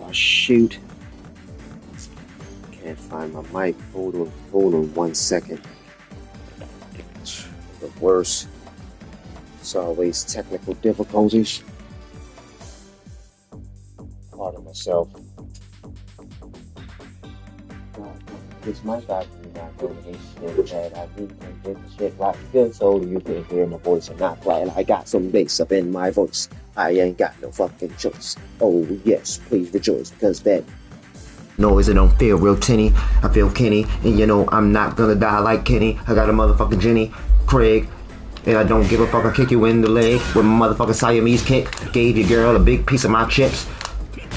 Oh shoot. Can't find my mic. Hold on 1 second. The worst. It's always technical difficulties. Pardon myself. This mic actually not doing this shit that I need to get the shit right good so you can hear my voice and not glad I got some bass up in my voice. I ain't got no fucking choice. Oh yes, please rejoice because that noise it don't feel real tinny. I feel Kenny, and you know I'm not gonna die like Kenny. I got a motherfucking Jenny, Craig, and I don't give a fuck. I kick you in the leg with my motherfucking Siamese kick. Gave your girl a big piece of my chips.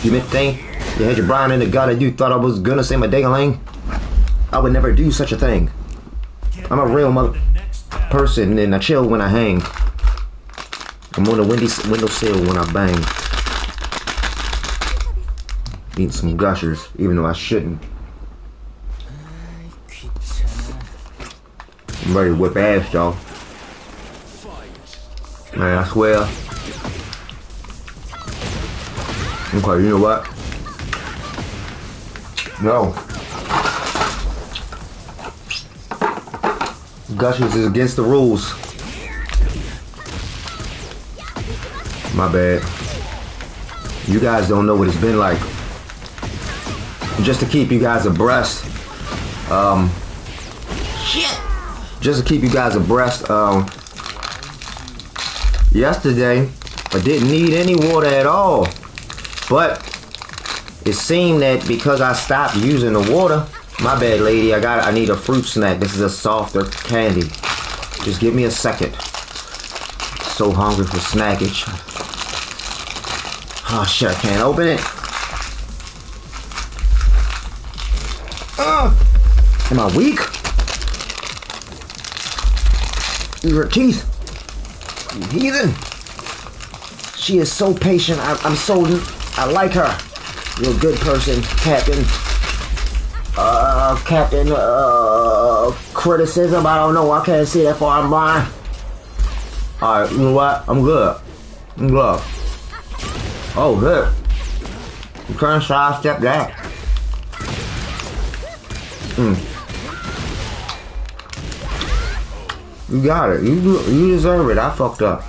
You meant thing? You had your Brian in the gut and you thought I was gonna say my ding-a-ling? I would never do such a thing. I'm a real mother person and I chill when I hang. I'm on the windowsill when I bang. Eating some gushers, even though I shouldn't. I'm ready to whip ass, y'all. Man, I swear. Okay, you know what? No. Gushers is against the rules. My bad. You guys don't know what it's been like. Just to keep you guys abreast. Just to keep you guys abreast. Yesterday, I didn't need any water at all. But it seemed that because I stopped using the water. My bad, lady. I need a fruit snack. This is a softer candy. Just give me a second. So hungry for snackage. Oh shit! I can't open it. Am I weak? Your teeth. You heathen. She is so patient. I like her. You're a good person, Captain. Captain, criticism, I don't know, I can't see that far, I'm blind. Alright, you know what? I'm good. Oh, good. You can't sidestep that. You got it. You deserve it. I fucked up.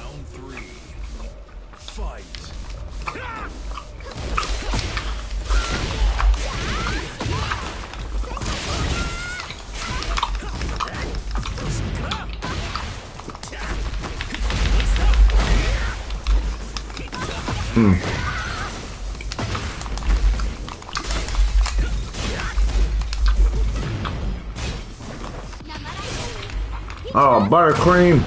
Oh, buttercream.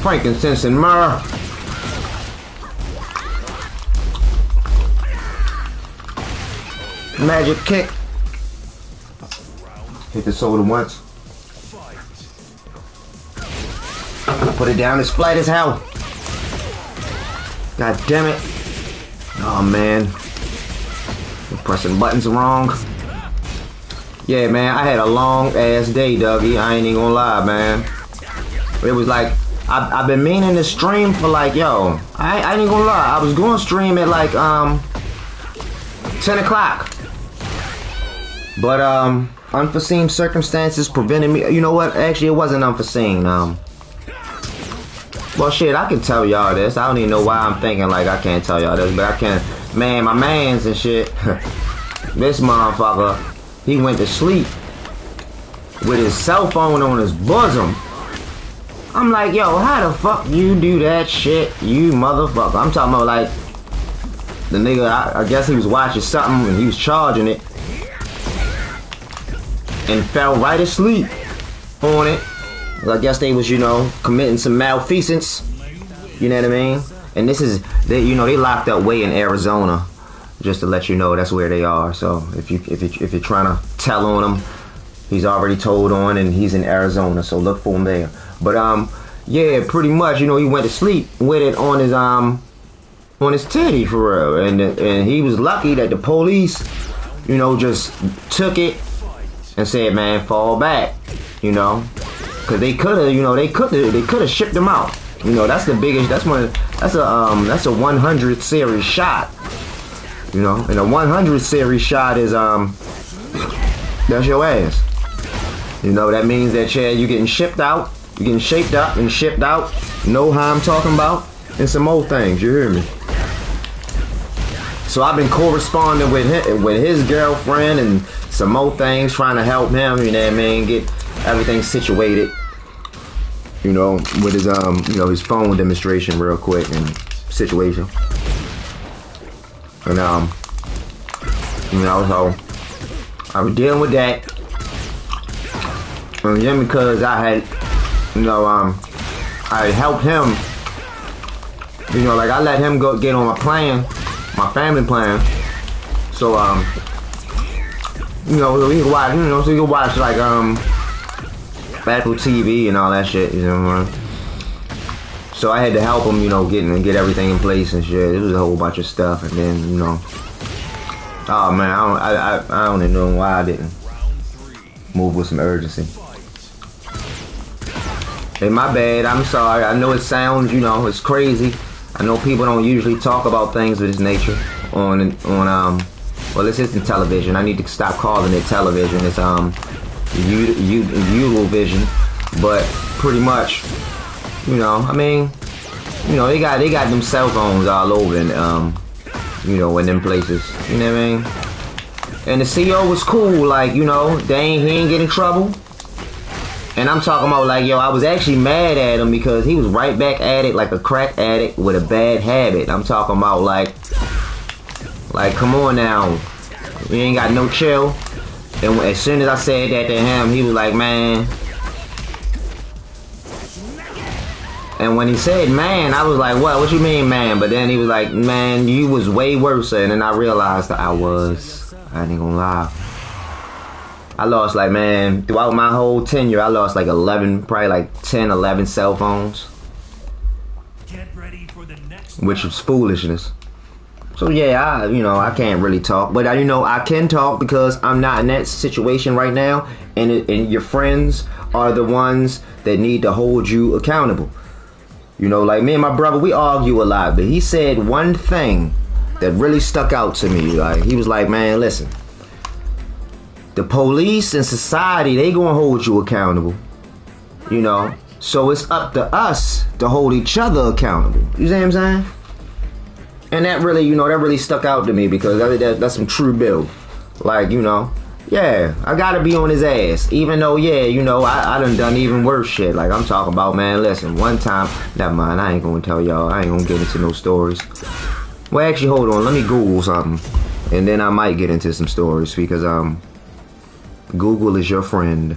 Frankincense and myrrh. Magic kick. Hit the soda once. Put it down as flat as hell. God damn it. Oh man. I'm pressing buttons wrong. Yeah man, I had a long ass day, Dougie. I ain't even gonna lie, man. It was like, I've been meaning to stream for like, yo, I ain't gonna lie. I was going to stream at like 10 o'clock. But unforeseen circumstances prevented me. You know what? Actually, it wasn't unforeseen. Well, shit, I can tell y'all this. I don't even know why I'm thinking like I can't tell y'all this, but I can. Man, my mans and shit. This motherfucker, he went to sleep with his cell phone on his bosom. I'm like, yo, how the fuck you do that shit, you motherfucker? I'm talking about like the nigga. I guess he was watching something and he was charging it. And fell right asleep on it. I guess they was, you know, committing some malfeasance. You know what I mean? And this is, they locked up way in Arizona. Just to let you know, that's where they are. So if you're trying to tell on him, he's already told on, and he's in Arizona. So look for him there. But yeah, pretty much, you know, he went to sleep with it on his on his titty for real, and he was lucky that the police, you know, just took it and said, man, fall back, you know, because they could have, you know, they could have shipped him out. You know, that's the biggest. That's a 100 series shot. You know, and a 100 series shot is that's your ass. You know, that means that you're getting shipped out, you're getting shaped up and shipped out. Know how I'm talking about? And some more things. You hear me? So I've been corresponding with his girlfriend and some more things, trying to help him. You know what I mean? Get everything situated. You know, with his you know, his phone demonstration real quick and situation. And you know, so I was dealing with that. And then because I had, you know, I helped him. You know, like I let him go get on my plan, my family plan. So you know, so he could watch, you know, so he could watch like Apple TV and all that shit, you know what I mean? So I had to help him, you know, get everything in place and shit. It was a whole bunch of stuff, and then, you know, oh man, I don't even know why I didn't move with some urgency. Hey, my bad. I'm sorry. I know it sounds, you know, it's crazy. I know people don't usually talk about things of this nature on well, this isn't television. I need to stop calling it television. It's Vision, but pretty much, you know, I mean, you know, they got them cell phones all over and you know, in them places, you know what I mean? And the CEO was cool, like, you know, he ain't get in trouble. And I'm talking about, like, yo, I was actually mad at him because he was right back at it like a crack addict with a bad habit. I'm talking about, like, come on now, we ain't got no chill. And as soon as I said that to him, he was like, man. And when he said man, I was like, what you mean man? But then he was like, man, you was way worse. And then I realized that I ain't gonna lie. I lost, like, man, throughout my whole tenure, I lost like 11, probably like 10, 11 cell phones. Which was foolishness. So yeah, you know, I can't really talk, but you know, I can talk because I'm not in that situation right now, and your friends are the ones that need to hold you accountable. You know, like me and my brother, we argue a lot, but he said one thing that really stuck out to me. Like, he was like, man, listen, the police and society, they gonna hold you accountable, you know, so it's up to us to hold each other accountable. You see what I'm saying? And that really, you know, that really stuck out to me because that's some true build. Like, you know, yeah, I gotta be on his ass. Even though, yeah, you know, I done even worse shit. Like, I'm talking about, man, listen, one time, never mind, I ain't gonna tell y'all. I ain't gonna get into no stories. Well, actually, hold on, let me Google something. And then I might get into some stories because, Google is your friend.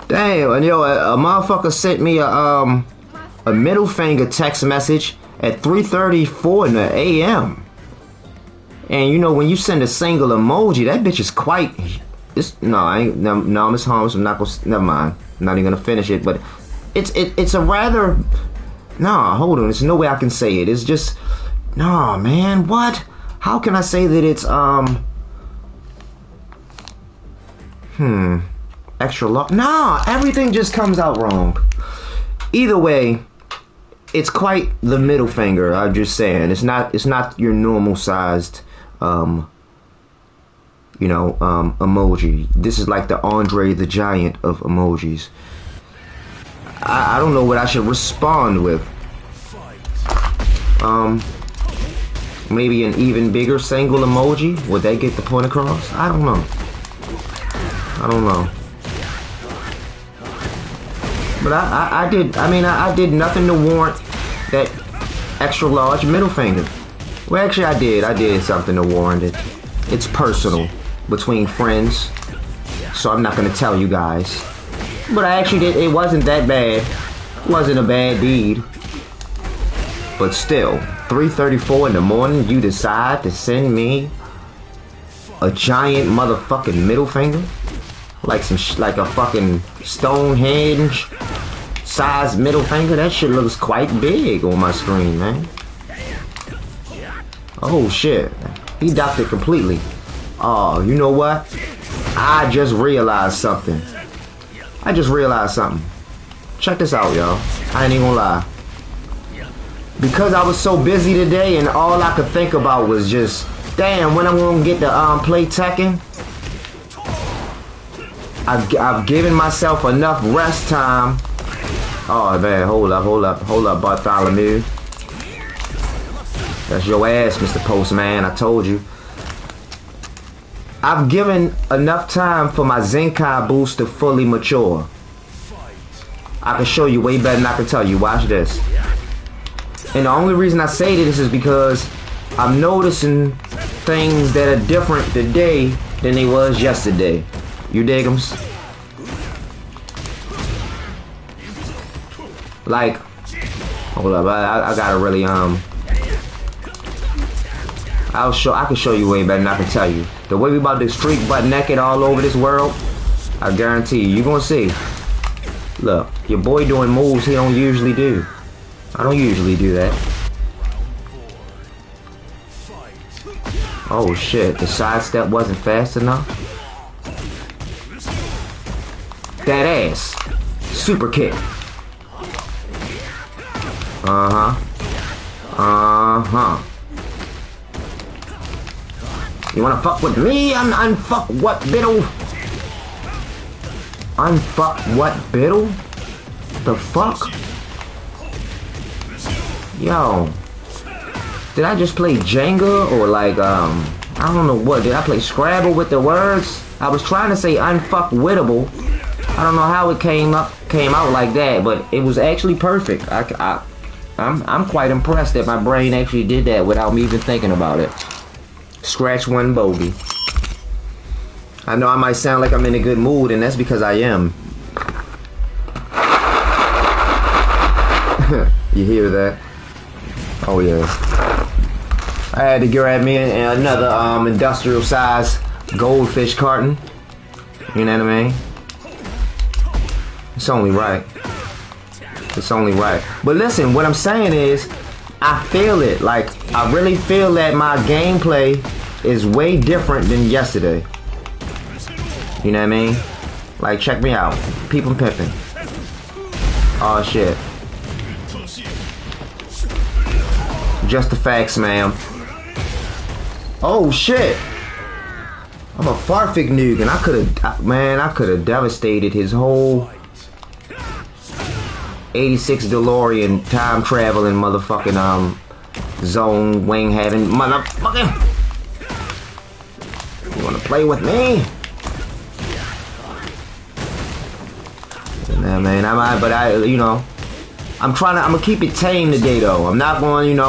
Damn, and yo, a motherfucker sent me a middle finger text message at 3:34 in the a.m. And you know, when you send a single emoji, that bitch is quite. No, Miss Holmes, I'm not gonna. Never mind. I'm not even gonna finish it. But it's a rather. Nah, hold on. There's no way I can say it. It's just. Nah, man. What? How can I say that it's extra long? Nah, everything just comes out wrong. Either way. It's quite the middle finger. I'm just saying, it's not your normal sized, emoji. This is like the Andre the Giant of emojis. I don't know what I should respond with. Maybe an even bigger single emoji. Would that get the point across? I don't know. But I did nothing to warrant that extra large middle finger. Well, actually, I did something to warrant it. It's personal between friends, so I'm not gonna tell you guys. But I actually did. It wasn't that bad. It wasn't a bad deed. But still, 3:34 in the morning, you decide to send me a giant motherfucking middle finger, like a fucking Stonehenge size middle finger. That shit looks quite big on my screen, man. Oh shit. He docked it completely. Oh, you know what? I just realized something. Check this out, y'all. I ain't even gonna lie. Because I was so busy today and all I could think about was just, damn, when I'm gonna get to play Tekken. I've given myself enough rest time. Oh man, hold up, Bartholomew. That's your ass, Mr. Postman, I told you. I've given enough time for my Zenkai boost to fully mature. I can show you way better than I can tell you. Watch this. And the only reason I say this is because I'm noticing things that are different today than they was yesterday. You dig 'ems? Like, hold up, I gotta really I can show you way better than I can tell you. The way we about to streak butt naked all over this world, I guarantee you gonna see. Look, your boy doing moves he don't usually do. I don't usually do that. Oh shit, the sidestep wasn't fast enough. That ass. Super kick. You wanna fuck with me? Unfuck what biddle? Unfuck what biddle? The fuck? Yo. Did I just play Jenga or like I don't know what, did I play Scrabble with the words? I was trying to say unfuckwittable. I don't know how it came out like that, but it was actually perfect. I'm quite impressed that my brain actually did that without me even thinking about it. Scratch one bogey. I know I might sound like I'm in a good mood, and that's because I am. You hear that? Oh yeah. I had to grab me another industrial size goldfish carton. You know what I mean? It's only right. It's only right. But listen, what I'm saying is, I feel it. Like, I really feel that my gameplay is way different than yesterday. You know what I mean? Like, check me out. People pimping. Oh shit. Just the facts, ma'am. Oh shit. I'm a Farfig nuke, and I could have devastated his whole 86 DeLorean time traveling motherfucking zone wing having motherfucking. You wanna play with me? Nah, man, I'm gonna keep it tame today though. I'm not going,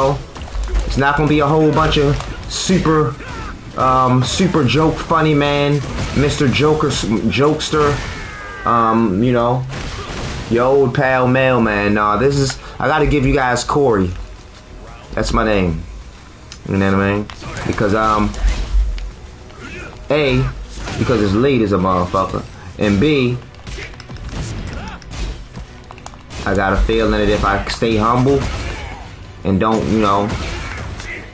it's not gonna be a whole bunch of super joke funny man, Mr. Jokester, your old pal Mailman. Nah, I gotta give you guys Corey. That's my name. You know what I mean? Because A, because his lead is a motherfucker, and B, I got a feeling that if I stay humble and don't,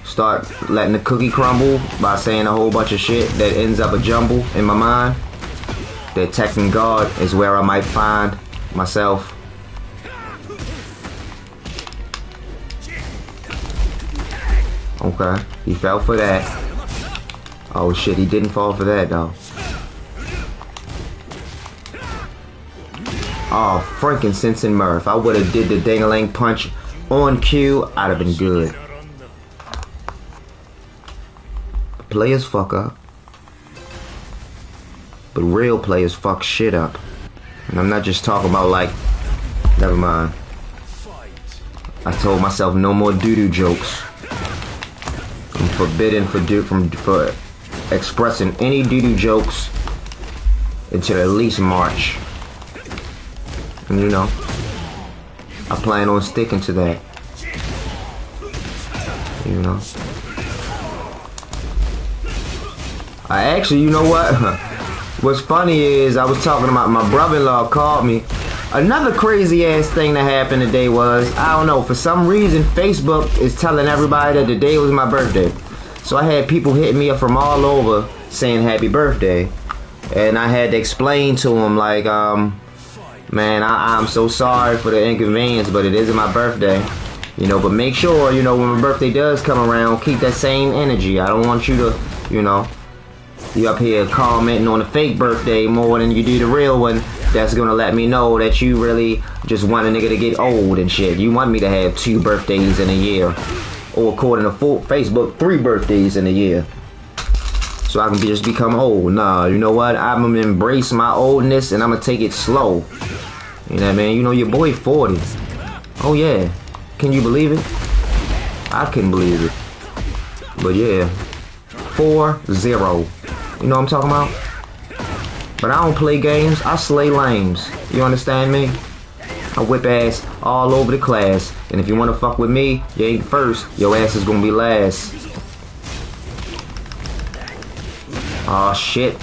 start letting the cookie crumble by saying a whole bunch of shit that ends up a jumble in my mind, that Tekken God is where I might find myself. Okay, he fell for that. Oh shit, he didn't fall for that though. Oh, frankincense and myrrh. If I would have did the ding-a-ling punch on cue, I'd have been good. Players fuck up, but real players fuck shit up. And I'm not just talking about like, never mind. I told myself no more doo-doo jokes. I'm forbidden for expressing any doo-doo jokes until at least March. And I plan on sticking to that. I actually, you know what? What's funny is I was talking about my brother-in-law called me Another crazy ass thing that happened today was, I don't know, for some reason Facebook is telling everybody that today was my birthday. So I had people hitting me up from all over saying happy birthday. And I had to explain to them like, man, I'm so sorry for the inconvenience, but it isn't my birthday. You know, but make sure, you know, when my birthday does come around, keep that same energy. I don't want you to, you know, you up here commenting on the fake birthday more than you do the real one. That's gonna let me know that you really just want a nigga to get old and shit. You want me to have 2 birthdays in a year. Or according to Facebook, 3 birthdays in a year. So I can just become old. Nah, you know what? I'm gonna embrace my oldness and I'm gonna take it slow. You know what I mean? You know, your boy 40. Oh yeah. Can you believe it? I couldn't believe it. But yeah. 4-0. You know what I'm talking about? But I don't play games. I slay lames. You understand me? I whip ass all over the class. And if you want to fuck with me, you ain't first. Your ass is gonna be last. Aw, shit.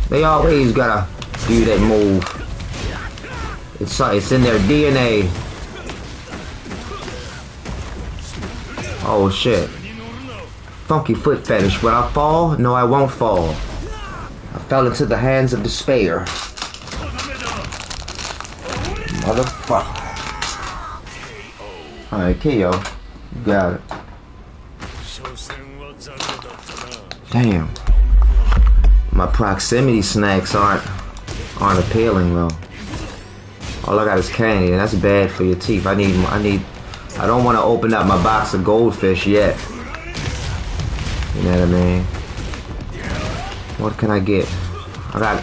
They always gotta do that move. It's in their DNA. Oh shit. Funky foot fetish. Will I fall? No, I won't fall. I fell into the hands of despair. Motherfucker. Alright, KO. You got it. Damn. My proximity snacks aren't appealing though. All I got is candy, and that's bad for your teeth. I don't want to open up my box of goldfish yet. You know what I mean? What can I get?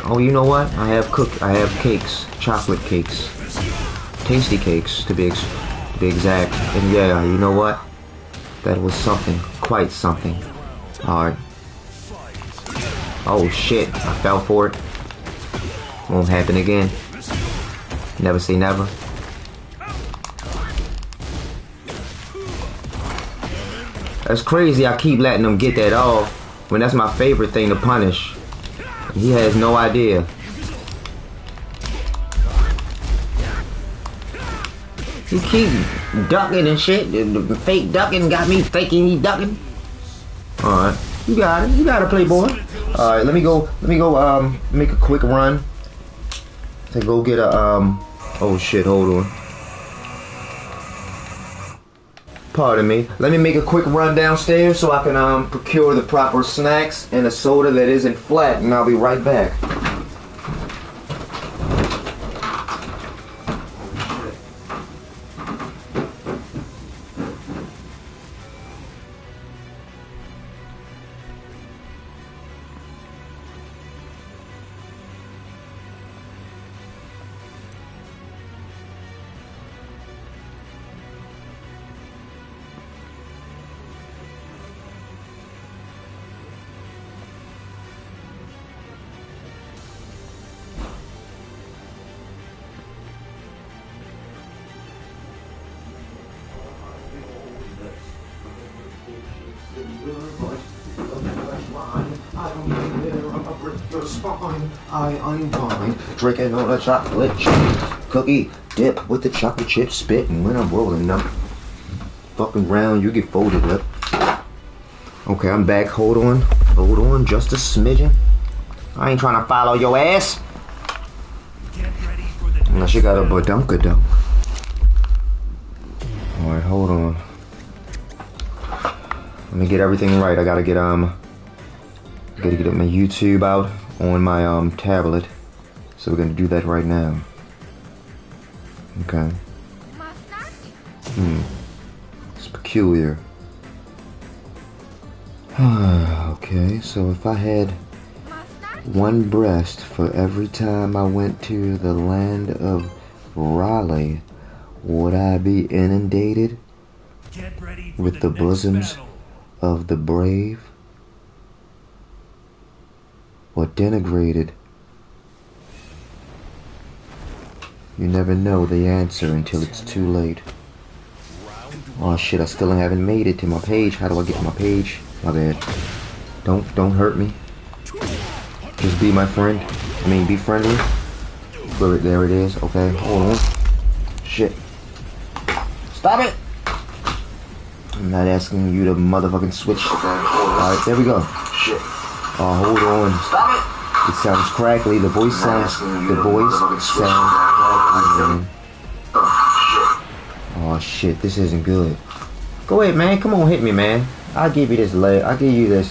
Oh, you know what? I have cakes, chocolate cakes, tasty cakes to be exact. And yeah, you know what? That was something, quite something. Alright. Oh shit, I fell for it. Won't happen again. Never say never. That's crazy, I keep letting him get that off when that's my favorite thing to punish. He has no idea. He keep ducking and shit. The fake ducking got me faking he ducking. Alright. You got it. You got it, playboy. Alright, let me go make a quick run. To go get a oh shit, hold on. Pardon me. Let me make a quick run downstairs so I can procure the proper snacks and a soda that isn't flat, and I'll be right back. I unwind, drinking on a chocolate chip cookie dip with the chocolate chip spit, and when I'm rolling up, fucking round, you get folded up. Okay, I'm back. Hold on, just a smidgen. I ain't trying to follow your ass. Unless you got a badunka though. Alright, hold on. Let me get everything right. I gotta get my YouTube out on my tablet. So we're gonna do that right now. Okay. It's peculiar. Okay, so if I had one breast for every time I went to the land of Raleigh, would I be inundated with the bosoms of the brave? Or denigrated? You never know the answer until it's too late. Oh shit, I still haven't made it to my page. How do I get to my page? My bad. Don't hurt me. Just be my friend. I mean, be friendly. Good, there it is. Okay, hold on. Shit. Stop it! I'm not asking you to motherfucking switch. Okay, alright, there we go. Shit. Oh, hold on. Stop it! It sounds crackly. The voice sounds crackly. Oh shit, this isn't good. Go ahead, man. Come on, hit me, man. I'll give you this leg. I'll give you this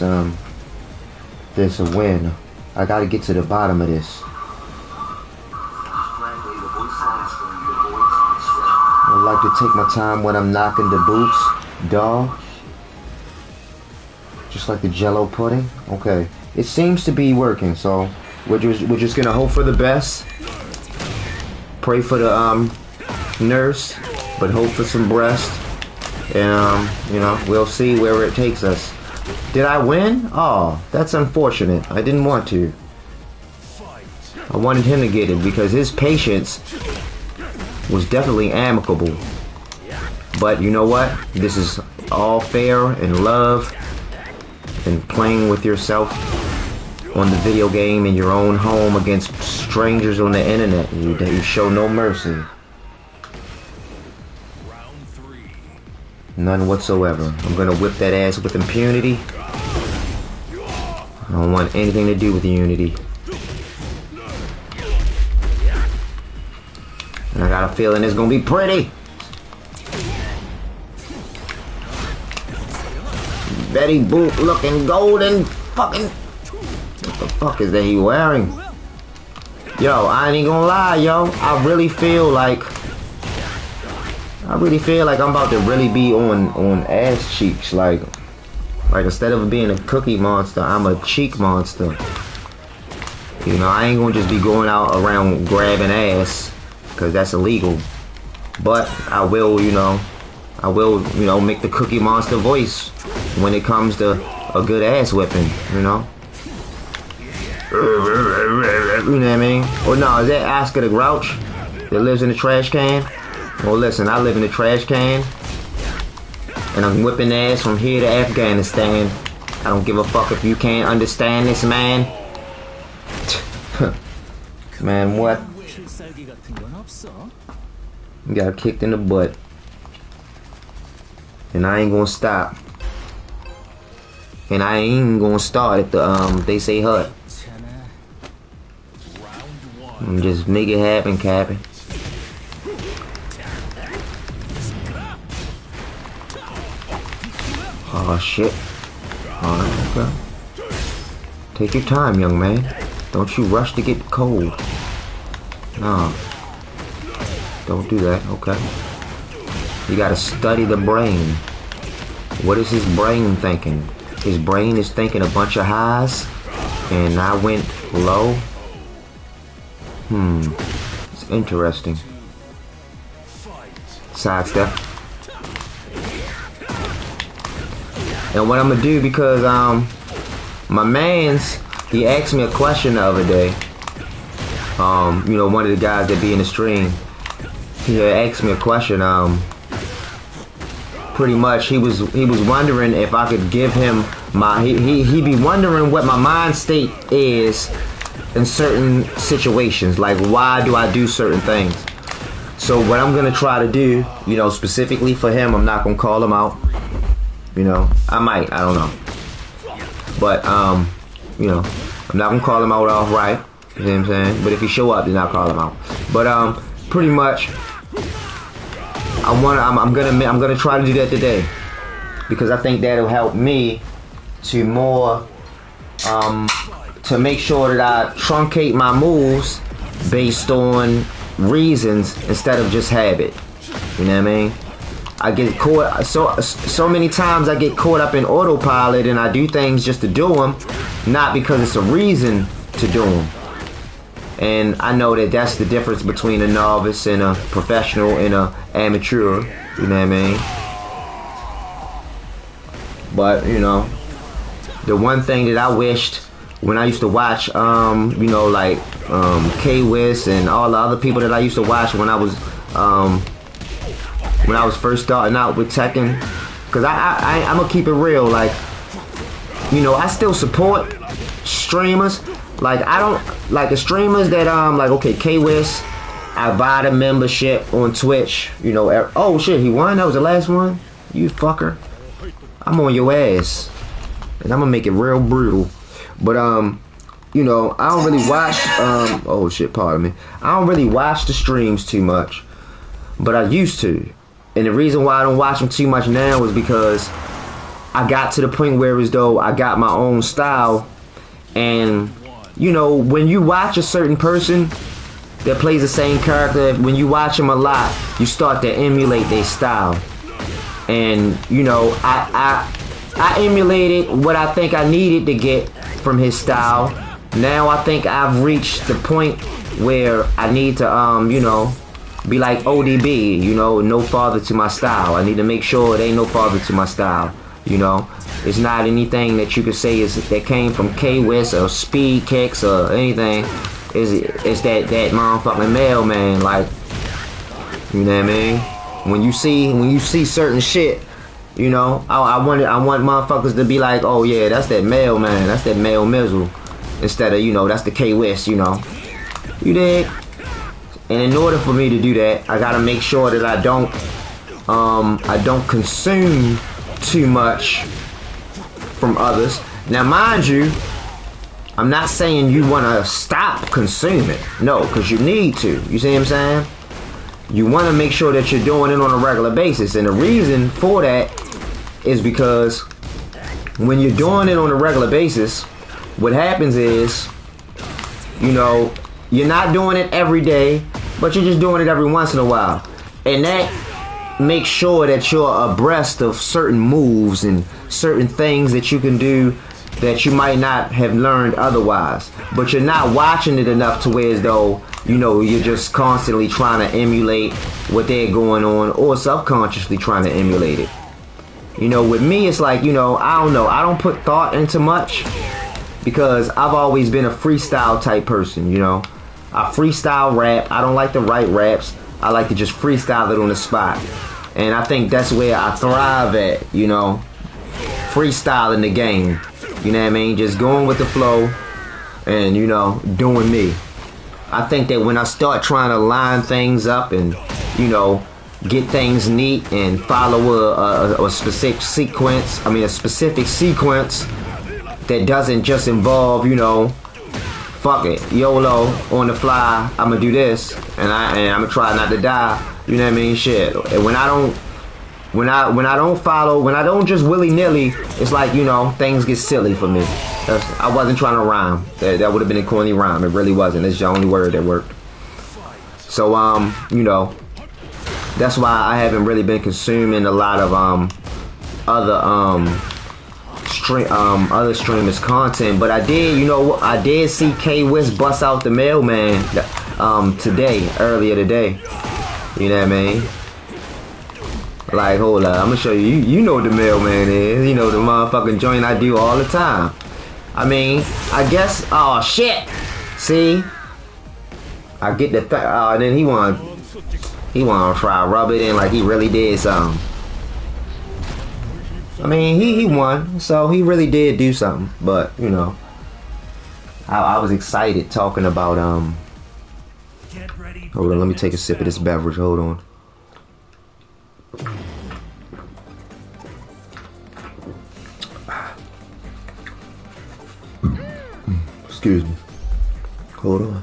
this a win. I gotta get to the bottom of this. I like to take my time when I'm knocking the boots, dog. Just like the Jello pudding. Okay, it seems to be working. So we're just gonna hope for the best. Pray for the nurse, but hope for some breast. And you know, we'll see where it takes us. Did I win? Oh, that's unfortunate. I didn't want to. I wanted him to get it because his patience was definitely amicable. But you know what? This is all fair and love and playing with yourself on the video game in your own home against strangers on the internet. You show no mercy. None whatsoever. I'm gonna whip that ass with impunity. I don't want anything to do with unity. And I got a feeling it's gonna be pretty. Betty Boop looking golden fucking. What the fuck is that he wearing? Yo, I ain't gonna lie, yo. I really feel like I'm about to really be on ass cheeks. Like instead of being a cookie monster, I'm a cheek monster. You know, I ain't gonna just be going out around grabbing ass, cause that's illegal. But I will, you know, make the cookie monster voice when it comes to a good ass whipping, you know. You know what I mean? Or no, is that Oscar the Grouch that lives in the trash can? Well, listen, I live in the trash can, and I'm whipping ass from here to Afghanistan. I don't give a fuck if you can't understand this, man. Man, what? You got kicked in the butt. And I ain't gonna stop. And I ain't gonna start at the, they say hut. Just make it happen, Cappy. Oh shit. Alright, okay. Take your time, young man. Don't you rush to get cold. No. Don't do that, okay. You gotta study the brain. What is his brain thinking? His brain is thinking a bunch of highs, and I went low. It's interesting. Sidestep. And what I'm gonna do, because my man's, he asked me a question the other day. You know, one of the guys that be in the stream, he asked me a question. Pretty much he was wondering if I could give him my, he'd be wondering what my mind state is in certain situations, like why do I do certain things. So what I'm gonna try to do, you know, specifically for him, I'm not gonna call him out. You know, I might, I don't know. But you know, I'm not gonna call him out outright. You know what I'm saying? But if he show up, then I'll call him out. But pretty much, I'm gonna try to do that today, because I think that'll help me to more to make sure that I truncate my moves based on reasons instead of just habit. You know what I mean? I get caught so many times. I get caught up in autopilot and I do things just to do them, not because it's a reason to do them. And I know that that's the difference between a novice and a professional and a amateur. You know what I mean? But you know, the one thing that I wished when I used to watch, you know, like K-Wiz and all the other people that I used to watch when I was first starting out with Tekken, because I'm gonna keep it real. Like, you know, I still support streamers, Like I don't like the streamers that like okay, K-Wiz, I buy the membership on Twitch. You know, oh shit, he won. That was the last one. You fucker. I'm on your ass, and I'm gonna make it real brutal. But you know, I don't really watch oh shit, pardon me. I don't really watch the streams too much, but I used to. And the reason why I don't watch them too much now is because I got to the point where as though I got my own style. And you know, when you watch a certain person that plays the same character, when you watch them a lot, you start to emulate their style. And you know, I emulated what I think I needed to get from his style. Now I think I've reached the point where I need to you know, be like ODB, you know, no father to my style. I need to make sure it ain't no father to my style. You know, it's not anything that you could say is that came from K-Wiz or Speed Kicks or anything. It's that motherfucking mailman, like, you know what I mean? When you see certain shit, you know, I want motherfuckers to be like, oh yeah, that's that mailman, that's that mail mizzle, instead of, you know, that's the K-Wiz, you know. You dig? And in order for me to do that, I gotta make sure that I don't consume too much from others. Now mind you, I'm not saying you want to stop consuming, no, because you need to. You see what I'm saying? You want to make sure that you're doing it on a regular basis, and the reason for that is because when you're doing it on a regular basis, what happens is, you know, you're not doing it every day, but you're just doing it every once in a while, and that make sure that you're abreast of certain moves and certain things that you can do that you might not have learned otherwise. But you're not watching it enough to where as though, you know, you're just constantly trying to emulate what they're going on or subconsciously trying to emulate it. You know, with me, it's like, you know, I don't know. I don't put thought into much because I've always been a freestyle type person, you know. I freestyle rap. I don't like to write raps. I like to just freestyle it on the spot. And I think that's where I thrive at, you know, freestyling the game. You know what I mean? Just going with the flow and, you know, doing me. I think that when I start trying to line things up and, you know, get things neat and follow a specific sequence, a specific sequence that doesn't just involve, you know, fuck it, YOLO, on the fly, I'm gonna do this, and I'm gonna try not to die. You know what I mean? Shit. And when I don't just willy nilly, it's like, you know, things get silly for me. I wasn't trying to rhyme. That would have been a corny rhyme. It really wasn't. It's the only word that worked. So you know, that's why I haven't really been consuming a lot of other streamers' content, but I did, you know, I did see K-Wiz bust out the mailman earlier today. You know what I mean? Like, hold up, I'm gonna show you. You know what the mailman is. You know the motherfucking joint I do all the time. I mean, I guess. Oh shit! See, I get the and then he want to try rub it in like he really did something. I mean, he won, so he really did do something. But, you know, I was excited talking about, hold on, let me take a sip of this beverage, hold on. Excuse me. Hold on.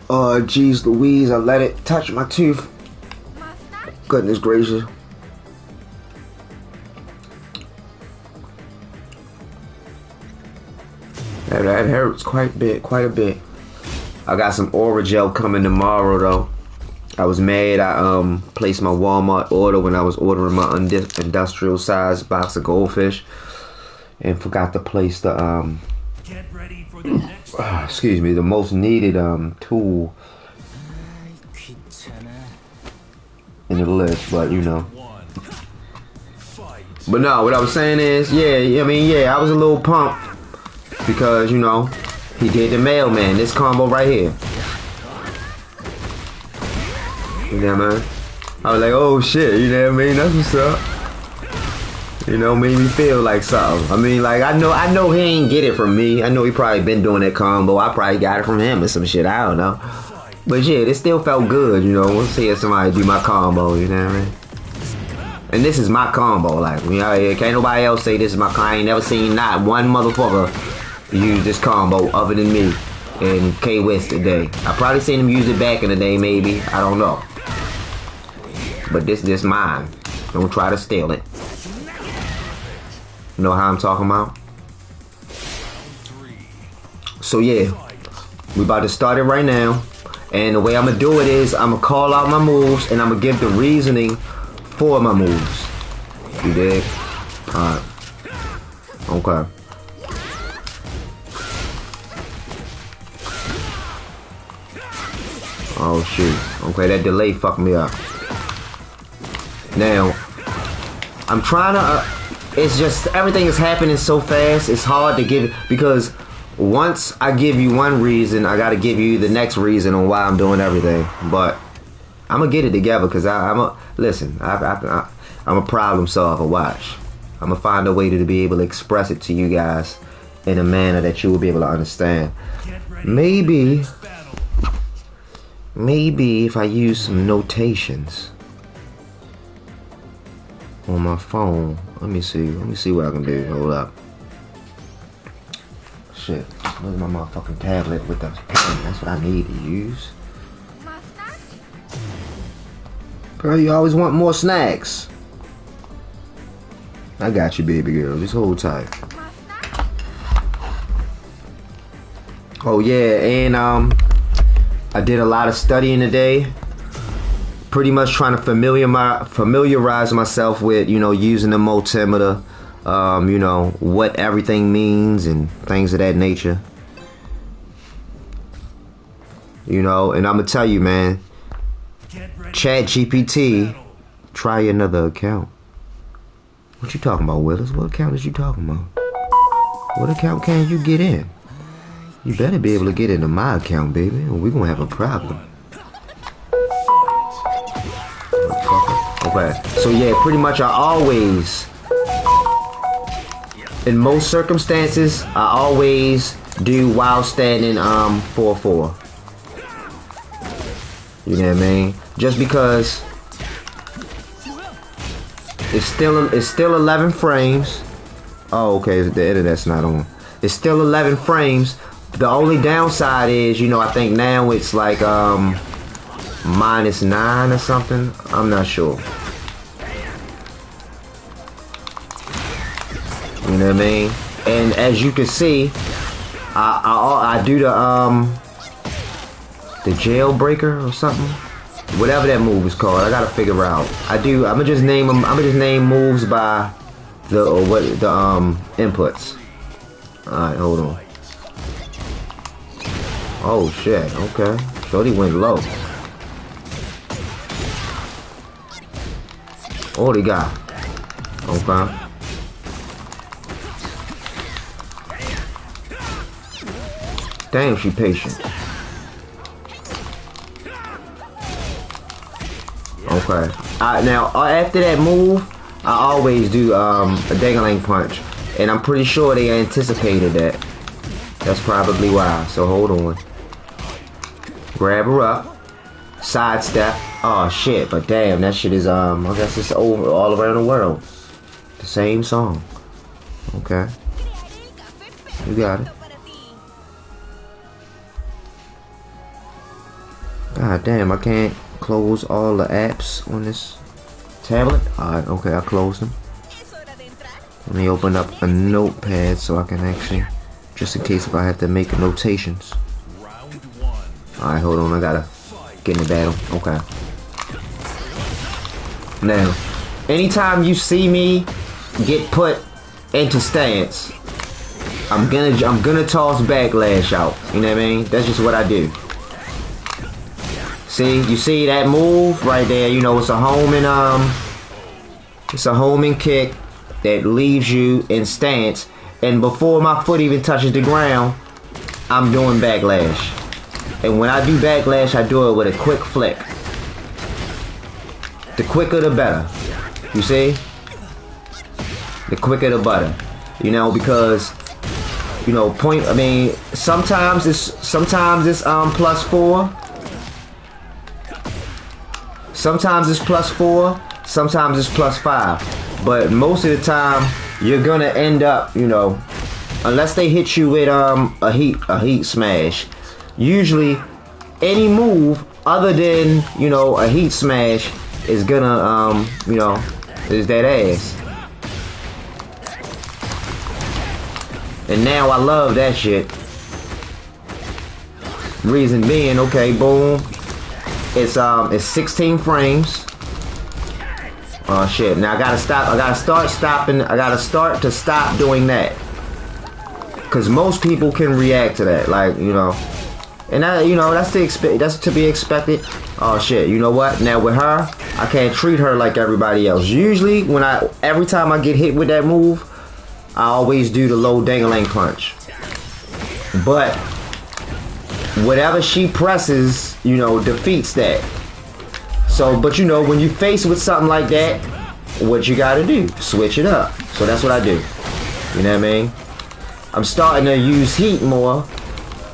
Oh, geez Louise, I let it touch my tooth. Goodness gracious. That hurts quite a bit. I got some Orajel coming tomorrow though. I was mad I placed my Walmart order when I was ordering my industrial size box of goldfish and forgot to place the get ready for the next excuse me, the most needed tool in the list, but you know. But no, what I was saying is, yeah, I was a little pumped because, you know, he did the mailman, this combo right here. You know, man, I was like, oh shit, you know what I mean? That's what's up. You know, made me feel like something. I mean, like, I know he ain't get it from me. I know he probably been doing that combo. I probably got it from him or some shit. I don't know. But yeah, it still felt good, you know. We'll see if somebody do my combo, you know what I mean? And this is my combo, like, you know, can't nobody else say this is my combo. I ain't never seen not one motherfucker use this combo other than me and K West today. I probably seen him use it back in the day, maybe. I don't know. But this mine. Don't try to steal it. You know how I'm talking about? So yeah, we about to start it right now. And the way I'm gonna do it is I'm gonna call out my moves and I'm gonna give the reasoning for my moves. You dig? Alright. Okay. Oh shoot. Okay, that delay fucked me up. Now, I'm trying to it's just everything is happening so fast. It's hard to give because once I give you one reason, I gotta give you the next reason on why I'm doing everything. But I'm gonna get it together because I'm a problem solver. Watch, I'm gonna find a way to be able to express it to you guys in a manner that you will be able to understand. Maybe if I use some notations on my phone. Let me see what I can do. Hold up. Shit. Where's my motherfucking tablet with the pen? That's what I need to use. Girl, you always want more snacks. I got you, baby girl. Just hold tight. Oh yeah, and I did a lot of studying today. Pretty much trying to familiarize myself with, you know, using the multimeter, you know, what everything means and things of that nature. You know, and I'm gonna tell you, man, Chat GPT, try another account. What you talking about, Willis? What account is you talking about? What account can you get in? You better be able to get into my account, baby, or we're gonna have a problem. Okay, so yeah, pretty much I always, in most circumstances, I always do while standing 4-4. You know what I mean? Just because it's still 11 frames. Oh, okay, the internet's not on. It's still 11 frames. The only downside is, you know, I think now it's like -9 or something. I'm not sure. You know what I mean? And as you can see, I do the jailbreaker or something, whatever that move is called. I gotta figure out. I'ma just name them. I'ma just name moves by the inputs. All right, hold on. Oh shit. Okay, Shorty went low. Oh, they got. Okay. Damn, she patient. Okay. Now after that move, I always do a dangling punch, and I'm pretty sure they anticipated that. That's probably why. So hold on. Grab her up. Sidestep. Oh shit! But damn, that shit is I guess it's over all around the world. The same song. Okay. You got it. God damn, I can't close all the apps on this tablet. Alright, okay, I closed them. Let me open up a notepad so I can actually, just in case if I have to make notations. Alright, hold on, I gotta get in the battle. Okay. Now, anytime you see me get put into stance, I'm gonna toss backlash out. You know what I mean? That's just what I do. See, you see that move right there, you know, it's a homing kick that leaves you in stance, and before my foot even touches the ground, I'm doing backlash. And when I do backlash, I do it with a quick flick. the quicker the better. You see? The quicker the better. You know, because you know, I mean, sometimes it's +4. Sometimes it's +4. Sometimes it's +5. But most of the time, you're gonna end up, you know, unless they hit you with a heat smash. Usually, any move other than, you know, a heat smash is gonna you know, is that ass. And now I love that shit. Reason being, okay, boom. It's 16 frames. Oh shit! Now I gotta stop. I gotta start to stop doing that. Cause most people can react to that, like, you know, and that, you know, that's to be expected. Oh shit! You know what? Now with her, I can't treat her like everybody else. Usually, every time I get hit with that move, I always do the low dangling punch. But whatever she presses, you know, defeats that. So, but you know, when you face with something like that, what you gotta do? Switch it up. So that's what I do. You know what I mean? I'm starting to use heat more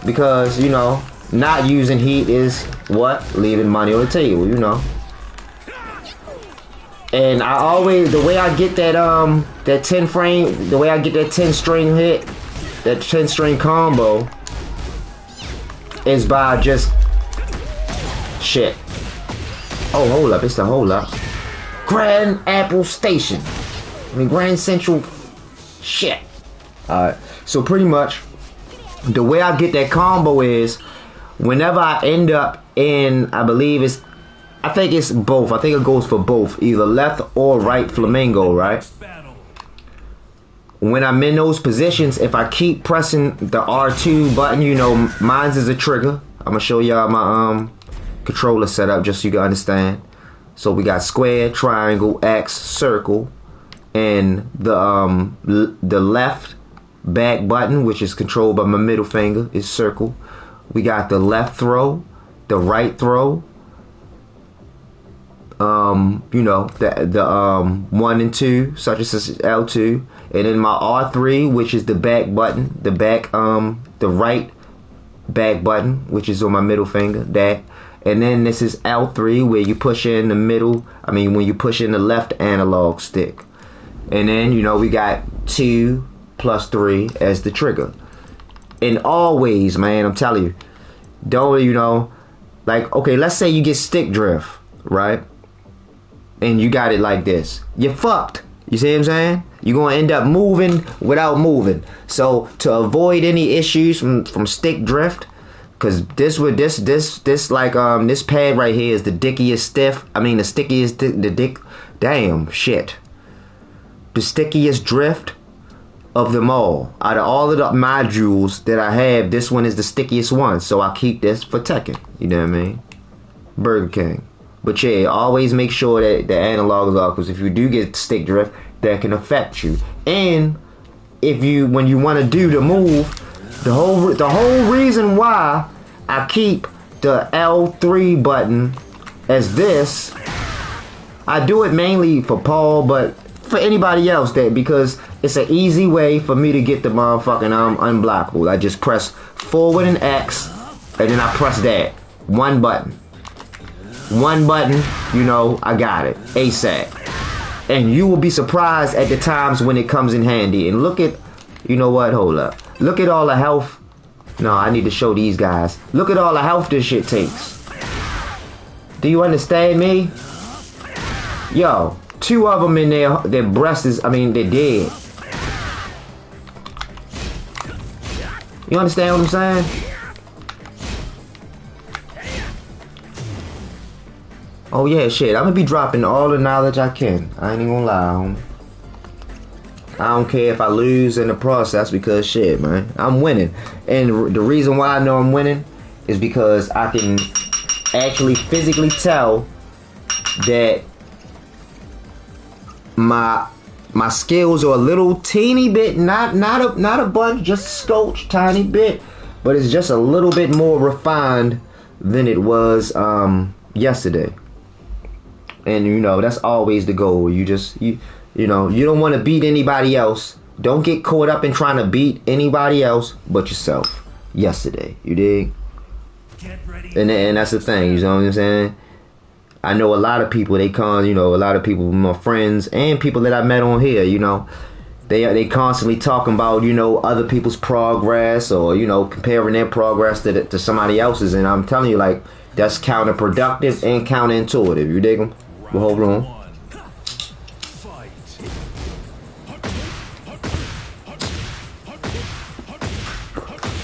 because, you know, not using heat is what? Leaving money on the table, you know. And I always, the way I get that 10 frame, the way I get that 10 string hit, that 10 string combo, is by just shit. Oh, hold up, it's the hold up. Grand Apple Station. I mean, Grand Central shit. Alright, so pretty much the way I get that combo is whenever I end up in, I think it's both. I think it goes for both, either left or right flamingo, right? When I'm in those positions, if I keep pressing the R2 button, you know, mine's is a trigger. I'm gonna show y'all my controller setup just so you can understand. So we got square, triangle, X, circle, and the left back button, which is controlled by my middle finger, is circle. We got the left throw, the right throw, you know, the 1 and 2, such as L2, and then my R3, which is the back button, the right back button, which is on my middle finger, that. And then this is L3, where you push in the middle, when you push in the left analog stick. And then, you know, we got 2 plus 3 as the trigger. And always, man, I'm telling you, don't, you know, like, okay, let's say you get stick drift, right? And you got it like this. You're fucked. You see what I'm saying? You're going to end up moving without moving. So to avoid any issues from stick drift, because this pad right here is the stickiest, the stickiest drift of them all. Out of all of the modules that I have, this one is the stickiest one. So I keep this for Tekken. You know what I mean? Burger King. But yeah, always make sure that the analog is off, because if you do get stick drift, that can affect you. And when you want to do the move, the whole reason why I keep the L3 button as this, I do it mainly for Paul, but for anybody else, because it's an easy way for me to get the motherfucking unblockable. I just press forward and X, and then I press that one button, you know, I got it ASAP. And you will be surprised at the times when it comes in handy. And look at, you know what, hold up, look at all the health. No, I need to show these guys. Look at all the health this shit takes. Do you understand me? Yo, 2 of them in their breasts is, they're dead. You understand what I'm saying? Oh yeah, shit, I'm gonna be dropping all the knowledge I can. I ain't even gonna lie, homie. I don't care if I lose in the process, because shit, man, I'm winning. And the reason why I know I'm winning is because I can actually physically tell that my skills are a little teeny bit, not a bunch, just a scotch, tiny bit, but it's just a little bit more refined than it was yesterday. And you know, that's always the goal. You know, you don't want to beat anybody else. Don't get caught up in trying to beat anybody else but yourself. Yesterday, you dig? And that's the thing, you know what I'm saying? I know a lot of people, they you know, a lot of people, my friends and people that I met on here, you know, they constantly talking about, you know, other people's progress, or, you know, comparing their progress to somebody else's. And I'm telling you, like, that's counterproductive and counterintuitive. You dig them? Well, hold on.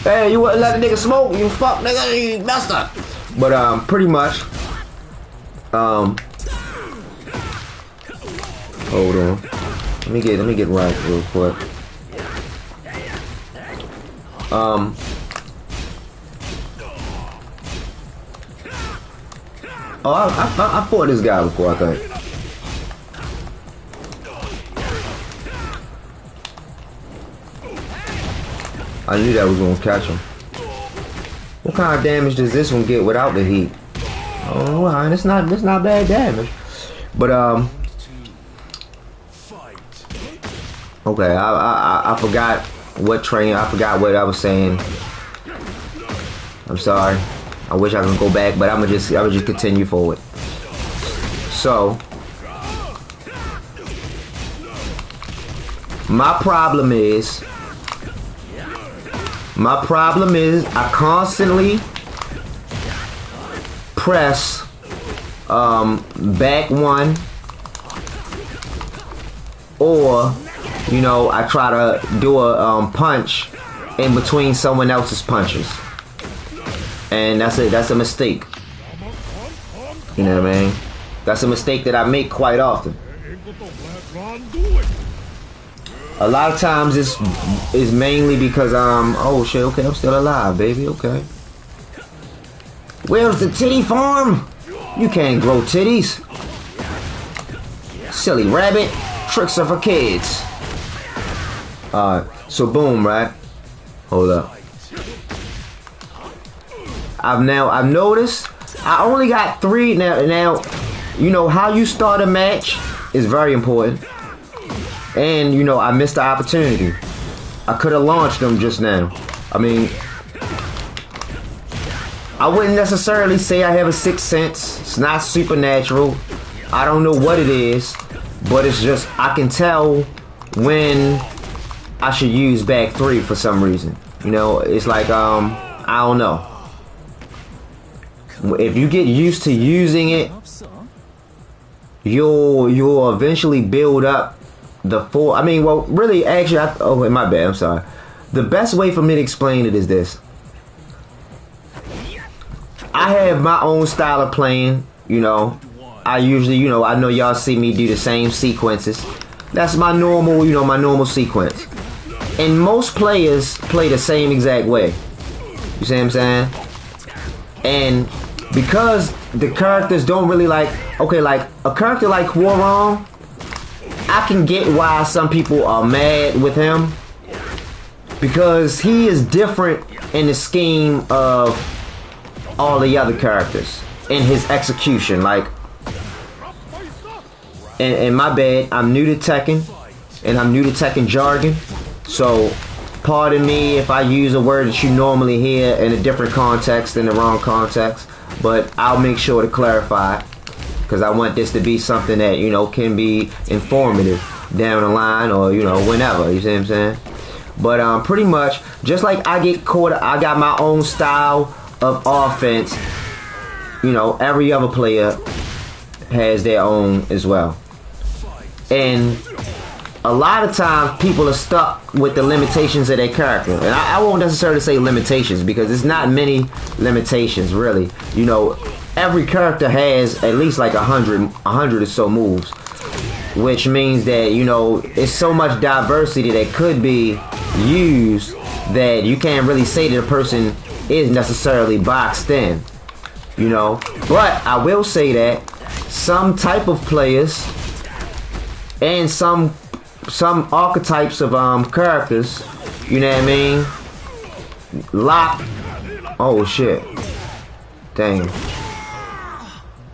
Hey, you wouldn't let a nigga smoke, you fuck nigga, you messed up. But pretty much, hold on. Let me get right real quick. Oh, I fought this guy before, I think. I knew that was gonna catch him. What kind of damage does this one get without the heat? Oh, well, it's not bad damage. But okay, I forgot what train. I forgot what I was saying. I'm sorry. I wish I could go back, but I would just continue forward. So my problem is I constantly press back one, or you know, I try to do a punch in between someone else's punches, and that's a mistake. You know what I mean? That's a mistake that I make quite often. A lot of times it's mainly because oh shit, okay, I'm still alive, baby, okay. Where's the titty farm? You can't grow titties. Silly rabbit, tricks are for kids. Alright, so boom, right? Hold up. I've noticed I only got 3 now. You know how you start a match is very important. And, you know, I missed the opportunity. I could have launched them just now. I mean, I wouldn't necessarily say I have a sixth sense. It's not supernatural. I don't know what it is. But it's just, I can tell when I should use back 3 for some reason. You know, it's like, I don't know. If you get used to using it, you'll eventually build up the full. I mean, well, really, actually, oh, wait, my bad. I'm sorry. The best way for me to explain it is this. I have my own style of playing. You know, I usually, you know, I know y'all see me do the same sequences. That's my normal, you know, my normal sequence. And most players play the same exact way. You see what I'm saying? And because the characters don't really like, okay, like a character like Hwoarang, I can get why some people are mad with him, because he is different in the scheme of all the other characters in his execution. Like, and my bad, I'm new to Tekken, and I'm new to Tekken jargon, so pardon me if I use a word that you normally hear in a different context, in the wrong context, but I'll make sure to clarify, because I want this to be something that, you know, can be informative down the line, or, you know, whenever, you see what I'm saying? But pretty much, just like I get caught, I got my own style of offense, you know, every other player has their own as well. And a lot of times people are stuck with the limitations of their character. And I won't necessarily say limitations, because there's not many limitations, really. You know, every character has at least like 100 or so moves, which means that, you know, it's so much diversity that could be used that you can't really say that a person is necessarily boxed in, you know. But I will say that some type of players and some archetypes of characters, you know what I mean, lock. Oh shit, dang,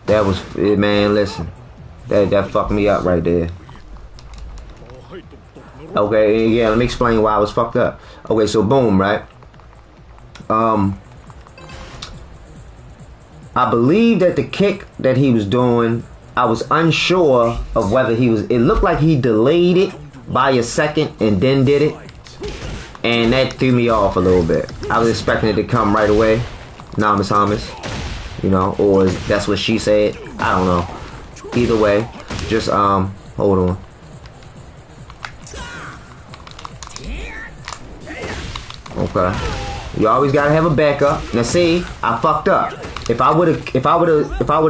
that was it, man. Listen, That fucked me up right there. Okay, yeah, let me explain why I was fucked up. Okay, so boom, right? I believe that the kick that he was doing, I was unsure of whether he was, it looked like he delayed it by a second and then did it. And that threw me off a little bit. I was expecting it to come right away. Nah, Miss Thomas. You know, or that's what she said. I don't know. Either way, just, hold on. Okay. You always gotta have a backup. Now see, I fucked up. If I would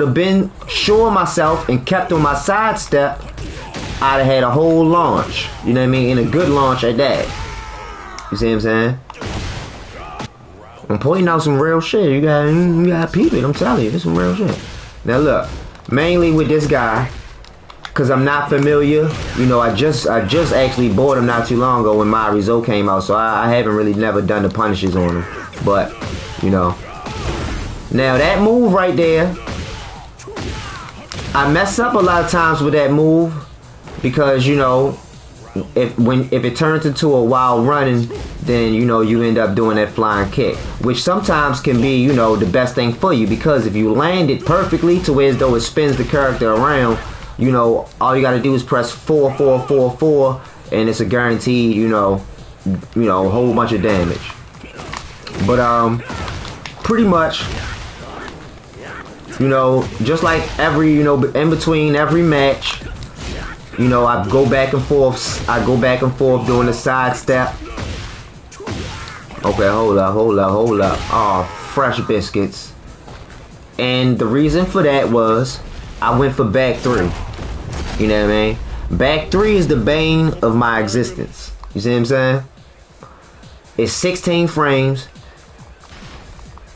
have been sure of myself and kept on my sidestep, I'd have had a whole launch. You know what I mean? And a good launch at that. You see what I'm saying? I'm pointing out some real shit. You gotta peep it. I'm telling you, this is some real shit. Now look, mainly with this guy, cause I'm not familiar. You know, I just actually bought him not too long ago when my result came out, so I haven't really never done the punishes on him. But you know, now that move right there, I mess up a lot of times with that move because you know, if it turns into a wild running, then you know you end up doing that flying kick, which sometimes can be, you know, the best thing for you, because if you land it perfectly to where as though it spins the character around, you know, all you gotta do is press 4, 4, 4, 4, and it's a guaranteed, you know, a whole bunch of damage. But pretty much, you know, just like every, you know, in between every match, you know, I go back and forth doing the side step. Okay, hold up. Oh, fresh biscuits. And the reason for that was I went for back 3. You know what I mean? Back 3 is the bane of my existence. You see what I'm saying? It's 16 frames.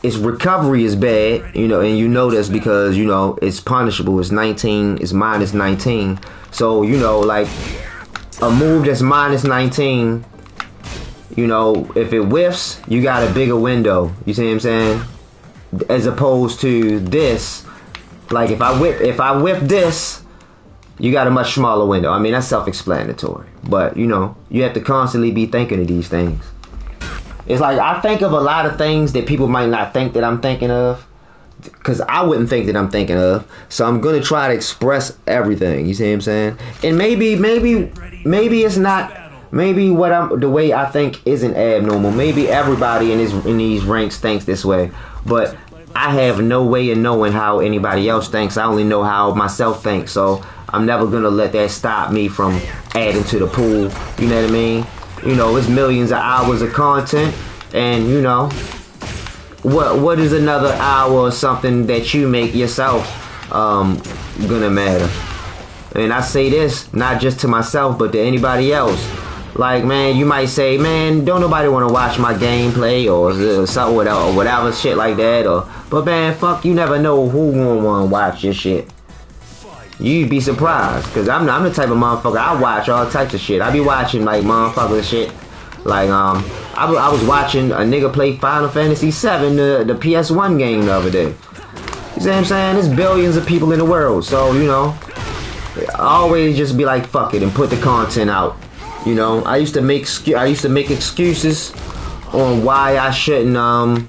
Its recovery is bad, you know, and you know this because, you know, it's punishable. It's 19, it's minus 19. So, you know, like a move that's minus 19, you know, if it whiffs, you got a bigger window. You see what I'm saying? As opposed to this, like if I whip this, you got a much smaller window. I mean, that's self-explanatory. But, you know, you have to constantly be thinking of these things. It's like I think of a lot of things that people might not think that I'm thinking of, because I wouldn't think that I'm thinking of. So I'm gonna try to express everything. You see what I'm saying? And maybe it's not. Maybe the way I think isn't abnormal. Maybe everybody in these ranks thinks this way, but I have no way of knowing how anybody else thinks. I only know how myself thinks. So I'm never gonna let that stop me from adding to the pool. You know what I mean? You know, it's millions of hours of content, and you know, what is another hour or something that you make yourself gonna matter? And I say this not just to myself, but to anybody else. Like, man, you might say, man, don't nobody want to watch my gameplay or something or whatever shit like that. But man, fuck, you never know who gonna want to watch your shit. You'd be surprised, because I'm the type of motherfucker, I watch all types of shit. I be watching, like, motherfucker shit. Like, I was watching a nigga play Final Fantasy VII, the PS1 game the other day. You see what I'm saying? There's billions of people in the world, so, you know, I always just be like, fuck it, and put the content out. You know, I used to make excuses on why I shouldn't,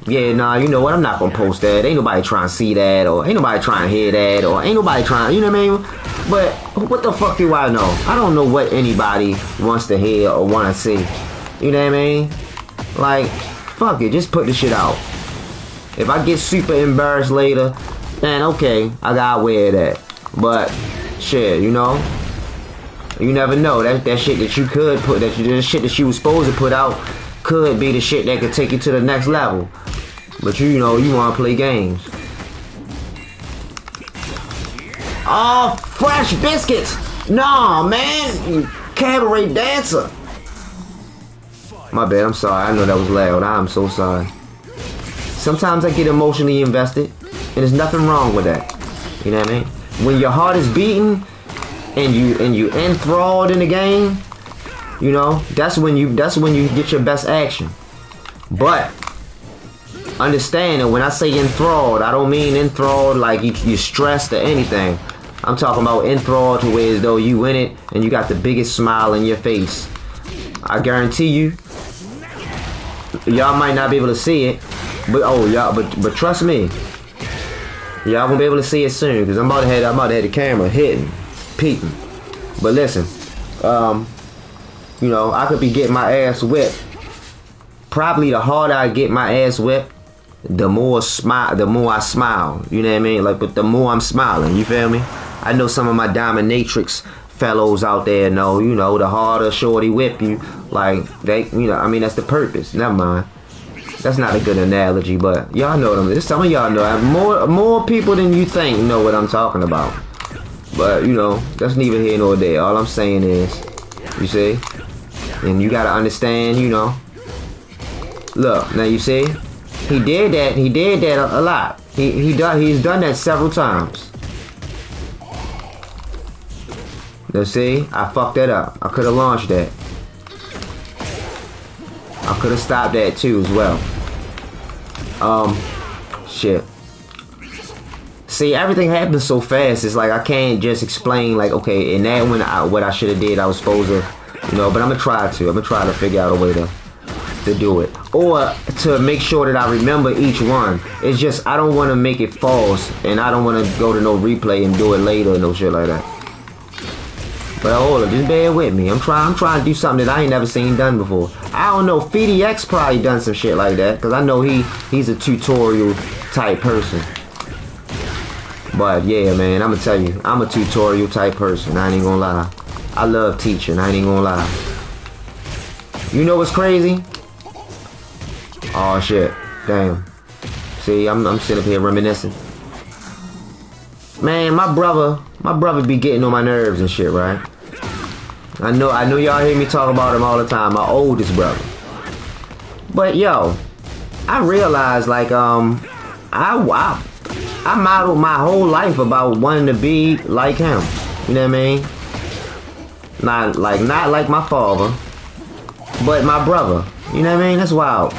you know what, I'm not gonna post that. Ain't nobody trying to see that, or ain't nobody trying to hear that, or ain't nobody trying, you know what I mean? But what the fuck do I know? I don't know what anybody wants to hear or want to see. You know what I mean? Like, fuck it, just put the shit out. If I get super embarrassed later, then okay, I gotta wear that. But shit, you know, you never know. That shit that you could put, the shit that you was supposed to put out, could be the shit that could take you to the next level. But you know, you want to play games. Oh, fresh biscuits! Nah, man, you cabaret dancer. My bad, I'm sorry. I know that was loud. I'm so sorry. Sometimes I get emotionally invested, and there's nothing wrong with that. You know what I mean? When your heart is beating and you enthralled in the game, you know, that's when you get your best action. But understand that when I say enthralled, I don't mean enthralled like you stressed or anything. I'm talking about enthralled to where as though you in it and you got the biggest smile in your face. I guarantee you, y'all might not be able to see it, but trust me, y'all won't be able to see it soon because I'm about to have the camera hitting, peeping. But listen, you know, I could be getting my ass whipped. Probably the harder I get my ass whipped, the more I smile. You know what I mean? Like, but the more I'm smiling. You feel me? I know some of my dominatrix fellows out there know. You know, the harder shorty whip you, like they, you know. I mean, that's the purpose. Never mind. That's not a good analogy, but y'all know them. Some of y'all know. More people than you think know what I'm talking about. But you know, that's neither here nor there. All I'm saying is, you see, and you gotta understand. You know. Look, now you see, he did that a lot. He's done that several times. Now see, I fucked that up. I could have launched that. I could have stopped that too as well. Shit. See, everything happens so fast. It's like I can't just explain like, okay, and that what I should have did, I was supposed to, you know. But I'm gonna try to figure out a way to do it, or to make sure that I remember each one. It's just I don't want to make it false, and I don't want to go to no replay and do it later and no shit like that. But hold up, just bear with me. I'm trying to do something that I ain't never seen done before. I don't know, FeedyX probably done some shit like that, because I know he's a tutorial type person. But yeah, man, I'm gonna tell you, I'm a tutorial type person. I ain't gonna lie. I love teaching. I ain't gonna lie. You know what's crazy? Oh shit, damn. See, I'm sitting up here reminiscing. Man, my brother be getting on my nerves and shit, right? I know y'all hear me talk about him all the time, my oldest brother. But yo, I realized like I modeled my whole life about wanting to be like him. You know what I mean? Not like my father, but my brother. You know what I mean? That's wild.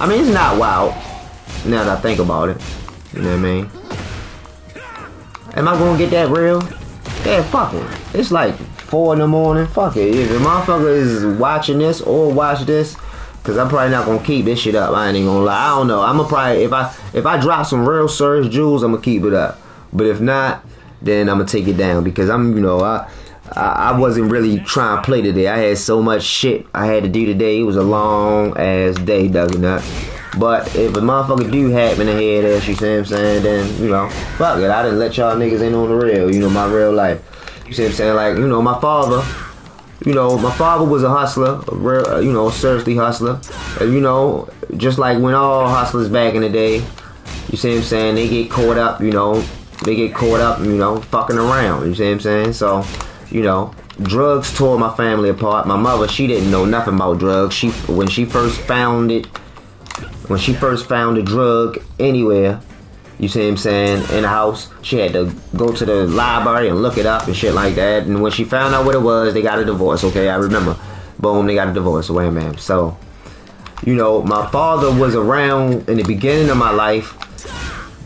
I mean, it's not wild now that I think about it. You know what I mean? Am I gonna get that real? Yeah, fuck it. It's like 4 in the morning. Fuck it. If the motherfucker is watching this or watch this, cause I'm probably not gonna keep this shit up. I ain't even gonna lie. I don't know. I'ma probably if I drop some real Surge jewels, I'ma keep it up. But if not, then I'ma take it down because I'm, you know, I wasn't really trying to play today. I had so much shit I had to do today. It was a long ass day, Dougie Nut. But if a motherfucker do happen to hear that, you see what I'm saying, then, you know, fuck it. I didn't let y'all niggas in on the real, you know, my real life. You see what I'm saying? Like, you know, my father was a hustler, a real, you know, seriously hustler. You know, just like when all hustlers back in the day, you see what I'm saying, they get caught up, you know, fucking around, you see what I'm saying? So, you know, drugs tore my family apart. My mother, she didn't know nothing about drugs. When she first found a drug anywhere, you see what I'm saying, in the house, she had to go to the library and look it up and shit like that. And when she found out what it was, they got a divorce. Okay, I remember. Boom, they got a divorce. Wham, bam. So, you know, my father was around in the beginning of my life,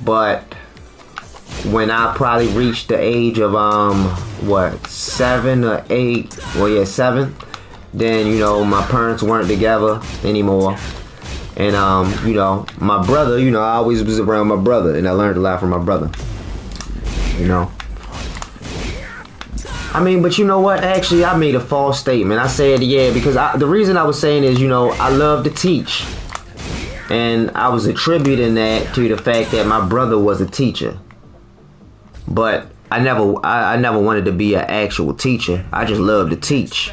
but when I probably reached the age of 7 or 8, well yeah, 7, then, you know, my parents weren't together anymore. And you know, my brother, you know, I always was around my brother, and I learned a lot from my brother. You know, I mean, but you know what? Actually, I made a false statement. I said, yeah, because the reason I was saying is, you know, I love to teach, and I was attributing that to the fact that my brother was a teacher. But I never wanted to be an actual teacher. I just loved to teach,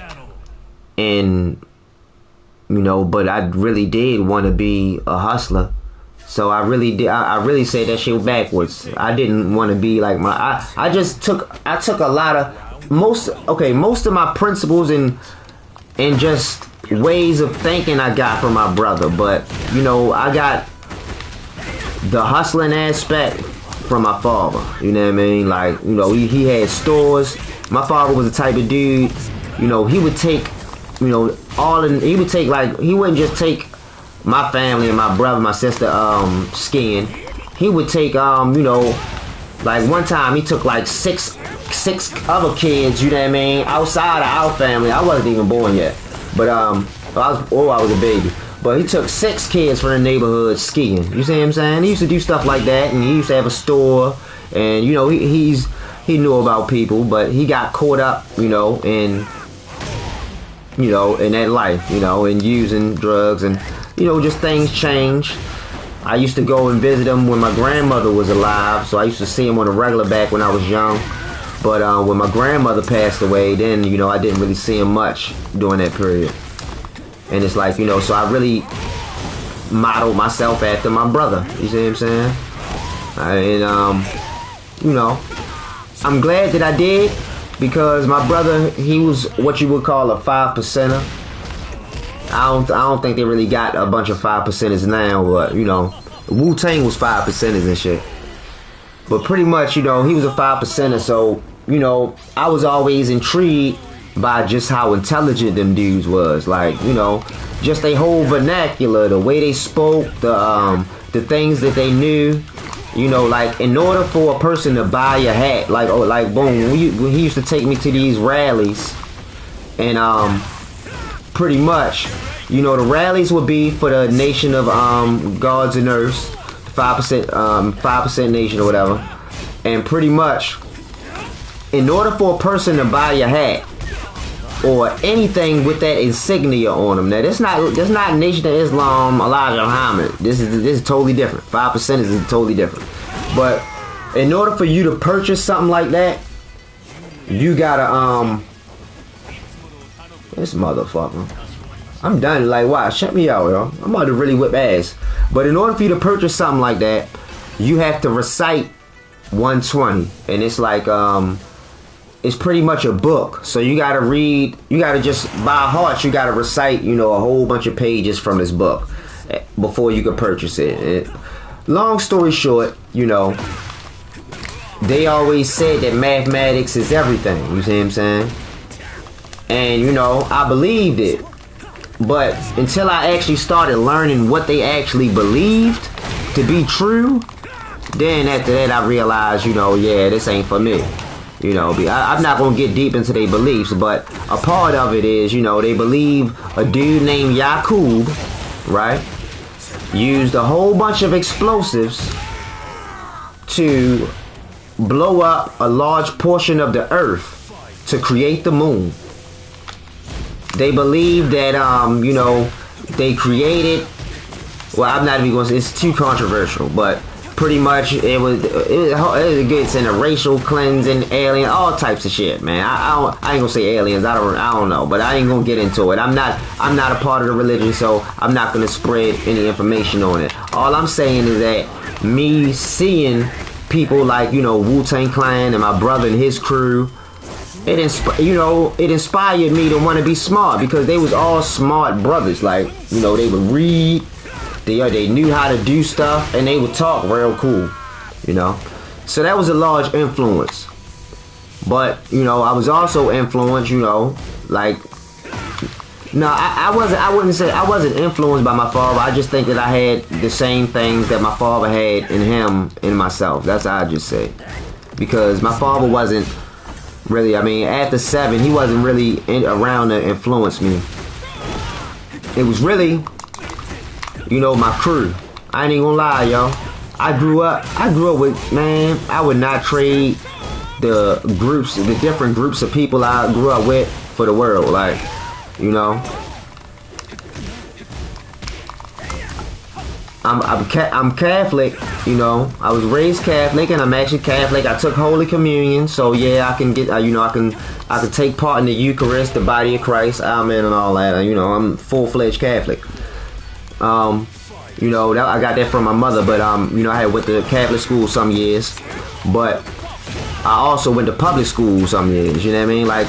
and you know, but I really did want to be a hustler. So I really did. I really said that shit backwards. I didn't want to be like I took a lot of most of my principles and just ways of thinking I got from my brother. But you know, I got the hustling aspect from my father. You know what I mean? Like, you know, he had stores. My father was the type of dude, you know, he would take, you know, he wouldn't just take my family and my brother, my sister, skiing. He would take, you know, like one time he took like 6 6 other kids, you know what I mean, outside of our family. I wasn't even born yet, but I was a baby. But he took 6 kids from the neighborhood skiing. You see what I'm saying? He used to do stuff like that, and he used to have a store, and you know, he knew about people, but he got caught up, in that life, and using drugs, and just things changed. I used to go and visit him when my grandmother was alive, so I used to see him on a regular back when I was young. But when my grandmother passed away, then, I didn't really see him much during that period. And it's like, so I really modeled myself after my brother. You see what I'm saying? I'm glad that I did, because my brother, he was what you would call a 5%er. I don't think they really got a bunch of 5%ers now, but Wu-Tang was 5%ers and shit. But pretty much, he was a 5%er, so I was always intrigued by just how intelligent them dudes was. Like, just their whole vernacular, the way they spoke, the things that they knew. Like, in order for a person to buy a hat, boom, when he used to take me to these rallies, and pretty much, the rallies would be for the nation of gods and earths, 5% nation or whatever, and pretty much, in order for a person to buy your hat or anything with that insignia on them, now that's not Nation of Islam, Elijah Muhammad. This is totally different. 5% is totally different. But in order for you to purchase something like that, you gotta this motherfucker. I'm done. Like, wow, shut me out, yo. I'm about to really whip ass. But in order for you to purchase something like that, you have to recite 120, and it's like it's pretty much a book. So you gotta read. You gotta just by heart. You gotta recite, a whole bunch of pages from this book before you can purchase it. Long story short, they always said that mathematics is everything. You see what I'm saying? And I believed it. But until I actually started learning what they actually believed to be true, then after that I realized, yeah, this ain't for me. I'm not going to get deep into their beliefs, but a part of it is, they believe a dude named Yakub, right, used a whole bunch of explosives to blow up a large portion of the earth to create the moon. They believe that, they created, well, I'm not even going to say, it's too controversial, but pretty much it gets into racial cleansing, alien, all types of shit, man. I ain't gonna say aliens, I don't know, but I ain't gonna get into it. I'm not a part of the religion, so I'm not gonna spread any information on it. All I'm saying is that me seeing people like, Wu-Tang Clan and my brother and his crew, it inspired me to want to be smart, because they was all smart brothers. Like, they would read, they knew how to do stuff, and they would talk real cool, So that was a large influence. But, I was also influenced, like, no, I wouldn't say I wasn't influenced by my father. I just think that I had the same things that my father had in him, in myself. That's how I just say. Because my father wasn't really, after 7, he wasn't really around to influence me. It was really, my crew. I ain't even gonna lie, y'all. I grew up with, man, I would not trade the different groups of people I grew up with for the world. Like, I'm Catholic, I was raised Catholic, and I'm actually Catholic. I took Holy Communion, so yeah, I can get, I can take part in the Eucharist, the body of Christ, Amen, and all that. I'm full-fledged Catholic. I got that from my mother, but I had went to Catholic school some years, but I also went to public school some years. You know what I mean? Like,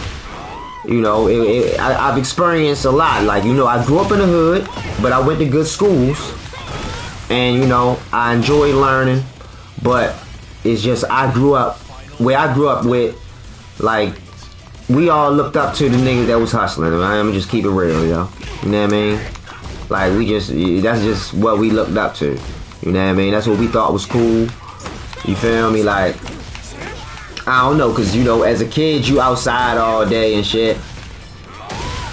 I've experienced a lot. Like, I grew up in the hood, but I went to good schools. And, I enjoy learning, but it's just I grew up with, like, we all looked up to the niggas that was hustling. I'm gonna just keep it real, yo. You know what I mean? Like, that's just what we looked up to. You know what I mean? That's what we thought was cool. You feel me? Like, I don't know, cause you know, as a kid, you outside all day and shit,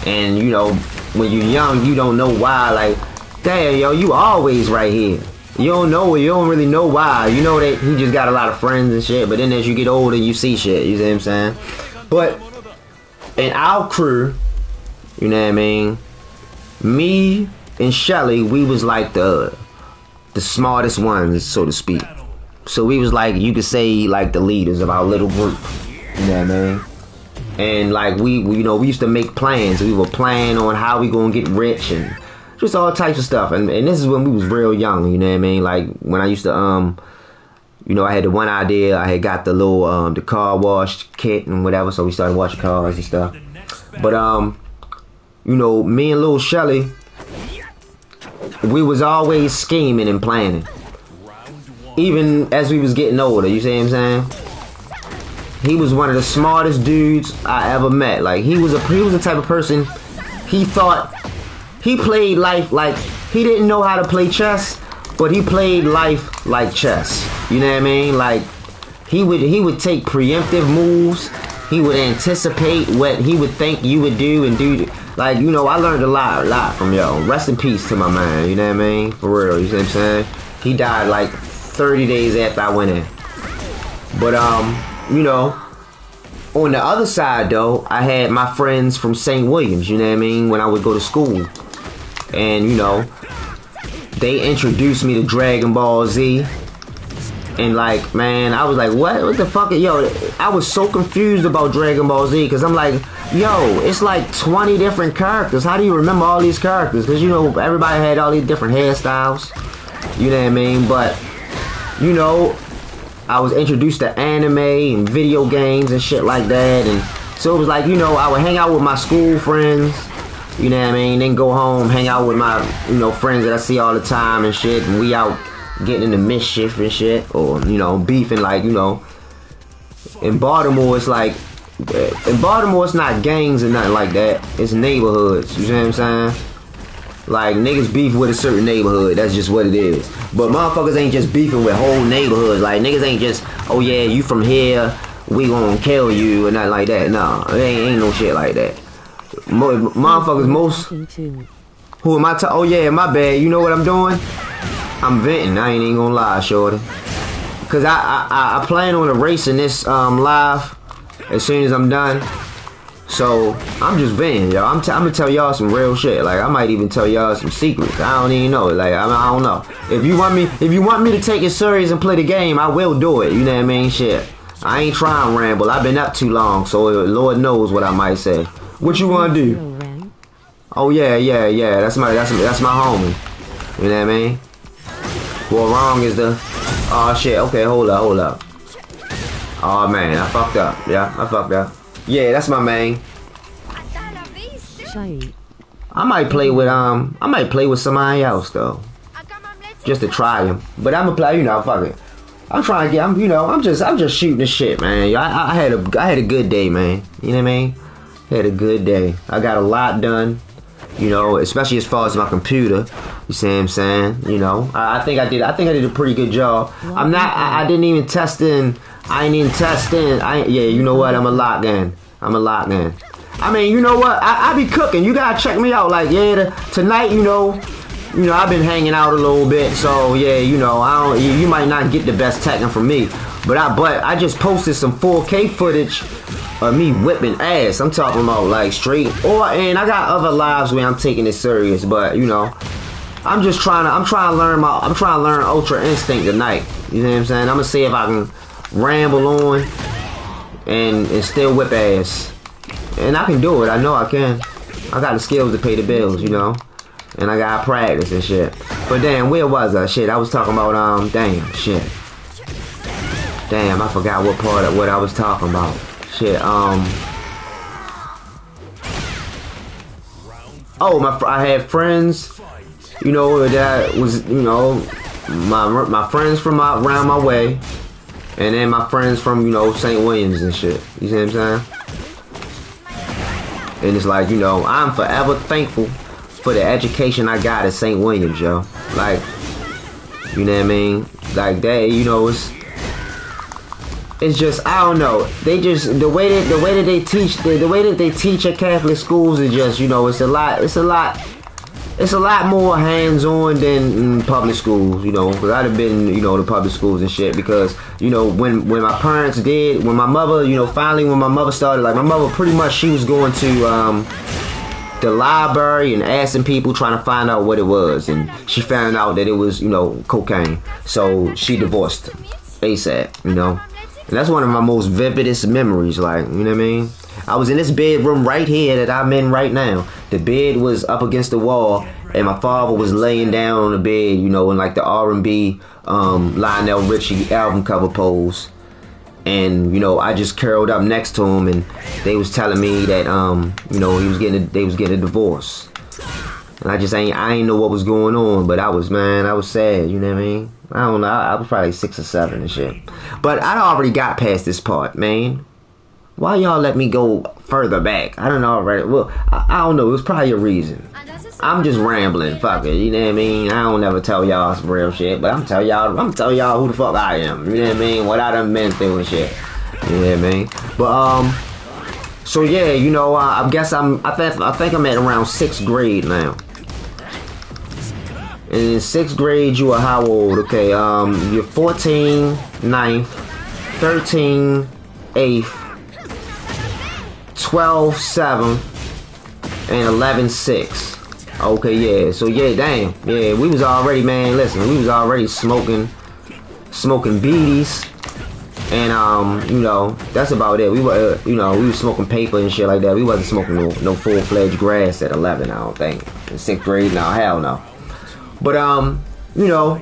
and you know, when you're young, you don't know why. Like, damn, yo, you always right here. You don't know, you don't really know why. You know that he just got a lot of friends and shit, but then as you get older, you see shit. You see what I'm saying? But in our crew, you know what I mean? Me and Shelly, we was like the smartest ones, so to speak. So we was like, you could say, like the leaders of our little group. You know what I mean? And like we you know, we used to make plans. We were planning on how we gonna get rich and just all types of stuff. And this is when we was real young. You know what I mean? Like when I used to you know, I had the one idea. I had got the little the car wash kit and whatever. So we started washing cars and stuff. But you know, me and little Shelly, we was always scheming and planning. Even as we was getting older, you see what I'm saying? He was one of the smartest dudes I ever met. Like he was the type of person, he thought he played life like he didn't know how to play chess, but he played life like chess. You know what I mean? Like he would take preemptive moves. He would anticipate what he would think you would do and do. Like, you know, I learned a lot from y'all. Rest in peace to my man, you know what I mean? For real, you see what I'm saying? He died like 30 days after I went in. But, you know, on the other side, though, I had my friends from St. Williams, you know what I mean? When I would go to school. And, you know, they introduced me to Dragon Ball Z. And like, man, I was like, what the fuck? Yo, I was so confused about Dragon Ball Z, because I'm like, yo, it's like 20 different characters. How do you remember all these characters? Because, you know, everybody had all these different hairstyles. You know what I mean? But, you know, I was introduced to anime and video games and shit like that. And so it was like, you know, I would hang out with my school friends. You know what I mean? Then go home, hang out with my, you know, friends that I see all the time and shit. And we out getting into mischief and shit, or, you know, beefing. Like, you know, in Baltimore, it's like, in Baltimore, it's not gangs and nothing like that. It's neighborhoods, you see what I'm saying? Like, niggas beef with a certain neighborhood, that's just what it is. But motherfuckers ain't just beefing with whole neighborhoods. Like, niggas ain't just, oh yeah, you from here, we gonna kill you, and nothing like that. No, it ain't no shit like that. Motherfuckers, most, who am I oh yeah, my bad, you know what I'm doing? I'm venting, I ain't even gonna lie, shorty. Cause I plan on erasing this live as soon as I'm done. So I'm just venting, y'all. I'm gonna tell y'all some real shit. Like, I might even tell y'all some secrets. I don't even know. Like, I don't know. If you want me to take it serious and play the game, I will do it. You know what I mean? Shit. I ain't trying to ramble. I've been up too long, so Lord knows what I might say. What you wanna do? Oh yeah. That's my homie. You know what I mean? Hwoarang is the... Oh shit, okay, hold up. Oh man, I fucked up. Yeah, I fucked up. Yeah, that's my main. I might play with somebody else though. Just to try him. But I'ma play, you know, fuck it. I'm trying to get, I'm just shooting the shit, man. I had a good day, man. You know what I mean? Had a good day. I got a lot done. You know, especially as far as my computer. You see what I'm saying? You know, I think I did a pretty good job. I didn't even test in. I ain't even testing. Yeah, you know what? I'm a lock in. I mean, you know what? I be cooking. You gotta check me out. Like, yeah, tonight, you know, I've been hanging out a little bit. So yeah, you know, you might not get the best Tekken from me, but I just posted some 4K footage of me whipping ass. I'm talking about like straight. And I got other lives where I'm taking it serious, but you know, I'm trying to learn Ultra Instinct tonight. You know what I'm saying? I'm gonna see if I can ramble on and still whip ass. And I can do it. I know I can. I got the skills to pay the bills, you know. And I got practice and shit. But damn, where was I? Shit, I was talking about damn, shit. Damn, I forgot what part of what I was talking about. Shit, I had friends, you know, that was, you know, my friends from around my way, and then my friends from, you know, St. Williams and shit. You see what I'm saying? And it's like, you know, I'm forever thankful for the education I got at St. Williams, yo. Like, you know what I mean? Like that, you know, it's just, I don't know. They just, the way that they teach, the way that they teach at Catholic schools is just, you know, it's a lot more hands-on than in public schools, you know, because I'd have been, you know, to public schools and shit, because, you know, when my parents did, when my mother, you know, finally when my mother started, like, my mother pretty much, she was going to the library and asking people, trying to find out what it was, and she found out that it was, you know, cocaine, so she divorced ASAP, you know, and that's one of my most vividest memories, like, you know what I mean? I was in this bedroom right here that I'm in right now. The bed was up against the wall, and my father was laying down on the bed, you know, in like the R&B Lionel Richie album cover pose. And, you know, I just curled up next to him, and they was telling me that, you know, they was getting a divorce. And I ain't know what was going on, but I was sad, you know what I mean? I don't know, I was probably 6 or 7 and shit. But I already got past this part, man. Why y'all let me go further back? I don't know already. Well, I don't know. It was probably a reason. I'm just rambling. Fuck it. You know what I mean? I don't ever tell y'all some real shit, but I'm telling y'all who the fuck I am. You know what I mean? What I done been through and shit. You know what I mean? But so yeah, you know, I guess I think I'm at around 6th grade now. And in 6th grade, you are how old? Okay, you're 14, 9th, 13, 8th. 12, 7, and 11, 6. Okay, yeah. So yeah, damn. Yeah, we was already, man. Listen, we was already smoking beaties, and you know, that's about it. We were, you know, we was smoking paper and shit like that. We wasn't smoking no full-fledged grass at 11. I don't think. In 6th grade, no, hell no. But you know,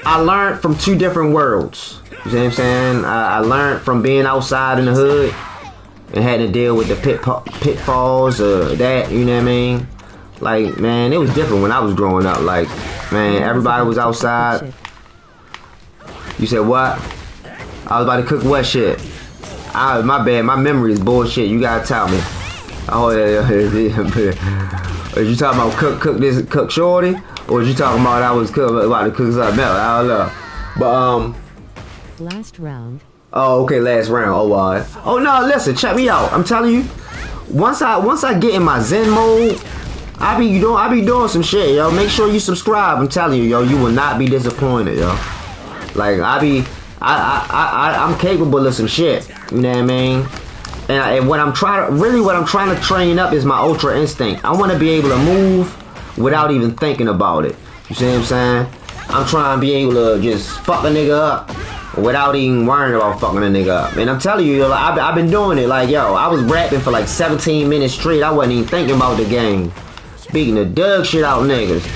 I learned from 2 different worlds. You see what I'm saying? I learned from being outside in the hood and had to deal with the pitfalls of that, you know what I mean? Like, man, it was different when I was growing up. Like, man, everybody was outside. You said what? I was about to cook what shit? My bad, my memory is bullshit. You gotta tell me. Oh yeah. Is you talking about cook shorty? Or is you talking about I was about to cook something else? I don't know. But last round. Oh, okay, last round. Oh, oh no, listen, check me out. I'm telling you, once I get in my Zen mode, I be doing some shit, yo. Make sure you subscribe. I'm telling you, yo, you will not be disappointed, yo. Like I'm capable of some shit. You know what I mean? And what I'm trying to train up is my ultra instinct. I want to be able to move without even thinking about it. You see what I'm saying? I'm trying to be able to just fuck a nigga up without even worrying about fucking a nigga up. And I'm telling you, I've been doing it. Like, yo, I was rapping for like 17 minutes straight. I wasn't even thinking about the game. Beating the dog shit out niggas.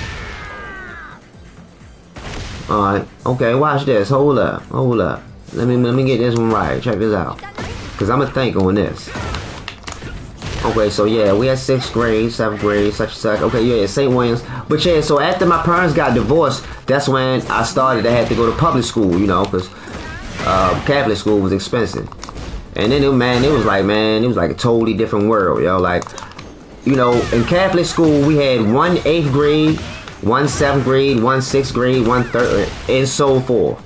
Alright, okay, watch this. Hold up. Let me get this one right. Check this out. Cause I'ma think on this. Okay, so yeah, we had 6th grade, 7th grade, such and such. Okay, yeah, St. Williams. But yeah, so after my parents got divorced, that's when I started to have to go to public school, you know, because Catholic school was expensive. And then, it was like a totally different world, yo. Like, you know, in Catholic school, we had 1 8th grade, 1 7th grade, 1 6th grade, 1 3rd, and so forth.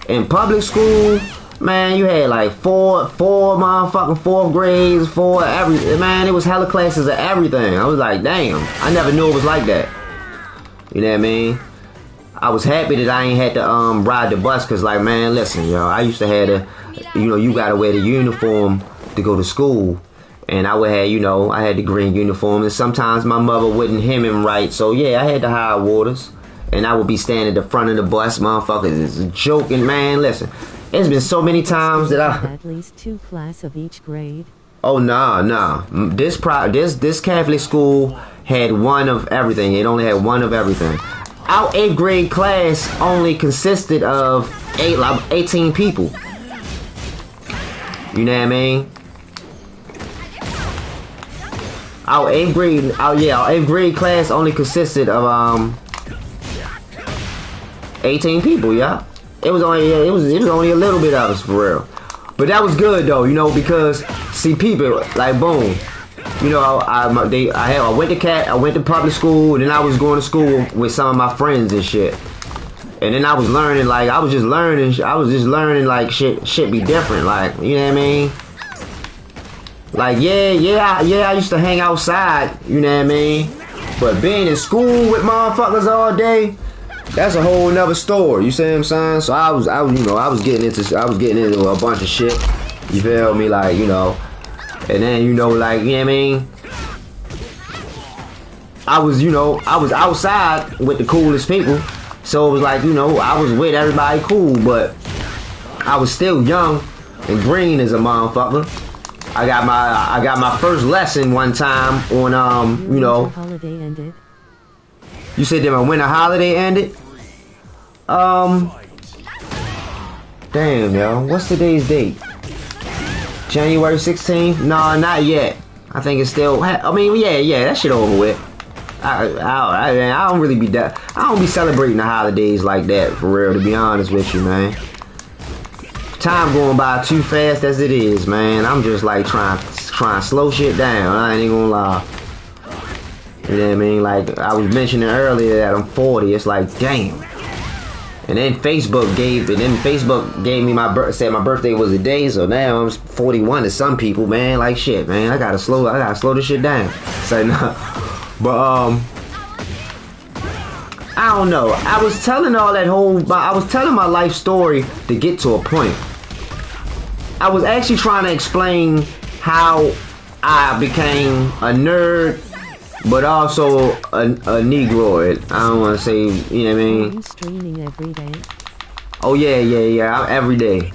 In public school, man, you had like four motherfucking 4th grades, 4 every, man, it was hella classes of everything. I was like, damn, I never knew it was like that. You know what I mean? I was happy that I ain't had to ride the bus, cause like, man, listen, yo, I used to have to, you know, you gotta wear the uniform to go to school. And I would have, you know, I had the green uniform, and sometimes my mother wouldn't hem him right, so yeah, I had the high waters. And I would be standing at the front of the bus, motherfuckers is joking, man. Listen, it's been so many times that I at least 2 class of each grade. Oh nah. This Catholic school had 1 of everything. It only had 1 of everything. Our 8th grade class only consisted of 18 people. You know what I mean? Our 8th grade class only consisted of 18 people, yeah. It was only a little bit of us, for real. But that was good though, you know, because see, people like, boom, you know, I went to public school, and then I was going to school with some of my friends and shit. And then I was learning, like, I was just learning, like, shit be different, like, you know what I mean? Like, yeah, I used to hang outside, you know what I mean? But being in school with motherfuckers all day, that's a whole nother story, you see what I'm saying? So I was getting into a bunch of shit, you feel me, like, you know, and then, you know, like, you know what I mean? I was outside with the coolest people. So it was like, you know, I was with everybody cool, but I was still young and green as a motherfucker. I got my first lesson one time on you know. Holiday ended. You said that my winter holiday ended? Damn, yo. What's today's date? January 16th? No, not yet. I think it's still, I mean, yeah, that shit over with. I don't really be that. I don't be celebrating the holidays like that, for real, to be honest with you, man. Time going by too fast as it is, man. I'm just like trying to slow shit down. I ain't gonna lie. You know what I mean? Like I was mentioning earlier that I'm 40. It's like, damn. And then Facebook gave me said my birthday was a day, so now I'm 41 to some people, man. Like shit, man. I gotta slow this shit down. So no. But I don't know. I was telling my life story to get to a point. I was actually trying to explain how I became a nerd, but also a negroid. I don't want to say, you know what I mean? Are you streaming every day? Oh yeah. Every day.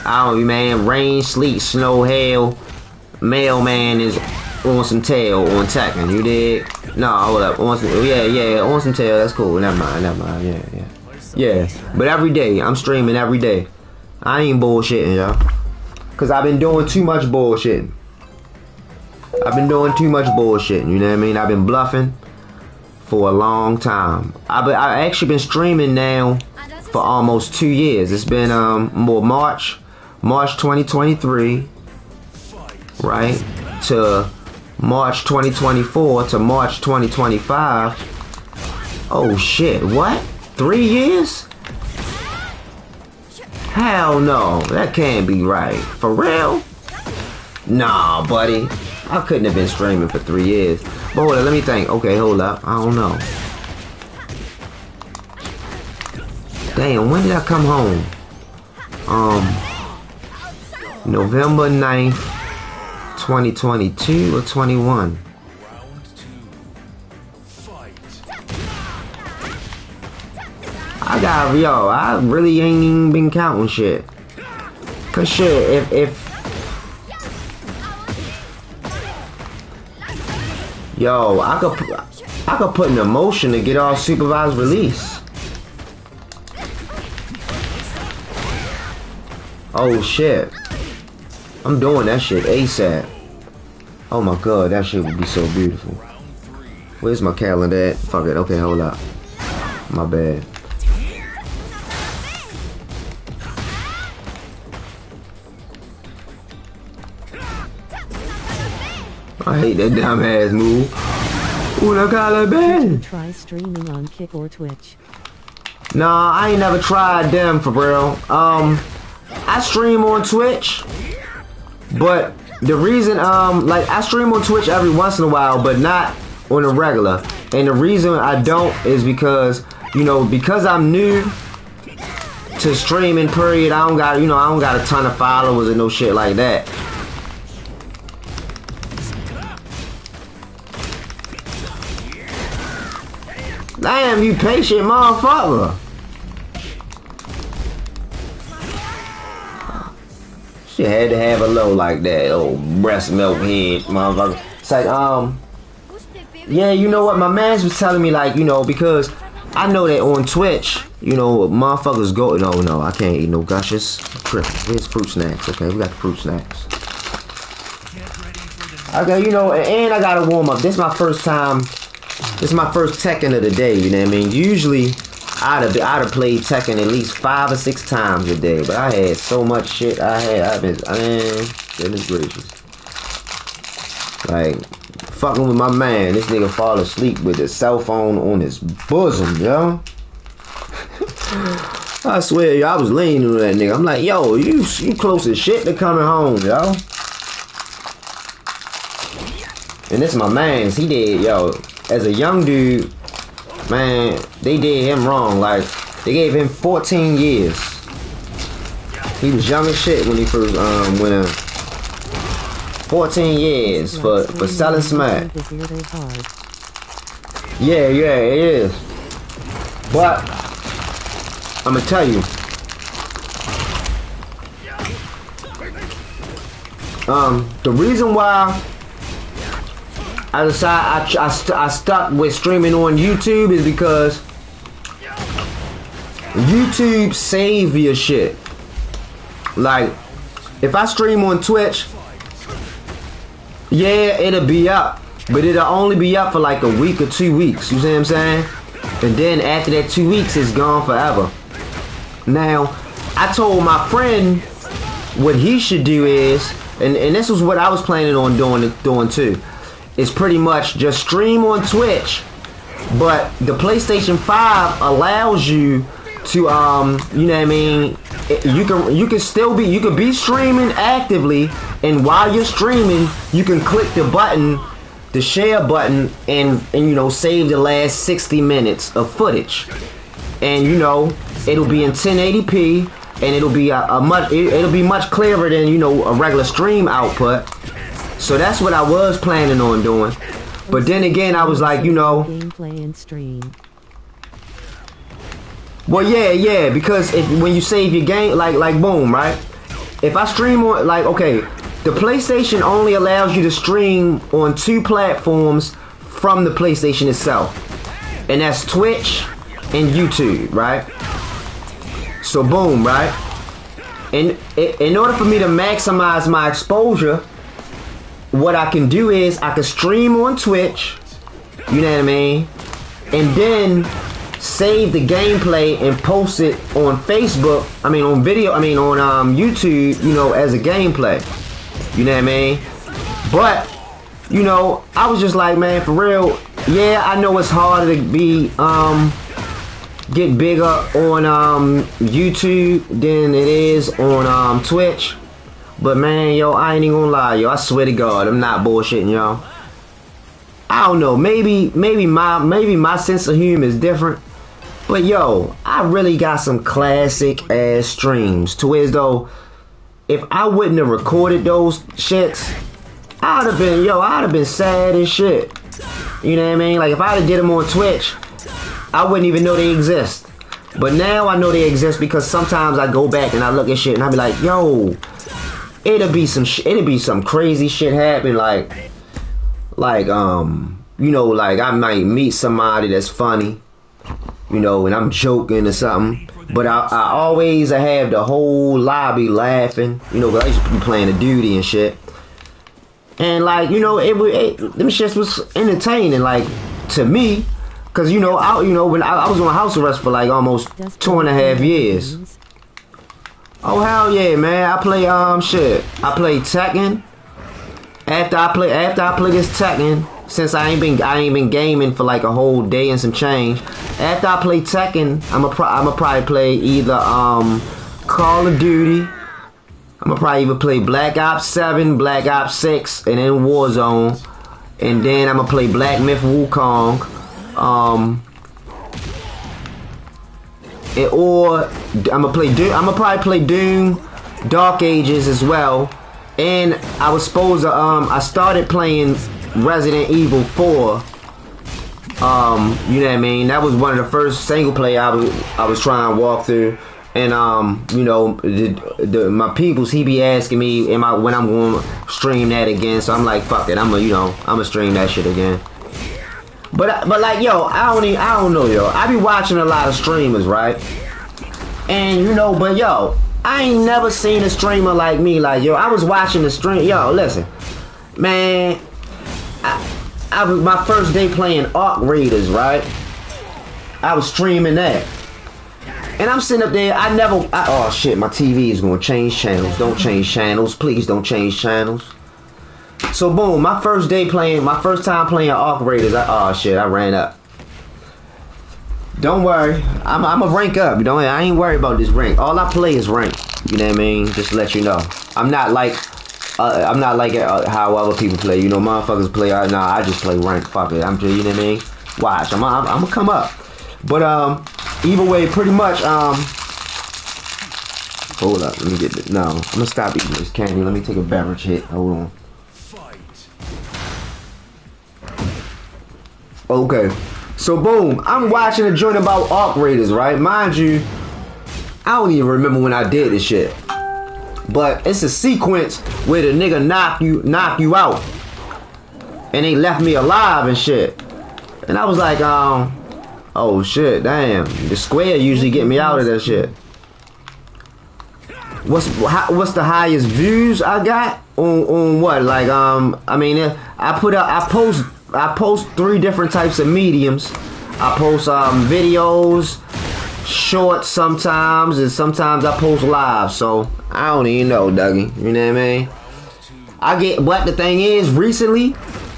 I don't, man. Rain, sleet, snow, hail. Mailman is on some tail on Tekken, you dig? No, hold up, on some tail, that's cool, never mind, yeah. But every day, I'm streaming every day. I ain't bullshitting, y'all. Cause I've been doing too much bullshitting. You know what I mean? I've been bluffing for a long time. I've actually been streaming now for almost 2 years. It's been March 2023, right? To March 2024 to March 2025. Oh shit, what? 3 years? Hell no, that can't be right. For real? Nah, buddy. I couldn't have been streaming for 3 years. But hold on, let me think. Okay, hold up. I don't know. Damn, when did I come home? November 9th. 2022 or 21? I really ain't even been counting shit. Cause shit, if yo, I could put in a motion to get off supervised release. Oh shit. I'm doing that shit ASAP. Oh my god, that shit would be so beautiful. Where's my calendar at? Fuck it, okay, hold up. My bad. I hate that dumbass move. Una cala bad. Try streaming on Kick or Twitch. Nah, I ain't never tried them for real. I stream on Twitch. But the reason, like I stream on Twitch every once in a while, but not on a regular. And the reason I don't is because, you know, because I'm new to streaming, period. I don't got a ton of followers and no shit like that. Damn, you patient motherfucker. She had to have a low like that, old breast milk head, motherfucker. It's like, yeah, you know what? My mans was telling me, like, you know, because I know that on Twitch, you know, motherfuckers go, no, I can't eat no gushes. Here's fruit snacks. Okay, we got the fruit snacks. I got, you know, and I gotta warm up. This is my first time. This is my first Tekken of the day. You know what I mean? Usually, I'd have played Tekken at least 5 or 6 times a day, but I had so much shit. Goodness gracious. Like, fucking with my man, this nigga fall asleep with his cell phone on his bosom, yo. I swear, yo, I was leaning on that nigga. I'm like, yo, you close as shit to coming home, yo. And this my mans. He did, yo, as a young dude, man, they did him wrong. Like, they gave him 14 years. He was young as shit when he first went in. 14 years for selling smack. Yeah, it is. But I'ma tell you. The reason why I decided I stuck with streaming on YouTube is because YouTube save your shit. Like, if I stream on Twitch, yeah, it'll be up, but it'll only be up for like a week or 2 weeks. You see what I'm saying? And then after that 2 weeks, it's gone forever. Now, I told my friend what he should do is, and this was what I was planning on doing too, is pretty much just stream on Twitch, but the PlayStation 5 allows you to you know what I mean, you can be streaming actively, and while you're streaming you can click the button, the share button, and you know, save the last 60 minutes of footage, and you know, it'll be in 1080p, and it'll be much clearer than, you know, a regular stream output. So that's what I was planning on doing. But then again, I was like, you know, gameplay and stream. Well, yeah, because when you save your game, like boom, right? If I stream on, like, okay, the PlayStation only allows you to stream on 2 platforms from the PlayStation itself, and that's Twitch and YouTube, right? So boom, right? And in order for me to maximize my exposure, what I can do is I can stream on Twitch, you know what I mean, and then save the gameplay and post it on Facebook, on YouTube, you know, as a gameplay, you know what I mean. But, you know, I was just like, man, for real, yeah, I know it's harder to be get bigger on YouTube than it is on Twitch. But man, yo, I ain't even gonna lie, yo, I swear to God, I'm not bullshitting, y'all. I don't know, maybe my sense of humor is different, but yo, I really got some classic ass streams, to where as though if I wouldn't have recorded those shits, I'd have been sad as shit. You know what I mean? Like, if I'd have did them on Twitch, I wouldn't even know they exist. But now I know they exist because sometimes I go back and I look at shit and I be like, yo, it'll be some crazy shit happen, like you know, like I might meet somebody that's funny, you know, and I'm joking or something, but I always have the whole lobby laughing, you know, 'cause I used to be playing a duty and shit, and like, you know, them shits was entertaining, like, to me, cause you know, when I was on house arrest for like almost 2.5 years. Oh hell yeah, man! I play I play Tekken. After I play this Tekken, since I ain't been gaming for like a whole day and some change. After I play Tekken, I'ma probably play either Call of Duty. I'ma probably either play Black Ops 7, Black Ops 6, and then Warzone, and then I'ma play Black Myth Wukong. Or I'ma probably play Doom, Dark Ages as well. And I was supposed to I started playing Resident Evil 4. You know what I mean? That was one of the first single player I was trying to walk through. And you know, my peoples, he be asking me when I'm going to stream that again. So I'm like, fuck it, I'ma stream that shit again. But like, yo, I don't know, yo. I be watching a lot of streamers, right? And you know, but yo, I ain't never seen a streamer like me. Like, yo, I was watching the stream. Yo, listen, man, I was my first day playing Arc Raiders, right? I was streaming that, and I'm sitting up there. Oh shit, my TV is gonna change channels. Don't change channels, please. Don't change channels. So boom, my first time playing Arc Raiders, I ran up. Don't worry. I'm a rank up. You know, I ain't worried about this rank. All I play is rank. You know what I mean? Just to let you know. I'm not like how other people play. You know, motherfuckers play. Nah, I just play rank. Fuck it. I'm just, you know what I mean? Watch. I'm gonna come up. But either way, pretty much. Hold up. Let me get this. No, I'm gonna stop eating this candy. Let me take a beverage hit. Hold on. Okay. So boom, I'm watching a joint about Arc Raiders, right? Mind you, I don't even remember when I did this shit. But it's a sequence where the nigga knock you out. And they left me alive and shit. And I was like, oh shit, damn. The square usually get me out of that shit. What's the highest views I got on what? Like I mean, I post 3 different types of mediums. I post videos, shorts sometimes, and sometimes I post live. So I don't even know, Dougie. You know what I mean? But the thing is, recently,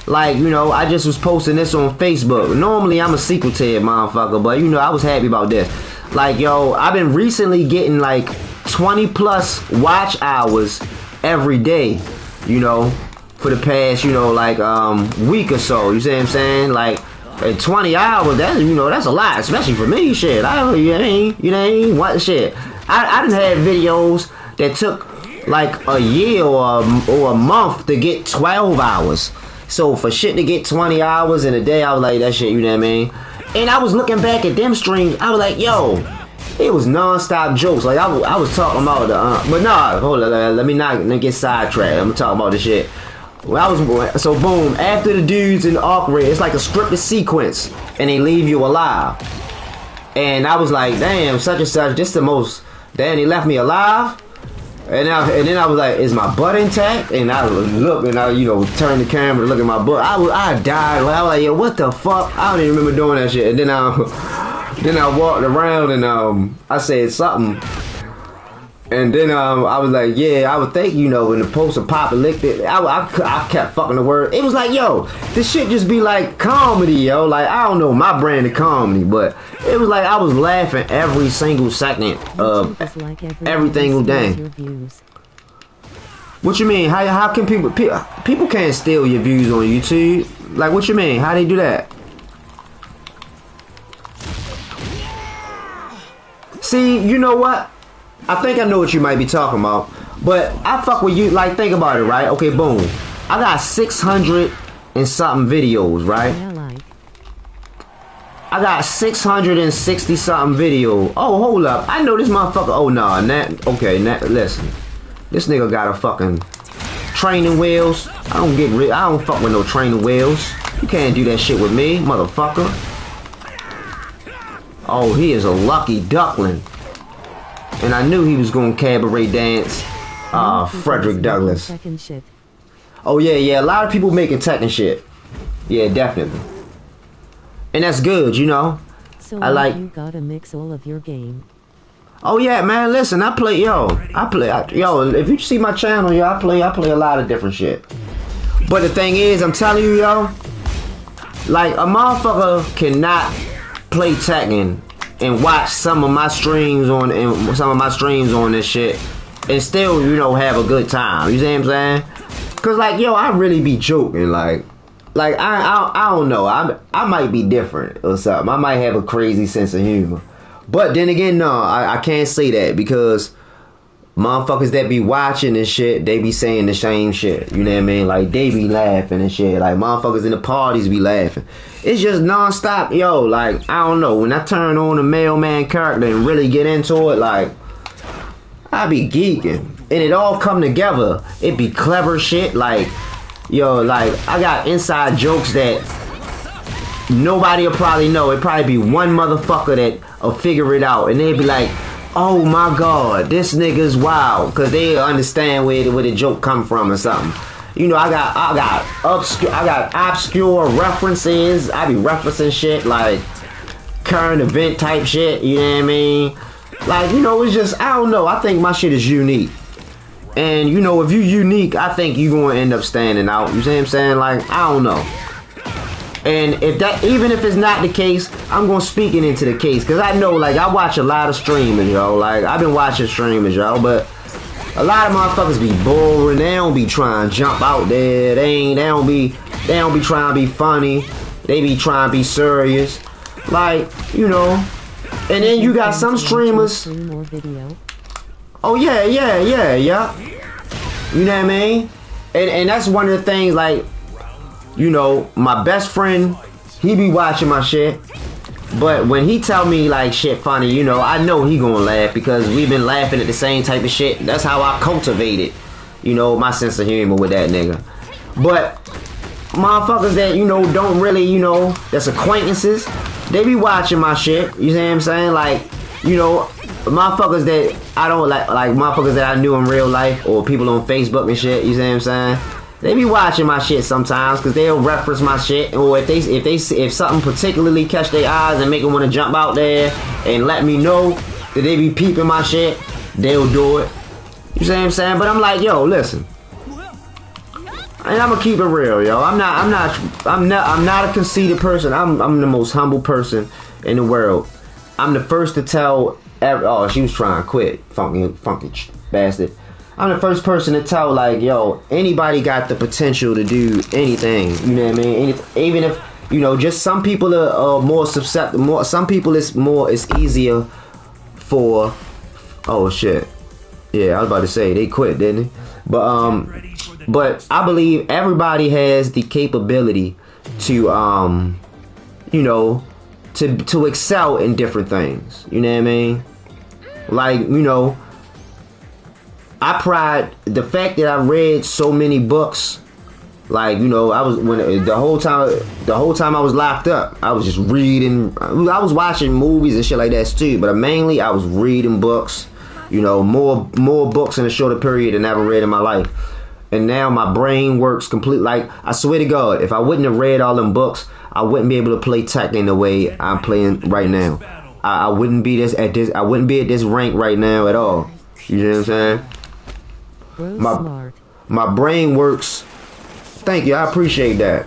like, you know, I just was posting this on Facebook. Normally I'm a secretive motherfucker, but you know, I was happy about this. Like, yo, I've been recently getting like 20 plus watch hours every day, you know, for the past, you know, like week or so. You see what I'm saying? Like, at 20 hours, that's, you know, that's a lot, especially for me. Shit, you know what I mean? What shit? I done had videos that took like a year or a month to get 12 hours. So for shit to get 20 hours in a day, I was like, that shit, you know what I mean? And I was looking back at them streams, I was like, yo, it was non-stop jokes. Like, I was talking about the, but nah, hold on, let me not get sidetracked. I'm talking about the shit. So boom, after the dudes in the Arc Raid, it's like a scripted sequence, and they leave you alive. And I was like, damn, such and such, this the most, damn, they left me alive. And then I was like, is my butt intact? And I look, and I, you know, turn the camera to look at my butt. I died. I was like, yo, what the fuck? I don't even remember doing that shit. And then I walked around and I said something. And then I was like, yeah, I would think, you know, when the post-apocalyptic, I kept fucking the word. It was like, yo, this shit just be like comedy, yo. Like, I don't know my brand of comedy, but it was like I was laughing every single second of every single day. What you mean? How can people can't steal your views on YouTube? Like, what you mean? How they do that? See, you know what? I think I know what you might be talking about, but I fuck with you. Like, think about it, right? Okay, boom. I got 600 and something videos, right? I got 660 something video. Oh, hold up. I know this motherfucker. Oh, nah. Listen. This nigga got a fucking training wheels. I don't fuck with no training wheels. You can't do that shit with me, motherfucker. Oh, he is a lucky duckling. And I knew he was going to cabaret dance. Frederick Douglass. Oh, yeah. A lot of people making Tekken shit. Yeah, definitely. And that's good, you know. So you gotta mix all of your game. Oh, yeah, man. Listen, if you see my channel, yo, I play a lot of different shit. But the thing is, I'm telling you, yo, like, a motherfucker cannot play Tekken and watch some of my streams on this shit and still, you know, have a good time. You see what I'm saying? Cause like, yo, I really be joking. Like I don't know. I might be different or something. I might have a crazy sense of humor. But then again, no, I can't say that because motherfuckers that be watching and shit, they be saying the same shit. You know what I mean? Like, they be laughing and shit. Like, motherfuckers in the parties be laughing. It's just non-stop, yo. Like, I don't know. When I turn on the mailman character and really get into it, like, I be geeking. And it all come together. It be clever shit. Like, yo, like, I got inside jokes that nobody will probably know. It probably be one motherfucker that will figure it out. And they be like, oh my god, this nigga's wild, cause they understand where the joke come from or something. You know, I got obscure references. I be referencing shit like current event type shit. You know what I mean? Like, you know, it's just, I don't know. I think my shit is unique, and you know, if you unique, I think you gonna end up standing out. You see what I'm saying? Like, I don't know. And if that, even if it's not the case, I'm gonna speak it into the case, cause I know, like, I watch a lot of streamers, yo. Like, I've been watching streamers, yo, but a lot of motherfuckers be boring. They don't be trying to jump out there. They don't be trying to be funny. They be trying to be serious, like, you know. And then you got some streamers. Oh yeah. You know what I mean? And that's one of the things, like, you know, my best friend, he be watching my shit. But when he tell me, like, shit funny, you know, I know he gonna laugh because we've been laughing at the same type of shit. That's how I cultivated, you know, my sense of humor with that nigga. But motherfuckers that, you know, don't really, you know, that's acquaintances, they be watching my shit. You see what I'm saying? Like, you know, motherfuckers that I don't like motherfuckers that I knew in real life, or people on Facebook and shit, you see what I'm saying? They be watching my shit sometimes because they'll reference my shit, or if something particularly catch their eyes and make them want to jump out there and let me know that they be peeping my shit, they'll do it. You see what I'm saying? But I'm like, yo, listen, and I'm gonna keep it real, yo. I'm not a conceited person. I'm the most humble person in the world. I'm the first to tell. Oh, she was trying to quit, funky bastard. I'm the first person to tell, like, yo, anybody got the potential to do anything. You know what I mean? Even if, you know, just some people are more susceptible. Some people it's easier for. Oh shit. Yeah, I was about to say they quit, didn't they? But I believe everybody has the capability to, you know, to excel in different things. You know what I mean? Like, you know, I pride the fact that I read so many books. Like, you know, the whole time I was locked up, I was just reading. I was watching movies and shit like that too, but mainly I was reading books. You know, more books in a shorter period than I ever read in my life. And now my brain works completely. Like, I swear to God, if I wouldn't have read all them books, I wouldn't be able to play Tekken the way I'm playing right now. I wouldn't be at this rank right now at all. You know what I'm saying? My brain works. Thank you, I appreciate that.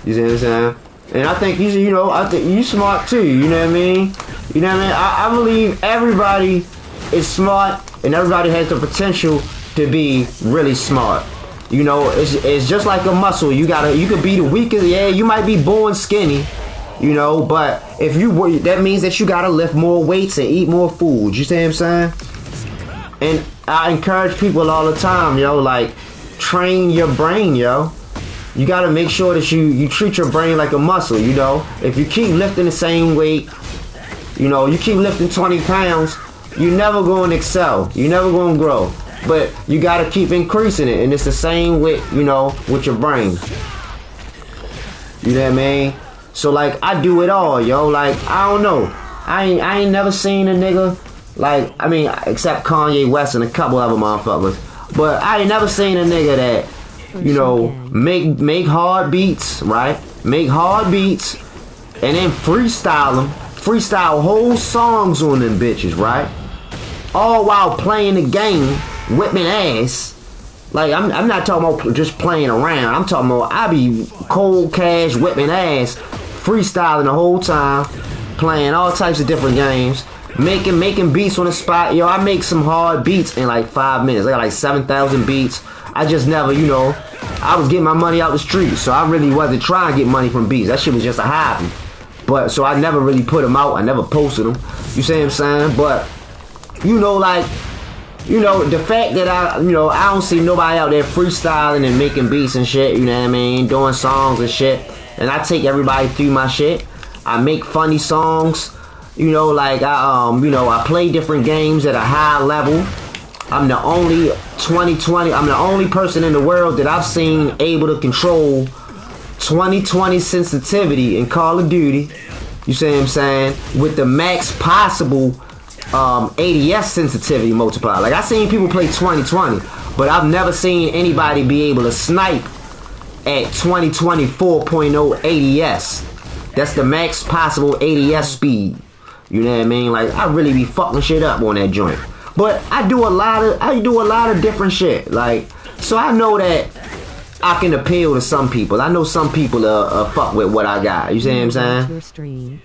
You see what I'm saying? And I think I think you smart too. You know what I mean? You know what I mean? I believe everybody is smart and everybody has the potential to be really smart. You know, it's just like a muscle. You could be the weakest. Yeah, you might be born skinny. You know, but if that means that you gotta lift more weights and eat more food. You see what I'm saying? And I encourage people all the time, yo, like, train your brain, yo. You gotta make sure that you treat your brain like a muscle, you know. If you keep lifting the same weight, you know, you keep lifting 20 pounds, you're never gonna excel. You're never gonna grow. But you gotta keep increasing it, and it's the same with, you know, with your brain. You know what I mean? So, like, I do it all, yo. Like, I don't know. I ain't never seen a nigga, like, I mean, except Kanye West and a couple other motherfuckers. But I ain't never seen a nigga that, you know, make hard beats, right? Make hard beats, and then freestyle them. Freestyle whole songs on them bitches, right? All while playing the game, whipping ass. Like, I'm not talking about just playing around. I'm talking about I be cold cash whipping ass, freestyling the whole time, playing all types of different games, making beats on the spot. Yo, I make some hard beats in like 5 minutes. I got like 7,000 beats. I just never, you know, I was getting my money out the street, so I really wasn't trying to get money from beats. That shit was just a hobby. But so I never really put them out. I never posted them. You see what I'm saying? But, you know, like, you know, the fact that I don't see nobody out there freestyling and making beats and shit, you know what I mean, doing songs and shit, and I take everybody through my shit. I make funny songs, you know, like I play different games at a high level. I'm the only I'm the only person in the world that I've seen able to control 2020 sensitivity in Call of Duty. You see what I'm saying? With the max possible ADS sensitivity multiplier. Like, I seen people play 2020, but I've never seen anybody be able to snipe at 2020 4.0 ADS. That's the max possible ADS speed. You know what I mean? Like, I really be fucking shit up on that joint. But I do a lot of different shit. Like, so I know that I can appeal to some people. I know some people fuck with what I got. You see what I'm saying?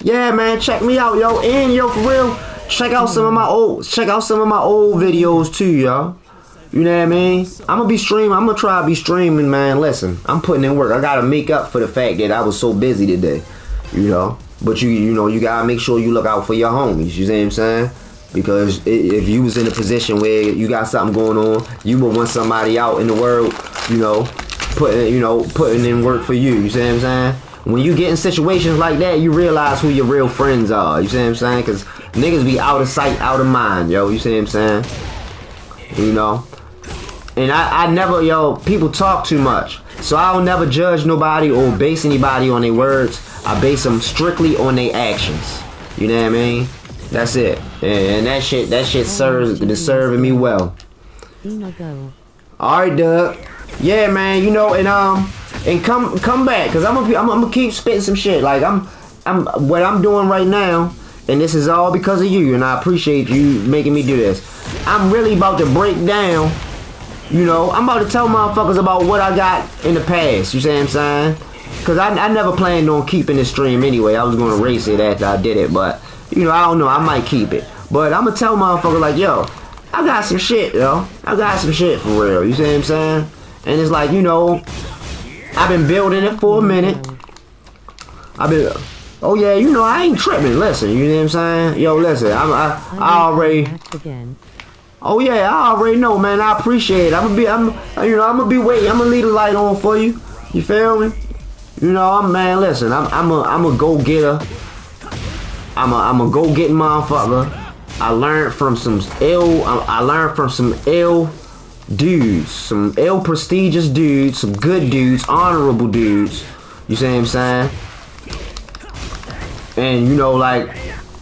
Yeah, man, check me out, yo. And yo, for real, check out some of my old videos too, y'all. You know what I mean? I'm gonna be streaming. I'm gonna try to be streaming, man. Listen, I'm putting in work. I gotta make up for the fact that I was so busy today, you know. But you know, you gotta make sure you look out for your homies. You see what I'm saying? Because if you was in a position where you got something going on, you would want somebody out in the world, you know, putting in work for you. You see what I'm saying? When you get in situations like that, you realize who your real friends are. You see what I'm saying? Because niggas be out of sight, out of mind, yo. You see what I'm saying? You know? And I never, yo, people talk too much. So I don't never judge nobody or base anybody on their words. I base them strictly on their actions. You know what I mean? That's it. And that shit serving me well. Alright, Doug. Yeah, man, you know, and come back, cause I'm gonna keep spitting some shit. Like what I'm doing right now, and this is all because of you, and I appreciate you making me do this. I'm really about to break down, you know, I'm about to tell motherfuckers about what I got in the past, you see what I'm saying? Cause I never planned on keeping this stream anyway. I was gonna erase it after I did it, but you know, I don't know, I might keep it. But I'm gonna tell motherfuckers like, yo, I got some shit, yo. I got some shit for real, you see what I'm saying? And it's like, you know, I've been building it for a minute. Oh yeah, you know, I ain't tripping. Listen, you know what I'm saying? Yo, listen, I already. Oh yeah, I already know, man. I appreciate it. I'm gonna be waiting. I'm gonna leave the light on for you. You feel me? You know, man. Listen, I'm a go getter. I'm a go getting motherfucker. I learned from some ill dudes, some ill prestigious dudes, some good dudes, honorable dudes. You see what I'm saying? And you know, like,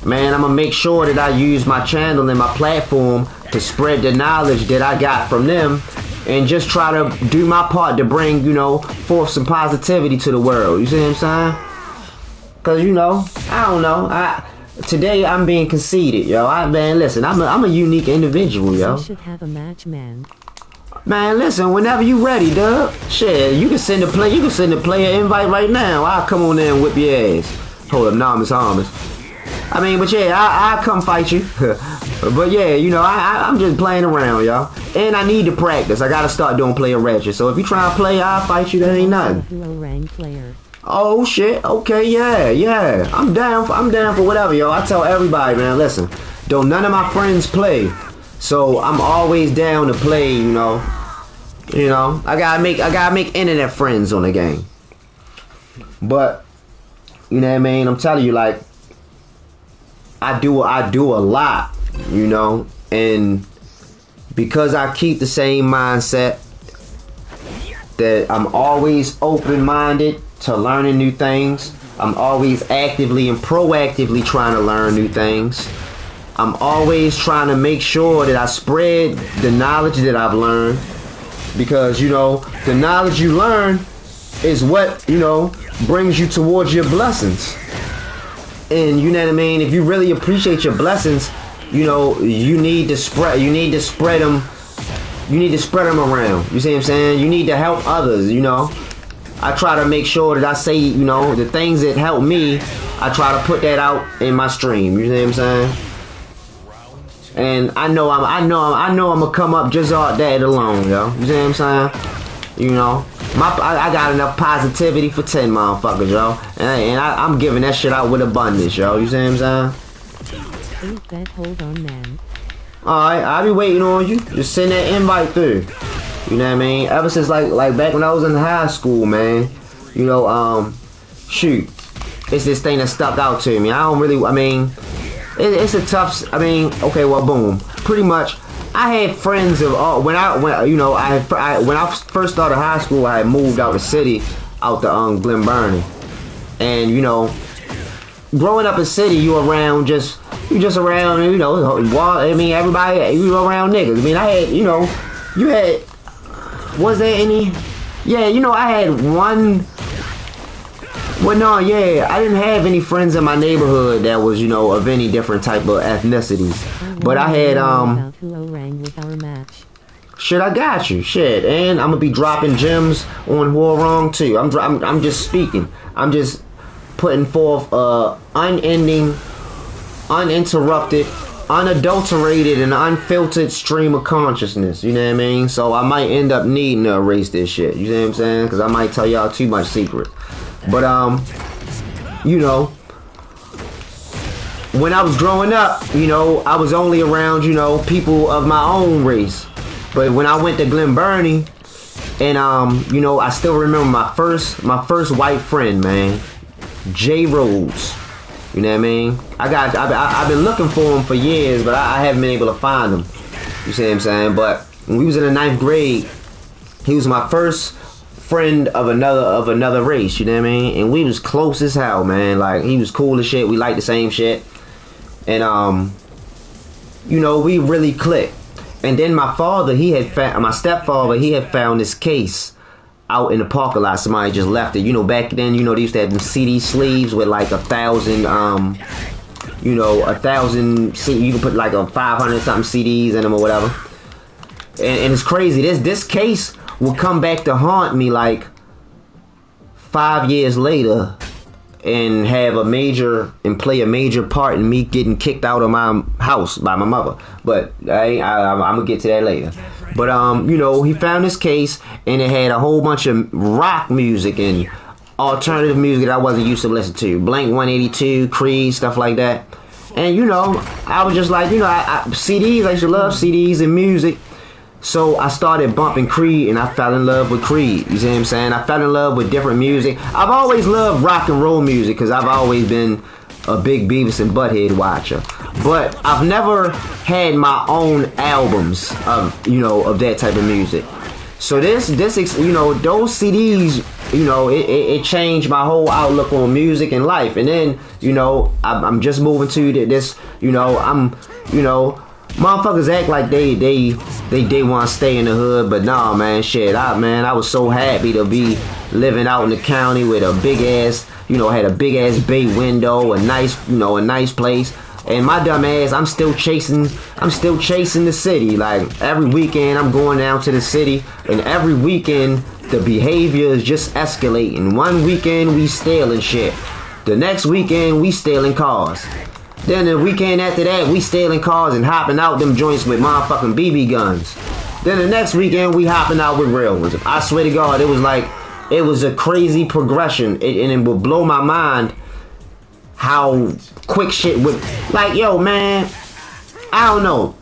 man, I'm gonna make sure that I use my channel and my platform to spread the knowledge that I got from them, and just try to do my part to bring, you know, forth some positivity to the world. You see what I'm saying? Cause you know, I don't know. Today I'm being conceited, yo. Man, listen, I'm a unique individual, yo. You should have a match, man. Man, listen, whenever you ready, Doug. Shit, you can send a player invite right now. I'll come on there and whip your ass. Hold up, nah, Miss Harmons. I mean, but yeah, I'll come fight you. But yeah, you know, I'm just playing around, y'all. And I need to practice. I gotta start doing player ratchet. So if you try to play, I'll fight you. That ain't nothing. Hwoarang player. Oh shit. Okay, yeah. I'm down for whatever, yo. I tell everybody, man. Listen, don't none of my friends play. So I'm always down to play, you know. You know, I gotta make internet friends on the game. But you know what I mean? I'm telling you, like, I do a lot, you know, and because I keep the same mindset that I'm always open-minded to learning new things. I'm always actively and proactively trying to learn new things. I'm always trying to make sure that I spread the knowledge that I've learned, because, you know, the knowledge you learn is what, you know, brings you towards your blessings. And you know what I mean? If you really appreciate your blessings, you know, you need to spread them around. You see what I'm saying? You need to help others, you know. I try to make sure that I say, you know, the things that help me, I try to put that out in my stream. You see what I'm saying? And I know I'm gonna come up just all that alone, yo. You see what I'm saying? You know, I got enough positivity for 10 motherfuckers, yo. And I'm giving that shit out with abundance, yo. You see what I'm saying? Hold on, man. Alright, I'll be waiting on you. Just send that invite through. You know what I mean? Ever since like back when I was in high school, man. You know, shoot. It's this thing that stuck out to me. It's a tough, okay, well, boom. Pretty much, I had friends of all, when I first started high school, I had moved out the city, out to Glen Burnie. And, you know, growing up in city, you around around, you know, everybody, you around niggas. I had, you know, was there any, yeah, you know, I had one. Well, no, yeah, I didn't have any friends in my neighborhood that was, you know, of any different type of ethnicities. But I had, Hwoarang with our match. Shit, I got you. Shit, and I'm gonna be dropping gems on Hwoarang too. I'm just speaking. I'm just putting forth unending, uninterrupted, unadulterated, and unfiltered stream of consciousness. You know what I mean? So I might end up needing to erase this shit. You know what I'm saying? Because I might tell y'all too much secret. But you know, when I was growing up, you know, I was only around, you know, people of my own race. But when I went to Glen Burnie, and you know, I still remember my first white friend, man, J Rose. You know what I mean? I've been looking for him for years, but I haven't been able to find him. You see what I'm saying? But when we was in the 9th grade, he was my first friend of another race. You know what I mean? And we was close as hell, man. Like, he was cool as shit. We liked the same shit, and you know, we really clicked. And then my father, my stepfather, he had found this case out in the parking lot. Somebody just left it. You know, back then, you know, they used to have them CD sleeves with like 1,000, you know, 1,000. You can put like a 500 something CDs in them or whatever. And it's crazy. This case will come back to haunt me like 5 years later, and play a major part in me getting kicked out of my house by my mother. But I'm gonna get to that later. But you know, he found this case, and it had a whole bunch of rock music and alternative music that I wasn't used to listen to. Blink 182, Creed, stuff like that. And you know, I was just like, you know, CDs. I used to love CDs and music. So I started bumping Creed, and I fell in love with Creed. You see what I'm saying? I fell in love with different music. I've always loved rock and roll music because I've always been a big Beavis and Butthead watcher. But I've never had my own albums of, you know, of that type of music. So this, you know, those CDs, you know, it changed my whole outlook on music and life. And then, you know, I'm just moving to this, you know, you know, motherfuckers act like they want to stay in the hood, but nah, man, shit, I was so happy to be living out in the county with a big ass, you know, had a big ass bay window, a nice place. And my dumb ass, I'm still chasing the city. Like, every weekend I'm going down to the city, and every weekend the behavior is just escalating. One weekend we stealing shit, the next weekend we stealing cars. Then the weekend after that, we stealing cars and hopping out them joints with motherfucking BB guns. Then the next weekend, we hopping out with real ones. I swear to God, it was a crazy progression. And it would blow my mind how quick shit would, like, yo, man, I don't know.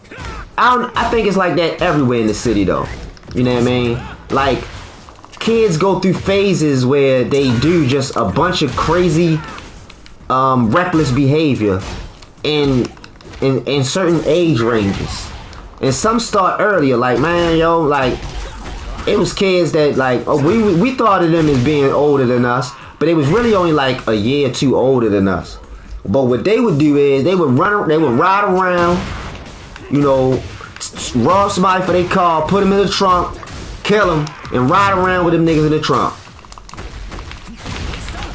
I think it's like that everywhere in the city, though. You know what I mean? Like, kids go through phases where they do just a bunch of crazy, reckless behavior in certain age ranges, and some start earlier. Like, man, yo, like, it was kids that, like, we thought of them as being older than us, but it was really only like a year or two older than us. But what they would do is they would ride around, you know, rob somebody for their car, put them in the trunk, kill them, and ride around with them niggas in the trunk.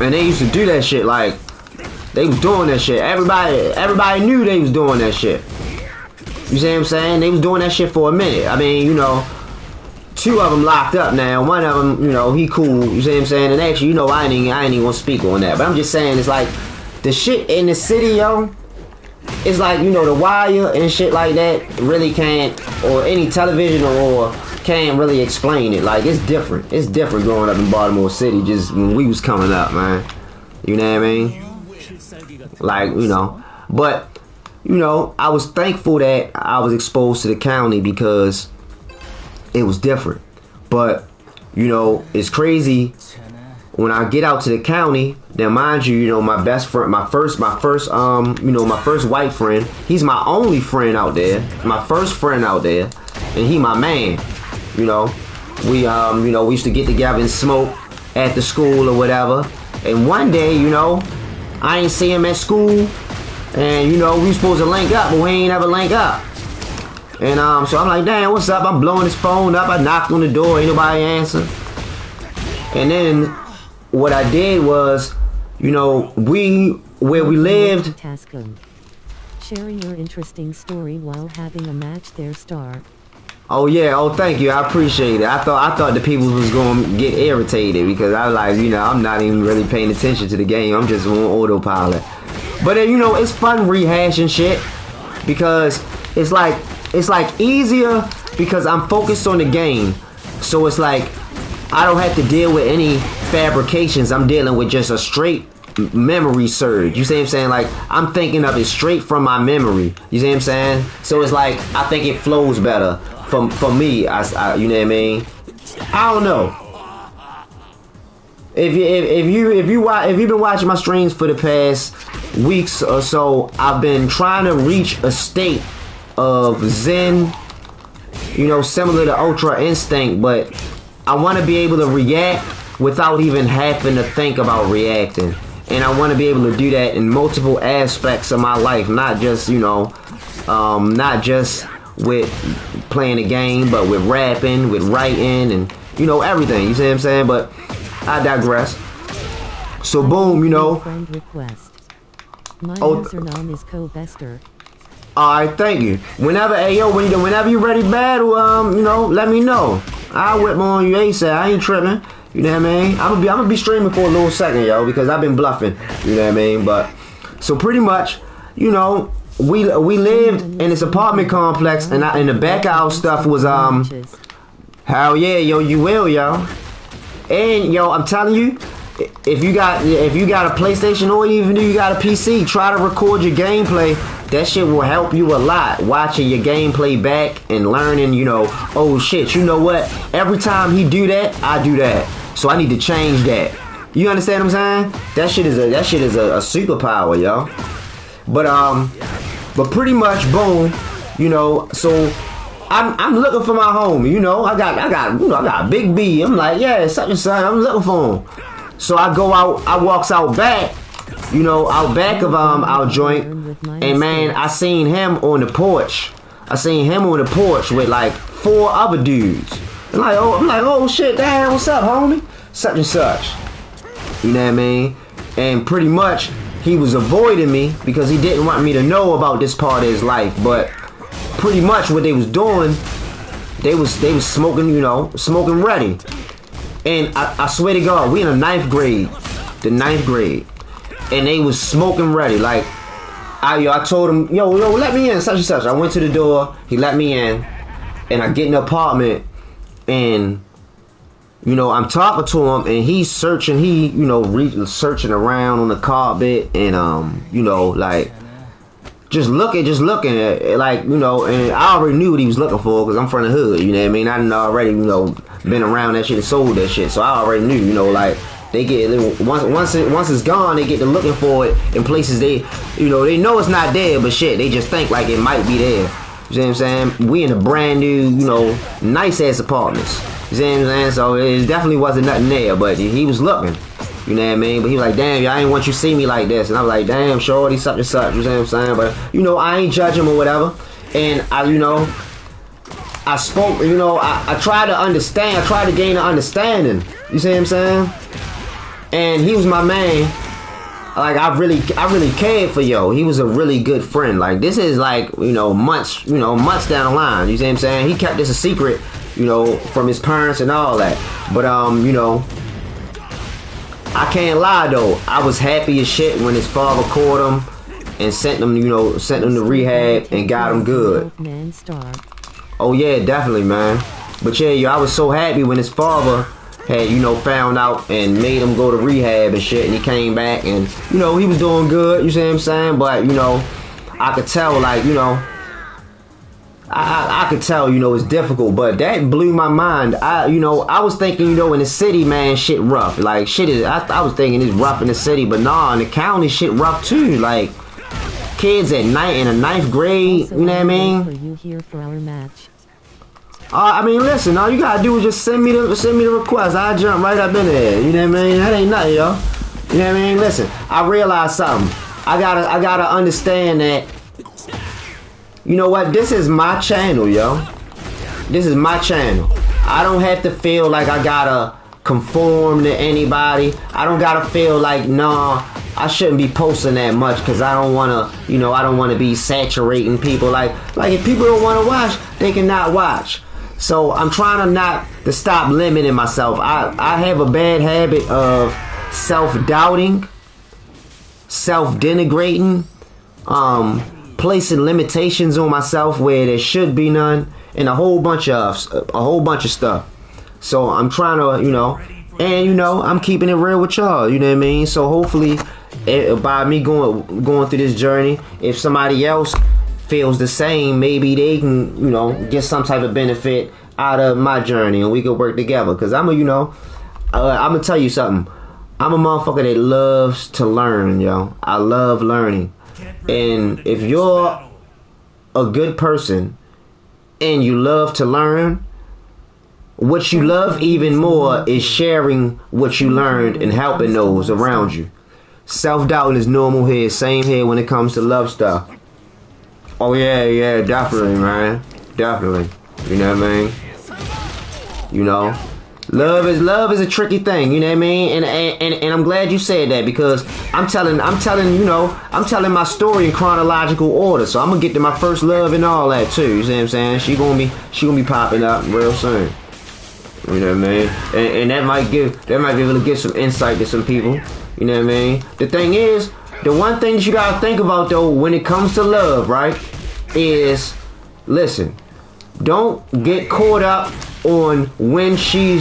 And they used to do that shit. Like, they was doing that shit. Everybody knew they was doing that shit. You see what I'm saying? They was doing that shit for a minute. I mean, you know, 2 of them locked up now. One of them, you know, he cool. You see what I'm saying? And actually, you know, I ain't even gonna speak on that. But I'm just saying, it's like, the shit in the city, yo, it's like, you know, The Wire and shit like that really can't, or any television or can't really explain it. Like, it's different. It's different growing up in Baltimore City just when we was coming up, man. You know what I mean? Like, you know, but, you know, I was thankful that I was exposed to the county because it was different. But, you know, it's crazy when I get out to the county. Now, mind you, you know, my best friend, my first white friend, he's my only friend out there, my first friend out there, and he my man. You know, we used to get together and smoke at the school or whatever. And one day, you know, I ain't see him at school, and, you know, we supposed to link up, but we ain't ever link up. And so I'm like, damn, what's up? I'm blowing his phone up. I knocked on the door, ain't nobody answer. And then what I did was, you know, where we lived. Taskum. Sharing your interesting story while having a match there, star. Oh yeah, oh thank you, I appreciate it. I thought the people was gonna get irritated because I was like, I'm not even really paying attention to the game. I'm just on autopilot. But it's fun rehashing shit because it's like easier because I'm focused on the game. So it's like I don't have to deal with any fabrications. I'm dealing with just a straight memory surge. You see what I'm saying? Like I'm thinking of it straight from my memory. You see what I'm saying? So it's like I think it flows better for me. I you know what I mean? I don't know. If you've been watching my streams for the past weeks or so, I've been trying to reach a state of zen, similar to Ultra Instinct, but I want to be able to react without even having to think about reacting. And I want to be able to do that in multiple aspects of my life, not just, not just with playing a game, but with rapping, with writing, and, everything. You see what I'm saying? But I digress. So boom, Friend request. My Oh. username is co-bester. Alright, thank you. Whenever you ready to battle, let me know. I'll whip on you ASAP. I ain't tripping. You know what I mean? I'm gonna be streaming for a little second, yo, because I've been bluffing. You know what I mean? But so pretty much, we lived in this apartment complex, and the back of our stuff was hell yeah, yo, you will, yo. And yo, I'm telling you, if you got a PlayStation or even if you got a PC, try to record your gameplay. That shit will help you a lot. Watching your gameplay back and learning, oh shit, you know what? Every time he do that, I do that. So I need to change that. You understand what I'm saying? That shit is a superpower, yo. But pretty much, boom, so I'm looking for my homie, I got Big B. I'm like, yeah, such and such, I'm looking for him. So I go out, I walks out back, out back of our joint, and man, I seen him on the porch. With like 4 other dudes. I'm like, oh shit, damn, what's up, homie? Such and such. You know what I mean? And pretty much he was avoiding me because he didn't want me to know about this part of his life. But pretty much what they was doing, they was smoking, smoking ready. And I swear to God, we in the 9th grade. And they was smoking ready. Like, I told him, yo, let me in, such and such. I went to the door, he let me in, and I get in the apartment, and, I'm talking to him, and he's searching, searching around on the carpet, and, like, just looking at, like, and I already knew what he was looking for, because I'm from the hood, you know what I mean? I done already, been around that shit and sold that shit, so I already knew, like, they get once it's gone, they get to looking for it in places they know it's not there, but shit, they just think like it might be there. You see what I'm saying? We in a brand new, nice ass apartments. You see what I'm saying? So it definitely wasn't nothing there, but he was looking. You know what I mean? But he was like, damn, I ain't want you to see me like this. And I was like, damn, shorty, such and such. You see what I'm saying? But I ain't judge him or whatever. And I spoke, I tried to understand. I tried to gain an understanding. You see what I'm saying? And he was my man. Like I really cared for yo. He was a really good friend. Like this is like months down the line. You see what I'm saying? He kept this a secret, from his parents and all that. But I can't lie though. I was happy as shit when his father caught him and sent him to rehab and got him good. Oh yeah, definitely, man. But yeah, yo, I was so happy when his father had, found out and made him go to rehab and shit, and he came back and, he was doing good, you see what I'm saying? But, I could tell, like, I could tell, it's difficult, but that blew my mind. I was thinking, in the city, man, shit rough. Like, shit is, I was thinking it's rough in the city, but nah, in the county, shit rough too. Like, kids at night in the 9th grade, you know what I mean? For you here for our match. I mean, listen, all you gotta do is just send me the request. I'll jump right up in there. You know what I mean? That ain't nothing, yo. You know what I mean? Listen, I realized something. I gotta understand that. You know what? This is my channel, yo. This is my channel. I don't have to feel like I gotta conform to anybody. I don't gotta feel like, nah, I shouldn't be posting that much because I don't wanna, I don't wanna be saturating people. Like if people don't wanna watch, they cannot watch. So I'm trying to not to stop limiting myself. I have a bad habit of self-doubting, self-denigrating, placing limitations on myself where there should be none, and a whole bunch of stuff. So I'm trying to, and I'm keeping it real with y'all. You know what I mean? So hopefully, by me going through this journey, if somebody else feels the same, maybe they can, get some type of benefit out of my journey, and we can work together. Cause I'm gonna tell you something. I'm a motherfucker that loves to learn, yo. I love learning. And if you're a good person and you love to learn, what you love even more is sharing what you learned and helping those around you. Self-doubt is normal here, same here when it comes to love stuff. Oh yeah, definitely, man. Definitely. You know what I mean? Love is a tricky thing, you know what I mean? And I'm glad you said that, because I'm telling my story in chronological order. So I'm gonna get to my first love and all that too. You see what I'm saying? She gonna be popping up real soon. You know what I mean? And that might be able to give some insight to some people. You know what I mean? The thing is, the one thing that you gotta think about though when it comes to love, right, is, listen, don't get caught up on when she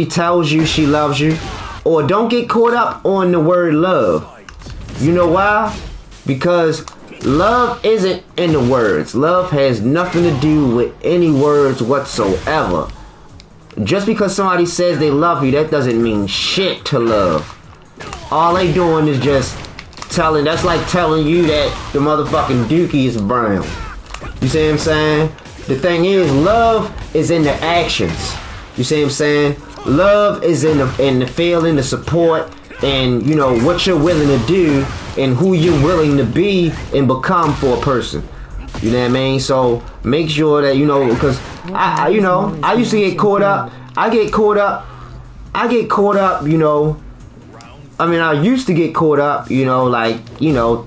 tells you she loves you, or don't get caught up on the word love. You know why? Because love isn't in the words. Love has nothing to do with any words whatsoever. Just because somebody says they love you, that doesn't mean shit to love. All they doing is just that's like telling you that the motherfucking dookie is brown. You see what I'm saying? The thing is, love is in the actions. You see what I'm saying? Love is in the feeling, the support, and what you're willing to do and who you're willing to be and become for a person. You know what I mean? So make sure that because I used to get caught up. I used to get caught up,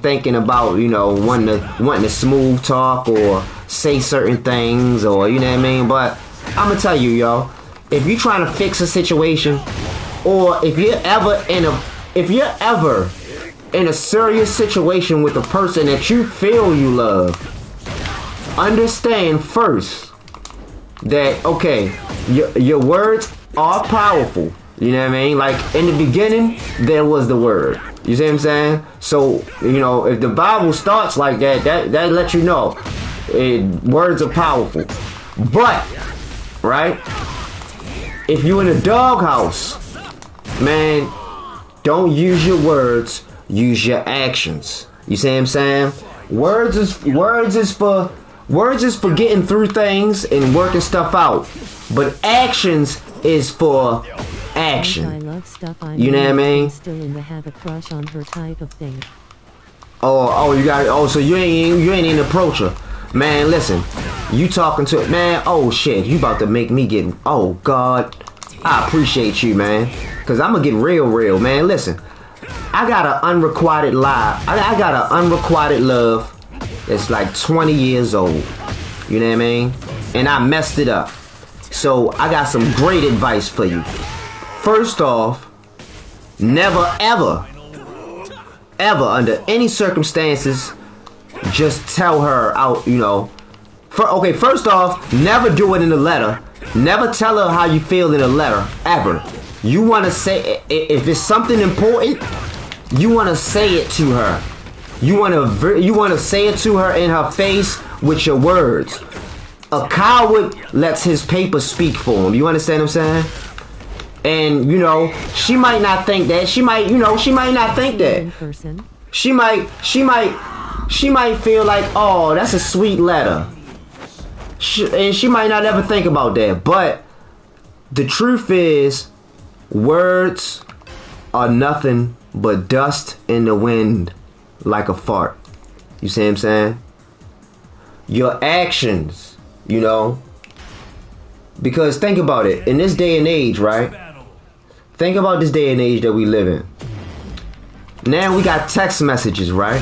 thinking about, wanting to smooth talk or say certain things, or you know what I mean. But I'm gonna tell you, yo, if you're trying to fix a situation, or if you're ever in a serious situation with a person that you feel you love, understand first that, okay, your words are powerful. You know what I mean? Like, in the beginning, there was the word. You see what I'm saying? So, if the Bible starts like that lets you know words are powerful. But, right, if you're in a doghouse, man, don't use your words, use your actions. You see what I'm saying? Words is for getting through things and working stuff out. But actions is for action. I love stuff. You know what I mean? Still in the have a crush on her type of thing. So you ain't even approach her. Man, listen, you talking to it, man. Oh shit, you about to make me get. Oh God, I appreciate you, man, cause I'm gonna get real, man. Listen, I got an unrequited lie. I got an unrequited love that's like 20 years old. You know what I mean? And I messed it up. So I got some great advice for you. First off, never ever under any circumstances just tell her out, first off, never do it in a letter. Never tell her how you feel in a letter, ever. You want to say, if it's something important, you want to say it to her. You want to say it to her in her face with your words. A coward lets his paper speak for him. You understand what I'm saying? And she might not think that. She might not think that. She might feel like, oh, that's a sweet letter. And she might not ever think about that. But the truth is, words are nothing but dust in the wind, like a fart. You see what I'm saying? Your actions, because think about it. In this day and age, right? Think about this day and age that we live in. Now we got text messages, right?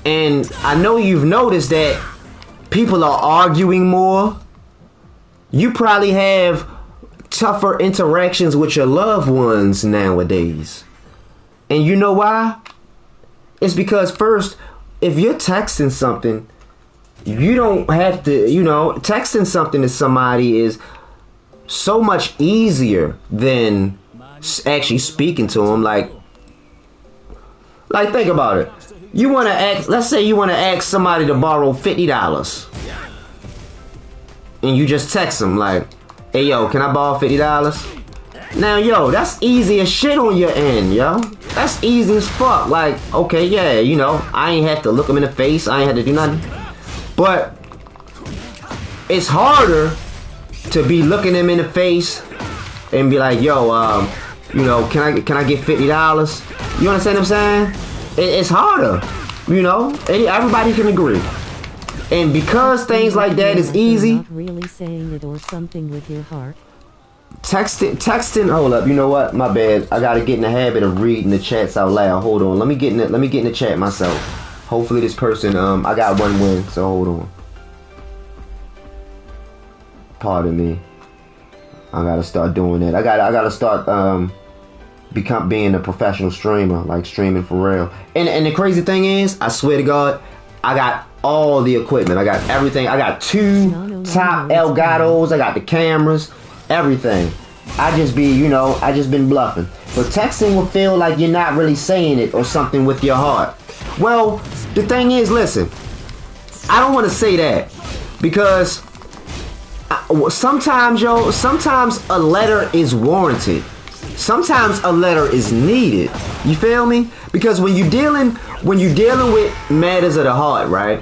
And I know you've noticed that people are arguing more you probably have tougher interactions with your loved ones nowadays. And you know why? It's because first, if you're texting something, you don't have to, texting something to somebody is so much easier than actually speaking to them. Like think about it. You want to ask, let's say you want to ask somebody to borrow $50. And you just text them like, hey, yo, can I borrow $50? Now, yo, that's easy as shit on your end, yo. That's easy as fuck. Like, okay, yeah, I ain't have to look them in the face. I ain't have to do nothing. But it's harder to be looking them in the face and be like, yo, can I get $50? You understand what I'm saying? It's harder, Everybody can agree. And because things like that is easy, not really saying it or something with your heart. Texting. Hold up. You know what? My bad. I gotta get in the habit of reading the chats out loud. Hold on. Let me get in the chat myself. Hopefully this person. I got one win. So hold on. Pardon me. I gotta start doing that. I gotta start being a professional streamer, like streaming for real. And the crazy thing is, I swear to God, I got all the equipment. I got everything. I got two top Elgatos. I got the cameras, everything. I just been bluffing. But texting will feel like you're not really saying it or something with your heart. Well, the thing is, listen, I don't want to say that because sometimes a letter is warranted. Sometimes a letter is needed. You feel me? Because when you're dealing with matters of the heart, right?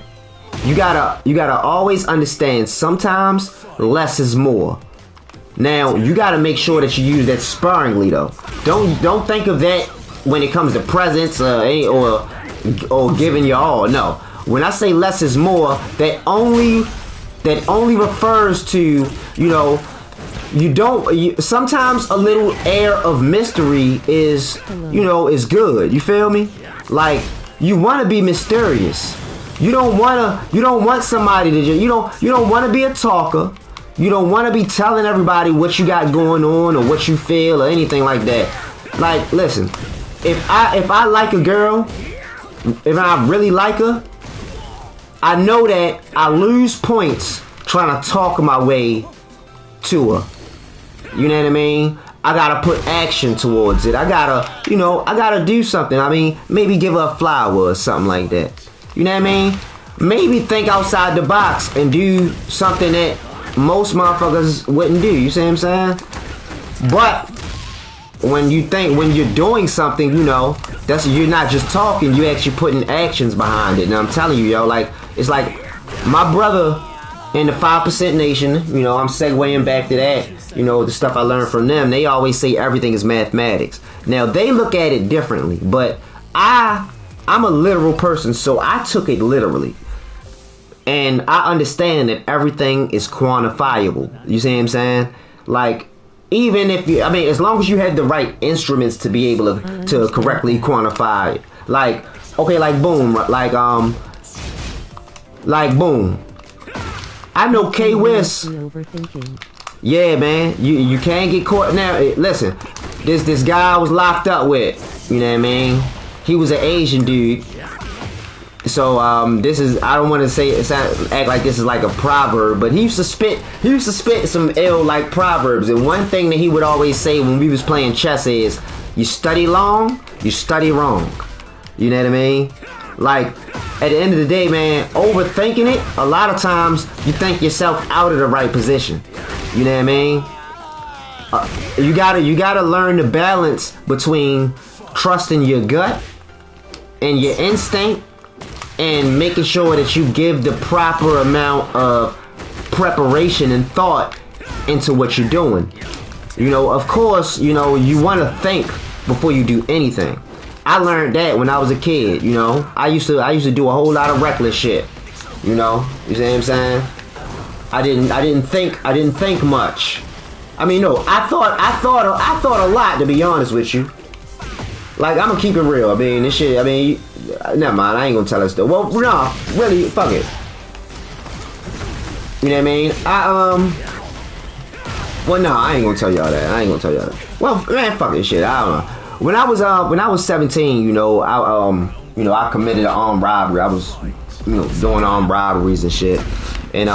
You gotta always understand sometimes less is more. Now you gotta make sure that you use that sparingly though. Don't think of that when it comes to presents or giving your all. No. When I say less is more, that only refers to, sometimes a little air of mystery is good. You feel me? Like, you want to be mysterious. You don't want somebody to you don't want to be a talker. You don't want to be telling everybody what you got going on or what you feel or anything like that. Like, listen, if I like a girl, if I really like her, I know that I lose points trying to talk my way to her. You know what I mean? I gotta put action towards it. I gotta do something. I mean, maybe give her a flower or something like that. You know what I mean? Maybe think outside the box and do something that most motherfuckers wouldn't do. You see what I'm saying? But when you're doing something, you're not just talking, you actually putting actions behind it. And I'm telling you, yo, like, it's like my brother in the 5% Nation, I'm segueing back to that, the stuff I learned from them. They always say everything is mathematics. Now, they look at it differently, but I'm a literal person, so I took it literally. And I understand that everything is quantifiable. You see what I'm saying? Like, even if as long as you have the right instruments to be able to correctly quantify it. Like, okay, like boom, like boom. I know K-Wiz. Yeah, man, you can't get caught. Now, listen, this guy I was locked up with, you know what I mean? He was an Asian dude. So this is, I don't want to act like this is like a proverb, but he used to spit some ill like proverbs. And one thing that he would always say when we was playing chess is, you study long, you study wrong. You know what I mean? Like, at the end of the day, man, overthinking it, a lot of times you think yourself out of the right position. You know what I mean? You gotta learn the balance between trusting your gut and your instinct and making sure that you give the proper amount of preparation and thought into what you're doing. Of course, you want to think before you do anything. I learned that when I was a kid, I used to do a whole lot of reckless shit. You see what I'm saying? I didn't think much. I mean, no, I thought a lot, to be honest with you. Like, I'm gonna keep it real. I mean, this shit, never mind, I ain't gonna tell that story. Well, no, really, fuck it. You know what I mean? Well, no, I ain't gonna tell y'all that. I ain't gonna tell y'all that. Well, man, fuck this shit. I don't know. When I was 17, you know, I committed an armed robbery. I was, you know, doing armed robberies and shit, and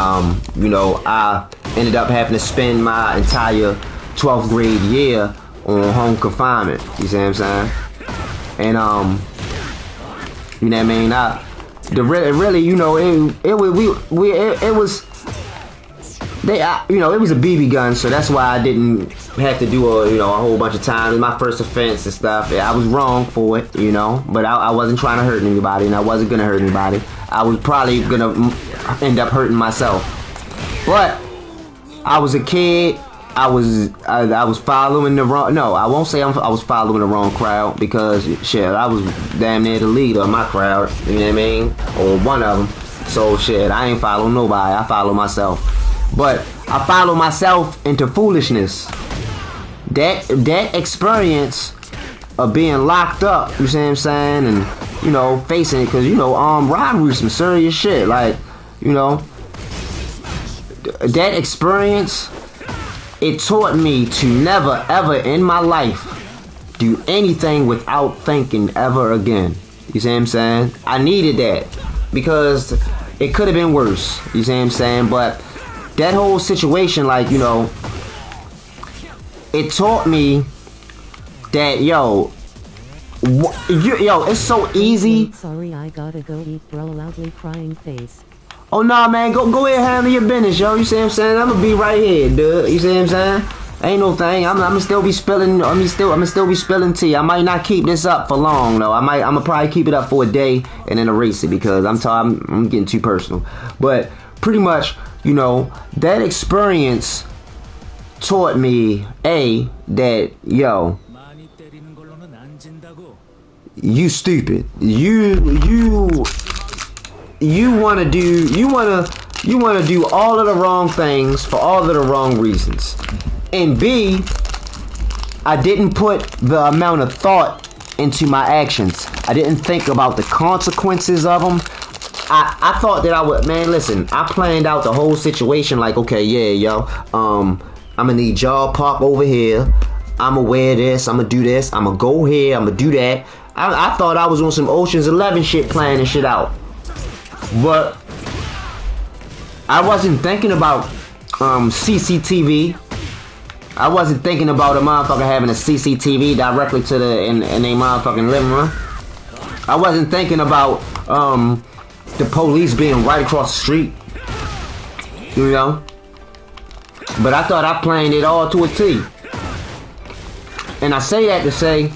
you know, I ended up having to spend my entire 12th grade year on home confinement. You see what I'm saying? And you know what I mean? Really, you know, it was. You know, it was a BB gun, so that's why I didn't have to do a whole bunch of time. It was my first offense and stuff. I was wrong for it, you know, but I wasn't trying to hurt anybody, and I wasn't gonna hurt anybody. I was probably gonna end up hurting myself. But I was a kid. I was following the wrong. No, I won't say I was following the wrong crowd, because shit, I was damn near the leader of my crowd. You know what I mean? Or one of them. So shit, I ain't following nobody. I follow myself. But I follow myself into foolishness. That experience of being locked up, you see what I'm saying, and you know, facing it, because you know, armed robbery is some serious shit. Like, you know, that experience, it taught me to never ever in my life do anything without thinking ever again. You see what I'm saying? I needed that, because it could have been worse. You see what I'm saying? But that whole situation, like, you know, it taught me that, yo, it's so easy. Wait, sorry, I gotta go eat, bro. Loudly crying face. Oh, nah, man, go ahead and handle your business, yo. You see what I'm saying? I'm gonna be right here, dude. You see what I'm saying? Ain't no thing. I'm gonna still be spilling. I'm still be spilling tea. I might not keep this up for long, though. I'm gonna probably keep it up for a day and then erase it, because I'm getting too personal. But pretty much, you know, that experience taught me that, yo, you stupid. You wanna do all of the wrong things for all of the wrong reasons. And B, I didn't put the amount of thought into my actions. I didn't think about the consequences of them. I thought that I would, man, listen, I planned out the whole situation like, okay, yeah, yo, I'm gonna need y'all park over here. I'm gonna wear this, I'm gonna do this, I'm gonna go here, I'm gonna do that. I thought I was on some Ocean's 11 shit, planning shit out. But I wasn't thinking about CCTV. I wasn't thinking about a motherfucker having a CCTV directly to in their motherfucking living room. I wasn't thinking about the police being right across the street, you know. But I thought I planned it all to a T. And I say that to say,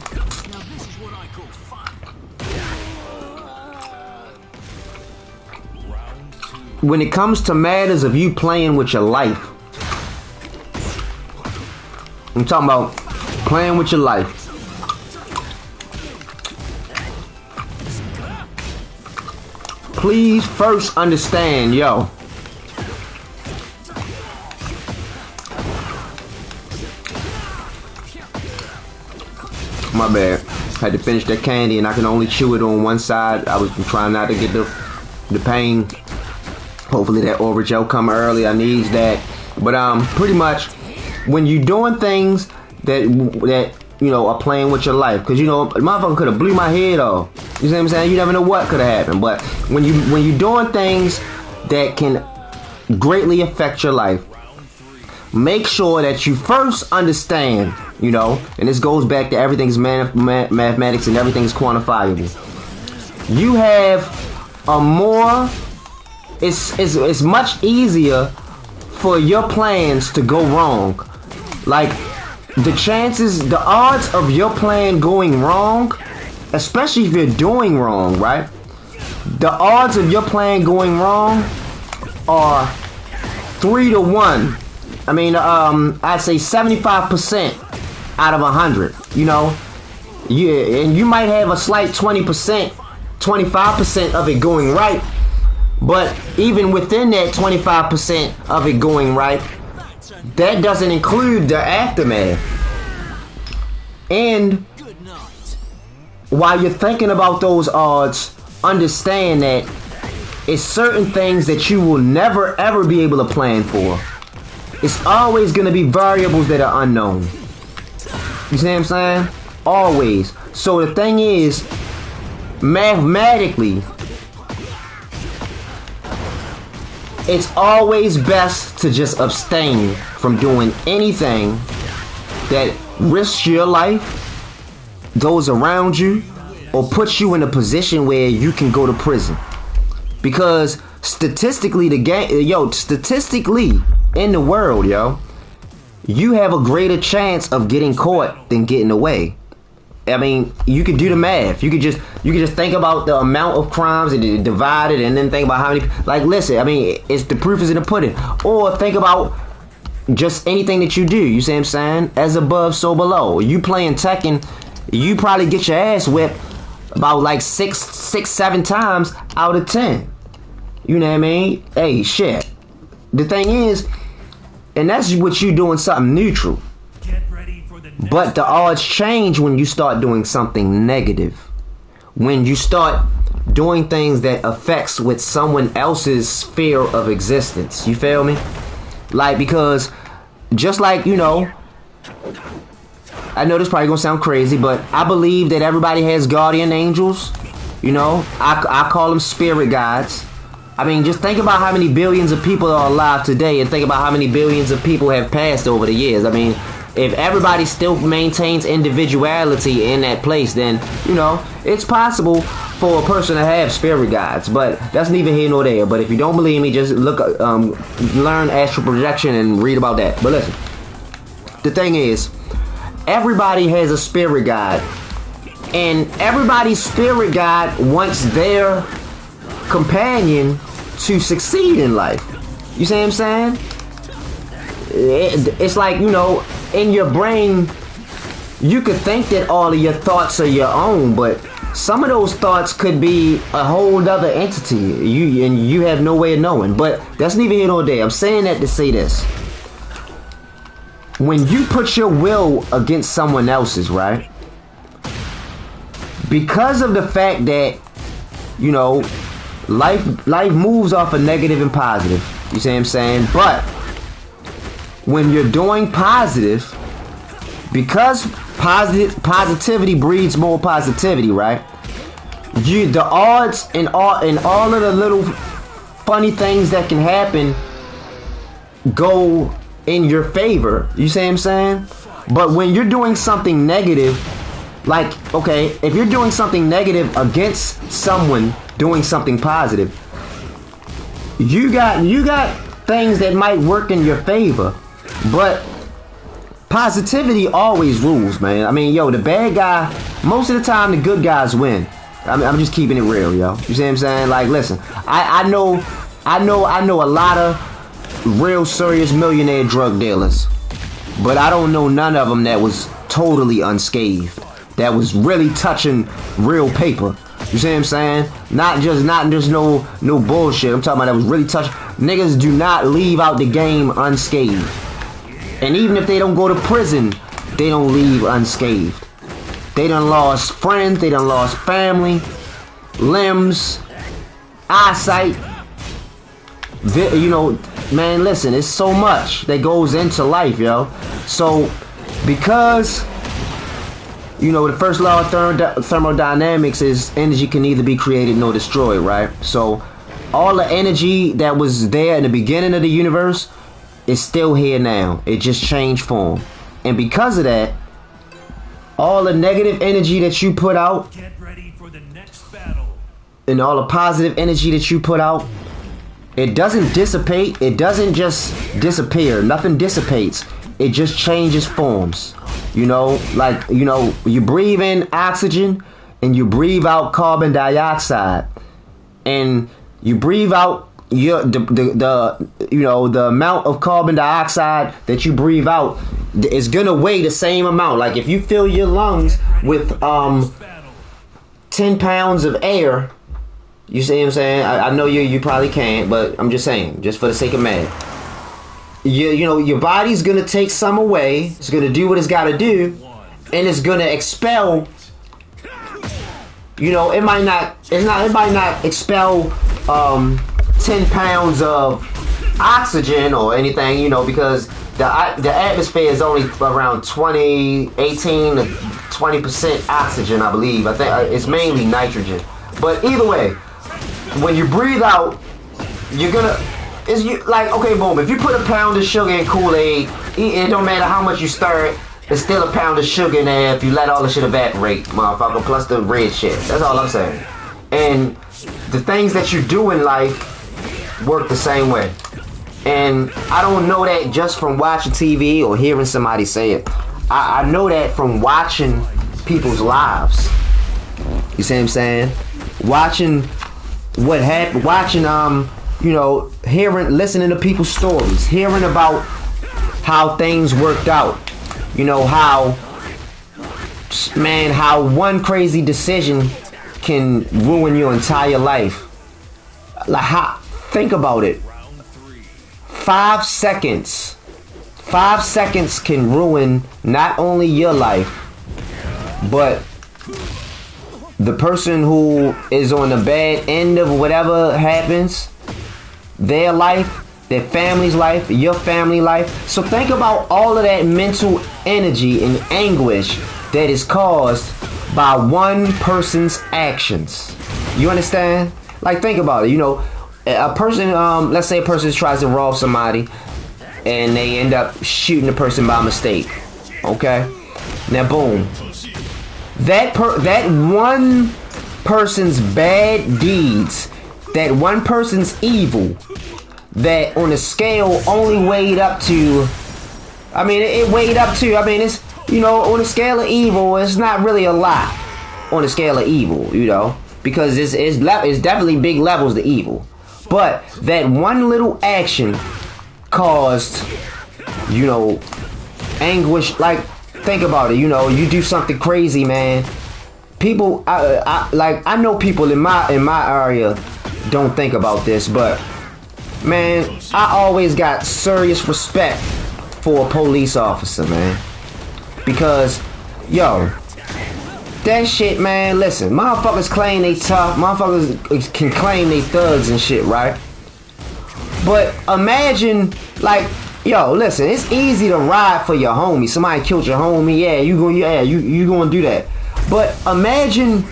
when it comes to matters of you playing with your life, I'm talking about playing with your life. Please first understand, yo, my bad. Had to finish that candy and I can only chew it on one side. I was trying not to get the pain. Hopefully that Orajel come early. I need that. But pretty much, when you doing things that you know are playing with your life, because you know a motherfucker could have blew my head off. You see what I'm saying? You never know what could have happened. But when you doing things that can greatly affect your life, make sure that you first understand, you know, and this goes back to everything's mathematics and everything's quantifiable. You have a more, it's much easier for your plans to go wrong. Like, the odds of your plan going wrong, especially if you're doing wrong, right? The odds of your plan going wrong are 3 to 1. I mean, I'd say 75% out of 100. You know, and you might have a slight 20%, 25% of it going right. But even within that 25% of it going right, that doesn't include the aftermath. And while you're thinking about those odds, understand that it's certain things that you will never ever be able to plan for. It's always gonna be variables that are unknown. You see what I'm saying? Always. So the thing is, mathematically, it's always best to just abstain from doing anything that risks your life, those around you, or puts you in a position where you can go to prison. Because statistically, statistically in the world, you have a greater chance of getting caught than getting away. I mean, you could do the math. You could just think about the amount of crimes and divide it, and then think about how many. Like, listen, I mean, it's the proof is in the pudding. Or think about just anything that you do. You see what I'm saying? As above, so below. You playing Tekken, you probably get your ass whipped about like 7 times out of 10. You know what I mean? Hey, shit. The thing is, and that's what you doing something neutral. But the odds change when you start doing something negative. When you start doing things that affects with someone else's sphere of existence. You feel me? Like, because just like, I know this probably gonna sound crazy, but I believe that everybody has guardian angels. I call them spirit guides. I mean, just think about how many billions of people are alive today, and think about how many billions of people have passed over the years. I mean, if everybody still maintains individuality in that place, then, it's possible for a person to have spirit guides. But that's neither here nor there. But if you don't believe me, just learn astral projection and read about that. But listen, the thing is, everybody has a spirit guide. And everybody's spirit guide wants their companion to succeed in life. You see what I'm saying? It's like, in your brain, you could think that all of your thoughts are your own, but some of those thoughts could be a whole other entity. You have no way of knowing. But that's neither here nor there. I'm saying that to say this. When you put your will against someone else's, right? Because of the fact that, life moves off of negative and positive. You see what I'm saying? But when you're doing positive, because positivity breeds more positivity, right? The odds and all of the little funny things that can happen go in your favor. You see what I'm saying? But when you're doing something negative, like, okay, if you're doing something negative against someone doing something positive, you got things that might work in your favor. But positivity always rules, man. I mean, the bad guy, most of the time the good guys win. I'm just keeping it real, yo. You see what I'm saying? Like, listen, I know a lot of real serious millionaire drug dealers, but I don't know none of them that was totally unscathed, that was really touching real paper. You see what I'm saying? Not just no bullshit. I'm talking about that was really touching. Niggas do not leave out the game unscathed. And even if they don't go to prison, they don't leave unscathed. They done lost friends, they done lost family, limbs, eyesight. Man, listen, it's so much that goes into life, yo. So, because, the first law of thermodynamics is energy can neither be created nor destroyed, right? So, all the energy that was there in the beginning of the universe, it's still here now. It just changed form. And because of that, all the negative energy that you put out, get ready for the next battle, and all the positive energy that you put out, it doesn't dissipate. It doesn't just disappear. Nothing dissipates. It just changes forms. You breathe in oxygen and you breathe out carbon dioxide. And you breathe out the amount of carbon dioxide that you breathe out is gonna weigh the same amount. Like, if you fill your lungs with 10 pounds of air, you see what I'm saying? I know you probably can't, but I'm just saying, just for the sake of math, your body's gonna take some away. It's gonna do what it's gotta do, and it's gonna expel. It might not expel 10 pounds of oxygen or anything, you know, because the atmosphere is only around 18 to 20% oxygen, I believe. I think it's mainly nitrogen. But either way, when you breathe out, you're gonna, like, okay, boom, if you put a pound of sugar in Kool-Aid, it don't matter how much you stir it, it's still a pound of sugar in there if you let all the shit evaporate, motherfucker, plus the red shit. That's all I'm saying. And the things that you do in life work the same way. And I don't know that just from watching TV or hearing somebody say it. I know that from watching people's lives. You see what I'm saying? Watching what happened, watching you know, listening to people's stories, hearing about how things worked out. You know, how one crazy decision can ruin your entire life. Like, think about it. 5 seconds can ruin not only your life, but the person who is on the bad end of whatever happens, their life, their family's life, your family life. So think about all of that mental energy and anguish that is caused by one person's actions. You understand? Like, think about it. You know, a person, let's say a person tries to rob somebody and they end up shooting the person by mistake. Okay? Now, boom. That one person's bad deeds, that one person's evil, that on the scale only weighed up to, I mean, it weighed up to, I mean, it's, you know, on the scale of evil, it's not really a lot on the scale of evil, you know, because it's definitely big levels to evil. But that one little action caused, you know, anguish. Like, think about it, you know, you do something crazy, man. People, I know people in my area don't think about this, but man, I always got serious respect for a police officer, man. Because, yo, that shit, man, listen, motherfuckers claim they tough, motherfuckers can claim they thugs and shit, right? But imagine, like, yo, listen, it's easy to ride for your homie. Somebody killed your homie, you gonna do that. But imagine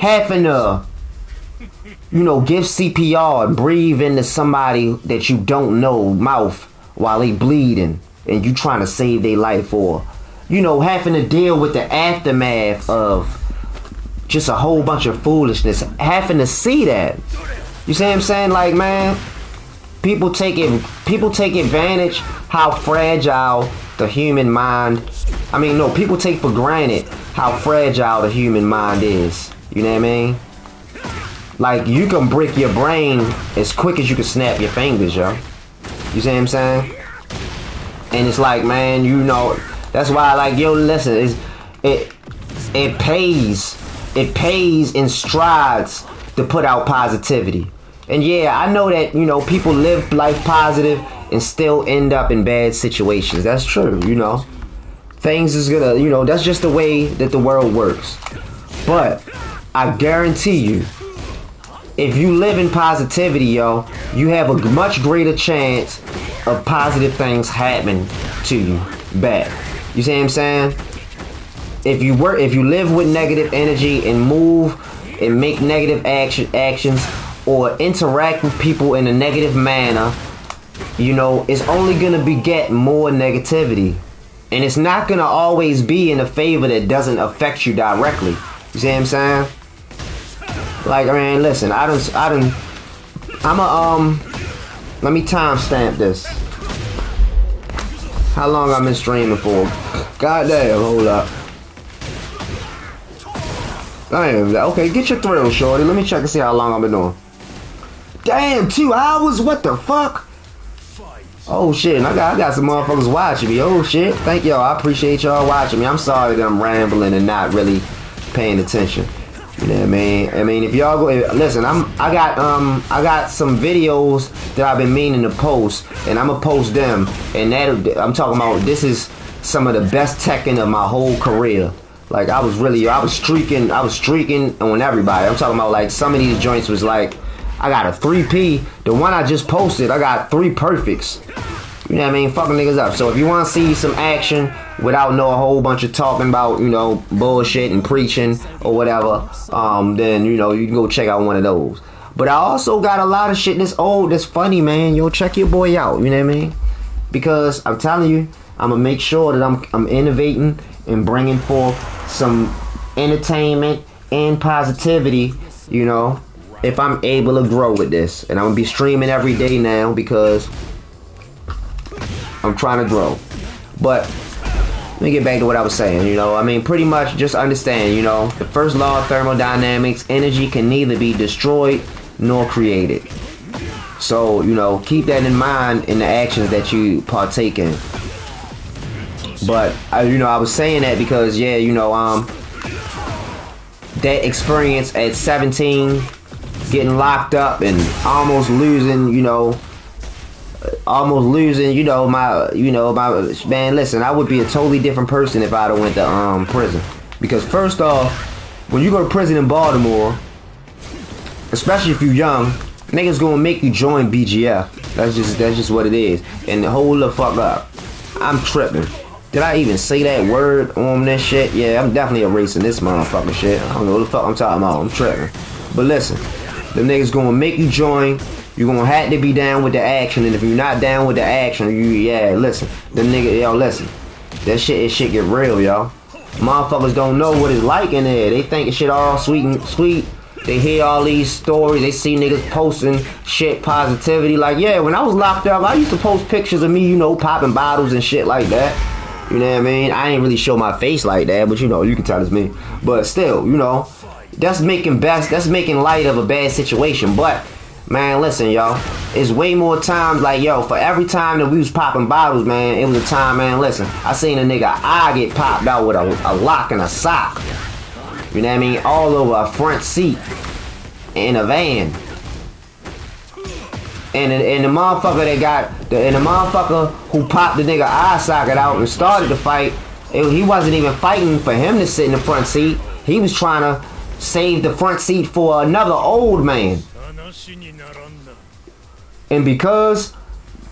having to, you know, give CPR and breathe into somebody that you don't know mouth while they bleeding and you trying to save their life, or, you know, having to deal with the aftermath of just a whole bunch of foolishness, having to see that. You see what I'm saying? Like, man, people take advantage how fragile the human mind, people take for granted how fragile the human mind is. You know what I mean? Like, you can break your brain as quick as you can snap your fingers, yo. You see what I'm saying? And it's like, man, you know, that's why, like, yo, listen, it pays in strides to put out positivity. And yeah, I know that, you know, people live life positive and still end up in bad situations. That's true, you know. Things is gonna, you know, that's just the way that the world works. But I guarantee you, if you live in positivity, yo, you have a much greater chance of positive things happening to you back. You see what I'm saying? If you live with negative energy and move and make negative actions or interact with people in a negative manner, you know, it's only gonna beget more negativity. And it's not gonna always be in a favor that doesn't affect you directly. You see what I'm saying? Like, man, listen, let me timestamp this. How long I've been streaming for? God damn, hold up. Damn, okay, get your thrill, shorty. Let me check and see how long I've been doing. Damn, 2 hours? What the fuck? Oh shit, and I got some motherfuckers watching me. Oh shit, thank y'all. I appreciate y'all watching me. I'm sorry that I'm rambling and not really paying attention. You know what I mean? I mean, if y'all go, listen, I got some videos that I've been meaning to post, and I'm gonna post them. And that, I'm talking about, this is some of the best Tekken of my whole career. Like, I was streaking on everybody. I'm talking about, like, some of these joints was like, I got a 3P. The one I just posted, I got 3 perfects. You know what I mean? Fucking niggas up. So if you want to see some action without a whole bunch of talking about, you know, bullshit and preaching or whatever, then, you know, you can go check out one of those. But I also got a lot of shit that's old, that's funny, man. Yo, check your boy out. You know what I mean? Because I'm telling you, I'm gonna make sure that I'm innovating and bringing forth some entertainment and positivity, you know, if I'm able to grow with this. And I'm gonna be streaming every day now because I'm trying to grow. But let me get back to what I was saying, you know. I mean, pretty much just understand, you know, the first law of thermodynamics, energy can neither be destroyed nor created. So, you know, keep that in mind in the actions that you partake in. But, you know, I was saying that because, yeah, you know, that experience at 17, getting locked up and almost losing, you know, my man. Listen, I would be a totally different person if I'd have went to prison. Because first off, when you go to prison in Baltimore, especially if you're young, niggas gonna make you join BGF. That's just what it is. And hold the fuck up. I'm tripping. Did I even say that word on this shit? Yeah, I'm definitely erasing this motherfucking shit. I don't know what the fuck I'm talking about. I'm tripping. But listen, the niggas gonna make you join. You're gonna have to be down with the action, and if you're not down with the action, listen. The nigga, yo, listen. That shit get real, y'all. Motherfuckers don't know what it's like in there. They think shit all sweet and sweet. They hear all these stories. They see niggas posting shit, positivity. Like, yeah, when I was locked up, I used to post pictures of me, you know, popping bottles and shit like that. You know what I mean? I ain't really show my face like that, but you know, you can tell it's me. But still, you know, that's making light of a bad situation. But man, listen, y'all, it's way more times like, yo, for every time that we was popping bottles, man, it was a time, man, listen, I seen a nigga eye get popped out with a lock and a sock. You know what I mean? All over a front seat in a van. And the motherfucker who popped the nigga eye socket out and started the fight, he wasn't even fighting for him to sit in the front seat. He was trying to save the front seat for another old man. And because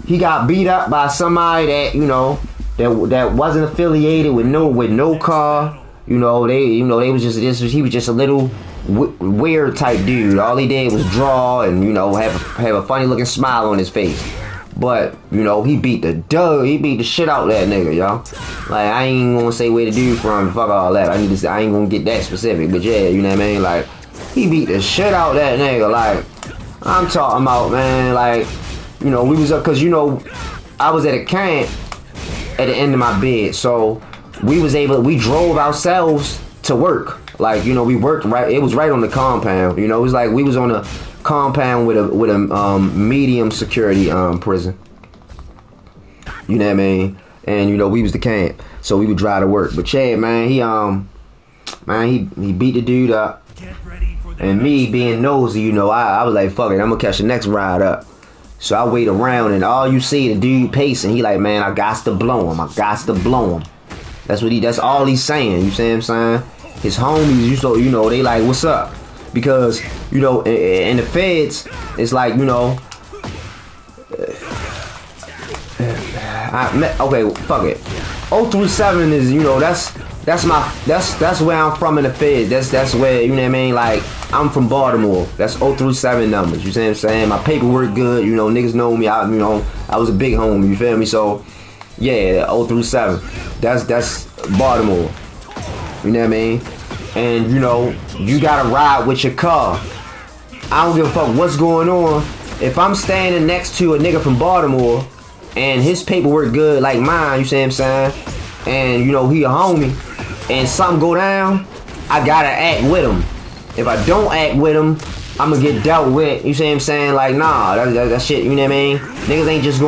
he got beat up by somebody that, you know, that wasn't affiliated with no car, he was just a little weird type dude. All he did was draw and, you know, have a funny looking smile on his face. But, you know, he beat the shit out of that nigga, y'all. Like, I ain't gonna say where the dude from, fuck all that. I ain't gonna get that specific, but yeah, you know what I mean? Like, he beat the shit out of that nigga. Like, I'm talking about, man, like, you know, we was up, cause, you know, I was at a camp at the end of my bed, so we drove ourselves to work. Like, you know, we worked right, it was right on the compound, you know, it was like we was on a compound with a medium security prison. You know what I mean? And, you know, we was the camp, so we would drive to work. But yeah, man, he beat the dude up. And me being nosy, you know, I was like, fuck it, I'm gonna catch the next ride up. So I wait around, and all you see the dude pacing. He like, man, I got to blow him. That's all he's saying. You see what I'm saying? His homies, you know, they like, what's up? Because, you know, in the feds, it's like, you know, okay, fuck it. 037 is, you know, that's where I'm from in the feds. That's where, you know what I mean? Like, I'm from Baltimore. That's 037 numbers. You see what I'm saying? My paperwork good. You know, niggas know me. I was a big homie. You feel me? So, yeah, 037. That's Baltimore. You know what I mean? And, you know, you gotta ride with your car. I don't give a fuck what's going on. If I'm standing next to a nigga from Baltimore and his paperwork good like mine, you see what I'm saying? And, you know, he a homie, and something go down, I gotta act with him. If I don't act with him, I'm gonna get dealt with. You see what I'm saying? Like, nah, that shit, you know what I mean? Niggas ain't just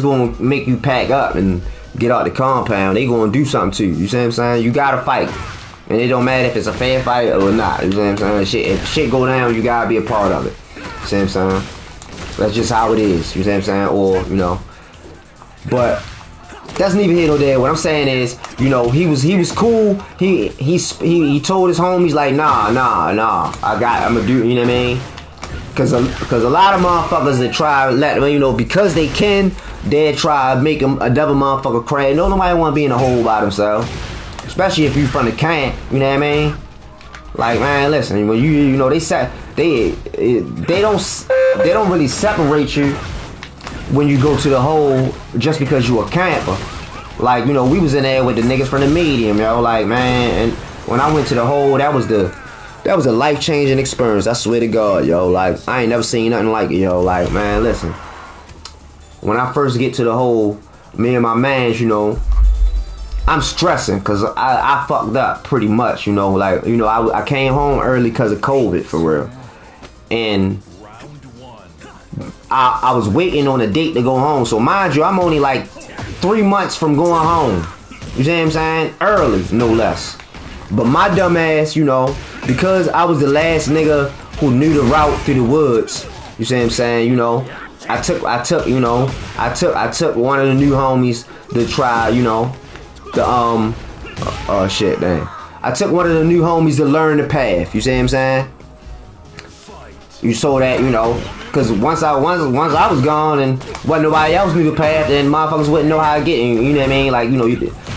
gonna make you pack up and get out the compound. They gonna do something to you. You see what I'm saying? You gotta fight. And it don't matter if it's a fair fight or not. You see what I'm saying? If shit go down, you gotta be a part of it. You see what I'm saying? That's just how it is. You see what I'm saying? Or, you know. But that's neither here nor there. What I'm saying is, you know, he was cool. He told his homies like, nah, I'm gonna do, you know what I mean? Cause a lot of motherfuckers that try because they can, they try to make a double motherfucker crazy. No, nobody want to be in a hole by themselves, especially if you from the camp. You know what I mean? Like, man, listen, when you know they don't really separate you when you go to the hole just because you a camper. Like, we was in there with the niggas from the medium, like, man, and when I went to the hole, that was a life-changing experience. I swear to God, like, I ain't never seen nothing like it, like, man, listen. When I first get to the hole, me and my mans, I'm stressing because I fucked up pretty much, like, I came home early because of COVID, for real. And I was waiting on a date to go home. So mind you, I'm only like 3 months from going home. You see what I'm saying? Early, no less. But my dumb ass, because I was the last nigga who knew the route through the woods. You see what I'm saying? I took one of the new homies to try, I took one of the new homies to learn the path. You see what I'm saying? You saw that, because once I was gone and wasn't nobody else knew the path, then motherfuckers wouldn't know how to get in. You know what I mean? Like,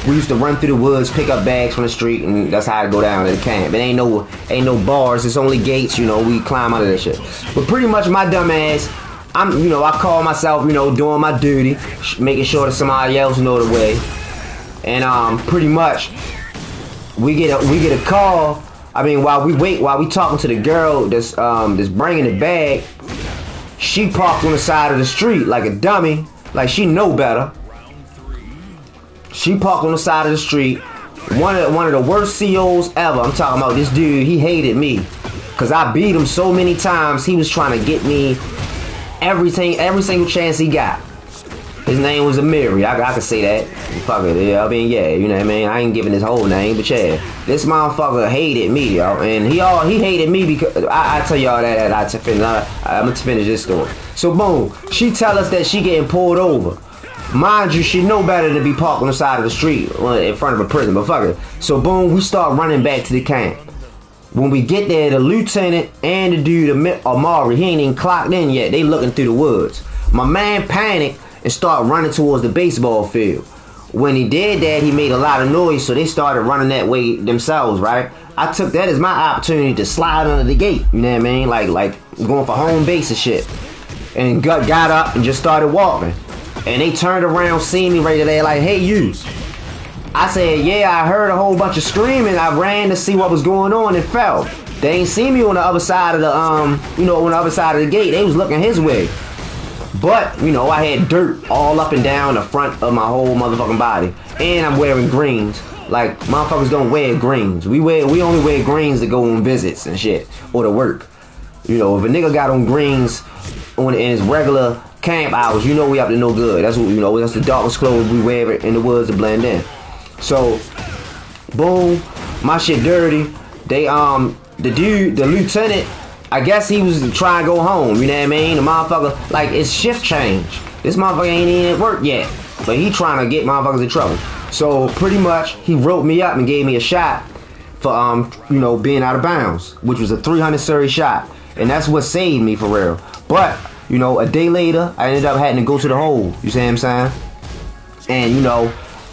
we used to run through the woods, pick up bags from the street, and that's how I go down to the camp. It ain't no bars, it's only gates. We climb out of that shit. But pretty much my dumb ass, I call myself, doing my duty, making sure that somebody else know the way. And pretty much we get a call. I mean, while we talking to the girl that's bringing the bag, she parked on the side of the street like a dummy, like she know better. She parked on the side of the street. One of the worst COs ever. I'm talking about this dude. He hated me because I beat him so many times. He was trying to get me every single chance he got. His name was Amiri. I could say that. Fuck it. Yeah, I mean, yeah, you know what I mean? I ain't giving his whole name, but yeah. This motherfucker hated me, yo. And he hated me because I tell y'all that I'm gonna finish this story. So boom, she tell us that she getting pulled over. Mind you, she know better to be parked on the side of the street in front of a prison, but fuck it. So boom, we start running back to the camp. When we get there, the lieutenant and the dude, Amari, he ain't even clocked in yet. They looking through the woods. My man panicked and start running towards the baseball field. When he did that, he made a lot of noise, so they started running that way themselves, right? I took that as my opportunity to slide under the gate, you know what I mean? Like going for home base and shit. And got up and just started walking. And they turned around, seen me right there, like, hey, you. I said, yeah, I heard a whole bunch of screaming. I ran to see what was going on and fell. They ain't see me on the other side of the, on the other side of the gate. They was looking his way. But, I had dirt all up and down the front of my whole motherfucking body. And I'm wearing greens. Like, motherfuckers don't wear greens. We only wear greens to go on visits and shit. Or to work. If a nigga got on greens in his regular camp hours, we up to no good. That's what, that's the darkest clothes we wear in the woods to blend in. So, boom, my shit dirty. They, the lieutenant, I guess he was trying to go home, you know what I mean? The motherfucker, like, it's shift change. This motherfucker ain't even at work yet. But he trying to get motherfuckers in trouble. So, pretty much, he wrote me up and gave me a shot for, being out of bounds. Which was a 300 series shot. And that's what saved me, for real. But, a day later, I ended up having to go to the hole. You see what I'm saying? And,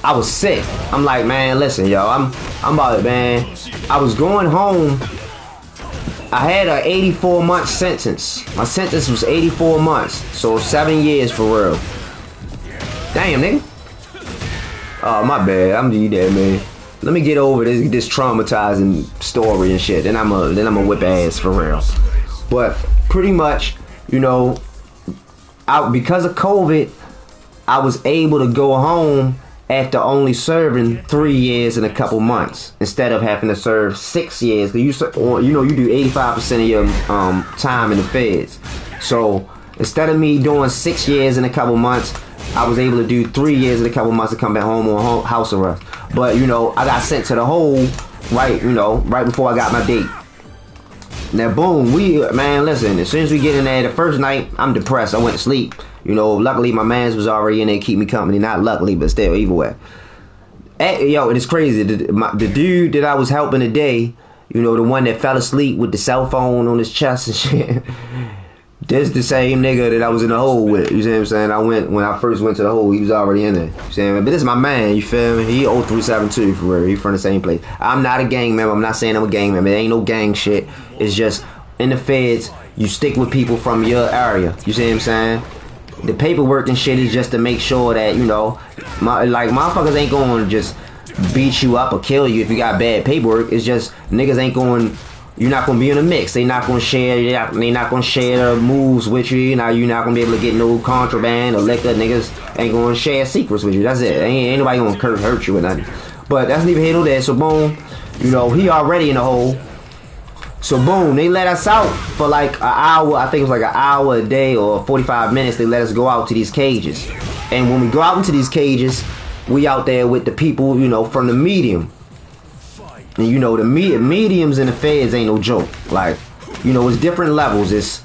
I was sick. I'm like, man, listen, yo, I'm about it, man. I was going home. I had a 84-month sentence. My sentence was 84 months. So 7 years for real. Damn, nigga. Oh, my bad. I'm the that, man. Let me get over this traumatizing story and shit. Then I'm a whip ass for real. But pretty much, because of COVID, I was able to go home after only serving 3 years and a couple months instead of having to serve 6 years. Cause you do 85% of your time in the feds. So instead of me doing 6 years and a couple months, I was able to do 3 years and a couple months to come back home on house arrest. But I got sent to the hole right before I got my date. Now boom, listen, as soon as we get in there the first night, I'm depressed. I went to sleep. Luckily my mans was already in there to keep me company. Not luckily, but still, either way. And it's crazy. The dude that I was helping today, the one that fell asleep with the cell phone on his chest and shit, This the same nigga that I was in the hole with. You see what I'm saying? When I first went to the hole, he was already in there. You see what I'm saying? But this is my man, you feel me? He 0372 for real. He from the same place. I'm not a gang member. I'm not saying I'm a gang member. It ain't no gang shit. It's just in the feds, you stick with people from your area. You see what I'm saying? The paperwork and shit is just to make sure that, you know, motherfuckers ain't going to just beat you up or kill you if you got bad paperwork. It's just niggas ain't going. You're not gonna be in a mix. They not gonna share. They not gonna share the moves with you. You're not gonna be able to get no contraband or liquor. Niggas ain't gonna share secrets with you. That's it. Ain't nobody gonna hurt you or nothing. But that's neither here nor there. So boom, you know, he already in the hole. So boom, they let us out for like an hour. I think it was like an hour a day or 45 minutes. They let us go out to these cages. And when we go out into these cages, we out there with the people, you know, from the medium. And you know, the mediums in the feds ain't no joke. Like, you know, it's different levels. It's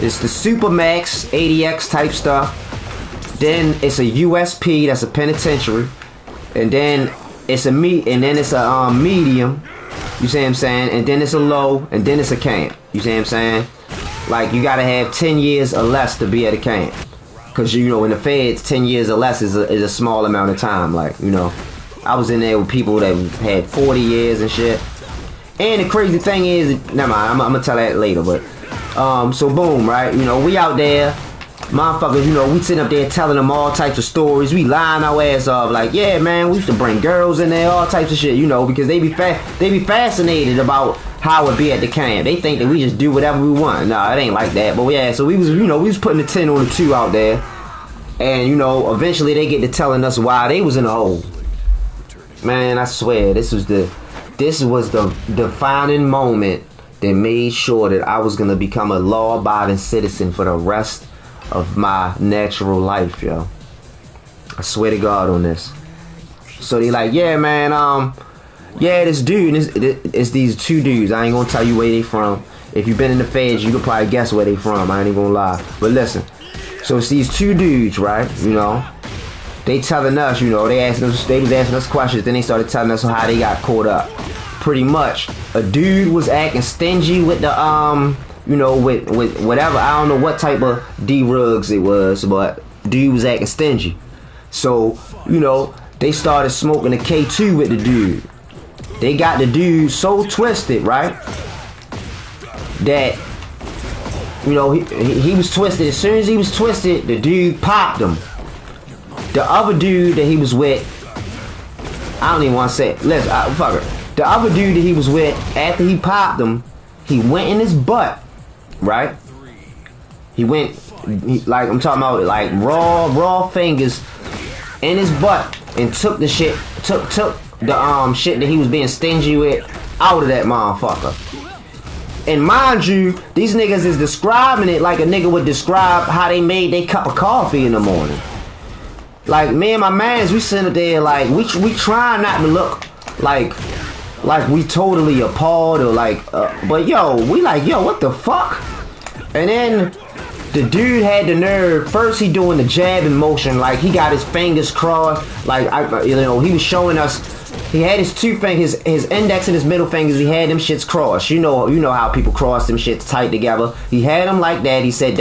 the Supermax, ADX type stuff. Then it's a USP, that's a penitentiary. And then it's a medium. You see what I'm saying? And then it's a low, and then it's a camp. You see what I'm saying? Like, you gotta have 10 years or less to be at a camp. Cause you know, in the feds, 10 years or less is a small amount of time. Like, you know, I was in there with people that had 40 years and shit. And the crazy thing is, never mind, I'm gonna tell that later. But so boom, right? You know, we out there, motherfuckers. You know, we sitting up there telling them all types of stories. We lying our ass off, like, yeah, man, we used to bring girls in there, all types of shit. You know, because they be fascinated about how it be at the camp. They think that we just do whatever we want. Nah, it ain't like that. But yeah, so we was putting the 10 on the 2 out there, and you know, eventually they get to telling us why they was in the hole. Man, I swear, this was the defining moment that made sure that I was gonna become a law-abiding citizen for the rest of my natural life, yo. I swear to God on this. So they like, yeah, man, yeah, this dude, it's these 2 dudes. I ain't gonna tell you where they from. If you've been in the feds, you could probably guess where they from. I ain't even gonna lie. But listen, so it's these 2 dudes, right? You know, they telling us, you know, they was asking us questions. Then they started telling us how they got caught up. Pretty much, a dude was acting stingy with the you know, with whatever. I don't know what type of D-rugs it was, but dude was acting stingy. So, you know, they started smoking a K2 with the dude. They got the dude so twisted, right, that, you know, he was twisted. As soon as he was twisted, the dude popped him. The other dude that he was with, I don't even want to say it. Listen, fuck it. The other dude that he was with, after he popped him, he went in his butt, right? Like, I'm talking about, like, raw fingers in his butt, and took the shit, took the shit that he was being stingy with out of that motherfucker. And mind you, these niggas is describing it like a nigga would describe how they made their cup of coffee in the morning. Like, me and my mans, we sitting there like, we trying not to look like we totally appalled or like, but yo, we like, yo, what the fuck? And then the dude had the nerve. First, he doing the jabbing motion, like he got his fingers crossed. Like, you know, he was showing us. He had his 2 fingers, his index and his middle fingers. He had them shits crossed. You know how people cross them shits tight together. He had them like that. He said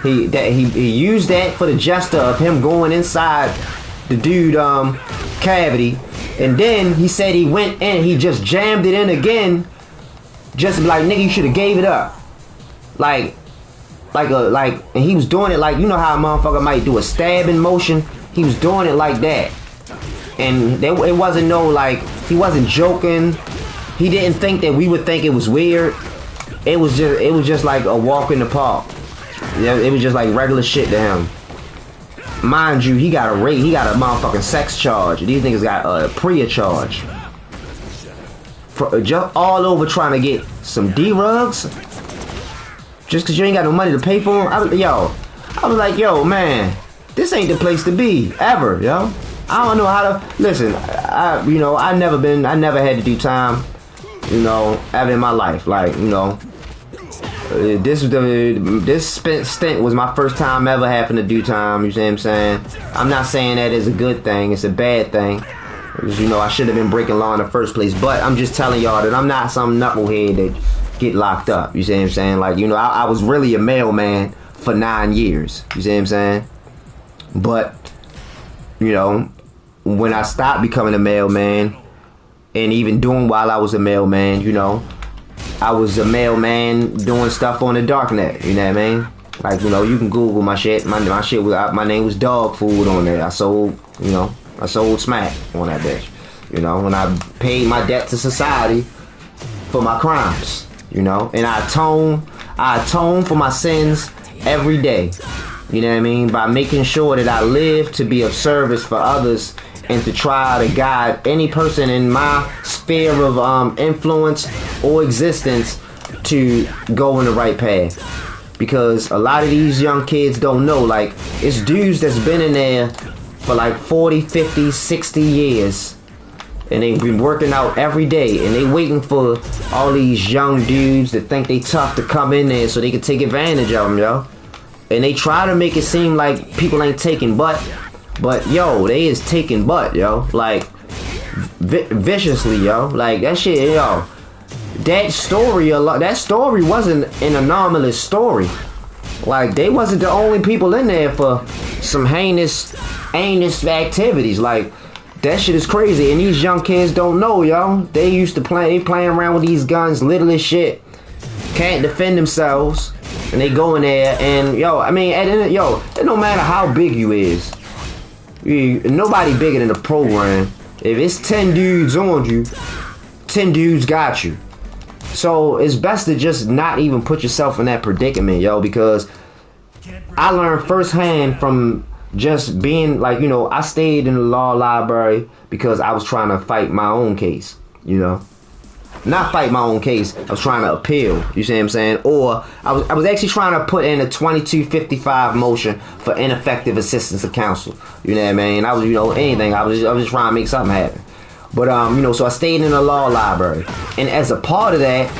he used that for the gesture of him going inside the dude cavity. And then he said he went in, he just jammed it in again, just like, nigga, you should have gave it up. Like, and he was doing it like, you know how a motherfucker might do a stabbing motion? He was doing it like that. And it wasn't no, like, he wasn't joking. He didn't think that we would think it was weird. It was just like a walk in the park. Yeah, it was just like regular shit to him. Mind you, he got a motherfucking sex charge. These niggas got a PREA charge. Just all over trying to get some D-rugs. Just cause you ain't got no money to pay for them. I was like, yo, man, this ain't the place to be, ever, yo. I don't know how to, listen, I never had to do time, you know, ever in my life. Like, you know, this stint was my first time ever having to do time. You see what I'm saying? I'm not saying that is a good thing. It's a bad thing. Because, you know, I should have been breaking law in the first place. But I'm just telling y'all that I'm not some knucklehead that get locked up. You see what I'm saying? Like, you know, I was really a mailman for 9 years. You see what I'm saying? But, you know, when I stopped becoming a mailman, and even doing while I was a mailman, you know, I was a mailman doing stuff on the dark net. You know what I mean? Like, you know, you can Google my shit. My shit was, my name was Dog Food on there. I sold smack on that bitch. You know, when I paid my debt to society for my crimes. You know, and I atone for my sins every day. You know what I mean? By making sure that I live to be of service for others and to try to guide any person in my sphere of influence or existence to go in the right path. Because a lot of these young kids don't know, like, it's dudes that's been in there for like 40, 50, 60 years. And they've been working out every day. And they waiting for all these young dudes that think they tough to come in there so they can take advantage of them, yo. And they try to make it seem like people ain't taking butt. But, yo, they is taking butt, yo. Like, viciously, yo. Like, that shit, yo. That story wasn't an anomalous story. Like, they wasn't the only people in there for some heinous activities. Like, that shit is crazy. And these young kids don't know, yo. They playing around with these guns, little as shit. Can't defend themselves. And they go in there and, yo, I mean, it no matter how big you is. Nobody bigger than the program. If it's 10 dudes on you, 10 dudes got you. So it's best to just not even put yourself in that predicament, yo, because I learned firsthand from just being, like, you know, I stayed in the law library because I was trying to fight my own case, you know. Not fight my own case, I was trying to appeal, you see what I'm saying? Or I was actually trying to put in a 2255 motion for ineffective assistance of counsel. You know what I mean? I was, you know, anything. I was just trying to make something happen. But you know, so I stayed in the law library. And as a part of that,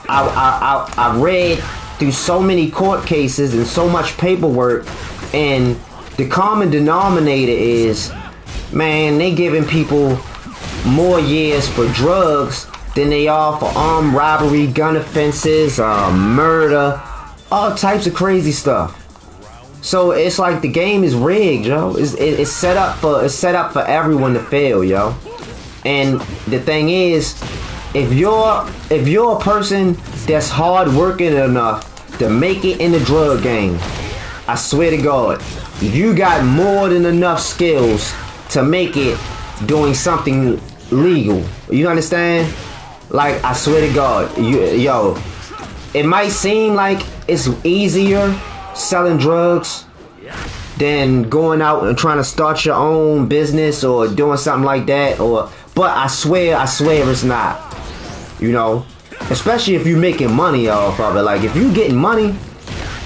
I read through so many court cases and so much paperwork, and the common denominator is, man, they giving people more years for drugs than they are for armed robbery, gun offenses, murder, all types of crazy stuff. So it's like the game is rigged, yo. It's set up for everyone to fail, yo. And the thing is, if you're a person that's hard working enough to make it in the drug game, I swear to God, you got more than enough skills to make it doing something legal. You understand? Like, I swear to God, yo, it might seem like it's easier selling drugs than going out and trying to start your own business or doing something like that, but I swear it's not. You know, especially if you're making money off of it. Like, if you getting money,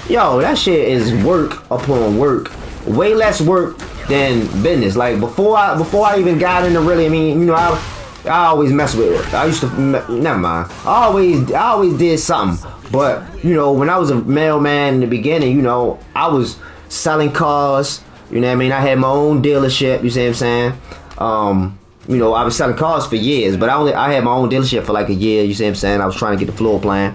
yo, that shit is work upon work. Way less work than business. Like, before I even got into really, I mean, you know, I always mess with it. I used to, never mind. I always did something. But, you know, when I was a mailman in the beginning, you know, I was selling cars. You know what I mean? I had my own dealership. You see what I'm saying? You know, I was selling cars for years, but I had my own dealership for like a year. You see what I'm saying? I was trying to get the floor plan,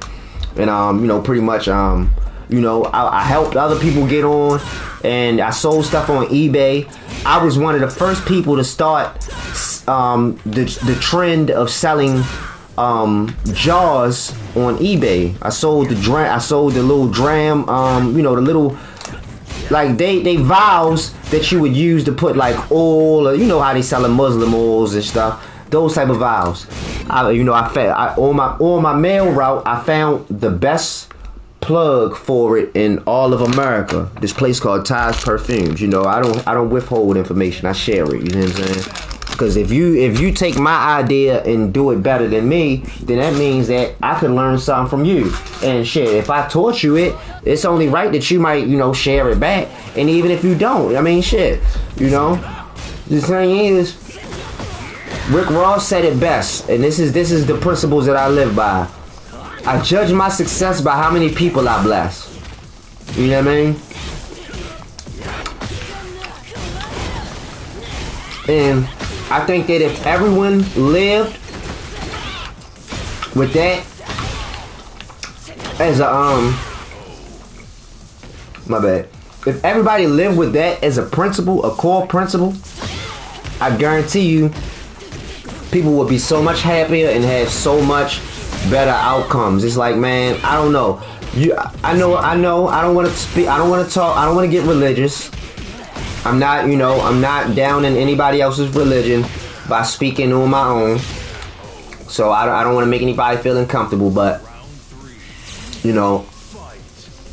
and you know, pretty much, you know, I helped other people get on, and I sold stuff on eBay. I was one of the first people to start the trend of selling jars on eBay. I sold the little dram, you know, the little, like, they vials that you would use to put like oil, or you know how they selling Muslim oils and stuff, those type of vials. On my mail route, I found the best plug for it in all of America. This place called Taj Perfumes. You know, I don't withhold information. I share it. You know what I'm saying? Because if you take my idea and do it better than me, then that means that I could learn something from you. And shit, if I taught you it, it's only right that you might, you know, share it back. And even if you don't, I mean, shit, you know, the thing is, Rick Ross said it best, and this is the principles that I live by. I judge my success by how many people I bless. You know what I mean? And I think that if everyone lived with that as a my bad. If everybody lived with that as a principle, a core principle, I guarantee you, people would be so much happier and have so much better outcomes. It's like, man, I don't know. I know. I don't want to speak. I don't want to talk. I don't want to get religious. I'm not, I'm not down in anybody else's religion by speaking on my own. So I don't want to make anybody feel uncomfortable, but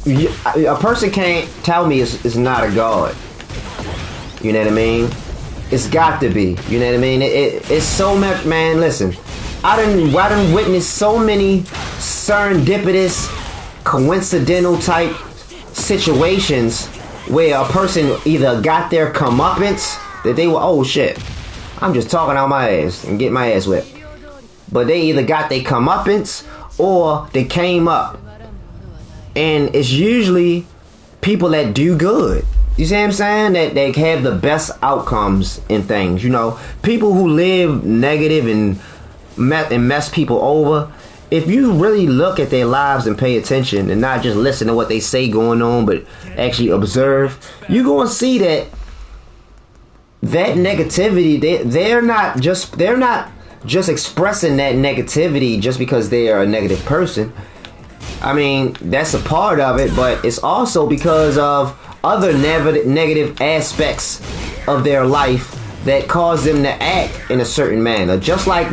a person can't tell me it's not a God. You know what I mean? It's got to be. You know what I mean? It's so much, man. Listen, I done witnessed so many serendipitous, coincidental type situations where a person either got their comeuppance, that they were, oh shit, I'm just talking out my ass and getting my ass whipped. But they either got their comeuppance or they came up. And it's usually people that do good. You see what I'm saying? That they have the best outcomes in things. People who live negative and mess people over. If you really look at their lives and pay attention and not just listen to what they say going on, but actually observe, you're gonna see that negativity. They're not just expressing that negativity just because they are a negative person. I mean, that's a part of it, but it's also because of other negative aspects of their life that cause them to act in a certain manner. Just like,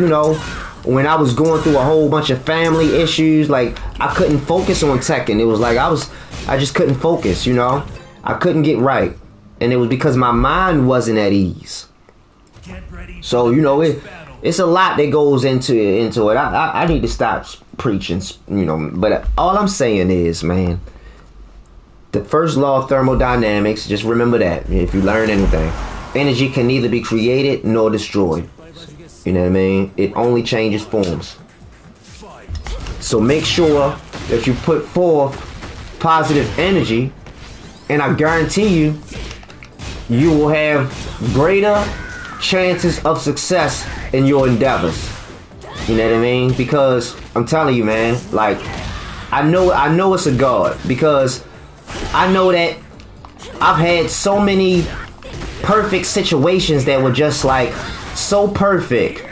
when I was going through a whole bunch of family issues, like I couldn't focus on Tekken. It was like I just couldn't focus, I couldn't get right. And it was because my mind wasn't at ease. So, it's a lot that goes into it. I need to stop preaching, but all I'm saying is, man, the first law of thermodynamics, just remember that if you learn anything, energy can neither be created nor destroyed. You know what I mean? It only changes forms. So make sure that you put forth positive energy, and I guarantee you will have greater chances of success in your endeavors. You know what I mean? Because I'm telling you, man, like I know it's a God, because I know that I've had so many perfect situations that were just like so perfect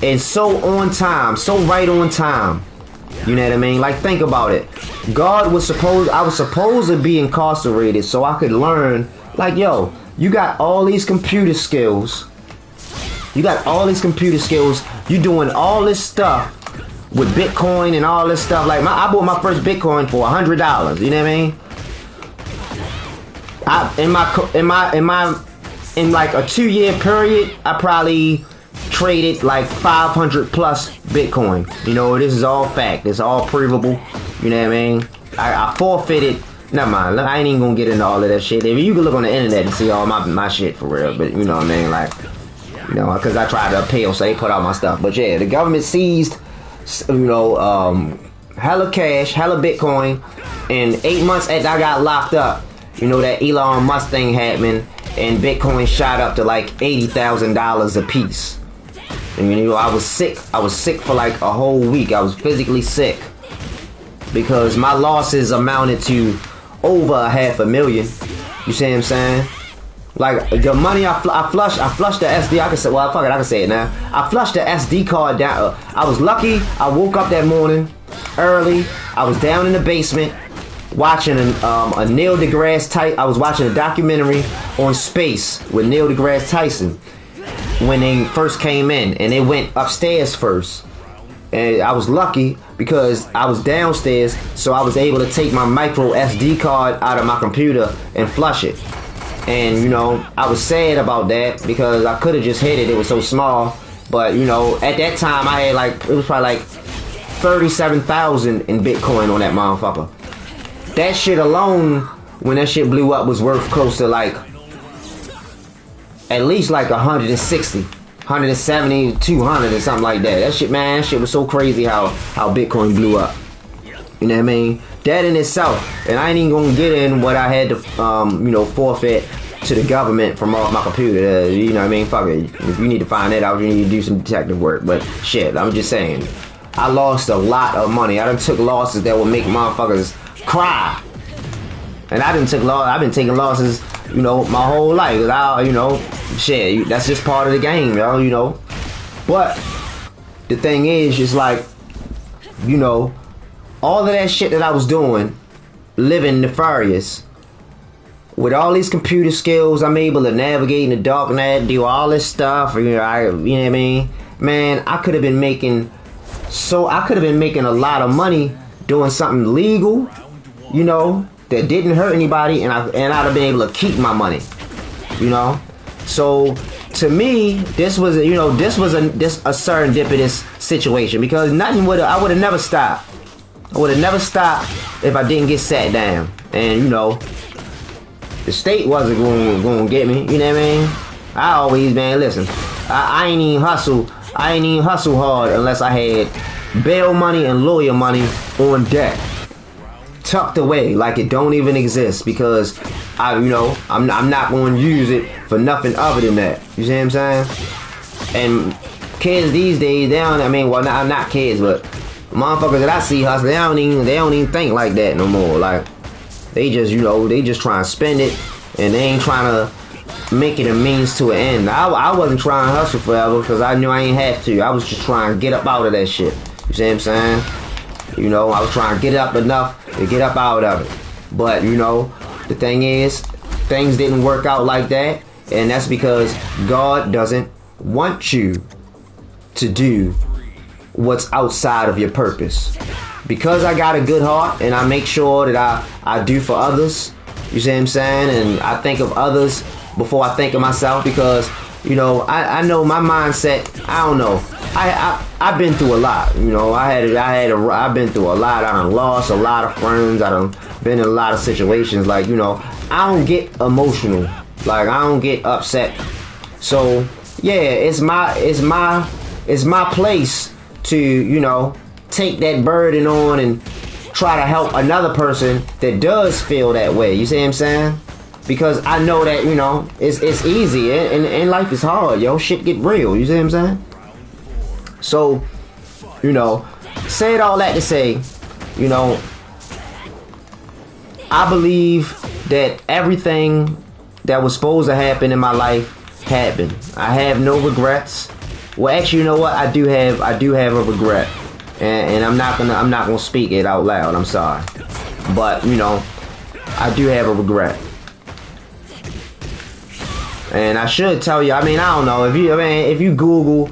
and so on time, so right on time. You know what I mean? Like, think about it. I was supposed to be incarcerated so I could learn, like, yo, you got all these computer skills. You doing all this stuff with Bitcoin and all this stuff. Like, I bought my first Bitcoin for $100. You know what I mean? In like a 2-year period, I probably traded like 500 plus Bitcoin. This is all fact. It's all provable. You know what I mean? I forfeited. Never mind. I ain't even gonna get into all of that shit. You can look on the internet and see all my shit for real. But you know what I mean? Like, because I tried to appeal, so they put out my stuff. But yeah, the government seized, hella cash, hella Bitcoin, and 8 months after I got locked up, that Elon Musk thing happened, and Bitcoin shot up to like $80,000 a piece. And I was sick. I was sick for like a whole week. I was physically sick because my losses amounted to over $500,000. You see what I'm saying? Like, the money I flushed the SD. I can say it now. I flushed the SD card down. I was lucky. I woke up that morning early. I was down in the basement watching a Neil deGrasse Tyson. I was watching a documentary on space with Neil deGrasse Tyson when they first came in, and they went upstairs first. And I was lucky because I was downstairs, so I was able to take my micro SD card out of my computer and flush it. And I was sad about that because I could have just hit it. It was so small. But at that time I had it was probably like 37,000 in Bitcoin on that motherfucker. That shit alone, when that shit blew up, was worth close to like at least like 160, 170, 200 or something like that. That shit was so crazy how Bitcoin blew up. You know what I mean? That in itself, and I ain't even gonna get in what I had to forfeit to the government from off my computer. You know what I mean? Fuck it. If you need to find that out, you need to do some detective work. But shit, I'm just saying, I lost a lot of money. I done took losses that would make motherfuckers cry. And I've been taking losses, you know, my whole life. Shit, that's just part of the game, yo, you know. But the thing is, just like, you know, all of that shit that I was doing, living nefarious, with all these computer skills, I'm able to navigate in the dark net, do all this stuff. You know what I mean? Man, I could have been making a lot of money doing something legal, you know, that didn't hurt anybody, and I'd have been able to keep my money, you know. So to me, this was a serendipitous situation, because I would have never stopped. I would have never stopped if I didn't get sat down, and you know, the state wasn't going to get me. You know what I mean? I always, man, listen, I ain't even hustle hard unless I had bail money and lawyer money on deck, tucked away like it don't even exist, because I'm not going to use it for nothing other than that. You see what I'm saying? And kids these days, not kids, but motherfuckers that I see hustle, they don't even think like that no more. Like, they just trying to spend it, and they ain't trying to make it a means to an end. I wasn't trying to hustle forever because I knew I ain't have to. I was just trying to get up out of that shit. You see what I'm saying? You know, I was trying to get up enough to get up out of it. But, you know, the thing is, things didn't work out like that, and that's because God doesn't want you to do what's outside of your purpose. Because I got a good heart, and I make sure that I do for others, you see what I'm saying, and I think of others before I think of myself, because, you know, I know my mindset. I don't know, I've been through a lot, you know. I've been through a lot. I done lost a lot of friends. I done been in a lot of situations. Like, you know, I don't get emotional, like I don't get upset. So yeah, it's my place to, you know, take that burden on and try to help another person that does feel that way. You see what I'm saying? Because I know that, you know, it's easy, and life is hard, yo. Shit get real. You see what I'm saying? So, you know, said all that to say, you know, I believe that everything that was supposed to happen in my life happened. I have no regrets. Well, actually, you know what? I do have a regret, and I'm not gonna speak it out loud. I'm sorry, but you know, I do have a regret. And I should tell you, I mean, I don't know, if you Google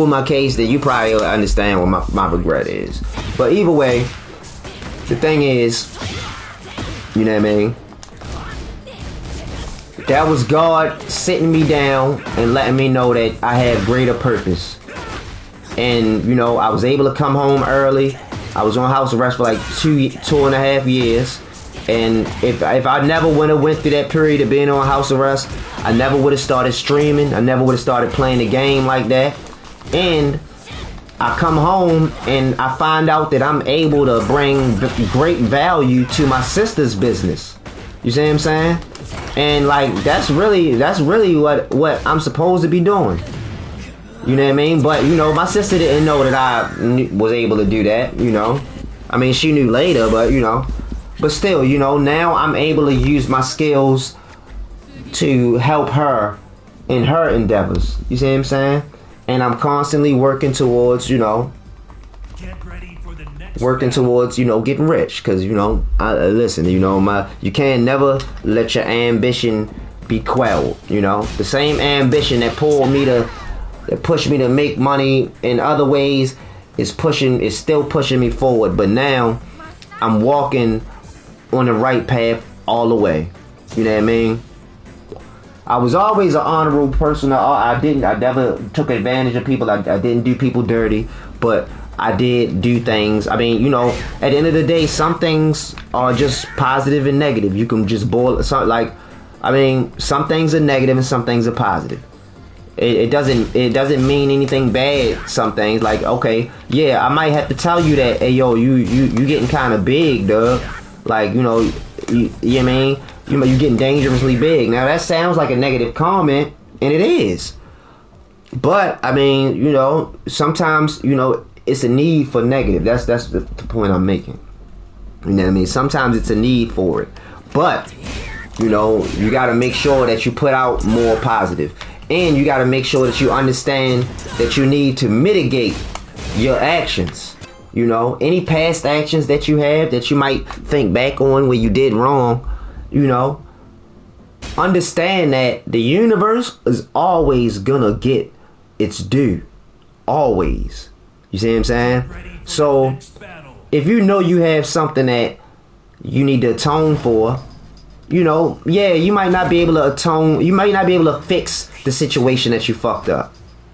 my case, then you probably understand what my regret is. But either way, the thing is, you know what I mean, that was God sitting me down and letting me know that I have greater purpose. And, you know, I was able to come home early. I was on house arrest for like 2.5 years. And if I never would have went through that period of being on house arrest, I never would have started streaming. I never would have started playing the game like that. And I come home and I find out that I'm able to bring great value to my sister's business. You see what I'm saying? And like, that's really what I'm supposed to be doing. You know what I mean? But, you know, my sister didn't know that I was able to do that, you know. I mean, she knew later, but, you know. But still, you know, now I'm able to use my skills to help her in her endeavors. You see what I'm saying? And I'm constantly working towards, you know, getting rich. Because, you know, listen, you know, you can never let your ambition be quelled. You know, the same ambition that pushed me to make money in other ways is still pushing me forward. But now I'm walking on the right path all the way. You know what I mean? I was always an honorable person. I never took advantage of people. I didn't do people dirty, but I did do things. I mean, you know, at the end of the day, some things are just positive and negative. You can just boil it. Some things are negative and some things are positive. It doesn't mean anything bad. Some things, like, okay, yeah, I might have to tell you that, hey, yo, you getting kind of big, dog. Like, you know, you know what I mean? You know, you're getting dangerously big. Now, that sounds like a negative comment, and it is. But, I mean, you know, sometimes, you know, it's a need for negative. That's the point I'm making. You know what I mean? Sometimes it's a need for it, but you know, you got to make sure that you put out more positive, and you got to make sure that you understand that you need to mitigate your actions. You know, any past actions that you have that you might think back on where you did wrong, you know, understand that the universe is always gonna get its due. Always. You see what I'm saying? So if you know you have something that you need to atone for, you know, yeah, you might not be able to atone, you might not be able to fix the situation that you fucked up.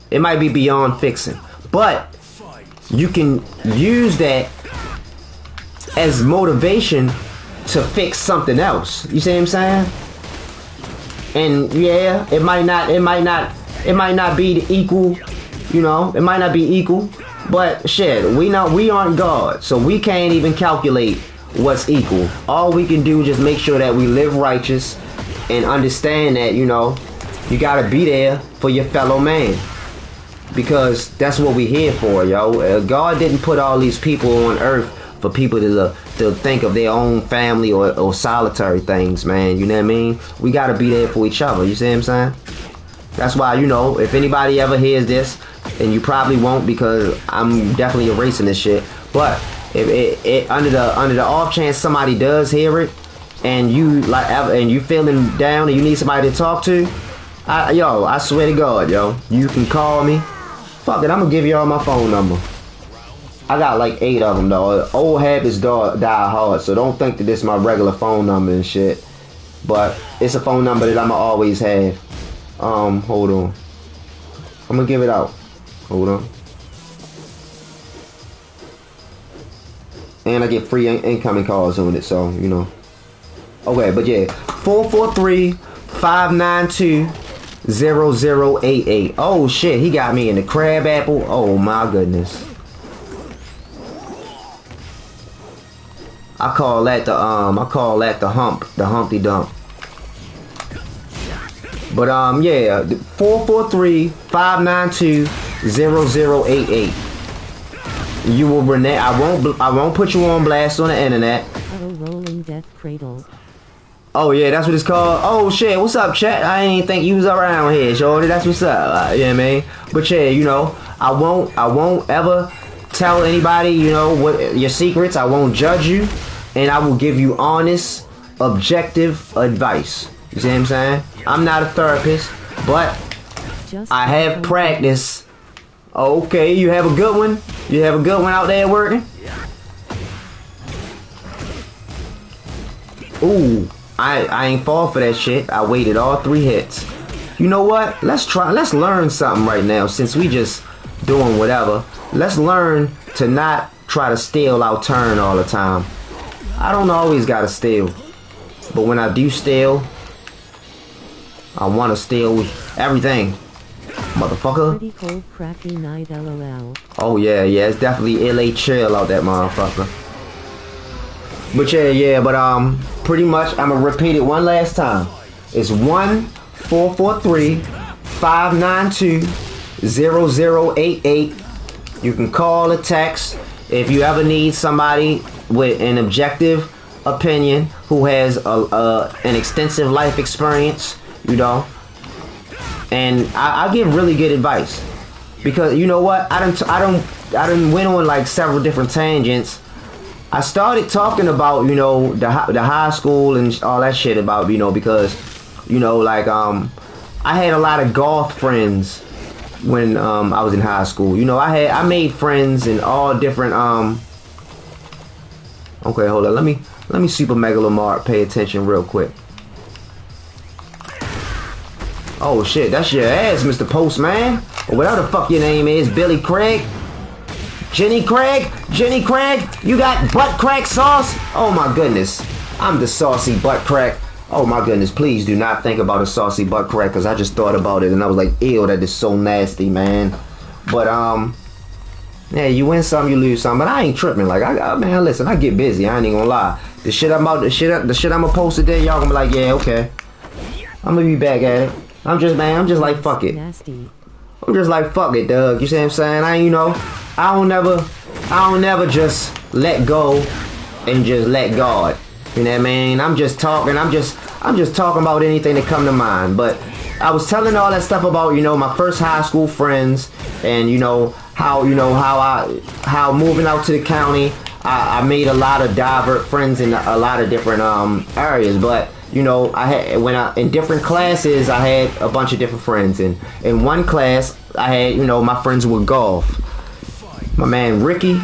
It might be beyond fixing, but you can use that as motivation to fix something else. You see what I'm saying? And yeah, it might not be the equal, you know, it might not be equal, but shit, we know we aren't God, so we can't even calculate what's equal. All we can do is just make sure that we live righteous and understand that, you know, you gotta be there for your fellow man, because that's what we're here for, yo. God didn't put all these people on earth for people to think of their own family or solitary things, man. You know what I mean? We gotta be there for each other. You see what I'm saying? That's why, you know, if anybody ever hears this, and you probably won't because I'm definitely erasing this shit, but if it under the off chance somebody does hear it, and you feeling down and you need somebody to talk to, I swear to God, yo, you can call me. Fuck it, I'm gonna give y'all my phone number. I got like 8 of them though. Old habits die hard, so don't think that this is my regular phone number and shit. But it's a phone number that I'ma always have. Hold on. I'm gonna give it out. Hold on. And I get free incoming calls on it, so you know. Okay, but yeah, 443-592-0088. Oh shit, he got me in the crab apple. Oh my goodness. I call that the Humpty Dump. But yeah, 443-592-0088. You will Renee. I won't put you on blast on the internet. Rolling Death Cradle. Oh yeah, that's what it's called. Oh shit, what's up, chat? I ain't think you was around here, shorty. That's what's up. You know what I mean? But yeah, you know, I won't ever tell anybody, you know, what your secrets. I won't judge you, and I will give you honest, objective advice. You see what I'm saying? I'm not a therapist, but I have practice. Okay, you have a good one? You have a good one out there working? Ooh, I ain't fall for that shit. I waited all 3 hits. You know what? Let's learn something right now, since we just doing whatever. Let's learn to not try to steal our turn all the time. I don't always gotta steal, but when I do steal, I want to steal everything, motherfucker. Pretty cold, cracky night, LOL. Oh yeah, it's definitely LA chill out that motherfucker. But yeah, but pretty much I'm gonna repeat it one last time. It's 1-443-592-0088. You can call or text if you ever need somebody with an objective opinion who has an extensive life experience. You know, and I give really good advice, because you know what, I done went on like several different tangents. I started talking about, you know, the high school and all that shit about, you know, because, you know, like I had a lot of golf friends when I was in high school. You know, I made friends in all different okay, hold on, let me Super Megalomart pay attention real quick. Oh shit, that's your ass, Mr. Postman. Or whatever the fuck your name is, Billy Craig. Jenny Craig, you got butt crack sauce? Oh my goodness, I'm the saucy butt crack. Oh my goodness, please do not think about a saucy butt crack, because I just thought about it and I was like, ew, that is so nasty, man. But yeah, you win some, you lose some, but I ain't tripping. Like, man, listen, I get busy, I ain't even gonna lie. The shit I'm gonna post today, y'all gonna be like, yeah, okay, I'm gonna be back at it. I'm just like, fuck it. I'm just like, fuck it, Doug. You see what I'm saying? I I don't never just let go and just let God. You know what I mean? I'm just talking about anything that come to mind. But I was telling all that stuff about, you know, my first high school friends, and how moving out to the county, I made a lot of divert friends in a lot of different areas. But you know, in different classes, I had a bunch of different friends. And in one class, I had, you know, my friends with golf. My man Ricky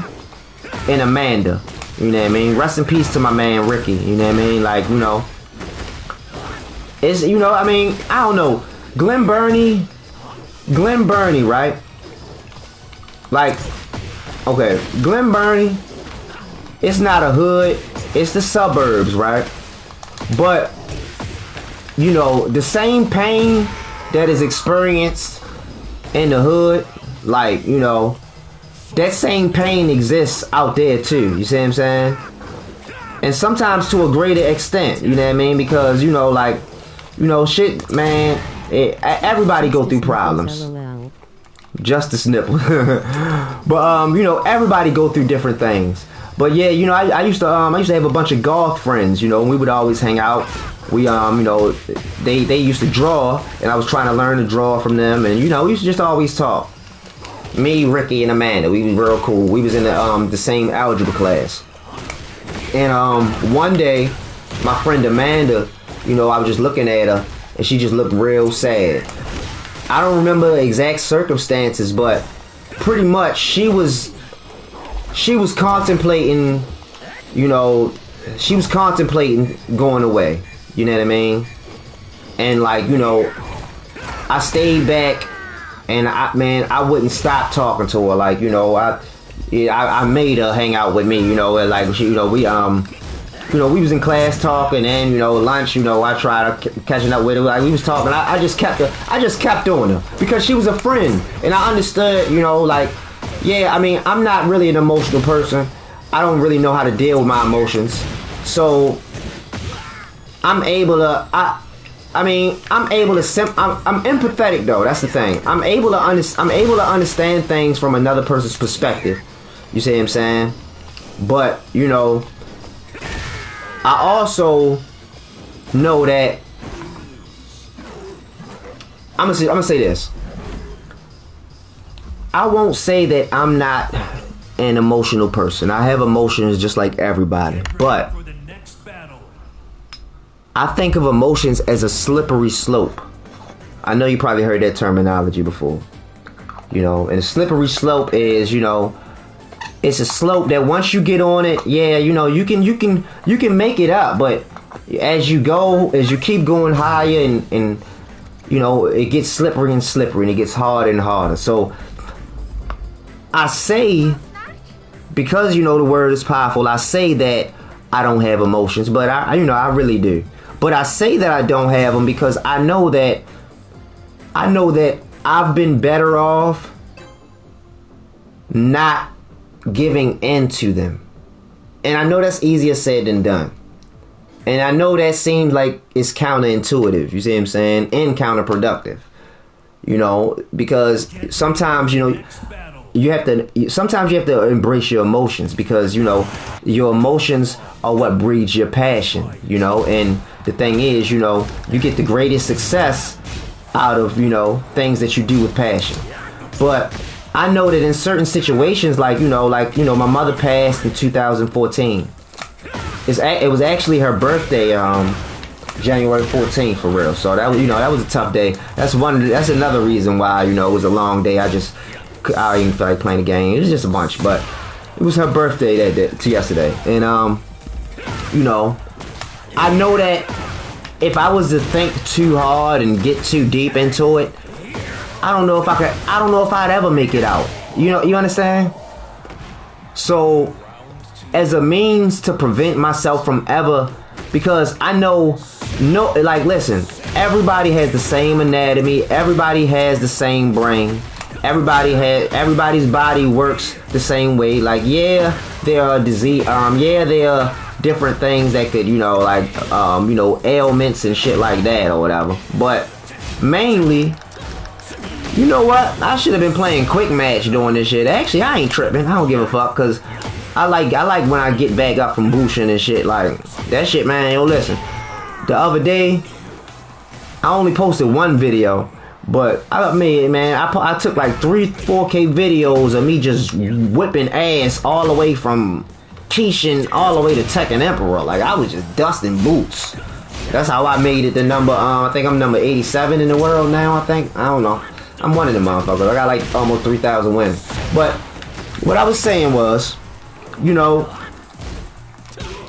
and Amanda. You know what I mean? Rest in peace to my man Ricky. You know what I mean? Like, you know, it's, you know, I mean, I don't know. Glen Burnie, right? Like, okay, Glen Burnie, it's not a hood, it's the suburbs, right? But, you know, the same pain that is experienced in the hood, like, you know, that same pain exists out there too. You see what I'm saying? And sometimes to a greater extent, you know what I mean? Because, you know, like, you know, shit, man, everybody go through problems. Just a snipple. But, you know, everybody go through different things. But yeah, you know, I used to have a bunch of golf friends, you know, and we would always hang out. We, you know, they used to draw, and I was trying to learn to draw from them, and, you know, we used to just always talk. Me, Ricky, and Amanda, we was real cool. We was in the same algebra class. And one day, my friend Amanda, you know, I was just looking at her, and she just looked real sad. I don't remember the exact circumstances, but pretty much she was contemplating, you know, going away. You know what I mean? And like, you know, I stayed back, and I wouldn't stop talking to her. Like, you know, I made her hang out with me. You know, and like, you know, we was in class talking, and, you know, lunch, you know, I tried catching up with her. Like, we was talking. I just kept doing her because she was a friend, and I understood, you know, like, yeah, I mean, I'm not really an emotional person. I don't really know how to deal with my emotions, so I'm able to. I'm empathetic though. That's the thing. I'm able to understand things from another person's perspective. You see what I'm saying? But, you know, I also know that I'm gonna say this. I won't say that I'm not an emotional person. I have emotions just like everybody, but I think of emotions as a slippery slope. I know you probably heard that terminology before. You know, and a slippery slope is, you know, it's a slope that once you get on it, yeah, you know, you can make it up, but as you keep going higher, and you know, it gets slippery and slippery, and it gets harder and harder. So I say, because, you know, the word is powerful, I say that I don't have emotions, but I really do. But I say that I don't have them because I know that I've been better off not giving into them. And I know that's easier said than done. And I know that seems like it's counterintuitive, you see what I'm saying? And counterproductive. You know, because sometimes, you know, you have to embrace your emotions, because, you know, your emotions are what breeds your passion, you know. And the thing is, you know, you get the greatest success out of, you know, things that you do with passion. But I know that in certain situations, like, you know, my mother passed in 2014. It was actually her birthday, January 14th, for real. So that was, you know, that was a tough day. That's another reason why, you know, it was a long day. I didn't feel like playing the game. It was just a bunch, but it was her birthday yesterday. And you know, I know that if I was to think too hard and get too deep into it, I don't know if I'd ever make it out. You know, you understand? So, as a means to prevent myself from ever, because I know, like, listen, everybody has the same anatomy, everybody has the same brain, everybody's body works the same way. Like, yeah, there are there are different things that could, you know, like, you know, ailments and shit like that or whatever. But mainly, You know what? I should have been playing quick match doing this shit. Actually, I ain't tripping. I don't give a fuck, cause I like when I get back up from boosting and shit. Like that shit, man. Yo, listen. The other day, I only posted one video, but I took like 3 4K videos of me just whipping ass all the way from Kishin all the way to Tekken Emperor. Like I was just dusting boots. That's how I made it the number. I think I'm number 87 in the world now. I don't know. I'm one of them motherfuckers. I got like almost 3,000 wins. But what I was saying was, you know,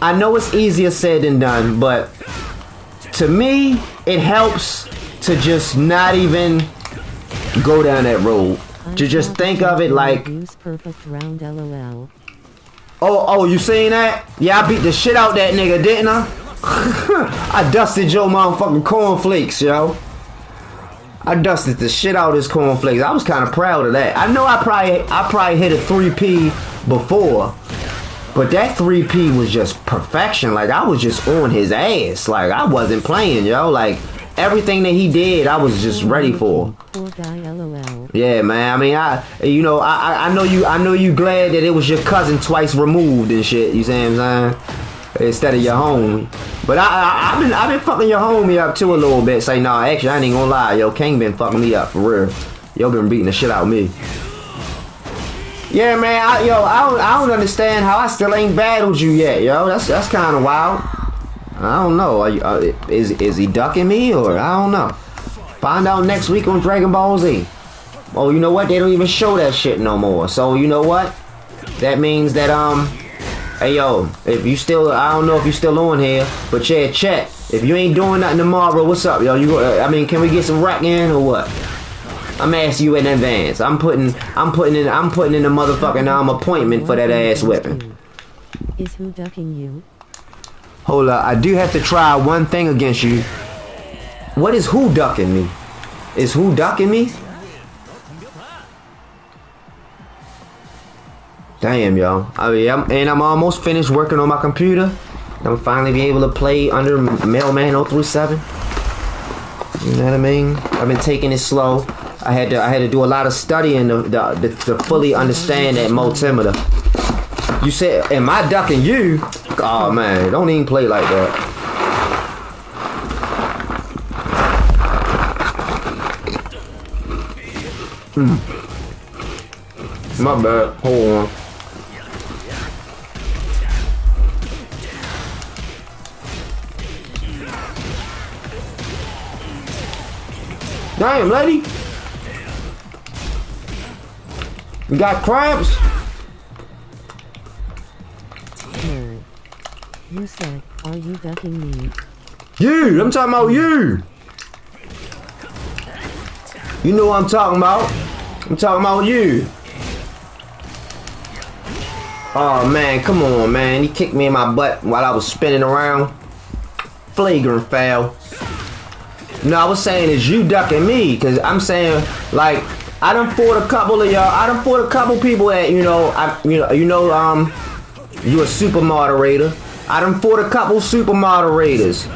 I know it's easier said than done, but to me, it helps to just not even go down that road. To just think of it like, perfect round, LOL. Oh, you seen that? Yeah, I beat the shit out that nigga, didn't I? I dusted your motherfucking cornflakes, yo. I dusted the shit out of his cornflakes. I was kind of proud of that. I know I probably hit a 3P before, but that 3P was just perfection. Like I was just on his ass. Like I wasn't playing, yo. Like everything that he did, I was just ready for. Poor guy, LOL. Yeah, man. I mean, I know you glad that it was your cousin twice removed and shit. You see what I'm saying? Instead of your homie. But I've been fucking your homie up too a little bit. Say, nah, actually, I ain't gonna lie. Yo, King been fucking me up for real. Yo been beating the shit out of me. Yeah, man. I don't understand how I still ain't battled you yet, yo. That's kind of wild. I don't know. Is he ducking me or I don't know. Find out next week on Dragon Ball Z. Oh, you know what? They don't even show that shit no more. So you know what? That means that hey yo, if you still, I don't know if you still on here, but yeah, chat. If you ain't doing nothing tomorrow, what's up, yo? Can we get some rack in or what? I'm asking you in advance. I'm putting in the motherfucking appointment for that ass whipping. Is who ducking you? Hold up, I do have to try one thing against you. What is who ducking me? Is who ducking me? Damn, yo. I'm almost finished working on my computer. I'm finally be able to play under Mailman 037. You know what I mean? I've been taking it slow. I had to do a lot of studying to fully understand that multimeter. You said, am I ducking you? Oh man, don't even play like that. My bad. Hold on. Damn, lady. You got cramps? No. You said, are you ducking me? You! I'm talking about you! You know what I'm talking about. I'm talking about you. Oh man, come on man. He kicked me in my butt while I was spinning around. Flagrant foul. No, I was saying is you ducking me, cause I'm saying like I done fought a couple of y'all. I done fought a couple people that you a super moderator. I done fought a couple super moderators.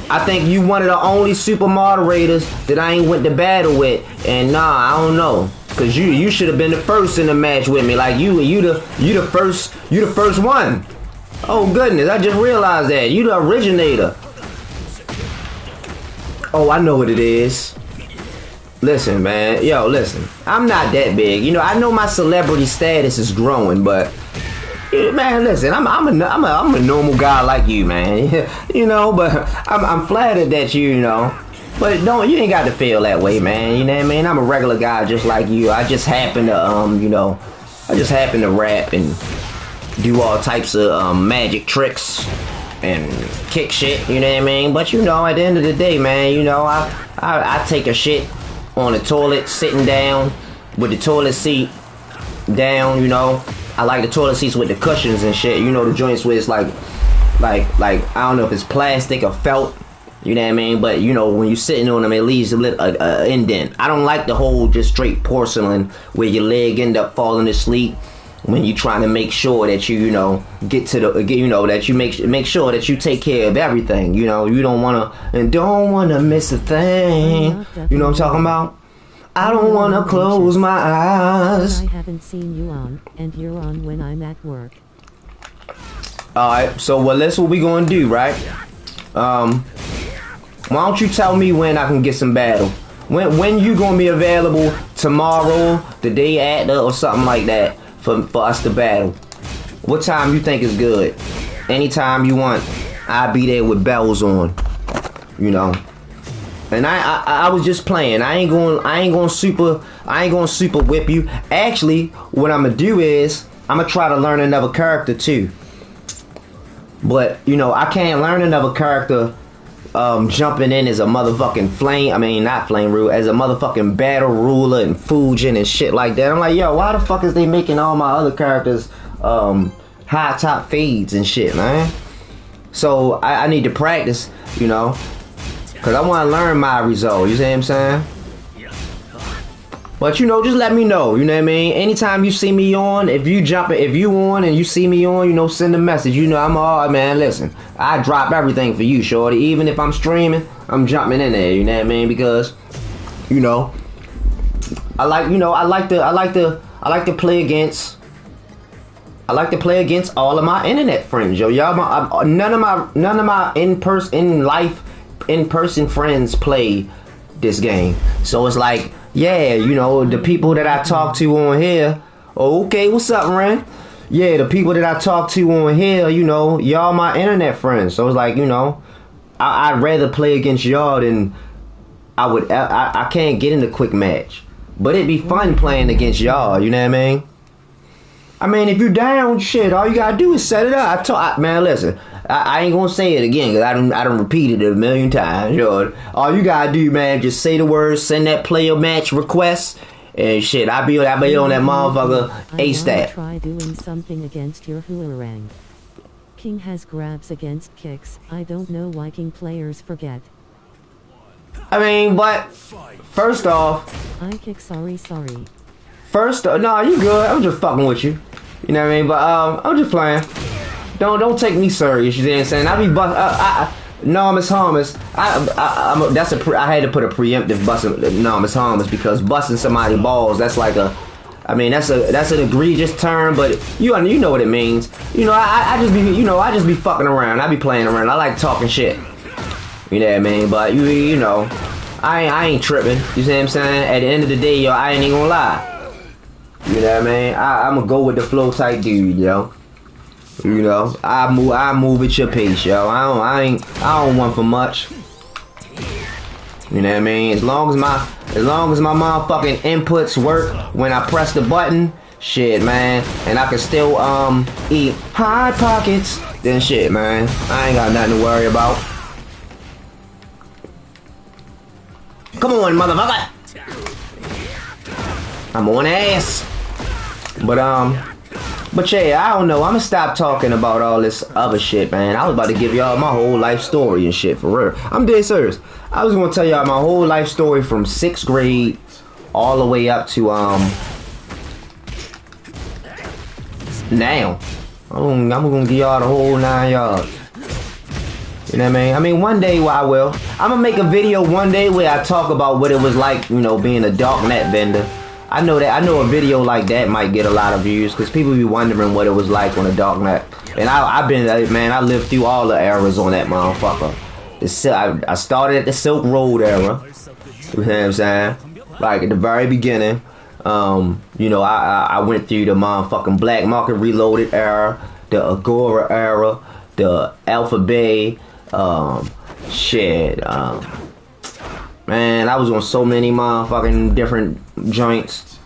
I think you one of the only super moderators that I ain't went to battle with, and nah, I don't know, cause you should have been the first in the match with me. Like you the first one. Oh goodness, I just realized that you the originator. Oh, I know what it is. Listen, man. Yo, listen. I'm not that big. You know, I know my celebrity status is growing, but man, listen. I'm a normal guy like you, man. You know, but I'm flattered that you know. But you ain't got to feel that way, man. You know what I mean? I'm a regular guy just like you. I just happen to I just happen to rap and do all types of magic tricks and kick shit, you know what I mean? But you know, at the end of the day, man, you know, I take a shit on the toilet, sitting down with the toilet seat down, you know. I like the toilet seats with the cushions and shit, you know, the joints where it's like I don't know if it's plastic or felt, you know what I mean? But you know, when you're sitting on them, it leaves a little indent. I don't like the whole just straight porcelain where your leg end up falling asleep when you trying to make sure that you know get to the that you make sure that you take care of everything. You know, you don't wanna miss a thing. You know what I'm talking about? I don't wanna close my eyes. I haven't seen you on, and you're on when I'm at work. Alright, so well, that's what we gonna do, right? Why don't you tell me when I can get some battle? When you gonna be available tomorrow, the day after, or something like that for us to battle? What time you think is good? Anytime you want, I'll be there with bells on. You know. And I was just playing. I ain't going super whip you. Actually, what I'm gonna do is I'm gonna try to learn another character too. But you know, I can't learn another character jumping in as a motherfucking not flame ruler, as a motherfucking battle ruler and Fujin and shit like that. I'm like, yo, why the fuck is they making all my other characters high top fades and shit, man? So I need to practice, you know, cause I want to learn my result. You see what I'm saying? But you know, just let me know. You know what I mean? Anytime you see me on, if you on and you see me on, you know, send a message. You know, I'm all, man. Listen, I drop everything for you, shorty. Even if I'm streaming, I'm jumping in there. You know what I mean? Because, you know, I like to play against all of my internet friends, yo. Y'all, none of my in person friends play this game. So it's like, yeah, you know, the people that I talk to on here. Oh, okay, what's up, Ren? Yeah, the people that I talk to on here, you know, y'all my internet friends. So it's like, you know, I'd rather play against y'all than I can't get in a quick match. But it'd be fun playing against y'all, you know what I mean? I mean, if you down, shit, all you gotta do is set it up. Man, listen, I ain't gonna say it again, because I done repeated it a million times, yo. All you gotta do, man, just say the words, send that player match request, and shit, I be on that motherfucker ASAP. Try doing something against your Hwoarang. King has grabs against kicks. I don't know why King players forget. I mean, but, first off... I kick sorry. First, no, you good. I'm just fucking with you. You know what I mean? But I'm just playing. Don't take me serious. You know what I'm saying? I be Miss Harmless. I had to put a preemptive busting. No, Miss Harmless, because busting somebody's balls. That's like a. I mean, that's an egregious term, but you know what it means. You know, I just be fucking around. I be playing around. I like talking shit. You know what I mean? But you know, I ain't tripping. You see what I'm saying? At the end of the day, yo, I ain't even gonna lie. You know what I mean? I'm gonna go with the flow type dude, yo. You know, I move at your pace, yo. I don't want for much. You know what I mean? As long as my motherfucking inputs work when I press the button, shit, man, and I can still eat hot pockets, then shit, man, I ain't got nothing to worry about. Come on, motherfucker. I'm on ass. But yeah, I don't know. I'm gonna stop talking about all this other shit, man. I was about to give y'all my whole life story and shit, for real. I'm dead serious. I was gonna tell y'all my whole life story from 6th grade all the way up to now. I'm gonna give y'all the whole 9 yards. You know what I mean? I mean, one day I will. I'm gonna make a video one day where I talk about what it was like, you know, being a darknet vendor. I know a video like that might get a lot of views, because people be wondering what it was like on a darknet. And I lived through all the eras on that motherfucker. I started at the Silk Road era. You know what I'm saying? Like at the very beginning. You know, I went through the motherfucking Black Market Reloaded era, the Agora era, the Alpha Bay, man, I was on so many motherfucking different joints.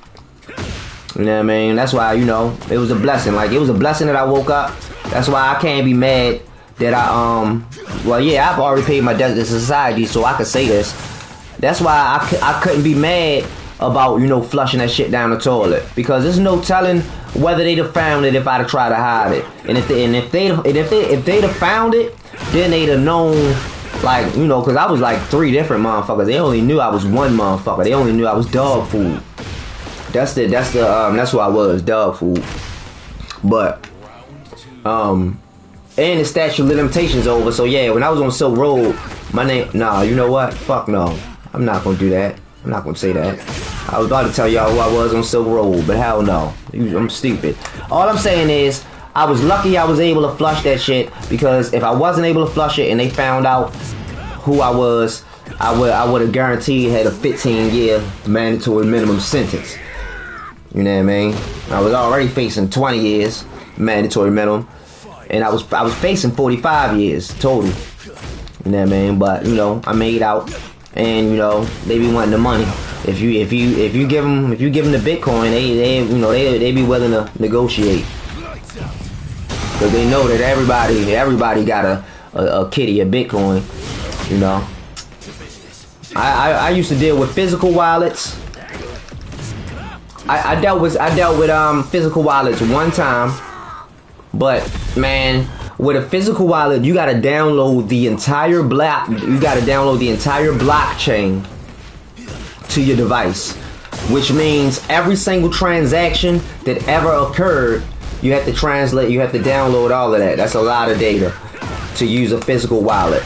You know what I mean? That's why, you know, it was a blessing. Like, it was a blessing that I woke up. That's why I can't be mad that well, yeah, I've already paid my debt to society, so I could say this. That's why I couldn't be mad about, you know, flushing that shit down the toilet, because there's no telling whether they'd have found it if I'd have tried to hide it. And if they'd have found it, then they'd have known. Like, you know, because I was like 3 different motherfuckers. They only knew I was one motherfucker. They only knew I was dog food. That's who I was, dog food. But, and the statute of limitations over. So yeah, when I was on Silk Road, my name, nah, you know what? Fuck no. I'm not gonna do that. I'm not gonna say that. I was about to tell y'all who I was on Silver Road, but hell no. I'm stupid. All I'm saying is, I was lucky I was able to flush that shit, because if I wasn't able to flush it and they found out who I was, I would have guaranteed had a 15-year mandatory minimum sentence. You know what I mean? I was already facing 20 years mandatory minimum, and I was facing 45 years total. You know what I mean? But you know, I made out, and you know, they be wanting the money. If you give them the Bitcoin, they be willing to negotiate, because they know that everybody got a kitty, a Bitcoin. You know, I used to deal with physical wallets. I dealt with physical wallets one time, but man, with a physical wallet, you gotta download the entire blockchain to your device, which means every single transaction that ever occurred, you have to translate, you have to download all of that. That's a lot of data to use a physical wallet.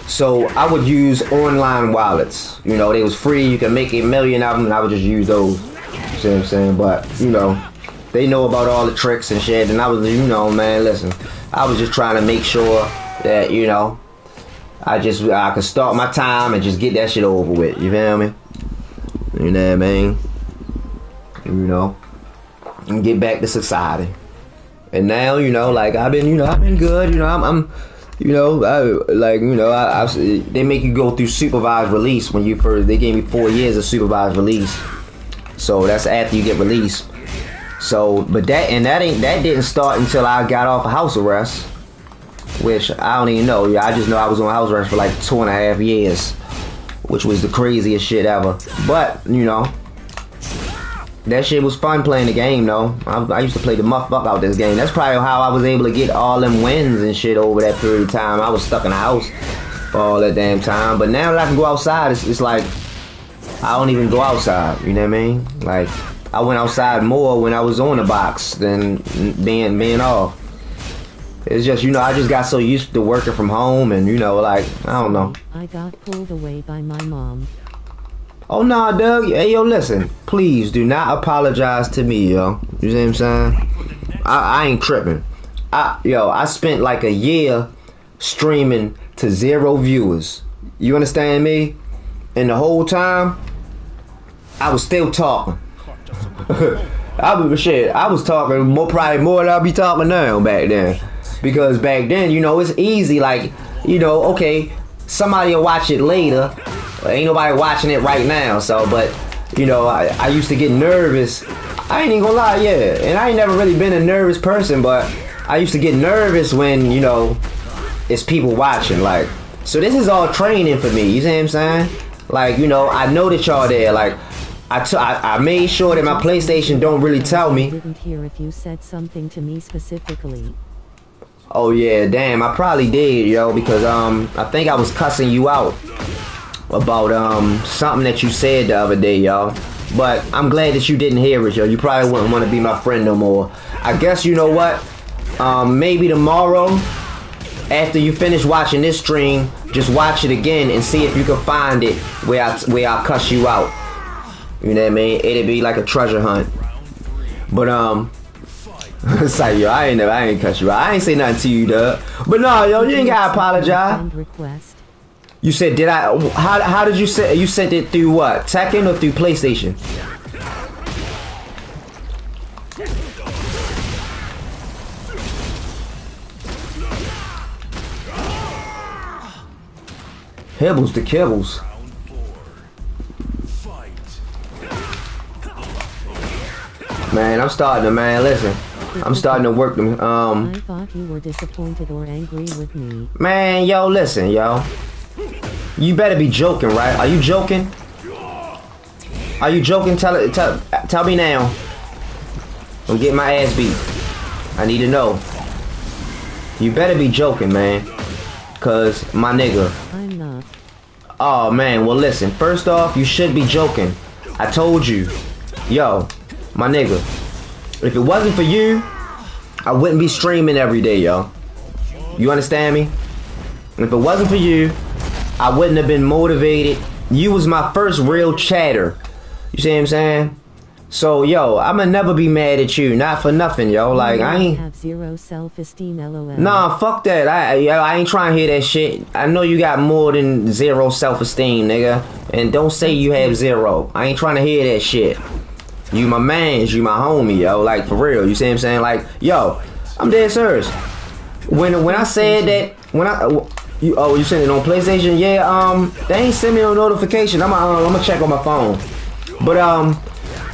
So I would use online wallets. You know, they was free. You can make 1 million of them, and I would just use those. You see what I'm saying? But you know, they know about all the tricks and shit, and I was, you know, man, listen, I was just trying to make sure that, you know, I could start my time and just get that shit over with. You feel me? You know what I mean? You know, and get back to society. And now, you know, like I've been good. You know, I'm you know, they make you go through supervised release when you first. They gave me 4 years of supervised release, so that's after you get released. So, but that didn't start until I got off of house arrest, which I don't even know. I just know I was on house arrest for like 2.5 years, which was the craziest shit ever. But you know, that shit was fun playing the game though. I used to play the fuck out this game. That's probably how I was able to get all them wins and shit over that period of time. I was stuck in the house for all that damn time. But now that I can go outside, it's like I don't even go outside. You know what I mean? Like I went outside more when I was on the box than being off. It's just, you know, I just got so used to working from home, and you know, like I don't know. I got pulled away by my mom. Oh nah, Doug. Hey yo, listen. Please do not apologize to me, yo. You see what I'm saying? I ain't tripping. I spent like a year streaming to 0 viewers. You understand me? And the whole time, I was still talking. I was talking probably more than I'll be talking now back then. Because back then, you know, it's easy. Like, you know, okay, somebody will watch it later. Ain't nobody watching it right now, so, but, you know, I used to get nervous. I ain't even gonna lie, yeah. And I ain't never really been a nervous person, but I used to get nervous when, you know, it's people watching, like. So this is all training for me, you see what I'm saying? Like, you know, I know that y'all there, like, I made sure that my PlayStation don't really tell me. I didn't hear if you said something to me specifically. Oh yeah, damn, I probably did, yo, because I think I was cussing you out about something that you said the other day, y'all. But I'm glad that you didn't hear it, yo. You probably wouldn't want to be my friend no more. I guess, you know what? Maybe tomorrow, after you finish watching this stream, just watch it again and see if you can find it where I cuss you out. You know what I mean? It'd be like a treasure hunt. But it's like, yo, I ain't cuss you out. I ain't say nothing to you, Doug. But no, yo, you ain't gotta apologize. You said, did I? How did you say? You sent it through what? Tekken or through PlayStation? Hibbles to kibbles. Man, I'm starting to, listen. I'm starting to work them, I thought you were disappointed or angry with me. Man, yo, listen, yo. You better be joking, right? Are you joking? Are you joking? Tell me now. I'm getting my ass beat. I need to know. You better be joking, man. Cause my nigga. I'm not. Oh man, well listen. First off, you should be joking. I told you. Yo, my nigga. If it wasn't for you, I wouldn't be streaming every day, yo. You understand me? If it wasn't for you, I wouldn't have been motivated. You was my first real chatter. You see what I'm saying? So, yo, I'ma never be mad at you, not for nothing, yo. Like, I ain't have zero self-esteem, lol. Nah, fuck that. I ain't trying to hear that shit. I know you got more than zero self-esteem, nigga. And don't say you have zero. I ain't trying to hear that shit. You my mans, you my homie, yo. Like, for real. You see what I'm saying? Like, yo, I'm dead serious. When I said that, you sent it on PlayStation? Yeah, they ain't send me no notification. I'm gonna check on my phone. But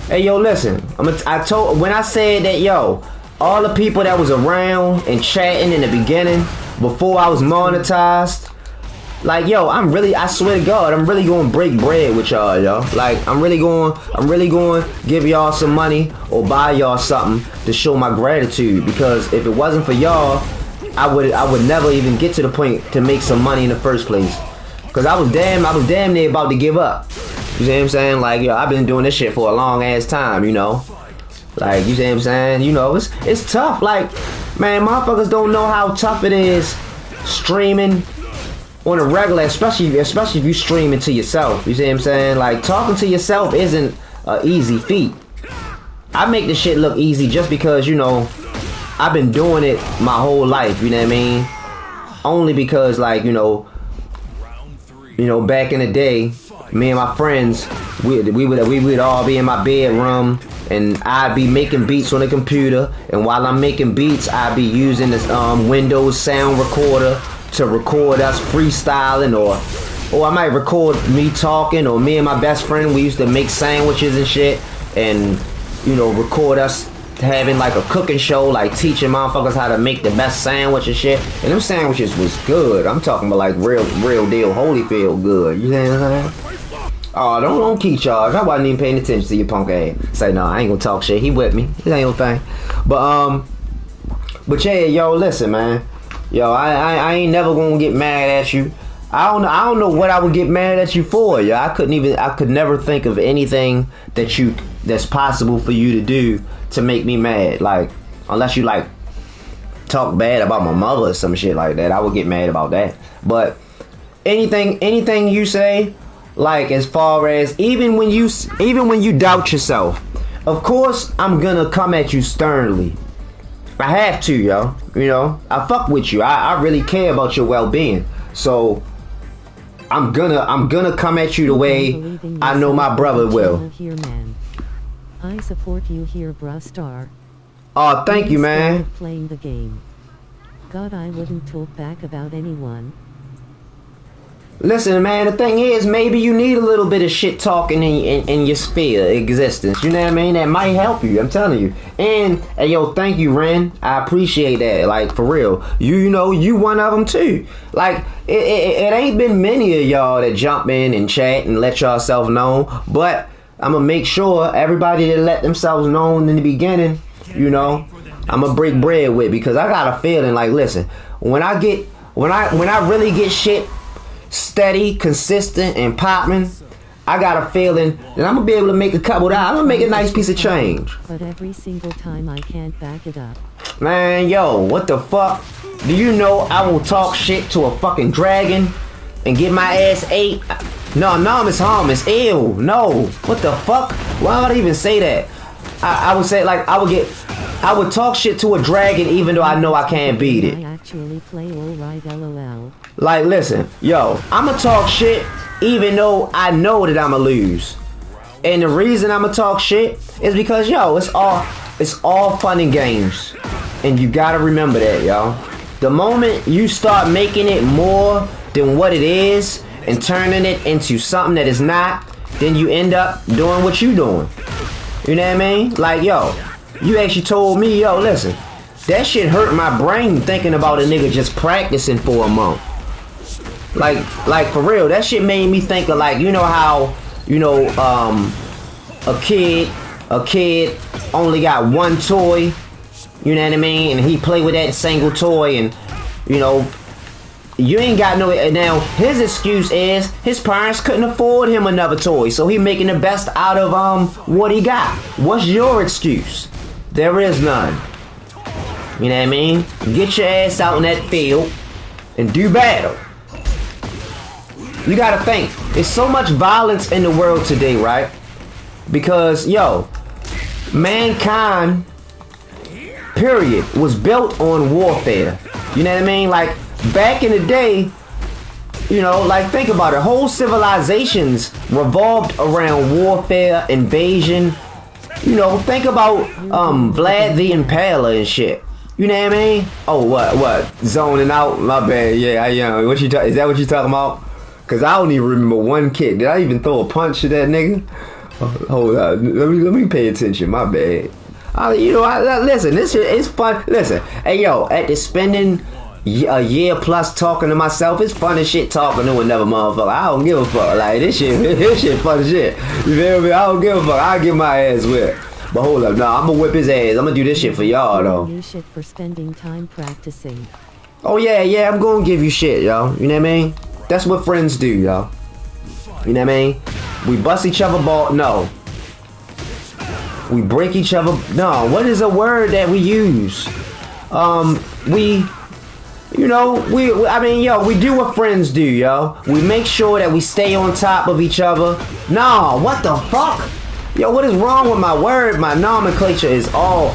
hey, yo, listen. When I said that, yo, all the people that was around and chatting in the beginning before I was monetized, like, yo, I swear to God, I'm really going to break bread with y'all, yo. Like, I'm really going to give y'all some money or buy y'all something to show my gratitude, because if it wasn't for y'all, I would never even get to the point to make some money in the first place. Cause I was damn near about to give up. You see what I'm saying? Like, yo, I've been doing this shit for a long ass time, you know. Like, you see what I'm saying? You know, it's tough. Like, man, motherfuckers don't know how tough it is streaming on a regular, especially if you streaming to yourself. You see what I'm saying? Like, talking to yourself isn't an easy feat. I make this shit look easy just because, you know, I've been doing it my whole life, you know what I mean? Only because, like, you know, back in the day, me and my friends, we would all be in my bedroom, and I'd be making beats on the computer, and while I'm making beats, I'd be using this Windows sound recorder to record us freestyling, or I might record me talking, or me and my best friend, we used to make sandwiches and shit, and, you know, record us having like a cooking show, like teaching motherfuckers how to make the best sandwich and shit. And them sandwiches was good. I'm talking about like real deal Holyfield good. You know what I'm saying? Oh, don't keep charge. I wasn't even paying attention to your punk ass. Say no, I ain't gonna talk shit. He with me. It ain't no thing. But yeah, yo, listen, man. Yo, I ain't never gonna get mad at you. I don't know what I would get mad at you for, yo. I could never think of anything that's possible for you to do to make me mad. Like, unless you like talk bad about my mother or some shit like that, I would get mad about that. But anything you say, like, as far as even when you doubt yourself, of course I'm gonna come at you sternly. I have to, yo. You know, I fuck with you. I really care about your well-being. So I'm gonna come at you the way I know my brother will. Here, man. I support you here, bruh star. Oh, thank you, man. Playing the game. God, I wouldn't talk back about anyone. Listen, man, the thing is, maybe you need a little bit of shit talking in your sphere existence. You know what I mean? That might help you, I'm telling you. And, hey, yo, thank you, Ren. I appreciate that. Like, for real. You know, you one of them, too. Like, it ain't been many of y'all that jump in and chat and let yourself know. But I'm going to make sure everybody that let themselves known in the beginning, you know, I'm going to break bread with. Because I got a feeling, like, listen, when I really get shit steady, consistent, and popping, I got a feeling that I'm gonna be able to make a couple dollars. I'm gonna make a nice piece of change. But every single time I can't back it up. Man, yo, what the fuck? Do you know I will talk shit to a fucking dragon and get my ass ate? No, Miss Harmons, ew, no. What the fuck? Why would I even say that? I would say, like, I would talk shit to a dragon even though I know I can't beat it. I actually play alright, lol. Like, listen, yo, I'ma talk shit even though I know that I'ma lose. And the reason I'ma talk shit is because, yo, it's all fun and games. And you gotta remember that, yo. The moment you start making it more than what it is and turning it into something that is not, then you end up doing what you doing. You know what I mean? Like, yo, you actually told me, yo, listen, that shit hurt my brain thinking about a nigga just practicing for a month. Like for real, that shit made me think of, like, you know how, you know, a kid only got one toy, you know what I mean, and he play with that single toy, and, you know, you ain't got no. Now his excuse is his parents couldn't afford him another toy, so he making the best out of what he got. What's your excuse? There is none. You know what I mean? Get your ass out in that field and do battle. You gotta think, there's so much violence in the world today, right? Because yo, mankind, period, was built on warfare. You know what I mean? Like back in the day, you know, like think about it. Whole civilizations revolved around warfare, invasion. You know, think about Vlad the Impaler and shit. You know what I mean? Oh, what? Zoning out? My bad. Yeah, I am. Is that what you talking about? Cause I don't even remember one kick. Did I even throw a punch at that nigga? Hold on. Let me pay attention. My bad. Listen. This shit is fun. Listen. Hey, yo, after spending a year plus talking to myself, it's fun as shit talking to another motherfucker. I don't give a fuck. Like this shit fun as shit. You feel me? I don't give a fuck. I'll get my ass whipped. But hold up, nah, I'm gonna whip his ass. I'm gonna do this shit for y'all though. You shit for spending time practicing. Oh yeah, I'm gonna give you shit, yo. You know what I mean? That's what friends do, yo. You know what I mean? We bust each other ball. No. We break each other. No. What is a word that we use? We do what friends do, yo. We make sure that we stay on top of each other. Nah, what the fuck? Yo, what is wrong with my word? My nomenclature is all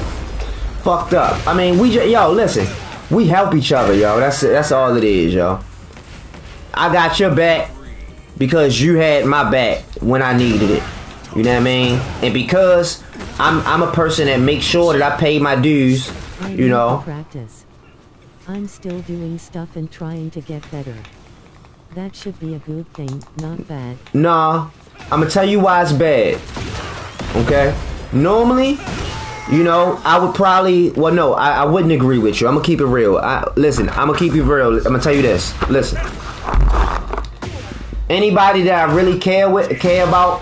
fucked up. I mean, listen. We help each other, yo. That's all it is, yo. I got your back because you had my back when I needed it. You know what I mean? And because I'm a person that makes sure that I pay my dues, you know. Practice. I'm still doing stuff and trying to get better. That should be a good thing, not bad. Nah, I'm gonna tell you why it's bad. Okay? Normally, you know, I would probably, well, no, I wouldn't agree with you. I'm gonna keep it real. Listen, I'm gonna keep you real. I'm gonna tell you this. Listen. Anybody that I really care about,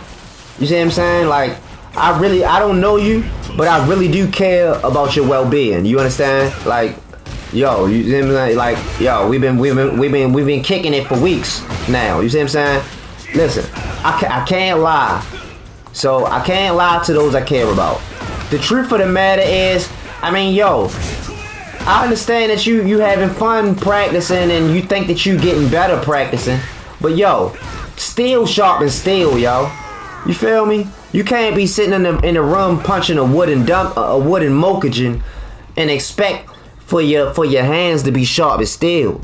you see what I'm saying? Like, I don't know you, but I really do care about your well-being. You understand? Like, yo, you see what I'm saying? Like, yo, we've been kicking it for weeks now. You see what I'm saying? Listen, I can't lie. So I can't lie to those I care about. The truth of the matter is, I mean, yo, I understand that you having fun practicing and you think that you getting better practicing, but yo, steel sharpens steel, yo. You feel me? You can't be sitting in the room punching a wooden mokagen and expect for your hands to be sharp as steel,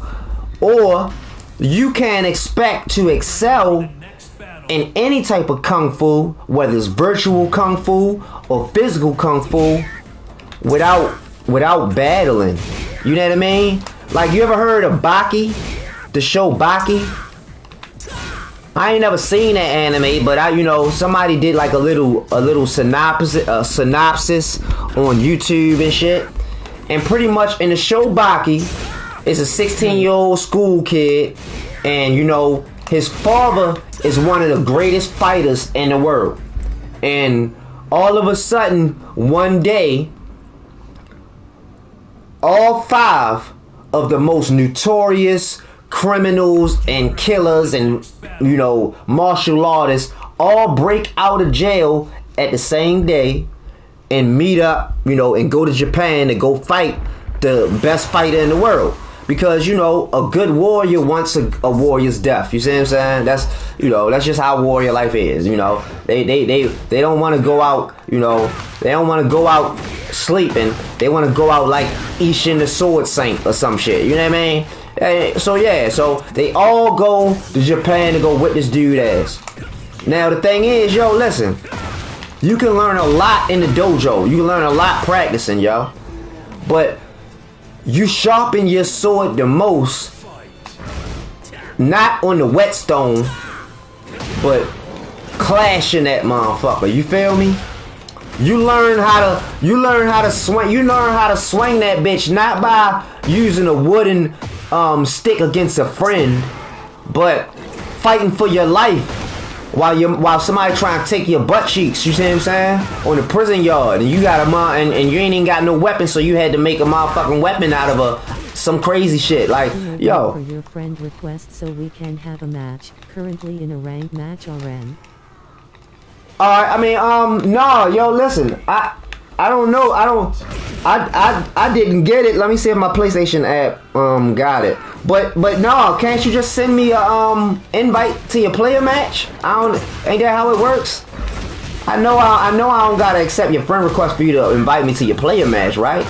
or you can't expect to excel in any type of kung fu, whether it's virtual kung fu or physical kung fu, without battling. You know what I mean? Like, you ever heard of Baki? The show Baki? I ain't never seen that anime, but somebody did like a little synopsis on YouTube and shit. And pretty much in the show Baki, it's a 16-year-old school kid, and his father is one of the greatest fighters in the world. And all of a sudden, one day, all 5 of the most notorious criminals and killers and, martial artists all break out of jail at the same day and meet up, and go to Japan to go fight the best fighter in the world. Because, a good warrior wants a warrior's death. You see what I'm saying? That's just how warrior life is. They don't want to go out, they don't want to go out sleeping. They want to go out like Ishin the Sword Saint or some shit. You know what I mean? So they all go to Japan to go whip this dude ass. Now the thing is, listen, you can learn a lot in the dojo. You can learn a lot practicing, yo. But you sharpen your sword the most, not on the whetstone, but clashing that motherfucker. You feel me? You learn how to swing. You learn how to swing that bitch not by using a wooden stick against a friend, but fighting for your life while somebody trying to take your butt cheeks. You see what I'm saying? On the prison yard, and you got and you ain't even got no weapon, so you had to make a motherfucking weapon out of some crazy shit. Like, yo. For your friend request so we can have a match. Currently in a ranked match already. Alright, no, yo, listen. I don't know. I didn't get it. Let me see if my PlayStation app got it. But no, can't you just send me a invite to your player match? Ain't that how it works? I know I don't gotta accept your friend request for you to invite me to your player match, right?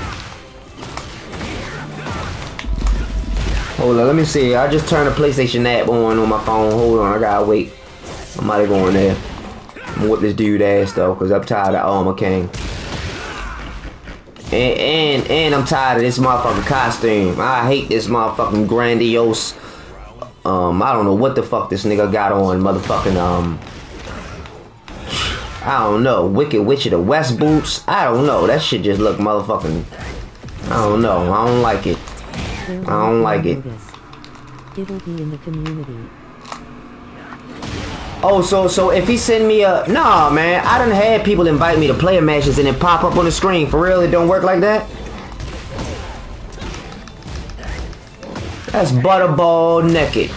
Hold on, let me see. I just turned the PlayStation app on my phone. Hold on, I gotta wait. I might go in there. I'm gonna whip this dude ass though, cause I'm tired of Armor King. And I'm tired of this motherfucking costume. I hate this motherfucking grandiose. I don't know what the fuck this nigga got on, motherfucking I don't know, Wicked Witch of the West boots. I don't know. That shit just look motherfucking. I don't know. I don't like it. I don't like it. It'll be in the community. Oh, so if he send me a nah, man, I done had people invite me to player matches and it pop up on the screen. For real, it don't work like that. That's Butterball naked.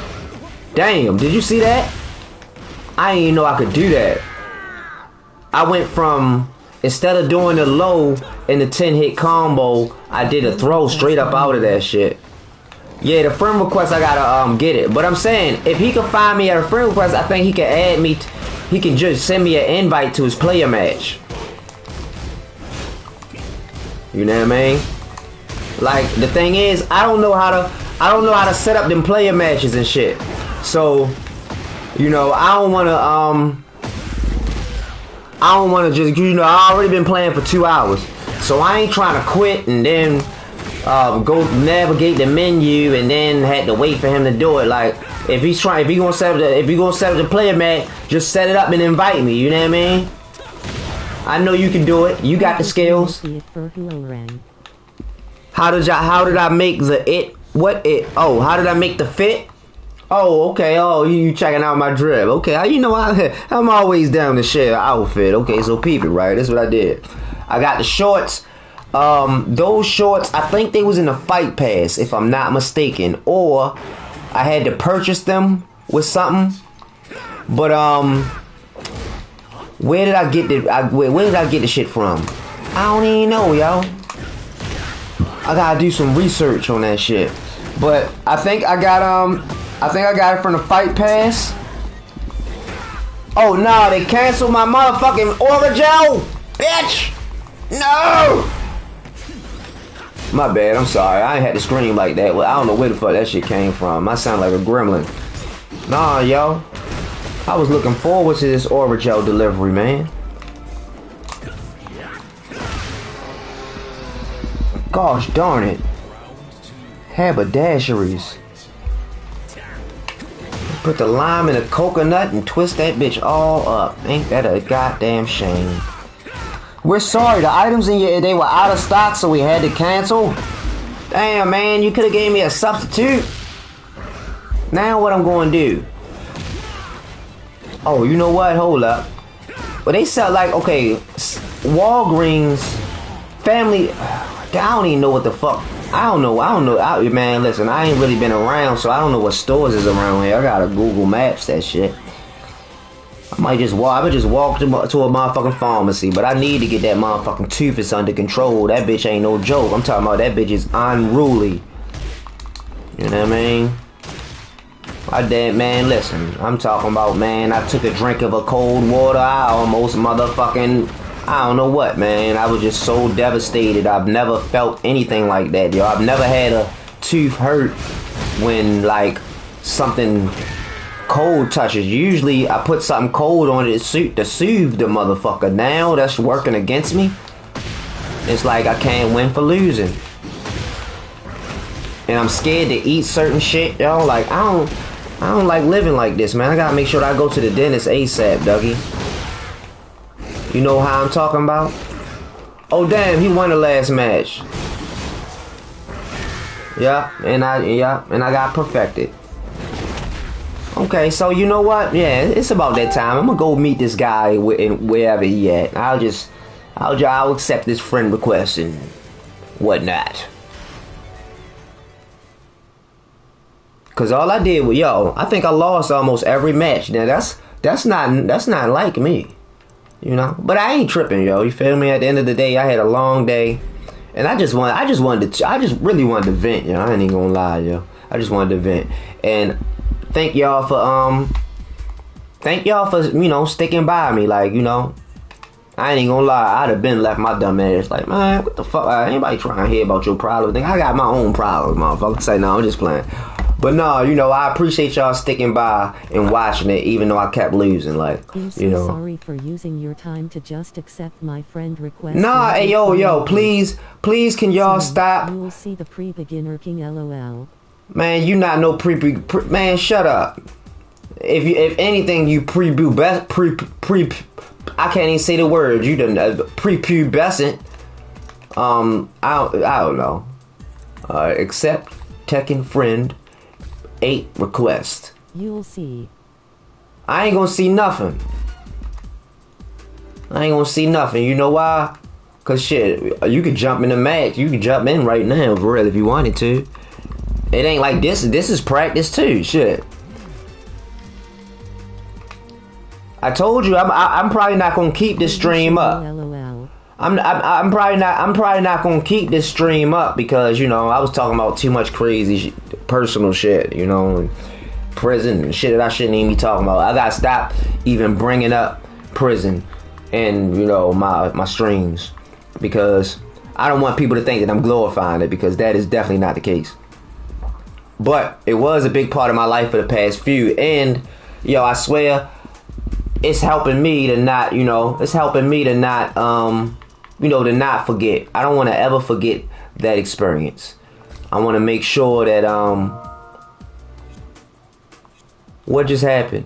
Damn, did you see that? I didn't even know I could do that. I went from, instead of doing the low in the 10-hit combo, I did a throw straight up out of that shit. Yeah, the friend request, I gotta get it. But I'm saying, if he can find me at a friend request, I think he can add me. He can just send me an invite to his player match. You know what I mean? Like, the thing is, I don't know how to set up them player matches and shit. So, you know, I don't wanna just, you know, I already been playing for 2 hours. So I ain't trying to quit and then go navigate the menu and then had to wait for him to do it. Like, if he gonna set up the player match, just set it up and invite me, you know what I mean? I know you can do it. You got the skills. How did I make the it? What it? Oh, how did I make the fit? Oh, okay. Oh, you checking out my drip. Okay, you know I'm always down to share an outfit. Okay, so peep it, right? That's what I did. I got the shorts. Those shorts, I think they was in the fight pass, if I'm not mistaken. Or I had to purchase them with something. But where did I get the shit from? I don't even know, yo. I gotta do some research on that shit. But I think I got it from the fight pass. Oh no, they canceled my motherfucking Origel, bitch. No. My bad. I'm sorry. I ain't had to scream like that. Well, I don't know where the fuck that shit came from. I sound like a gremlin. Nah, yo. I was looking forward to this Origel delivery, man. Gosh darn it. Haberdasheries. Put the lime in a coconut and twist that bitch all up. Ain't that a goddamn shame? We're sorry, the items they were out of stock, so we had to cancel. Damn, man, you could have gave me a substitute. Now what I'm going to do? Oh, you know what? Hold up. Well, they sell like, okay, Walgreens, Family. I don't even know what the fuck. I don't know, man, listen, I ain't really been around, so I don't know what stores is around here. I gotta Google Maps that shit. I might just walk to a motherfucking pharmacy, but I need to get that motherfucking toothus under control. That bitch ain't no joke. I'm talking about that bitch is unruly. You know what I mean? Man, listen, I'm talking about, man, I took a drink of a cold water, I almost motherfucking, I don't know what, man. I was just so devastated. I've never felt anything like that, yo. I've never had a tooth hurt when, like, something cold touches. Usually, I put something cold on it to soothe the motherfucker. Now, that's working against me. It's like I can't win for losing. And I'm scared to eat certain shit, yo. Like, I don't like living like this, man. I gotta make sure that I go to the dentist ASAP, Dougie. You know how I'm talking about? Oh damn, he won the last match. Yeah, and I got perfected. Okay, so you know what? Yeah, it's about that time. I'm gonna go meet this guy wherever he at. I'll accept this friend request and whatnot. Cause all I did was, yo, I think I lost almost every match. Now that's not like me. You know, but I ain't tripping, yo. You feel me? At the end of the day, I had a long day, and I just really wanted to vent, yo. I ain't even gonna lie, yo. I just wanted to vent, and thank y'all for you know, sticking by me, like, you know, I ain't even gonna lie, I'd have been left my dumb ass like, man, what the fuck? Anybody trying to hear about your problems? I got my own problems, motherfucker. Say, no, I'm just playing. But no, you know, I appreciate y'all sticking by and watching it, even though I kept losing. Like, I'm so you know. sorry for using your time to just accept my friend request. Nah, hey, yo, please, can y'all stop? You will see the pre-beginner king, lol. Man, you not no man, shut up. If anything, you I can't even say the word. You done prepubescent. I don't know. Accept Tekken friend 8 request. You'll see. I ain't gonna see nothing. You know why? Cause shit, you could jump in the match. You could jump in right now, for real, if you wanted to. It ain't like this. This is practice too. Shit. I told you, I'm probably not gonna keep this stream up. I'm probably not gonna keep this stream up because, you know, I was talking about too much crazy personal shit, you know, prison and shit that I shouldn't even be talking about. I gotta stop even bringing up prison and, you know, my streams, because I don't want people to think that I'm glorifying it, because that is definitely not the case. But it was a big part of my life for the past few, and yo, I swear it's helping me to not, you know, to not forget. I don't want to ever forget that experience. I want to make sure that what just happened?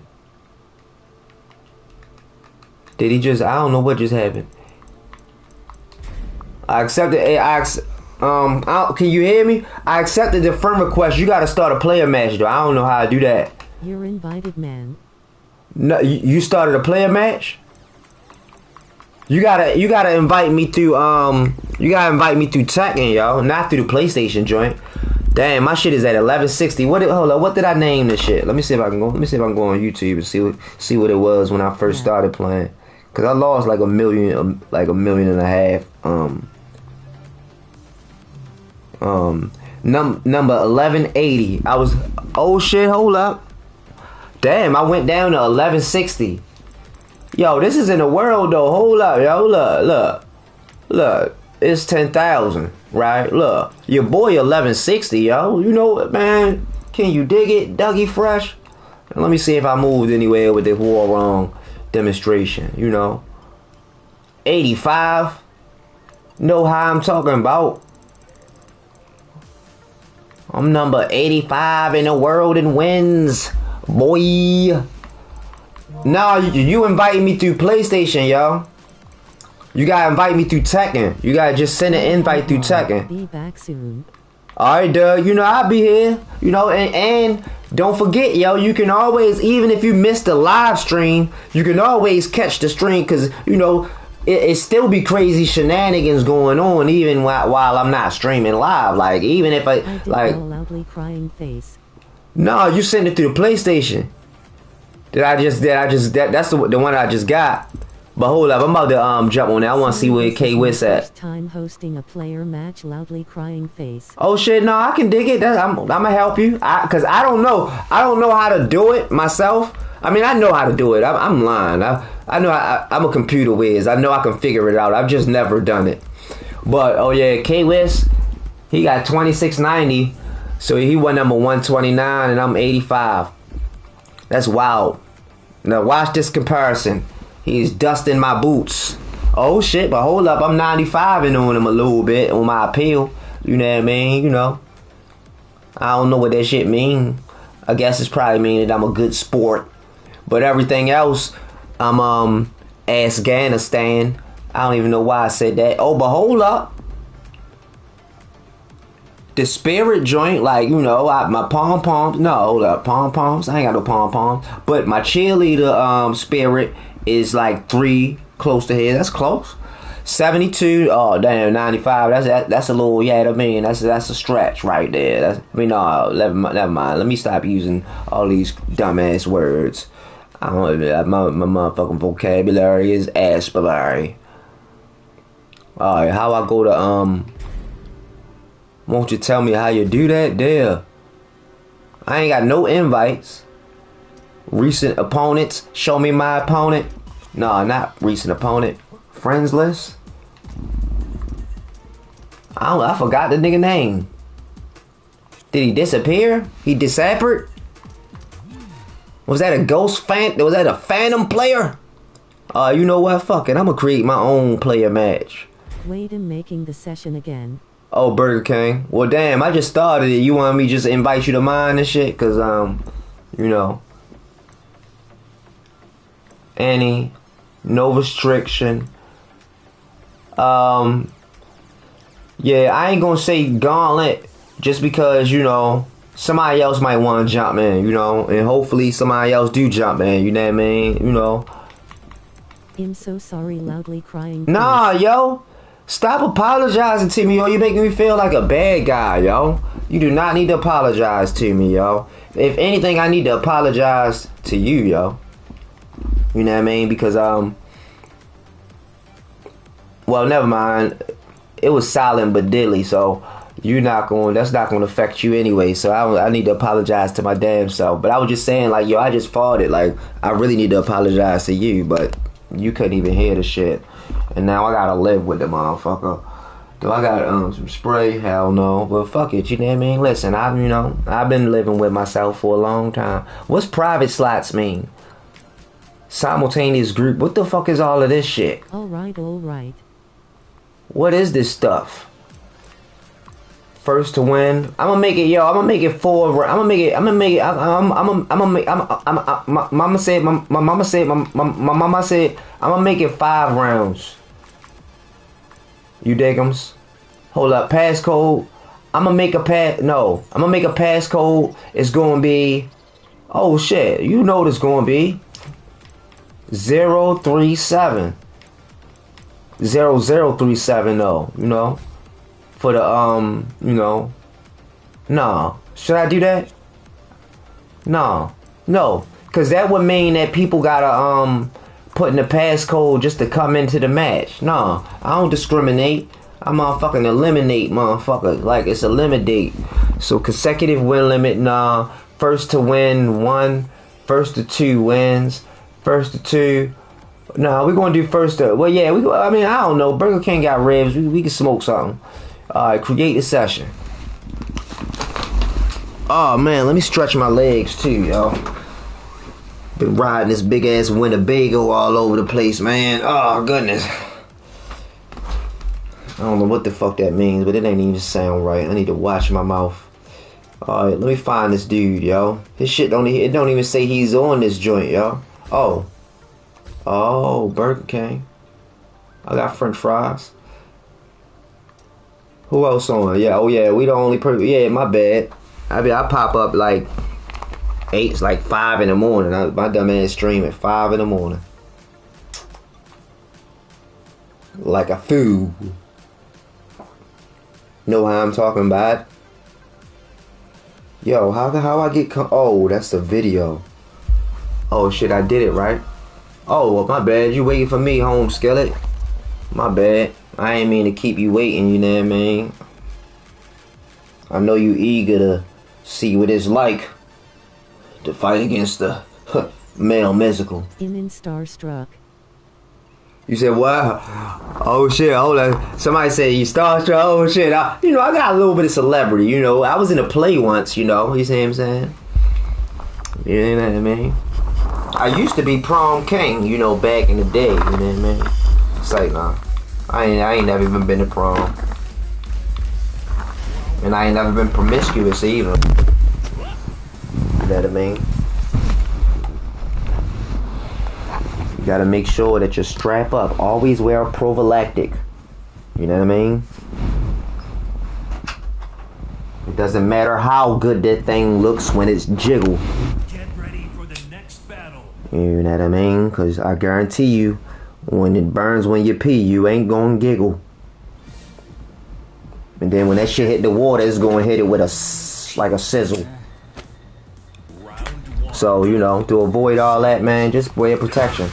Did he just? I don't know what just happened. I accepted. Can you hear me? I accepted the friend request. You got to start a player match, though. I don't know how to do that. You're invited, man. No, you started a player match. You gotta invite me through Tekken, yo, not through the PlayStation joint. Damn, my shit is at 1160. Hold up, what did I name this shit? Let me see if I can go on YouTube and see what it was when I first started playing. Cause I lost like a million and a half. Number 1180. I was, oh shit, hold up. Damn, I went down to 1160. Yo, this is in the world though. Hold up, yo. Look. It's 10,000, right? Look, your boy 1160, yo. You know what, man? Can you dig it, Dougie Fresh? And let me see if I moved anywhere with the Hwoarang demonstration. You know, 85. Know how I'm talking about? I'm number 85 in the world in wins, boy. Nah, you invited me through PlayStation, yo. You gotta invite me through Tekken. You gotta just send an invite through Tekken. Be back soon. Alright, Doug. You know, I'll be here. You know, and don't forget, yo, you can always, even if you missed the live stream, you can always catch the stream, because, you know, it still be crazy shenanigans going on even while I'm not streaming live. Like, even if I did like a loudly crying face. No, you sent it through the PlayStation. That's the one I just got. But hold up, I'm about to jump on that. I want to see where K-Wiz at. First time hosting a player match, loudly crying face. Oh shit, no, I can dig it. I'm gonna help you. Cause I don't know how to do it myself. I mean, I know how to do it. I'm lying. I know I'm a computer whiz. I know I can figure it out. I've just never done it. But oh yeah, K-Wiz, he got 2690, so he went number 129, and I'm 85. That's wild. Now watch this comparison. He's dusting my boots. Oh shit, but hold up, I'm 95 on him a little bit on my appeal. You know what I mean? You know, I don't know what that shit mean. I guess it's probably mean that I'm a good sport. But everything else, I'm Afghanistan. I don't even know why I said that. Oh, but hold up. The spirit joint, like, you know, my pom-poms. No, hold up, pom-poms. I ain't got no pom-poms. But my cheerleader spirit is like 3 close to here. That's close. 72. Oh damn, 95. That's a little, yeah. I mean, that's a stretch right there. No, never mind. Let me stop using all these dumbass words. I don't know. My motherfucking vocabulary is aspillary. All right, how I go to Won't you tell me how you do that? There. I ain't got no invites. Recent opponents. Show me my opponent. No, not recent opponent. Friends list? I forgot the nigga name. Did he disappear? He disappeared? Was that a ghost fan? Was that a phantom player? You know what? Fuck it. I'm gonna create my own player match. Wait, I'm making the session again. Oh, Burger King. Well, damn, I just started it. You want me just invite you to mine and shit? Cause, you know. Any. No restriction. Yeah, I ain't gonna say gauntlet just because, you know, somebody else might want to jump in, you know, and hopefully somebody else do jump in, you know what I mean, you know. I'm so sorry, loudly crying. Nah, yo, stop apologizing to me, yo. You making me feel like a bad guy, yo. You do not need to apologize to me, yo. If anything, I need to apologize to you, yo. You know what I mean? Because, well, never mind. It was silent but deadly, so that's not gonna affect you anyway. So I need to apologize to my damn self. But I was just saying, like, yo, I just farted. Like, I really need to apologize to you, but you couldn't even hear the shit. And now I gotta live with the motherfucker. Do I got some spray? Hell no. But fuck it, you know what I mean? Listen, I've been living with myself for a long time. What's private slots mean? Simultaneous group. What the fuck is all of this shit? Alright. What is this stuff? First to win. I'm gonna make it 4. My mama said I'm gonna make it 5 rounds. You dig'ems? Hold up, passcode. I'm gonna make a passcode. It's gonna be, oh shit, you know what it's gonna be. 037. 0037 though, you know, for the you know. No, should I do that? No, because that would mean that people gotta put in the passcode just to come into the match. No, I don't discriminate. I motherfucking eliminate, motherfucker. Like, it's eliminate. So consecutive win limit, nah. First to win 1, first to 2 wins, first to 2. No, we're gonna do first to, well, yeah, I don't know. Burger King got ribs. We can smoke something. Alright, create the session. Oh man, let me stretch my legs too, yo. Been riding this big ass Winnebago all over the place, man. Oh goodness. I don't know what the fuck that means, but it ain't even sound right. I need to watch my mouth. Alright, let me find this dude, yo. His shit don't even say he's on this joint, yo. Oh, Burger King. I got French fries. Who else on? Yeah, oh yeah, we the only person. Yeah, my bad. I pop up like 5 in the morning. My dumb ass stream at 5 in the morning. Like a fool. Know how I'm talking about? Yo, how I get oh, that's the video. Oh shit, I did it right. Oh, well, my bad. You waiting for me, home skillet. My bad. I ain't mean to keep you waiting, you know what I mean? I know you eager to see what it's like to fight against the male mystical. In starstruck. You said what? Oh shit, hold on. Somebody said you starstruck. Oh shit. I got a little bit of celebrity, you know. I was in a play once, you know. You see what I'm saying? You know what I mean? I used to be prom king, you know, back in the day, you know what I mean? It's like, nah, I ain't never even been to prom. And I ain't never been promiscuous either. You know what I mean? You gotta make sure that you strap up. Always wear a prophylactic. You know what I mean? It doesn't matter how good that thing looks when it's jiggle. You know what I mean? Because I guarantee you, when it burns when you pee, you ain't gonna giggle. And then when that shit hit the water, it's gonna hit it with like a sizzle. So, you know, to avoid all that, man, just wear protection.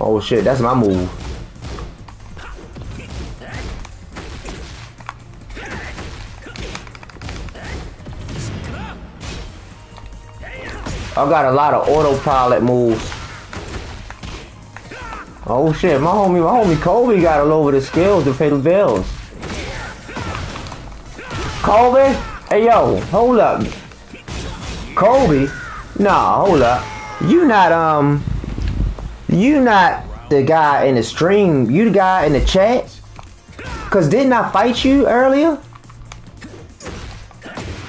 Oh shit, that's my move. I got a lot of autopilot moves. Oh shit, my homie Kobe got a little bit of skills to pay the bills. Kobe? Hey yo, hold up. Kobe? Nah, hold up. You not the guy in the stream, you the guy in the chat? Cause didn't I fight you earlier?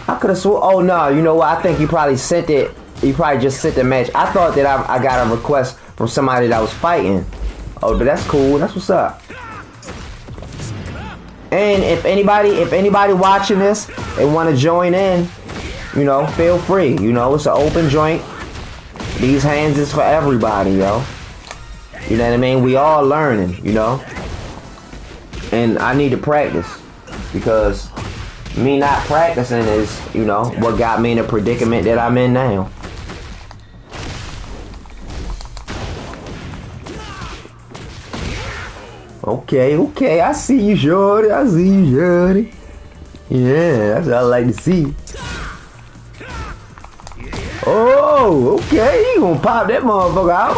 I could've swore, oh no, you know what, I think you probably sent it, you probably just sent the match. I thought that I got a request from somebody that was fighting. Oh, but that's cool, that's what's up. And if anybody watching this and wanna join in, you know, feel free, you know, it's an open joint. These hands is for everybody, yo. You know what I mean? We all learning, you know? And I need to practice because me not practicing is, you know, what got me in the predicament that I'm in now. Okay, I see you, shorty. Yeah, that's what I like to see. Oh, okay, you gonna pop that motherfucker out.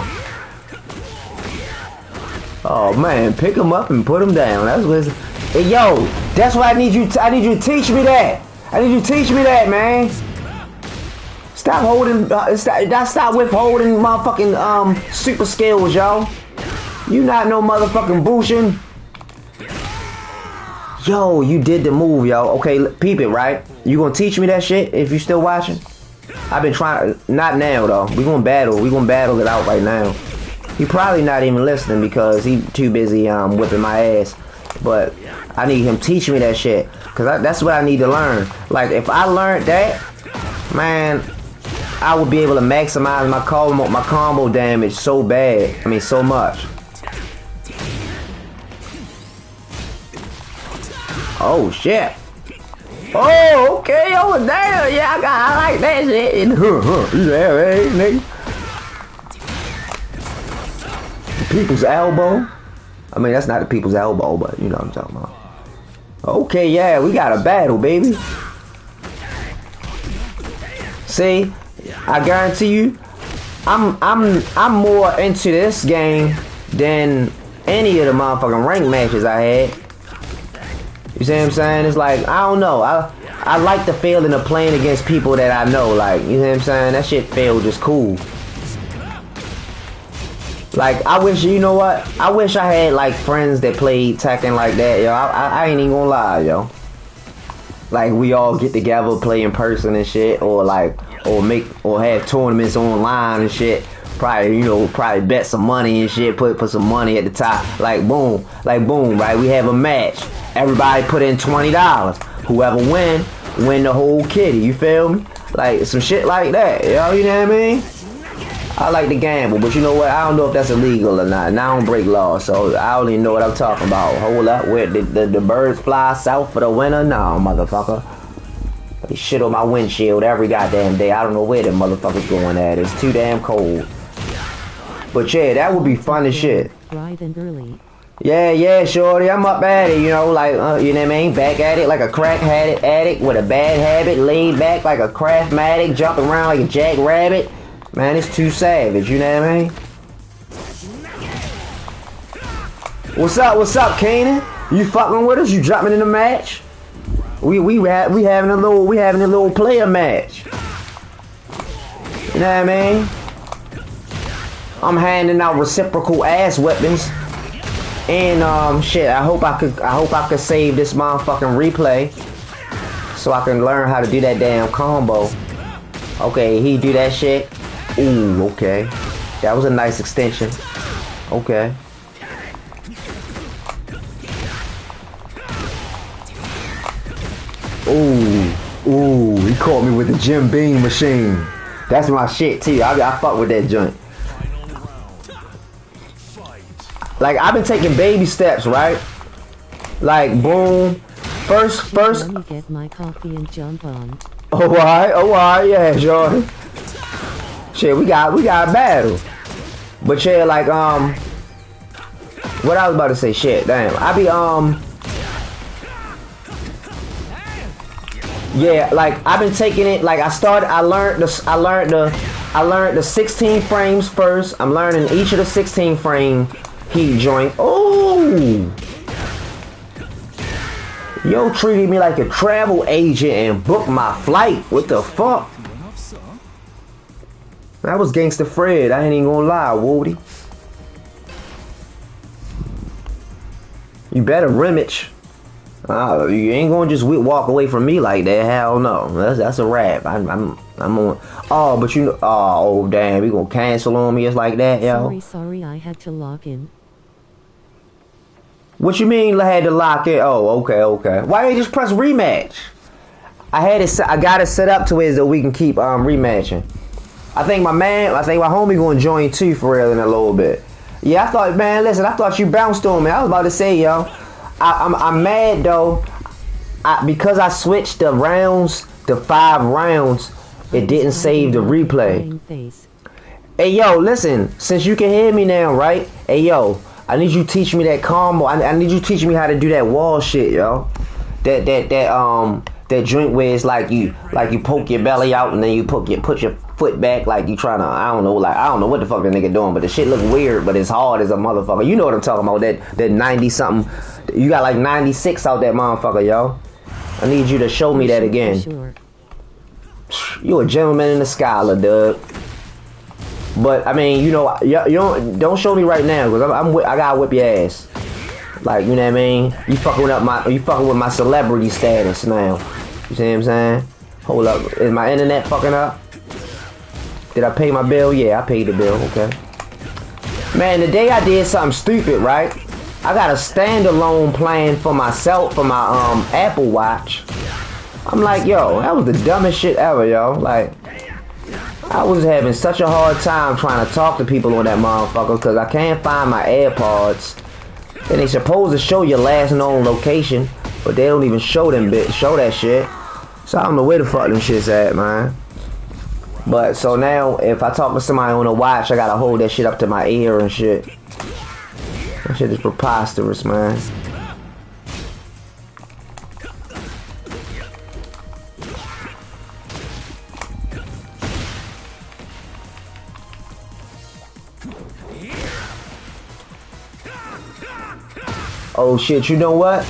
Oh man, pick him up and put him down. That's what it's... Hey yo, that's what I need you to teach me that. I need you to teach me that, man. Stop holding, stop withholding motherfucking super skills, yo. You not no motherfucking Bushin. Yo, you did the move, yo. Okay, peep it, right? You gonna teach me that shit if you still watching? I've been trying, not now though. We gonna battle it out right now. He probably not even listening because he too busy whipping my ass. But I need him teaching me that shit, cause that's what I need to learn. Like if I learned that, man, I would be able to maximize my combo damage so bad. I mean, so much. Oh shit. Oh, okay, over there. Yeah, I like that shit. Yeah, hey, nigga. The people's elbow. I mean, that's not the people's elbow, but you know what I'm talking about. Okay, yeah, we got a battle, baby. See, I guarantee you, I'm more into this game than any of the motherfucking rank matches I had. You see what I'm saying? It's like, I don't know. I like the feeling of playing against people that I know. Like, you know what I'm saying? That shit feel just cool. Like, I wish, you know what? I wish I had, like, friends that played Tekken like that, yo. I ain't even gonna lie, yo. Like, we all get together, play in person and shit. Or, like, or have tournaments online and shit. Probably, you know, probably bet some money and shit. Put some money at the top. Like, boom, right? We have a match. Everybody put in $20. Whoever win the whole kitty. You feel me? Like, some shit like that, yo. You know what I mean? I like to gamble, but you know what? I don't know if that's illegal or not. And I don't break laws, so I don't even know what I'm talking about. Hold up, where the birds fly south for the winter? No, motherfucker. They shit on my windshield every goddamn day. I don't know where the motherfucker's going at. It's too damn cold. But yeah, that would be fun as shit. Bright and early. Yeah, shorty, I'm up at it, you know, like, you know what I mean? Back at it like a crack addict with a bad habit, laid back like a craftmatic, jumping around like a jackrabbit. Man, it's too savage, you know what I mean? What's up, Kanan? You fucking with us? You jumping in the match? We having a little player match. You know what I mean? I'm handing out reciprocal ass weapons. And shit, I hope I could save this motherfucking replay so I can learn how to do that damn combo. Okay, he do that shit. Ooh, okay. That was a nice extension. Okay. Ooh, he caught me with the Jim Beam machine. That's my shit too. I fuck with that joint. Like, I've been taking baby steps, right? Like, boom. First. Let me get my coffee and jump on. Alright, yeah, Jordan. Shit, we got a battle. But yeah, like, what I was about to say, shit, damn. I be, yeah, like, I've been taking it, like, I learned the I learned the 16 frames first. I'm learning each of the 16 frame heat joint. Oh! Yo treated me like a travel agent and booked my flight. What the fuck? That was Gangsta Fred. I ain't even gonna lie, Woody. You better Rimmage. You ain't gonna just walk away from me like that. Hell no. That's a wrap. I'm on. Oh, but you know. Oh, damn. You gonna cancel on me just like that, yo? Sorry, I had to log in. What you mean I had to lock in? Oh, okay. Why you just press rematch? I got it set up to where that we can keep rematching. I think my homie gonna join too for real in a little bit. Yeah, I thought you bounced on me. I was about to say, yo, I'm mad though. Because I switched the rounds to 5 rounds, it didn't save the replay. Hey, yo, listen, since you can hear me now, right? Hey, yo, I need you to teach me that combo. I need you to teach me how to do that wall shit, yo. That joint where it's like you poke your belly out and then you put your foot back like you trying to, I don't know what the fuck the nigga doing, but the shit look weird, but it's hard as a motherfucker. You know what I'm talking about, that 90 something. You got like 96 out that motherfucker, yo. I need you to show me that again. Sure. You a gentleman in the scholar, Doug. But I mean, you know, you don't show me right now because I gotta whip your ass. Like, you know what I mean? You fucking with my celebrity status now. You see what I'm saying? Hold up, is my internet fucking up? Did I pay my bill? Yeah, I paid the bill. Okay. Man, the day I did something stupid, right? I got a standalone plan for myself for my Apple Watch. I'm like, yo, that was the dumbest shit ever, yo. Like, I was having such a hard time trying to talk to people on that motherfucker because I can't find my AirPods. And they supposed to show your last known location, but they don't even show that shit. So I don't know where the fuck them shit's at, man. But so now, if I talk to somebody on a watch, I gotta hold that shit up to my ear and shit. That shit is preposterous, man. Oh shit, you know what?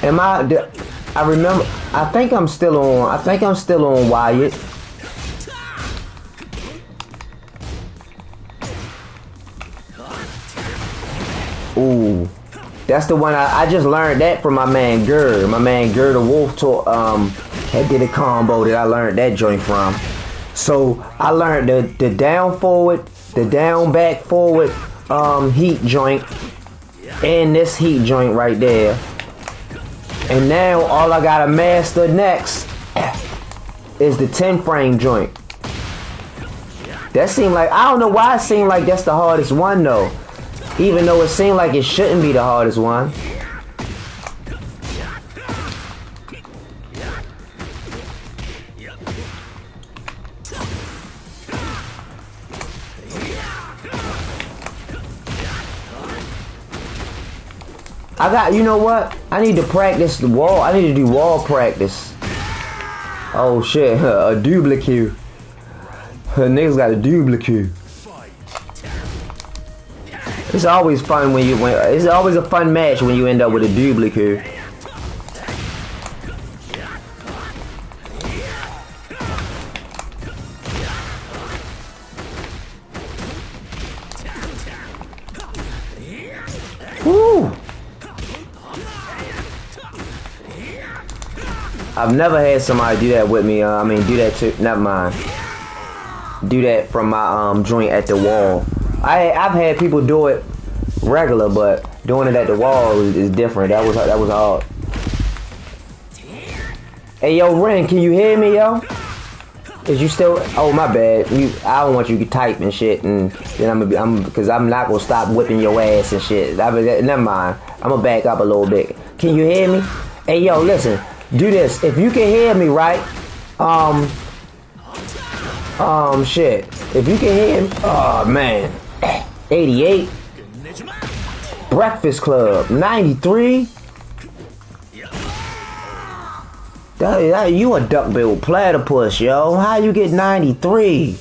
I remember, I think I'm still on Wyatt. Ooh, that's the one I just learned that from my man Gerd. My man Gerd the Wolf taught had did a combo that I learned that joint from. So I learned the down forward, the down back forward heat joint, and this heat joint right there. And now all I gotta master next is the 10 frame joint. That seemed like, I don't know why it seemed like that's the hardest one though. Even though it seemed like it shouldn't be the hardest one. You know what? I need to practice the wall. I need to do wall practice. Oh shit, a duplicate. Niggas got a duplicate. It's always fun when you win. It's always a fun match when you end up with a duplicate. Woo! I've never had somebody do that with me. Do that too. Never mind. Do that from my joint at the wall. I've had people do it regular, but doing it at the wall is different. That was hard. Hey yo, Ren, can you hear me, yo? Is you still? Oh my bad. I don't want you to type and shit, and then because I'm not gonna stop whipping your ass and shit. Never mind. I'm gonna back up a little bit. Can you hear me? Hey yo, listen. Do this. If you can hear me, right? Shit. If you can hear me, oh man. 88. Breakfast Club. 93. You a duck-billed platypus, yo. How you get 93?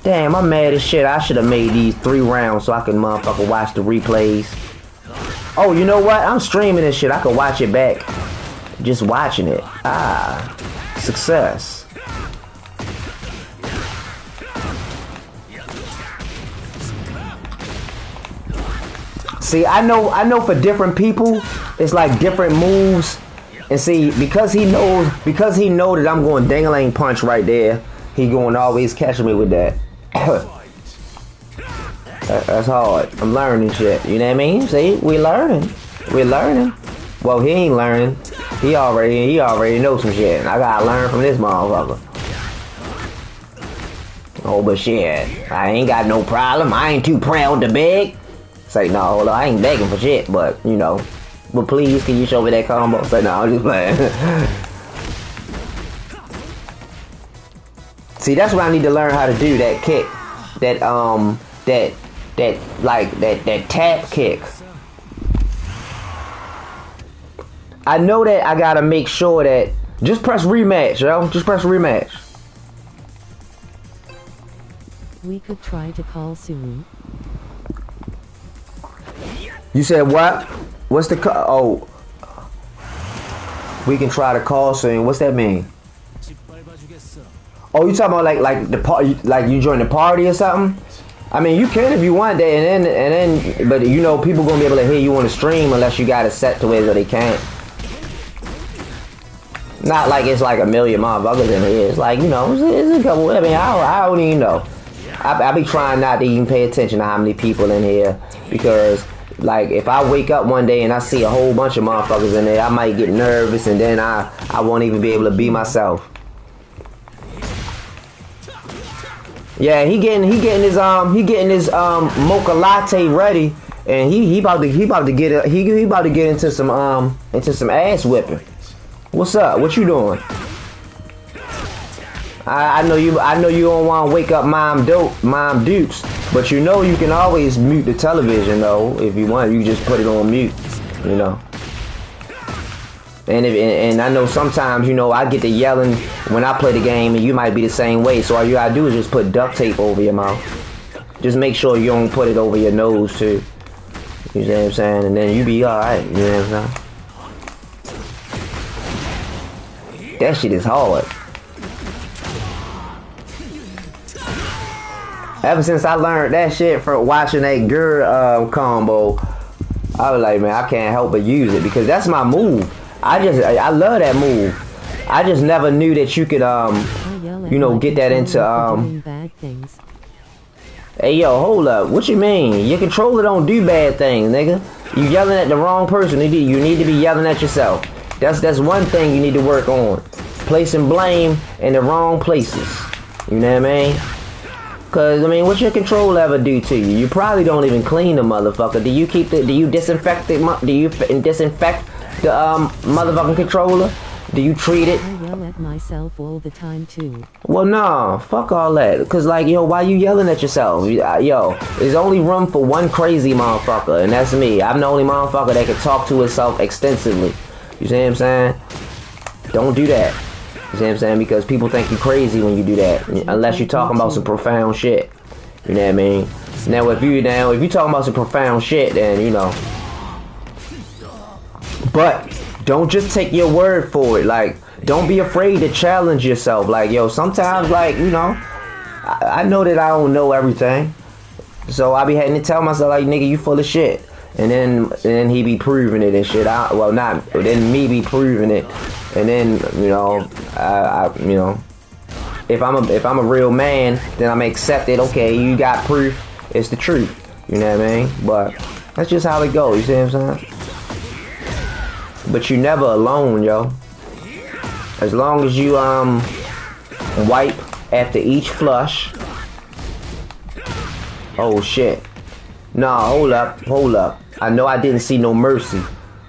Damn, I'm mad as shit. I should have made these 3 rounds so I can motherfucker watch the replays. Oh, you know what? I'm streaming this shit. I can watch it back. Just watching it. Ah, success. See, I know for different people, it's like different moves. And see, because he know that I'm going ding-a-ling punch right there, he going to always catch me with that. That's hard. I'm learning shit. You know what I mean? See, we learning. We're learning. Well, he ain't learning. He already knows some shit. I gotta learn from this motherfucker. Oh, but shit, I ain't got no problem. I ain't too proud to beg. Say, no, hold on, I ain't begging for shit, but, you know. But please, can you show me that combo? Say, no, I'm just playing. See, that's what I need to learn how to do, that kick. That tap kick. I know that I gotta make sure that, just press rematch, yo. Just press rematch. We could try to call Suru. You said what? What's the oh? We can try to call soon. What's that mean? Oh, you talking about like the party, like you join the party or something? I mean, you can if you want that, and then, but you know, people gonna be able to hear you on the stream unless you got it set to where they can't. Not like it's like a million motherfuckers in here. It's like, you know, it's a couple. I mean, I don't even know. I be trying not to even pay attention to how many people in here, because like if I wake up one day and I see a whole bunch of motherfuckers in there, I might get nervous, and then I won't even be able to be myself. Yeah, he getting his mocha latte ready, and he about to get into some ass whipping. What's up? What you doing? I know you don't want to wake up Mom Dukes, but you know you can always mute the television though if you want. You just put it on mute, you know. And I know sometimes, you know, I get to yelling when I play the game, and you might be the same way. So all you gotta do is just put duct tape over your mouth. Just make sure you don't put it over your nose too. You know what I'm saying? And then you be alright. You know what I'm saying? That shit is hard. Ever since I learned that shit from watching that girl combo, I was like, man, I can't help but use it because that's my move. I love that move. I just never knew that you could you know, get that into bad things. Hey yo, hold up. What you mean? Your controller don't do bad things, nigga. You yelling at the wrong person. You need to be yelling at yourself. That's one thing you need to work on. Placing blame in the wrong places. You know what I mean? Cause I mean, what's your controller ever do to you? You probably don't even clean the motherfucker. Do you disinfect the motherfucking controller? Do you treat it? I yell at myself all the time too. Well, nah, fuck all that. Cause like, yo, why you yelling at yourself? Yo, there's only room for one crazy motherfucker, and that's me. I'm the only motherfucker that can talk to itself extensively. You see what I'm saying? Don't do that. You see what I'm saying? Because people think you crazy when you do that, unless you're talking about some profound shit. You know what I mean? Now, if you talking about some profound shit, then you know. But don't just take your word for it. Like, don't be afraid to challenge yourself. Like, yo, sometimes, like, you know, I know that I don't know everything, so I be having to tell myself, like, nigga, you full of shit. And then he be proving it and shit. Then me be proving it, and then you know, you know, if I'm a real man, then I'm accept it. Okay, you got proof. It's the truth. You know what I mean? But that's just how it goes. You see what I'm saying? But you never alone, yo. As long as you wipe after each flush. Oh shit. Nah, hold up. I know I didn't see no mercy.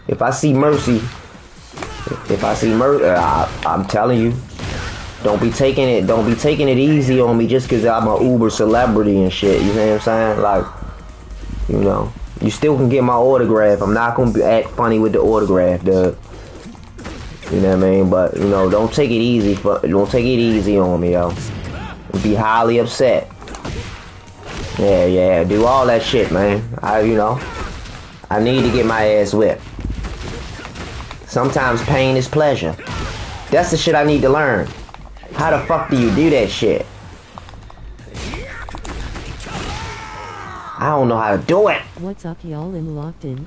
If I see mercy, I'm telling you, don't be taking it easy on me just cause I'm a Uber celebrity and shit. You know what I'm saying? Like, you know, you still can get my autograph. I'm not gonna act funny with the autograph, dude. You know what I mean? But you know, don't take it easy on me, yo. Be highly upset. Yeah, do all that shit, man. I need to get my ass whipped. Sometimes pain is pleasure. That's the shit I need to learn. How the fuck do you do that shit? I don't know how to do it. What's up, y'all? In locked in.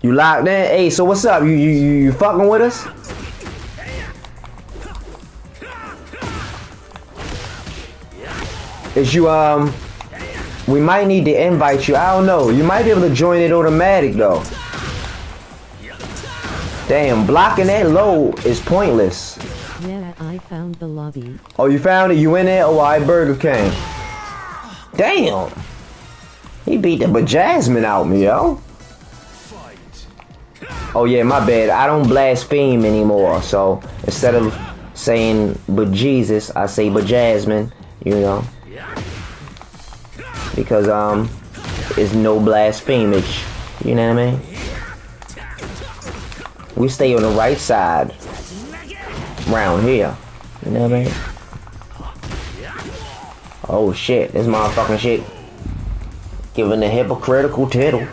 You locked in? Hey, so what's up? You fucking with us? Is you we might need to invite you. I don't know. You might be able to join it automatic though. Damn, blocking that low is pointless. Yeah, I found the lobby. Oh, you found it? You in there? Oh, I Burger King. Damn. He beat the bajasmin out me, yo. Oh yeah, my bad. I don't blaspheme anymore. So instead of saying bejesus, I say bajasmin, you know. Because it's no blasphemage. You know what I mean? We stay on the right side around here. You know what I mean? Oh shit, this motherfucking shit giving the hypocritical tittle.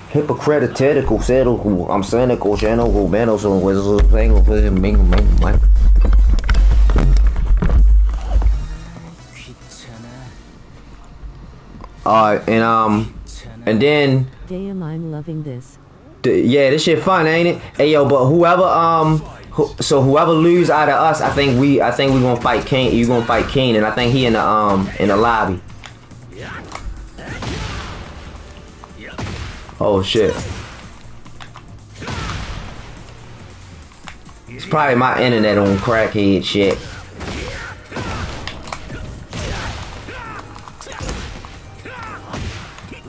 Hypocritical tittle. I'm cynical, channel, menos, and wizards playing with him. And then. Damn, I'm loving this. Yeah, this shit fun, ain't it? Hey yo, but whoever lose out of us, I think we gonna fight Kane. You gonna fight Kane, and I think he in the lobby. Oh shit. It's probably my internet on crackhead shit.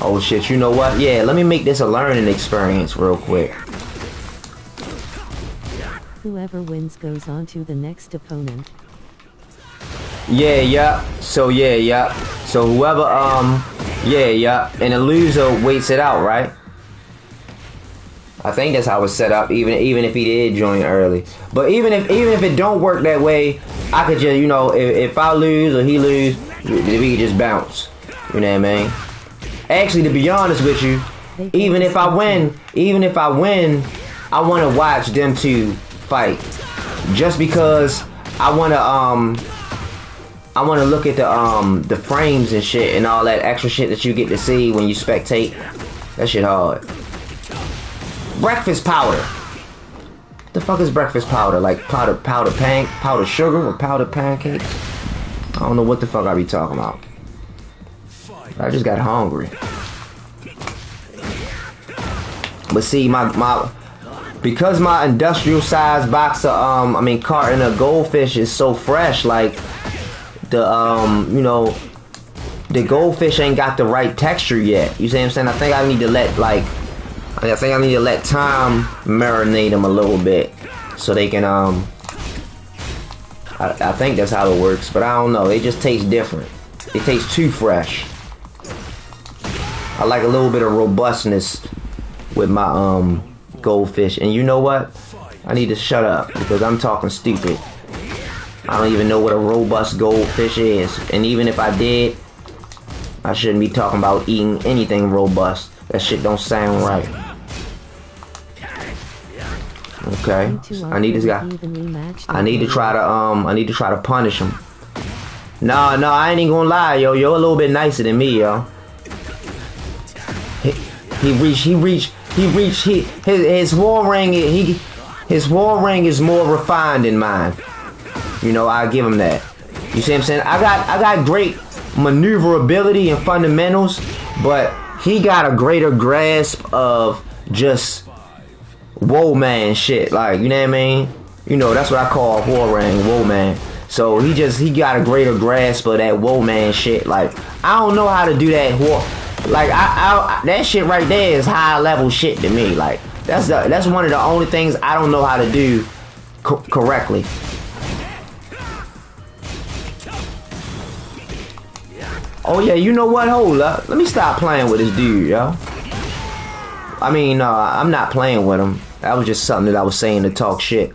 Oh shit, you know what? Yeah, let me make this a learning experience real quick. Whoever wins goes on to the next opponent. Yeah. So whoever, and the loser waits it out, right? I think that's how it's set up, even if he did join early. But even if it don't work that way, I could just, you know, if I lose or he lose, we could just bounce. You know what I mean? Actually, to be honest with you, even if I win, I want to watch them two fight, just because I want to look at the frames and shit and all that extra shit that you get to see when you spectate. That shit hard. Breakfast powder. What the fuck is breakfast powder? Like powder sugar or powdered pancakes? I don't know what the fuck I be talking about. I just got hungry. But see, because my industrial size box of carton of goldfish is so fresh, like the the goldfish ain't got the right texture yet. You see what I'm saying? I think I need to let time marinate them a little bit so they can I think that's how it works, but I don't know. It just tastes different. It tastes too fresh. I like a little bit of robustness with my goldfish. And you know what? I need to shut up because I'm talking stupid. I don't even know what a robust goldfish is. And even if I did, I shouldn't be talking about eating anything robust. That shit don't sound right. Okay. I need this guy. I need to try to punish him. No, I ain't even gonna lie, yo. You're a little bit nicer than me, yo. His Hwoarang is more refined than mine. You know, I give him that. You see what I'm saying? I got great maneuverability and fundamentals, but he got a greater grasp of just whoa man shit. Like, you know what I mean? You know, that's what I call Hwoarang, whoa man. So he got a greater grasp of that whoa man shit. Like, I don't know how to do that. Like that shit right there is high level shit to me. Like that's one of the only things I don't know how to do correctly. Oh yeah, you know what? Hold up. Let me stop playing with this dude, yo. I mean, I'm not playing with him. That was just something that I was saying to talk shit.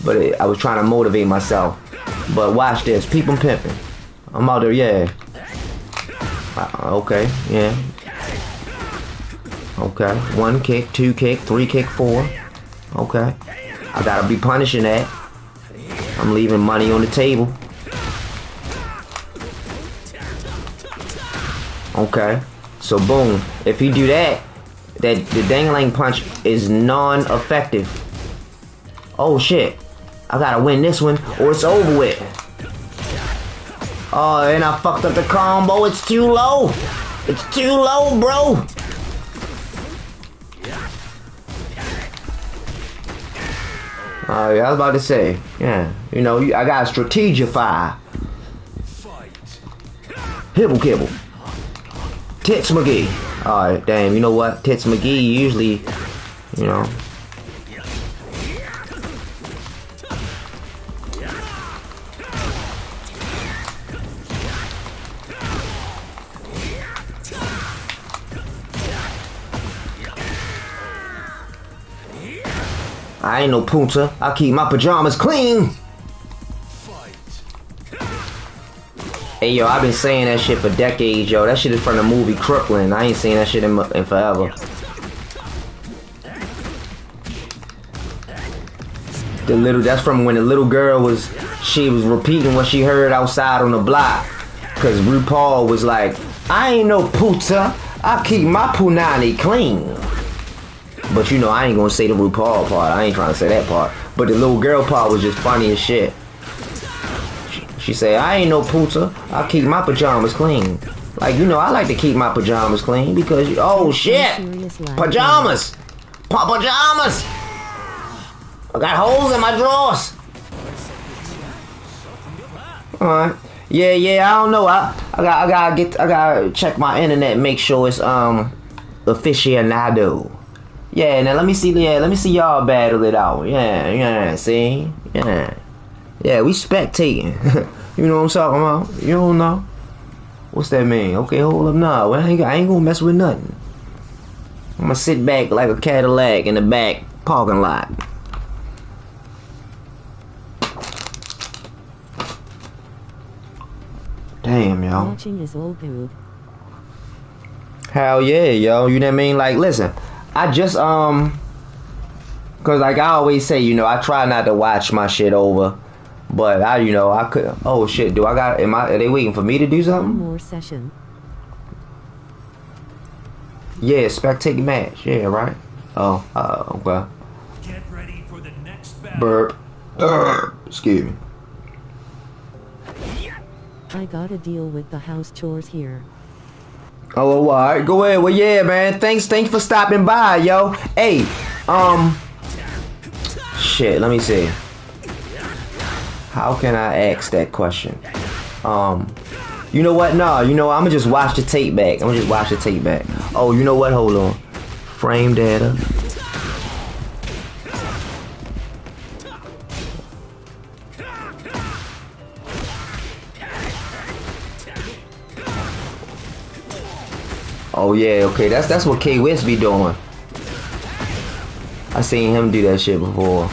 But I was trying to motivate myself. But watch this. Peep 'em pimping. I'm out there, yeah. Okay, yeah. Okay, 1 kick, 2 kick, 3 kick, 4. Okay, I gotta be punishing that. I'm leaving money on the table. Okay, so boom. If he do that, the dangling punch is non-effective. Oh shit! I gotta win this one, or it's over with. Oh, and I fucked up the combo. It's too low. It's too low, bro. Oh, yeah, I was about to say, yeah, you know, I gotta strategify. Hibble kibble. Tits McGee. Alright, damn, you know what? Tits McGee usually, you know. I ain't no punta. I keep my pajamas clean. Hey yo, I've been saying that shit for decades, yo. That shit is from the movie Crooklyn. I ain't seen that shit in forever. That's from when the little girl she was repeating what she heard outside on the block. Cause RuPaul was like, I ain't no puta. I keep my punani clean. But you know, I ain't gonna say the RuPaul part. I ain't trying to say that part. But the little girl part was just funny as shit. She said, I ain't no puta. I keep my pajamas clean. Like, you know, I like to keep my pajamas clean because, oh shit! Pajamas! Pajamas! I got holes in my drawers. Alright. Yeah, I don't know. I gotta check my internet and make sure it's aficionado. Yeah, now let me see y'all battle it out. Yeah, see? Yeah, we spectating. You know what I'm talking about? You don't know? What's that mean? Okay, hold up now. I ain't gonna mess with nothing. I'm gonna sit back like a Cadillac in the back parking lot. Damn, yo. Watching is all good. Hell yeah, yo. You know what I mean? Like, listen. I just, cause like I always say, you know, I try not to watch my shit over, but I could, oh shit, are they waiting for me to do something? One more session. Yeah, spectate match, yeah, right? Oh, okay. Get ready for the next battle. Burp. Excuse me. I gotta deal with the house chores here. Oh, alright, go ahead. Well, yeah, man. Thanks for stopping by, yo. Hey, shit. Let me see. How can I ask that question? You know what? No, you know, I'ma just watch the tape back. Oh, you know what? Hold on. Frame data. Oh yeah, okay, that's what K-West be doing. I seen him do that shit before.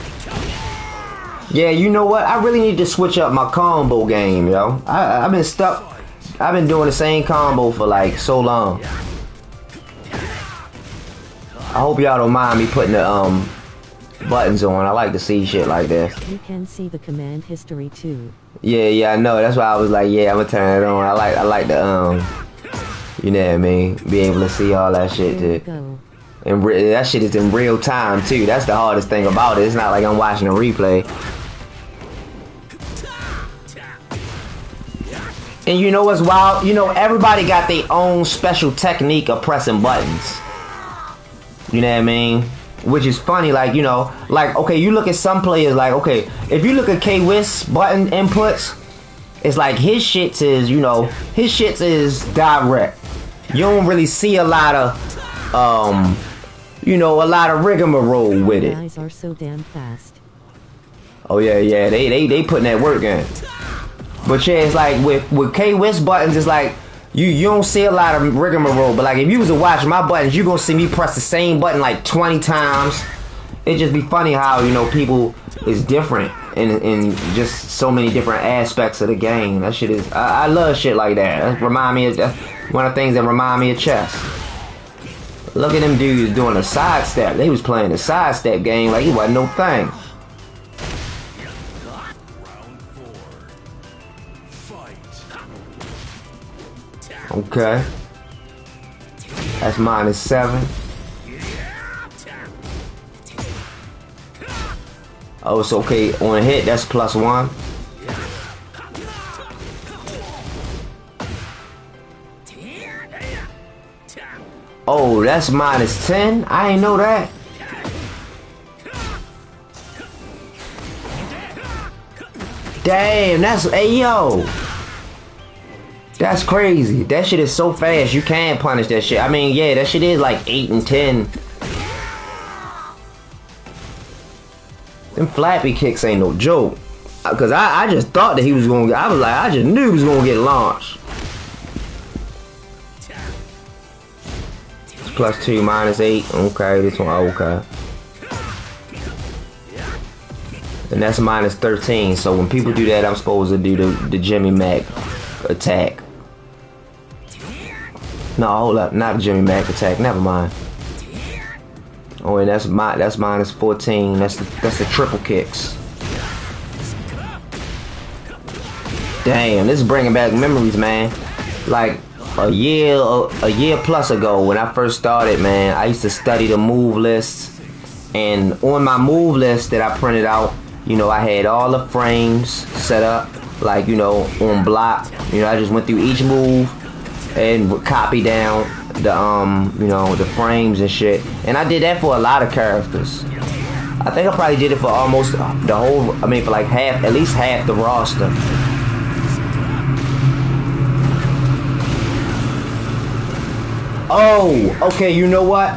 Yeah, you know what? I really need to switch up my combo game, yo. I've been stuck. I've been doing the same combo for like so long. I hope y'all don't mind me putting the buttons on. I like to see shit like this. You can see the command history too. Yeah, I know. That's why I was like, yeah, I'm gonna turn it on. I like the you know what I mean? Be able to see all that shit too. And that shit is in real time too. That's the hardest thing about it. It's not like I'm watching a replay. And you know what's wild? You know, everybody got their own special technique of pressing buttons. You know what I mean? Which is funny, like, you know, like, okay, you look at some players, like, okay, if you look at K-Wiz button inputs, it's like his shits is, you know, his shits is direct. You don't really see a lot of, you know, a lot of rigmarole with it. Guys are so damn fast. Oh yeah, they putting that work in. But yeah, it's like with K-Wiz buttons, it's like you don't see a lot of rigmarole. But like if you was to watch my buttons, you gonna see me press the same button like 20 times. It just be funny how, you know, people is different. in just so many different aspects of the game. That shit is, I love shit like that. That remind me of one of the things that remind me of chess. Look at them dudes doing a sidestep. They was playing a sidestep game like it wasn't no thing. Okay. That's -7. Oh, it's okay. On a hit, that's +1. Oh, that's -10? I ain't know that. Damn, that's, hey yo. That's crazy. That shit is so fast. You can't punish that shit. I mean, yeah, that shit is like 8 and 10. Them flappy kicks ain't no joke. Cause I just thought that he was gonna get, I was like, I just knew he was gonna get launched. It's +2, -8. Okay, this one, okay. And that's -13. So when people do that, I'm supposed to do the Jimmy Mac attack. No, hold up, not Jimmy Mac attack. Never mind. Oh, and that's -14. That's the triple kicks. Damn, this is bringing back memories, man. Like a year plus ago when I first started, man, I used to study the move lists, and on my move list that I printed out, you know, I had all the frames set up, like, you know, on block. You know, I just went through each move and would copy down the you know, the frames and shit. And I did that for a lot of characters. I think I probably did it for almost the whole, I mean, for like half, at least half the roster. Oh, okay, you know what?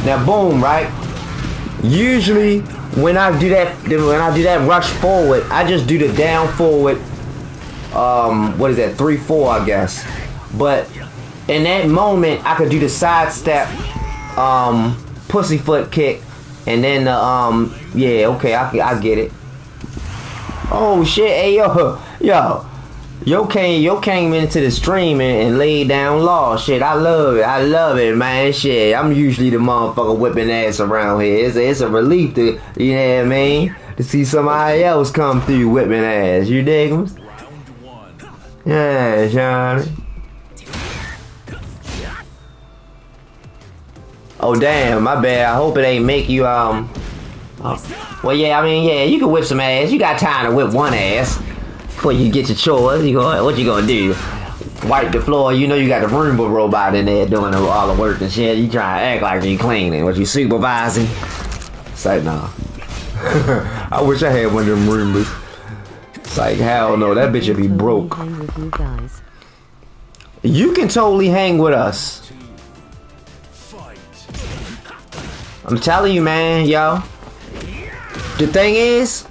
Now boom, right? Usually when I do that rush forward, I just do the down forward, what is that, 3-4, I guess. But in that moment, I could do the sidestep, pussyfoot kick, and then the, yeah, okay, I get it. Oh shit, hey yo came into the stream and laid down law. Shit, I love it, man. Shit, I'm usually the motherfucker whipping ass around here. It's a relief to, you know what I mean, to see somebody else come through whipping ass. You dig 'em? Yeah, Johnny. Oh damn, my bad. I hope it ain't make you well, yeah, I mean, yeah, you can whip some ass. You got time to whip one ass before you get your chores. What you gonna do? Wipe the floor? You know you got the Roomba robot in there doing all the work and shit. You try to act like you cleaning. What, you supervising? Say no. I wish I had one of them Roombas. It's like, hell no, that bitch would be broke. You can totally hang with us. I'm telling you, man, yo. The thing is,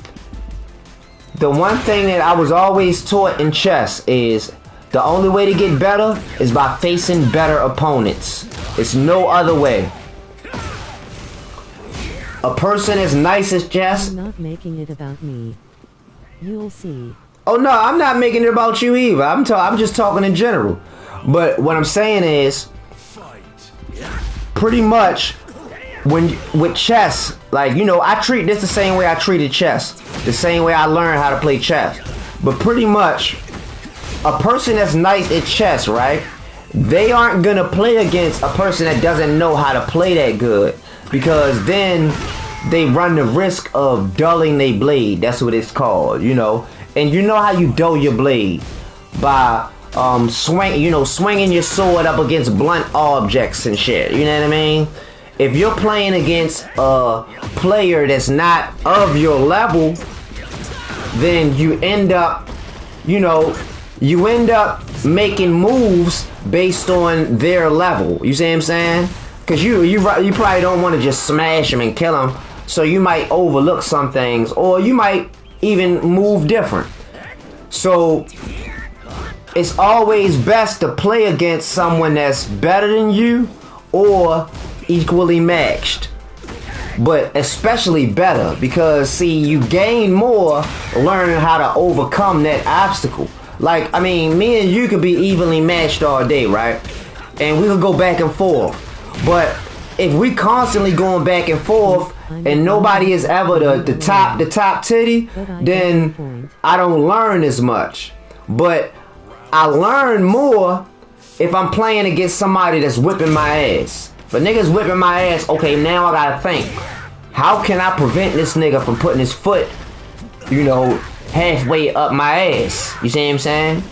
the one thing that I was always taught in chess is the only way to get better is by facing better opponents. It's no other way. A person as nice as chess. I'm not making it about me. You'll see. Oh no, I'm not making it about you either. I'm just talking in general. But what I'm saying is, pretty much, with chess, like, you know, I treat this the same way I treated chess, the same way I learned how to play chess. But pretty much, a person that's nice at chess, right, they aren't gonna play against a person that doesn't know how to play that good, because then they run the risk of dulling their blade. That's what it's called, you know. And you know how you dull your blade? By swinging your sword up against blunt objects and shit, you know what I mean? If you're playing against a player that's not of your level, then you end up, making moves based on their level. You see what I'm saying? Because you probably don't want to just smash them and kill them. So you might overlook some things, or you might even move different. So it's always best to play against someone that's better than you or equally matched. but especially better because see, you gain more learning how to overcome that obstacle. Like, I mean, me and you could be evenly matched all day, right? And we could go back and forth. But if we constantly going back and forth and nobody is ever the top titty, then I don't learn as much. But I learn more if I'm playing against somebody that's whipping my ass. But niggas whipping my ass, okay, now I gotta think, how can I prevent this nigga from putting his foot, you know, halfway up my ass? You see what I'm saying?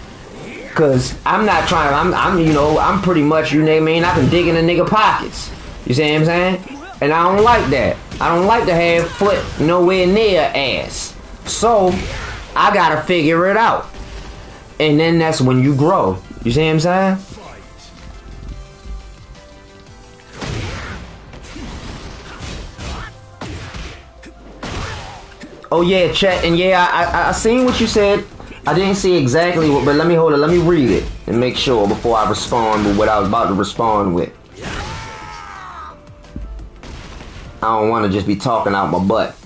Cause I'm not trying, I'm pretty much, you know what I mean, I can dig in a nigga pockets. You see what I'm saying? And I don't like that. I don't like to have foot nowhere near ass. So I gotta figure it out. And then that's when you grow. You see what I'm saying? Oh yeah, chat, and yeah, I seen what you said. I didn't see exactly what, but let me read it and make sure before I respond with what I was about to respond with. I don't want to just be talking out my butt.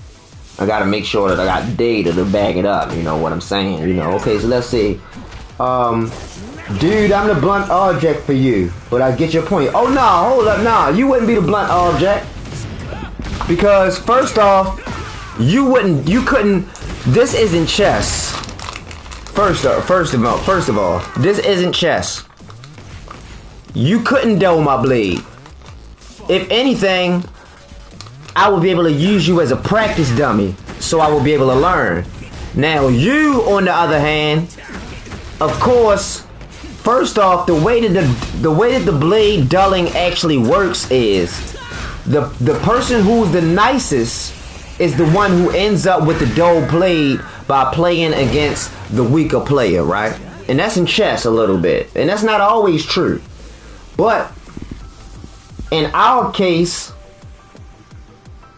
I gotta make sure that I got data to back it up, you know what I'm saying, you know. Okay, so let's see. Dude, I'm the blunt object for you, but I get your point. Oh no, hold up, nah, you wouldn't be the blunt object. Because first off, you couldn't, this isn't chess. First of all, this isn't chess. You couldn't dull my blade. If anything, I would be able to use you as a practice dummy, so I will be able to learn. Now you, on the other hand, of course, first off, the way that the blade dulling actually works is the person who's the nicest is the one who ends up with the dull blade by playing against the weaker player, right? And that's in chess a little bit, and that's not always true. But in our case,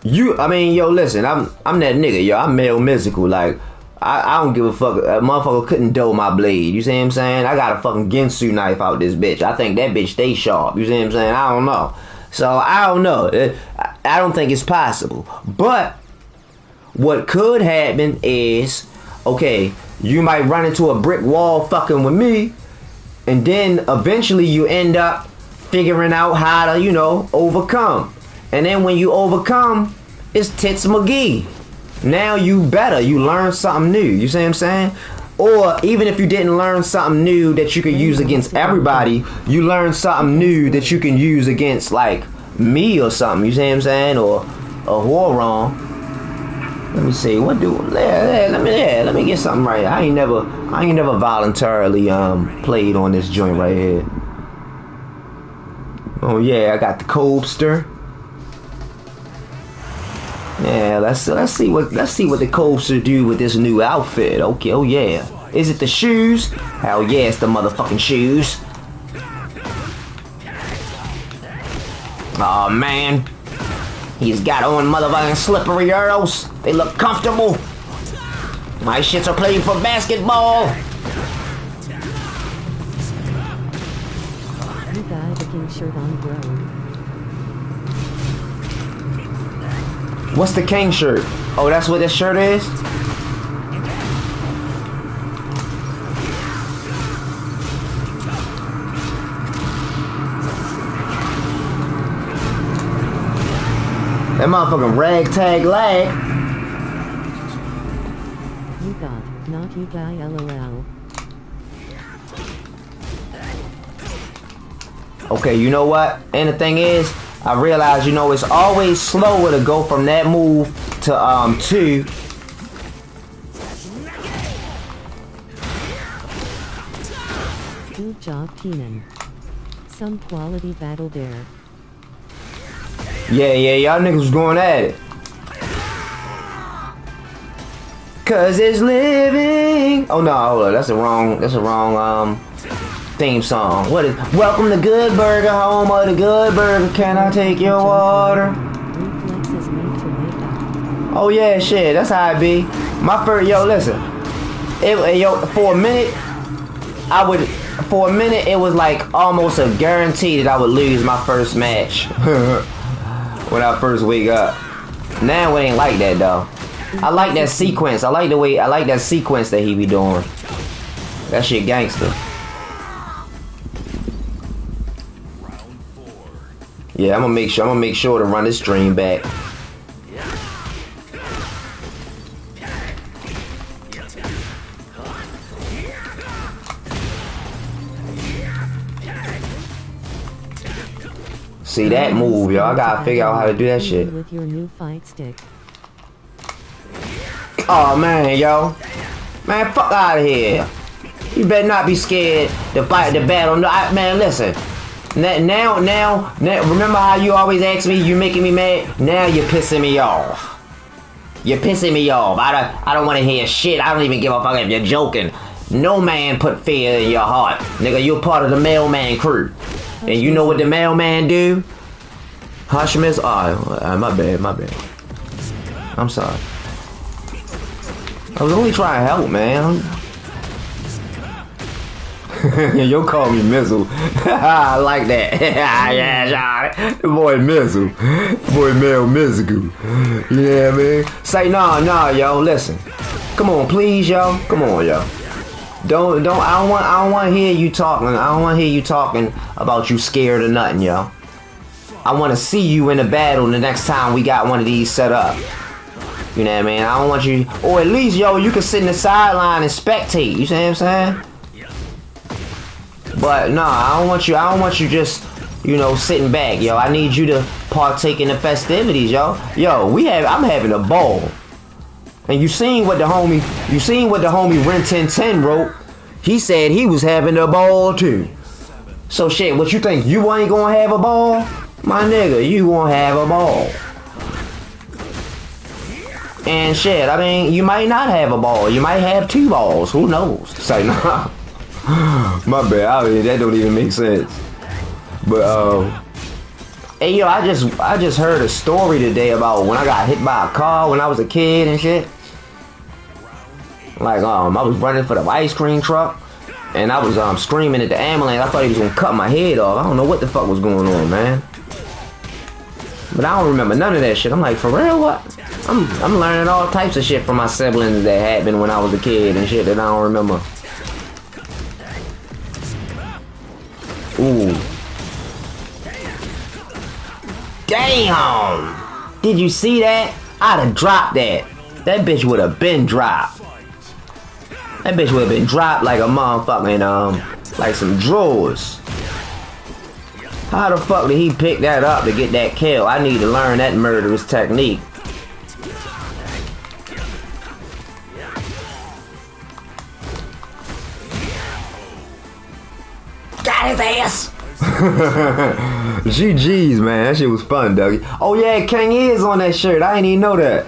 yo, listen, I'm that nigga, yo. I'm male mystical. Like, I don't give a fuck. A motherfucker couldn't dull my blade. You see what I'm saying? I got a fucking Gensu knife out this bitch. I think that bitch stay sharp. You see what I'm saying? I don't know. So I don't know. I don't think it's possible. But what could happen is, okay, you might run into a brick wall fucking with me, and then eventually you end up figuring out how to, you know, overcome. And then when you overcome, it's Tits McGee. Now you better. You learn something new. You see what I'm saying? Or even if you didn't learn something new that you could use against everybody, you learn something new that you can use against, like, me or something. You see what I'm saying? Or a Hwoarang. Let me see. What do? Let me get something right. I ain't never voluntarily played on this joint right here. Oh yeah, I got the Cobster. Yeah, let's see what the Cobster do with this new outfit. Okay, oh yeah. Is it the shoes? Hell yeah, it's the motherfucking shoes. Oh man. He's got on motherfucking slippery arrows. They look comfortable. My shits are playing for basketball. You got the king shirt on, bro. What's the king shirt? Oh, that's what this shirt is? That motherfucking ragtag lag. You got, not you guy, lol. Okay, you know what? And the thing is, I realize, you know, it's always slower to go from that move to two. Good job, Keenan. Some quality battle there. Yeah, y'all niggas was going at it. Cause it's living. Oh no, hold on, that's the wrong theme song. What is Welcome to Good Burger, home of the Good Burger. Can I take your water? Reflexes made to make up. Oh yeah, shit, that's how it be. My first, yo, listen. For a minute it was like almost a guarantee that I would lose my first match. When I first wake up. Now it ain't like that though. I like that sequence. I like that sequence that he be doing. That shit gangster. Yeah, I'm gonna make sure to run this stream back. See that move, yo. I gotta figure out how to do that shit. With your new fight stick. Oh man, yo. Man, fuck out of here. You better not be scared to fight the battle. No, man, listen. Now, remember how you always ask me, you making me mad? Now you're pissing me off. You're pissing me off. I don't want to hear shit. I don't even give a fuck if you're joking. No man put fear in your heart. Nigga, you're part of the mailman crew. And you know what the mailman do? Hush, miss. Oh, my bad. I'm sorry. I was only trying to help, man. Yo, call me Missile. I like that. Yeah, boy Missile. Boy Mel Missile. Yeah, man. Say nah, yo. Listen. Come on, please, yo. Come on, yo. Don't. I don't want to hear you talking. I don't want to hear you talking about you scared or nothing, yo. I want to see you in a battle the next time we got one of these set up. You know what I mean? I don't want you, or at least, yo, you can sit in the sideline and spectate. You see what I'm saying? But nah, I don't want you just, you know, sitting back, yo. I need you to partake in the festivities, yo. Yo, I'm having a ball. And you seen what the homie Ren 1010 wrote. He said he was having a ball too. So shit, what you think? You ain't gonna have a ball? My nigga, you gonna have a ball. And shit, I mean, you might not have a ball. You might have 2 balls. Who knows? Say nah. My bad. I mean, that don't even make sense. But hey yo, I just heard a story today about when I got hit by a car when I was a kid and shit. Like I was running for the ice cream truck and I was screaming at the ambulance. I thought he was gonna cut my head off. I don't know what the fuck was going on, man. But I don't remember none of that shit. I'm like, for real, what? I'm learning all types of shit from my siblings that happened when I was a kid and shit that I don't remember. Ooh. Damn! Did you see that? I'd have dropped that. That bitch would have been dropped. That bitch would have been dropped like a motherfucking, like some drawers. How the fuck did he pick that up to get that kill? I need to learn that murderous technique. Got his ass! GG's, man. That shit was fun, Dougie. Oh yeah, King is on that shirt. I didn't even know that.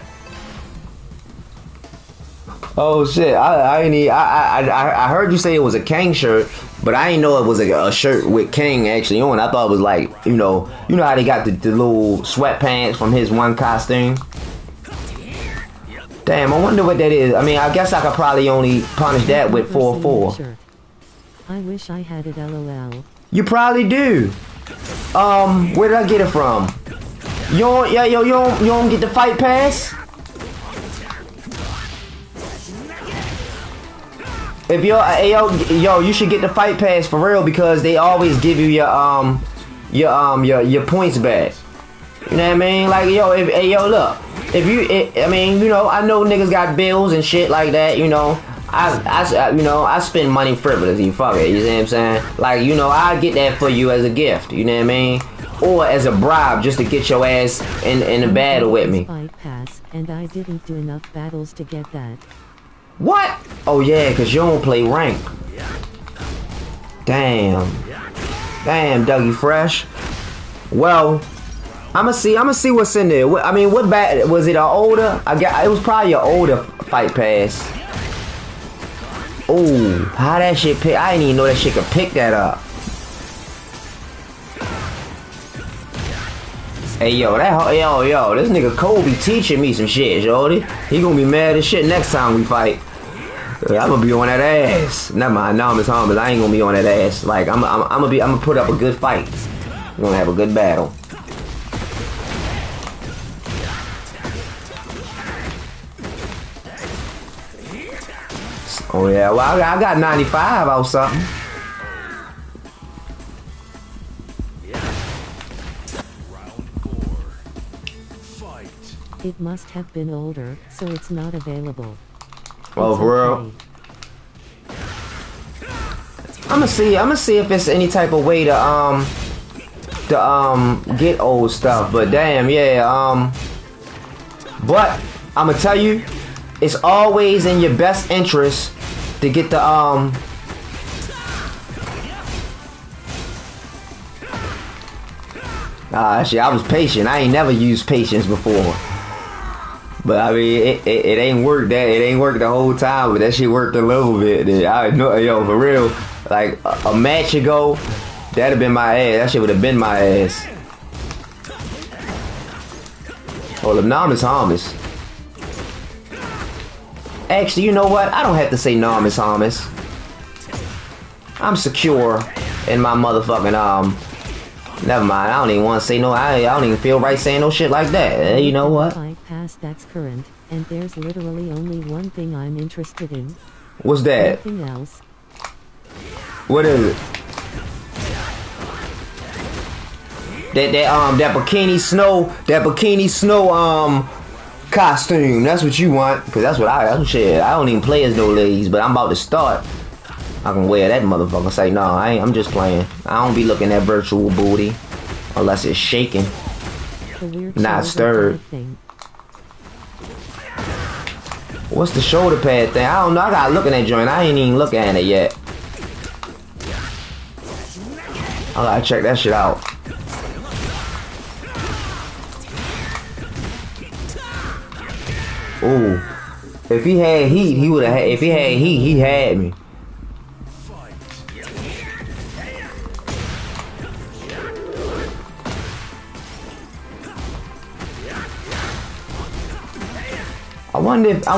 Oh shit! I heard you say it was a King shirt, but I didn't know it was a shirt with King actually on. I thought it was like, you know how they got the little sweatpants from his one costume. Damn, I wonder what that is. I mean, I guess I could probably only punish that with 4-4. I wish I had it, LOL. You probably do. Where did I get it from? You don't get the fight pass? If yo, you should get the fight pass for real because they always give you your points back. You know what I mean? Like look, I mean, you know, I know niggas got bills and shit like that. You know, I spend money frivolously. Fuck it. You see what I'm saying? Like, you know, I get that for you as a gift. You know what I mean? Or as a bribe just to get your ass in a battle with me. Fight pass, and I didn't do enough battles to get that. What? Oh yeah, cause you don't play rank. Damn, Dougie Fresh. Well, I'ma see what's in there. I mean, what bat was it? An older? It was probably an older fight pass. Ooh, how that shit pick? I didn't even know that shit could pick that up. Hey yo, this nigga Kobe teaching me some shit, Jody. He gonna be mad as shit next time we fight. I'm gonna be on that ass. Never mind, now I'm his homies. I ain't gonna be on that ass. Like I'm gonna put up a good fight. We're gonna have a good battle. Oh yeah, well I got 95 out something. It must have been older, so it's not available. Oh, It's for real? okay. I'ma see if it's any type of way to get old stuff. But damn, yeah, but I'ma tell you, it's always in your best interest to get the shit, I was patient. I ain't never used patience before. But I mean, it ain't worked that. It ain't worked the whole time, but that shit worked a little bit. I know, yo, for real. Like a match ago, that'd have been my ass. That shit would have been my ass. Oh, the nom is harmless. Actually, you know what? I don't have to say nom is harmless. I'm secure in my motherfucking Never mind. I don't even want to say no. I don't even feel right saying no shit like that. You know what? Fight pass that's current, and there's literally only one thing I'm interested in. What's that? Nothing else. What is it? That bikini snow costume. That's what you want, cause that's what shit. I don't even play as no ladies, but I'm about to start. I can wear that motherfucker. Say no, I'm just playing. I don't be looking at virtual booty unless it's shaking, not stirred. What's the shoulder pad thing? I don't know. I gotta look at that joint. I ain't even looking at it yet. I gotta check that shit out. Ooh, if he had heat, he would have. If he had heat, he had me. I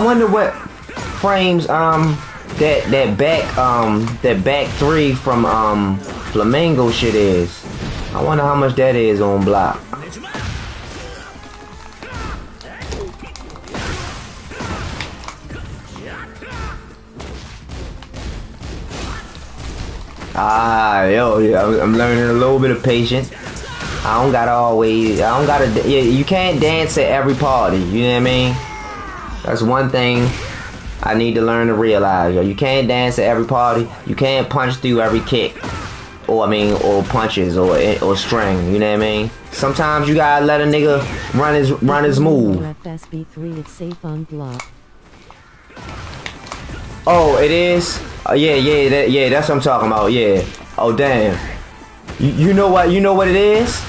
wonder what frames that back 3 from Flamingo shit is. I wonder how much that is on block. I'm learning a little bit of patience. I don't gotta, yeah, you can't dance at every party, you know what I mean? That's one thing I need to learn to realize, yo. You can't dance at every party. You can't punch through every kick. Or punches or string, you know what I mean? Sometimes you gotta let a nigga run his move. It's safe on block. Oh, it is? Yeah, that's what I'm talking about, yeah. Oh damn. You know what it is?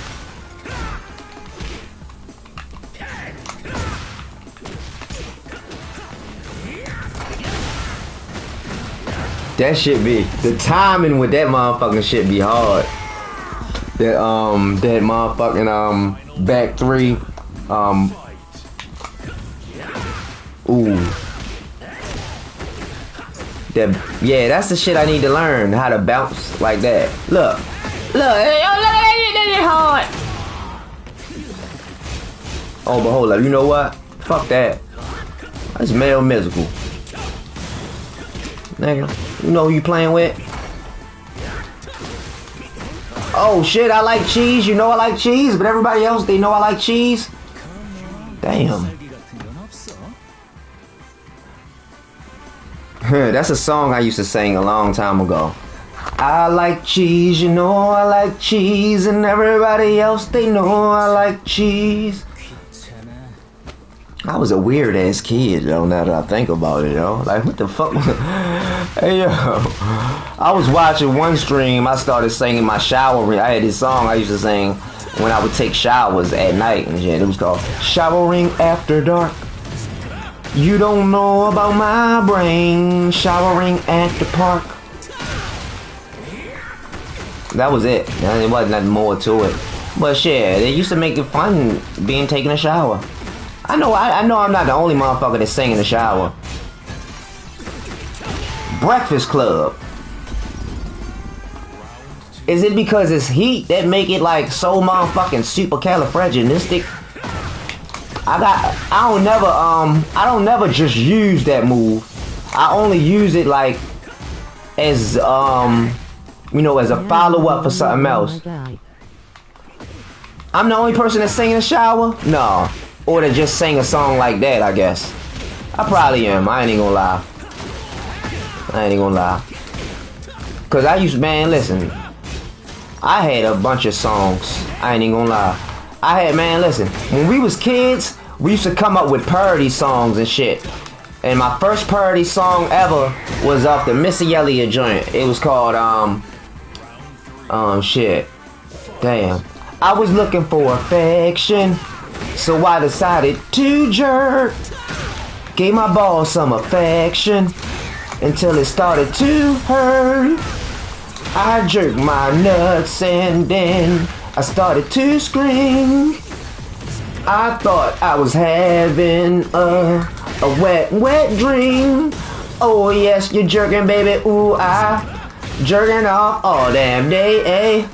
That shit be, the timing with that motherfucking shit be hard. That motherfucking back 3 ooh. That's the shit I need to learn, how to bounce like that. Look, that hard. Oh, but hold up, you know what? Fuck that. That's male musical. Nigga, you know who you playing with? Oh shit, I like cheese. You know I like cheese, but everybody else, they know I like cheese. Damn. That's a song I used to sing a long time ago. I like cheese, you know I like cheese, and everybody else, they know I like cheese. I was a weird ass kid, yo, now that I think about it, yo. Like, what the fuck? Hey, yo. I was watching one stream, I started singing my shower. I had this song I used to sing when I would take showers at night and shit. It was called Showering After Dark. You don't know about my brain, showering at the park. That was it. There wasn't nothing more to it. But shit, they used to make it fun being taking a shower. I know I'm not the only motherfucker that sing in the shower. Breakfast Club. Is it because it's heat that make it like so motherfucking supercalifragilistic? I don't never just use that move. I only use it like as you know, as a follow-up for something else. I'm the only person that sing in the shower? No. Or to just sing a song like that, I guess. I probably am. I ain't even gonna lie. Cause I used, man, listen. I had a bunch of songs. I ain't even gonna lie. Man, listen. When we was kids, we used to come up with parody songs and shit. And my first parody song ever was off the Missy Elliott joint. It was called, shit. Damn. I was looking for affection, so I decided to jerk. Gave my balls some affection until it started to hurt. I jerked my nuts and then I started to scream. I thought I was having a wet dream. Oh yes, you're jerking, baby. Ooh, I jerking off all damn day, eh?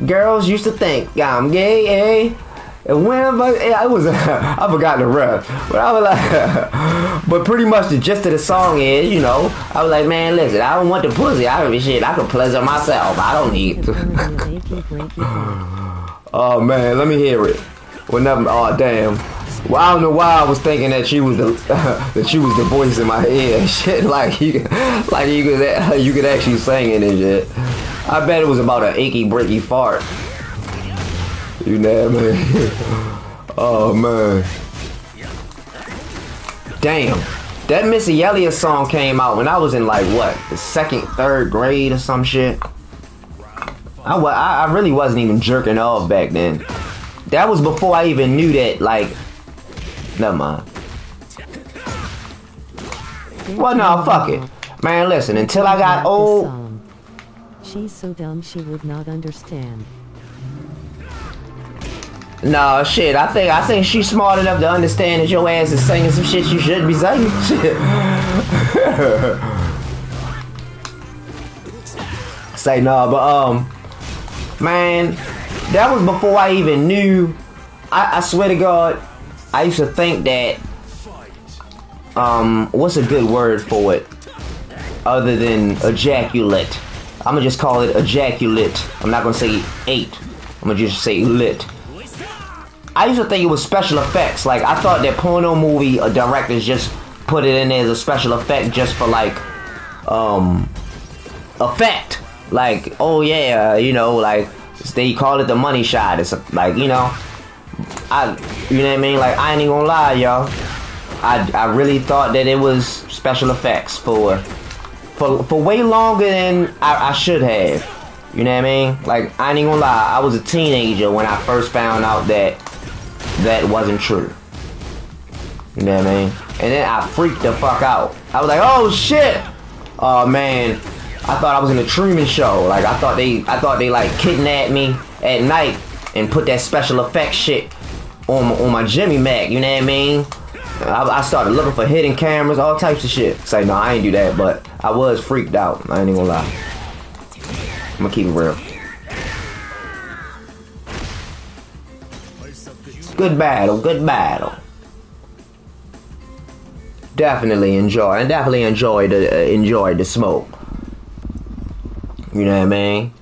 Girls used to think I'm gay, eh? And whenever I forgot the rap, but I was like, but pretty much the gist of the song is, you know, I was like, man, listen, I don't want the pussy. I can pleasure myself. I don't need to. Oh man, let me hear it. Oh damn. Well, I don't know why I was thinking that she was the voice in my head. Shit, like you could actually sing it and shit. I bet it was about an achy breaky fart. You know what I mean? Oh man. Damn. That Missy Elliott song came out when I was in like what, the 2nd, 3rd grade or some shit. I really wasn't even jerking off back then. That was before I even knew that, like, never mind. Well, no, fuck it. Man, listen, until I got old. She's so dumb she would not understand. No, shit, I think she's smart enough to understand that your ass is singing some shit you shouldn't be singing. Shit. Say no, but man, that was before I even knew. I swear to God, I used to think that what's a good word for it other than ejaculate? I'm gonna just call it ejaculate. I'm not gonna say 8. I'm gonna just say lit. I used to think it was special effects. Like, I thought that porno movie directors just put it in there as a special effect just for, like, effect. Like, oh yeah, you know, like, they call it the money shot. It's like, you know, you know what I mean? Like, I ain't even gonna lie, y'all. I really thought that it was special effects for way longer than I should have. You know what I mean? Like, I ain't even gonna lie. I was a teenager when I first found out that wasn't true. You know what I mean? And then I freaked the fuck out. I was like, oh shit! Oh man, I thought I was in a Truman Show. Like, I thought they like kidnapped me at night and put that special effects shit on my Jimmy Mac. You know what I mean? I started looking for hidden cameras, all types of shit. Say, no, I ain't do that, but I was freaked out. I ain't even gonna lie. I'm gonna keep it real. Good battle, good battle. Definitely enjoyed the smoke. You know what I mean?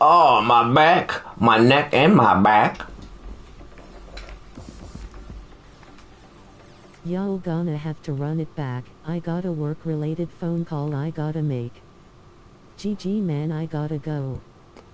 Oh, my back, my neck, and my back. Yo, gonna have to run it back. I got a work-related phone call I gotta make. GG man, I gotta go.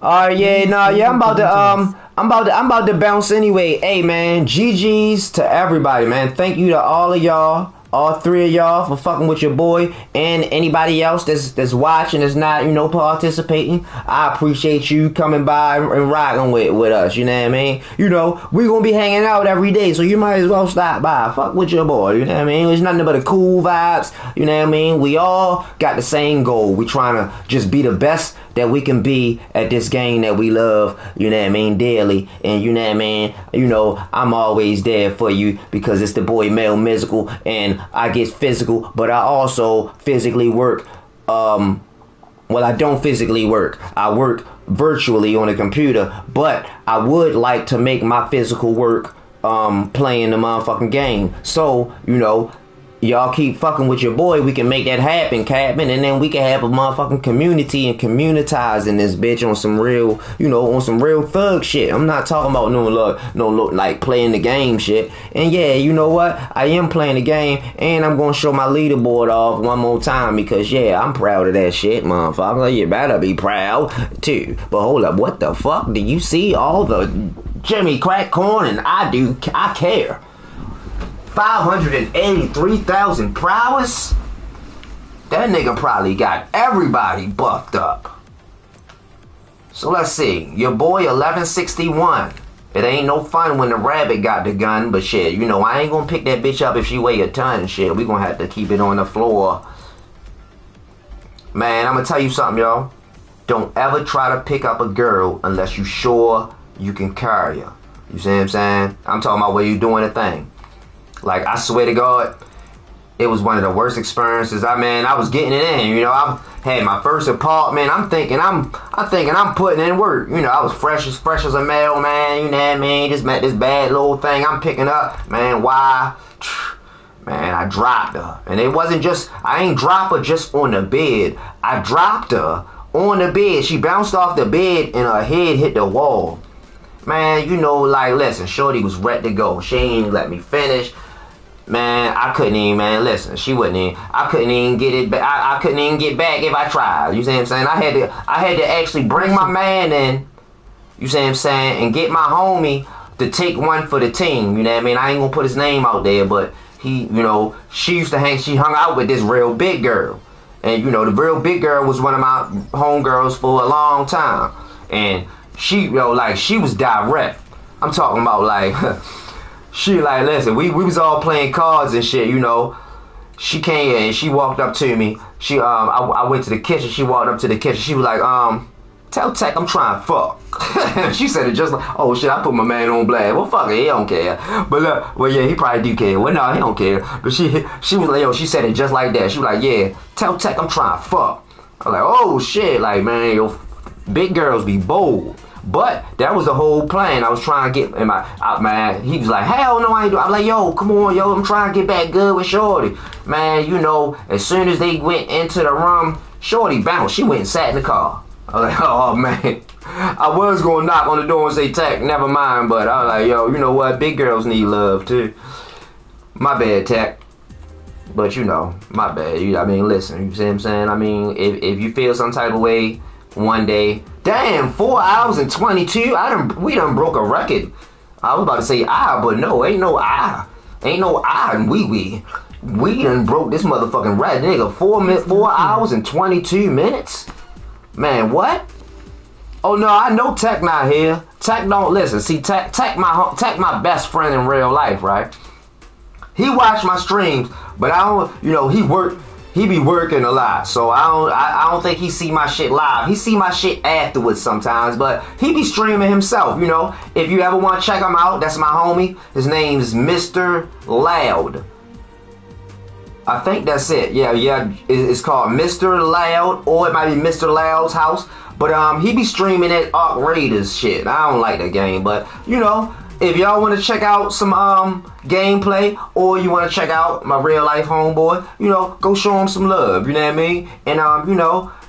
Yeah, nah, yeah, I'm about to bounce anyway. Hey man, GG's to everybody, man. Thank you to all of y'all, all 3 of y'all for fucking with your boy, and anybody else that's watching, that's not, you know, participating. I appreciate you coming by and rocking with us, you know what I mean? You know, we gonna be hanging out every day, so you might as well stop by. Fuck with your boy, you know what I mean? It's nothing but a cool vibes, you know what I mean? We all got the same goal. We trying to just be the best that we can be at this game that we love, you know what I mean, daily. And you know what I mean, you know, I'm always there for you because it's the boy Mel Musical, and I get physical, but I also physically work. Well, I don't physically work. I work virtually on a computer, but I would like to make my physical work playing the motherfucking game. So, you know, y'all keep fucking with your boy, we can make that happen, Captain, and then we can have a motherfucking community and communitize in this bitch on some real, on some real thug shit. I'm not talking about no look like playing the game shit. And yeah, you know what? I am playing the game, and I'm gonna show my leaderboard off one more time because yeah, I'm proud of that shit, motherfucker. You better be proud too. But hold up, what the fuck? Do you see all the Jimmy Crack Corn? And I care. 583,000 prowess? That nigga probably got everybody buffed up. So let's see. Your boy 1161. It ain't no fun when the rabbit got the gun, but shit, I ain't gonna pick that bitch up if she weigh a ton. Shit, we gonna have to keep it on the floor. Man, I'm gonna tell you something, y'all. Don't ever try to pick up a girl unless you sure you can carry her. You see what I'm saying? I'm talking about where you doing a thing. Like, I swear to God, it was one of the worst experiences. I was getting it in. I had my first apartment. I'm thinking I'm putting in work. I was fresh as a mailman. You know what I mean? Just met this bad little thing I'm picking up. Man, why? Man, I dropped her, and it wasn't just. I ain't drop her just on the bed. I dropped her on the bed. She bounced off the bed, and her head hit the wall. Man, listen, shorty was ready to go. She ain't let me finish. Man, I couldn't even, listen, she wouldn't even, I couldn't even get it back. I couldn't even get back if I tried. You see what I'm saying? I had to actually bring my man in, you see what I'm saying, and get my homie to take one for the team. You know what I mean? I ain't gonna put his name out there, but he, she hung out with this real big girl. And, the real big girl was one of my homegirls for a long time. And she, she was direct. I'm talking about, she listen, we was all playing cards and shit, She came in and she walked up to me. I went to the kitchen. She walked up to the kitchen. She was like, tell Tech I'm trying to fuck. She said it just like, oh shit, I put my man on blast. Well, fuck it, he don't care. But look, well, yeah, he probably do care. Well, no, he don't care. But she was like, she said it just like that. She was like, yeah, tell Tech I'm trying to fuck. I was like, oh shit, man, big girls be bold. But that was the whole plan. I was trying to get in man. He was like, hell no, I ain't do. I'm like, yo, come on, yo, I'm trying to get back good with Shorty. Man, as soon as they went into the room, Shorty bounced. She went and sat in the car. I was like, oh man. I was gonna knock on the door and say, Tech, never mind. But I was like, yo, you know what? Big girls need love too. My bad, Tech. But my bad. Listen, you see what I'm saying? If you feel some type of way one day, damn, 4 hours and 22. We done broke a record. I was about to say but no, ain't no and we done broke this motherfucking record, nigga. 4 hours and 22 minutes. Man, what? Oh no, I know Tech not here. Tech don't listen. See, Tech my best friend in real life, right? He watched my streams, but I don't. He be working a lot, so I don't think he see my shit live. He see my shit afterwards sometimes, but he be streaming himself, If you ever want to check him out, that's my homie. His name's Mr. Loud. I think that's it. Yeah, it's called Mr. Loud, or it might be Mr. Loud's house. But he be streaming that Arc Raiders shit. I don't like that game, but if y'all want to check out some gameplay, or you want to check out my real life homeboy, go show him some love, you know what I mean? And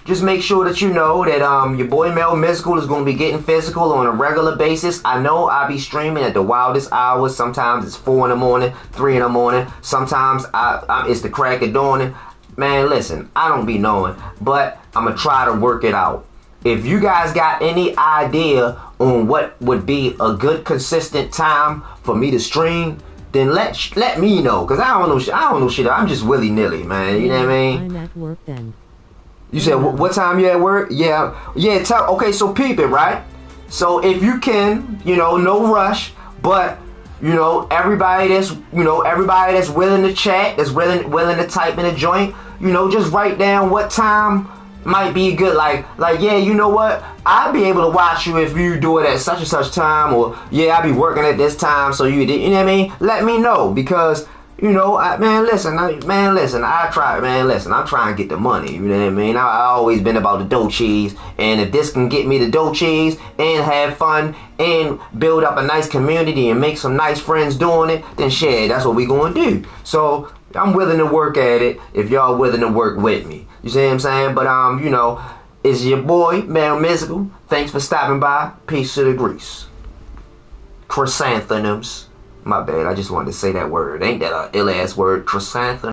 just make sure that that your boy Mel Mystical is going to be getting physical on a regular basis. I know I be streaming at the wildest hours. Sometimes it's 4 in the morning, 3 in the morning. Sometimes it's the crack of dawn. Man, listen, I don't be knowing, but I'm going to try to work it out. If you guys got any idea on what would be a good consistent time for me to stream, then let me know, cause I don't know shit. I'm just willy-nilly, man. You know what I mean? I'm at work then. You said what time you at work? Yeah. Okay, so peep it, right? So if you can, no rush, but everybody that's willing to chat, that's willing to type in a joint, just write down what time might be good, like yeah, you know what, I'll be able to watch you if you do it at such and such time, or yeah, I'll be working at this time, so you know what I mean, let me know, because I'm trying to get the money, you know what I mean, I always been about the dough cheese, and if this can get me the dough cheese, and have fun, and build up a nice community, and make some nice friends doing it, then shit, that's what we gonna do. So I'm willing to work at it if y'all willing to work with me. You see what I'm saying? But you know, it's your boy, Mel Mystical. Thanks for stopping by. Peace to the grease. Chrysanthemums. My bad, I just wanted to say that word. Ain't that a ill ass word? Chrysanthemums.